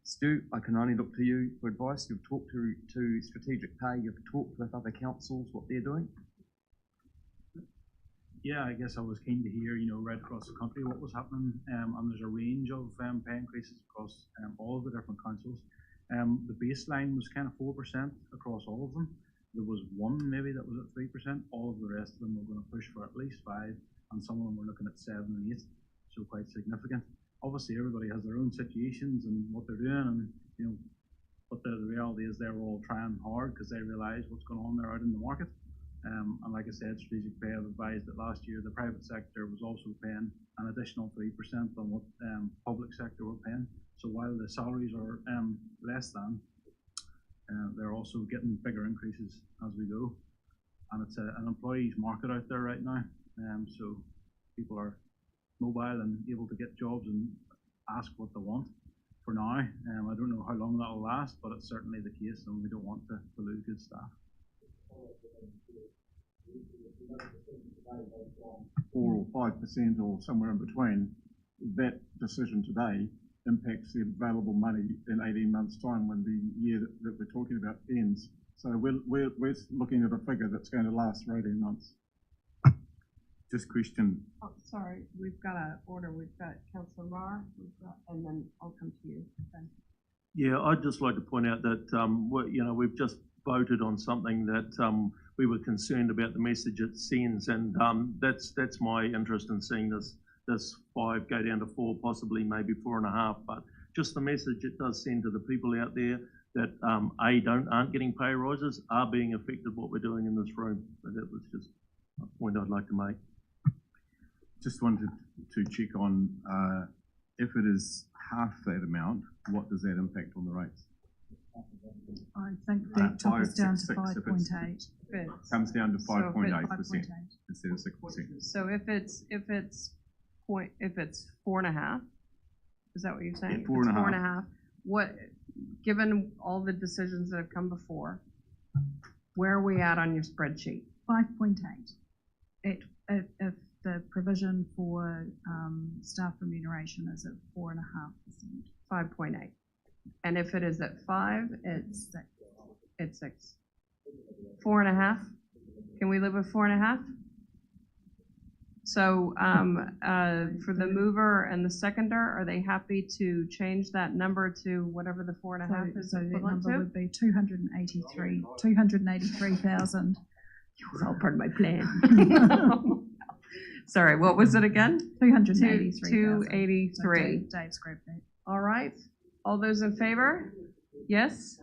Stu, I can only look to you for advice. You've talked to strategic pay, you've talked with other councils, what they're doing. Yeah, I guess I was keen to hear, right across the country what was happening, and there's a range of pay increases across all of the different councils. The baseline was kind of 4% across all of them. There was one maybe that was at 3%. All of the rest of them were going to push for at least 5%, and some of them were looking at 7 and 8%, so quite significant. Obviously, everybody has their own situations and what they're doing, and but the reality is they're all trying hard because they realise what's going on there out in the market. And like I said, strategic pay have advised that last year the private sector was also paying an additional 3% on what public sector were paying. So while the salaries are less than, they're also getting bigger increases as we go. And it's an employees market out there right now. So people are mobile and able to get jobs and ask what they want for now. I don't know how long that will last, but it's certainly the case, and we don't want to lose good staff. 4 or 5% or somewhere in between, that decision today impacts the available money in 18 months' time when the year that we're talking about ends. So we're looking at a figure that's going to last for 18 months. Just question. Oh, sorry, we've got an order. We've got Councillor Marr, and then I'll come to you. Okay. Yeah, I'd just like to point out that, we've just voted on something that we were concerned about the message it sends, and that's my interest in seeing this 5 go down to 4, possibly maybe 4.5. But just the message it does send to the people out there that aren't getting pay rises, are being affected what we're doing in this room. So that was just a point I'd like to make. Just wanted to check on if it is half that amount, what does that impact on the rates? I think that took us down to 5.8. Comes down to 5.8% instead of 6%. So if it's 4.5, is that what you're saying? Yeah, 4.5. 4.5. What, given all the decisions that have come before, where are we at on your spreadsheet? 5.8. If the provision for staff remuneration is at 4.5%. 5.8. And if it is at 5, it's 6. It's 6. 4.5. Can we live with 4.5? So for the mover and the seconder, are they happy to change that number to whatever the 4.5 is? So that equivalent number to? would be 283,000. It's all part of my plan. Sorry, what was it again? 283,000. 283. Dave's grabbed that. All right. All those in favor? Yes?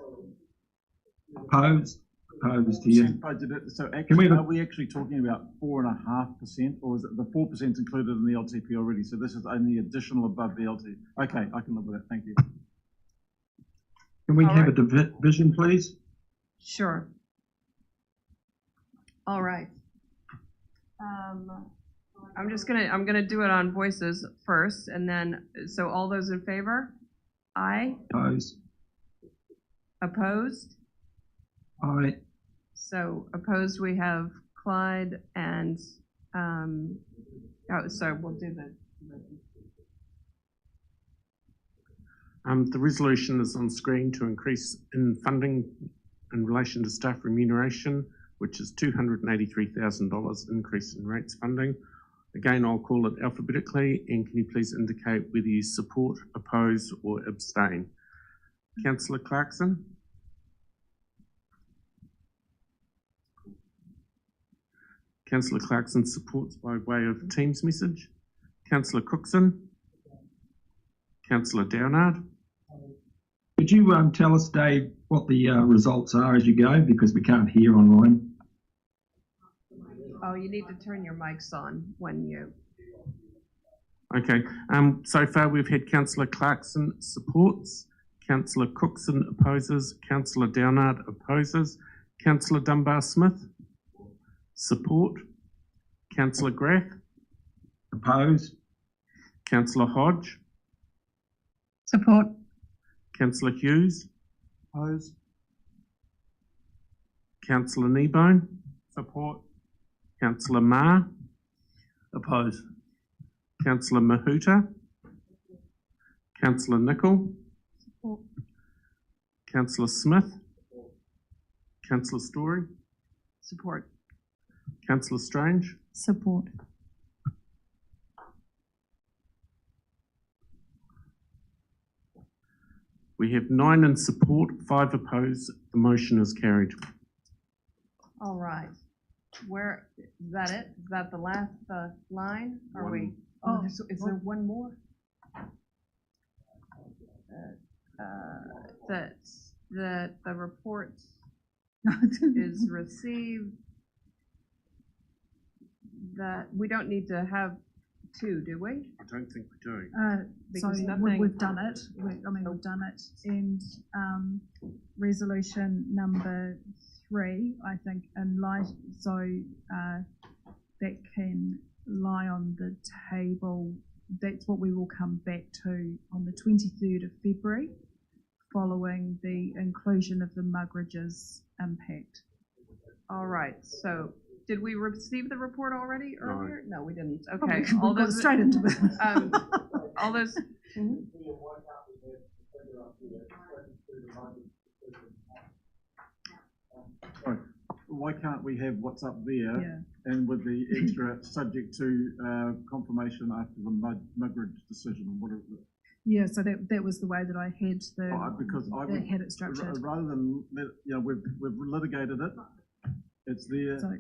Opposed? Opposed here. So Can we actually, have are we actually talking about 4.5%, or is it the 4% included in the LTP already? So this is only additional above the LTP. Okay, I can live with that. Thank you. Can we All have right. a division, please? Sure. All right. I'm gonna do it on voices first, and then, so all those in favor? Aye. Opposed? Opposed? Aye. So opposed, we have Clyde and, so we'll do the. The resolution is on screen to increase in funding in relation to staff remuneration, which is $283,000 increase in rates funding. Again, I'll call it alphabetically, and can you please indicate whether you support, oppose, or abstain? Councillor Clarkson? Councillor Clarkson supports by way of Teams message. Councillor Cookson? Councillor Downard? Could you tell us, Dave, what the results are as you go, because we can't hear online? Oh, you need to turn your mics on when you. Okay, so far we've had Councillor Clarkson supports, Councillor Cookson opposes, Councillor Downard opposes, Councillor Dunbar-Smith support, Councillor Graff oppose, Councillor Hodge Support. Councillor Hughes Oppose. Councillor Kneebone Support. Councillor Marr Oppose. Councillor Mahuta, Councillor Nicol, Support. Councillor Smith, Councillor Story, Support. Councillor Strange, Support. We have 9 in support, 5 opposed. The motion is carried. All right. Where, is that it? Is that the last line? Are we? Oh, is there one more? That the report is received, that we don't need to have 2, do we? I don't think we do. Because So nothing. we've done it. We've done it. And resolution number 3, I think, in light, so that can lie on the table that's what we will come back to on the 23rd of February, following the inclusion of the Mugridge's impact. All right, so did we receive the report already earlier? No, we didn't. Oh, Okay. we got straight into it. All those. Sorry, why can't we have what's up there Yeah. and with the extra subject to confirmation after the Mugridge decision? What is it? Yeah, so that was the way that I had Because I would, had it structured. rather than we've litigated it. It's there. So-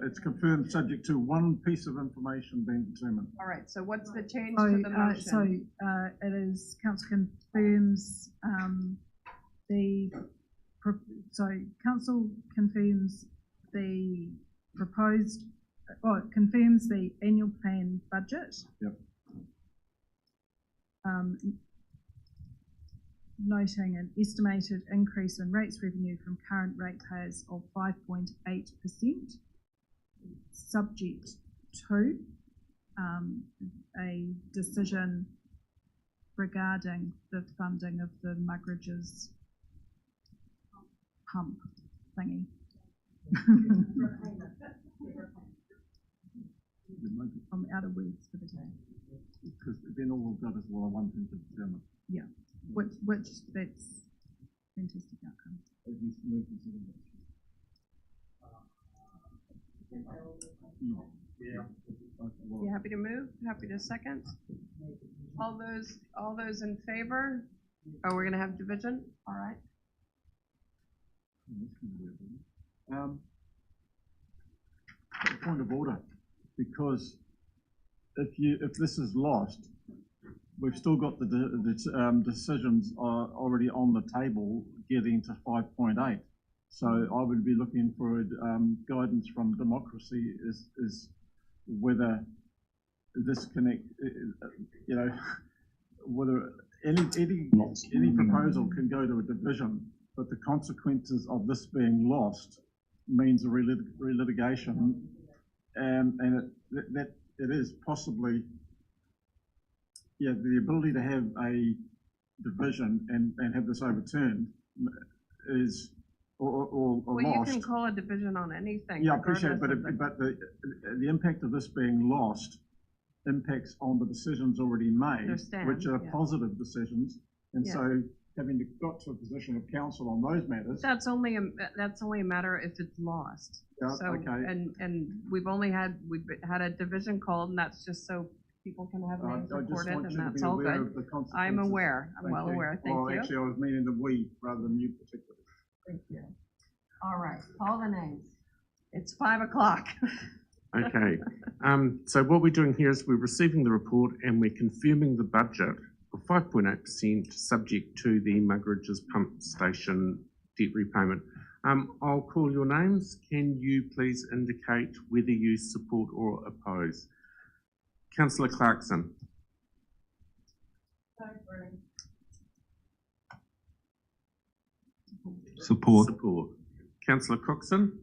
It's confirmed subject to one piece of information being determined. All right, so what's the change So, to the motion? it is, council confirms council confirms the proposed, confirms the annual plan budget. Yep. Noting an estimated increase in rates revenue from current ratepayers of 5.8%, subject to a decision regarding the funding of the Mugridge's pump thingy. I'm out of words for the day. Because then all we've got is one thing to determine. Yeah, which that's fantastic outcome. You happy to move? Happy to second? All those in favor? Oh, we're gonna have division? All right. Point of order, because if this is lost, we've still got the decisions are already on the table getting to 5.8. So I would be looking for guidance from democracy is whether this connect, whether any proposal can go to a division, but the consequences of this being lost means a relitigation, and it is possibly, the ability to have a division and have this overturned is or Well, lost. you can call a division on anything. Yeah, I appreciate it, regardless of but the impact of this being lost impacts on the decisions already made, Understand, which are yeah. positive decisions, and Yeah. so having got to a position of council on those matters. That's only a matter if it's lost. Yeah, So, okay. and we've had a division called, and that's just so people can have names I just recorded, want and you to that's be all aware good. of the consequences. I'm aware. I'm Thank well you. aware. Thank Well, you. actually, I was meaning the we rather than you particularly. Thank you. All right, call the names. It's 5 o'clock. Okay, so what we're doing here is we're receiving the report and we're confirming the budget of 5.8% subject to the Mugridge's pump station debt repayment. I'll call your names. Can you please indicate whether you support or oppose? Councillor Clarkson. Support. Support. Councillor Cookson.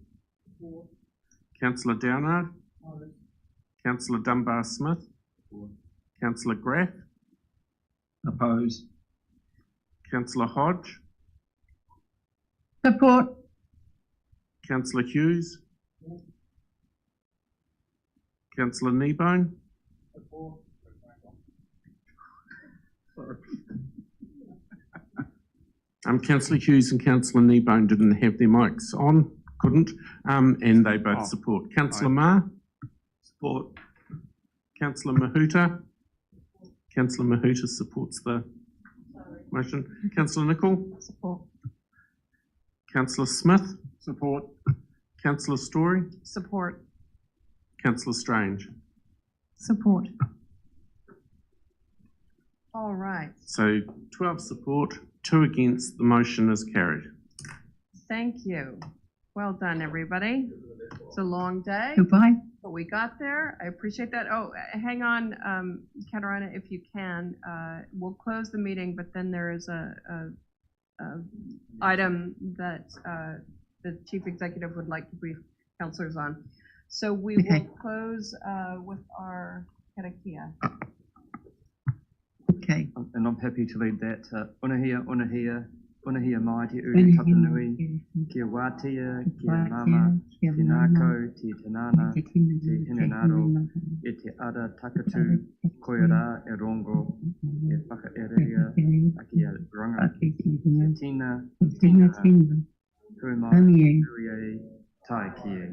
Councillor Downard. Councillor Dunbar-Smith. Councillor Graff. Oppose. Councillor Hodge. Support. Councillor Hughes. Councillor Kneebone. Councillor Hughes and Councillor Kneebone didn't have their mics on, couldn't, and they both support. Councillor Marr? Support. Councillor Mahuta? Councillor Mahuta supports the motion. Councillor Nicol? Support. Councillor Smith? Support. Councillor Story? Support. Councillor Strange? Support. All right. So 12 support, 2 against, the motion is carried. Thank you. Well done, everybody. It's a long day. Goodbye. But we got there. I appreciate that. Oh, hang on, Katarina, if you can. We'll close the meeting, but then there is a item that the chief executive would like to brief councilors on. So we will close with our karakia. Okay. And I'm happy to lead that. Unahia mai te uri tapanui, kia wātia, kia mama, te nākau, te tanana, te hinanaro, e te ara takatu, koira e rongo, e whakaerea, a kia ranga, te tina, hui mai, hui e, tai kie.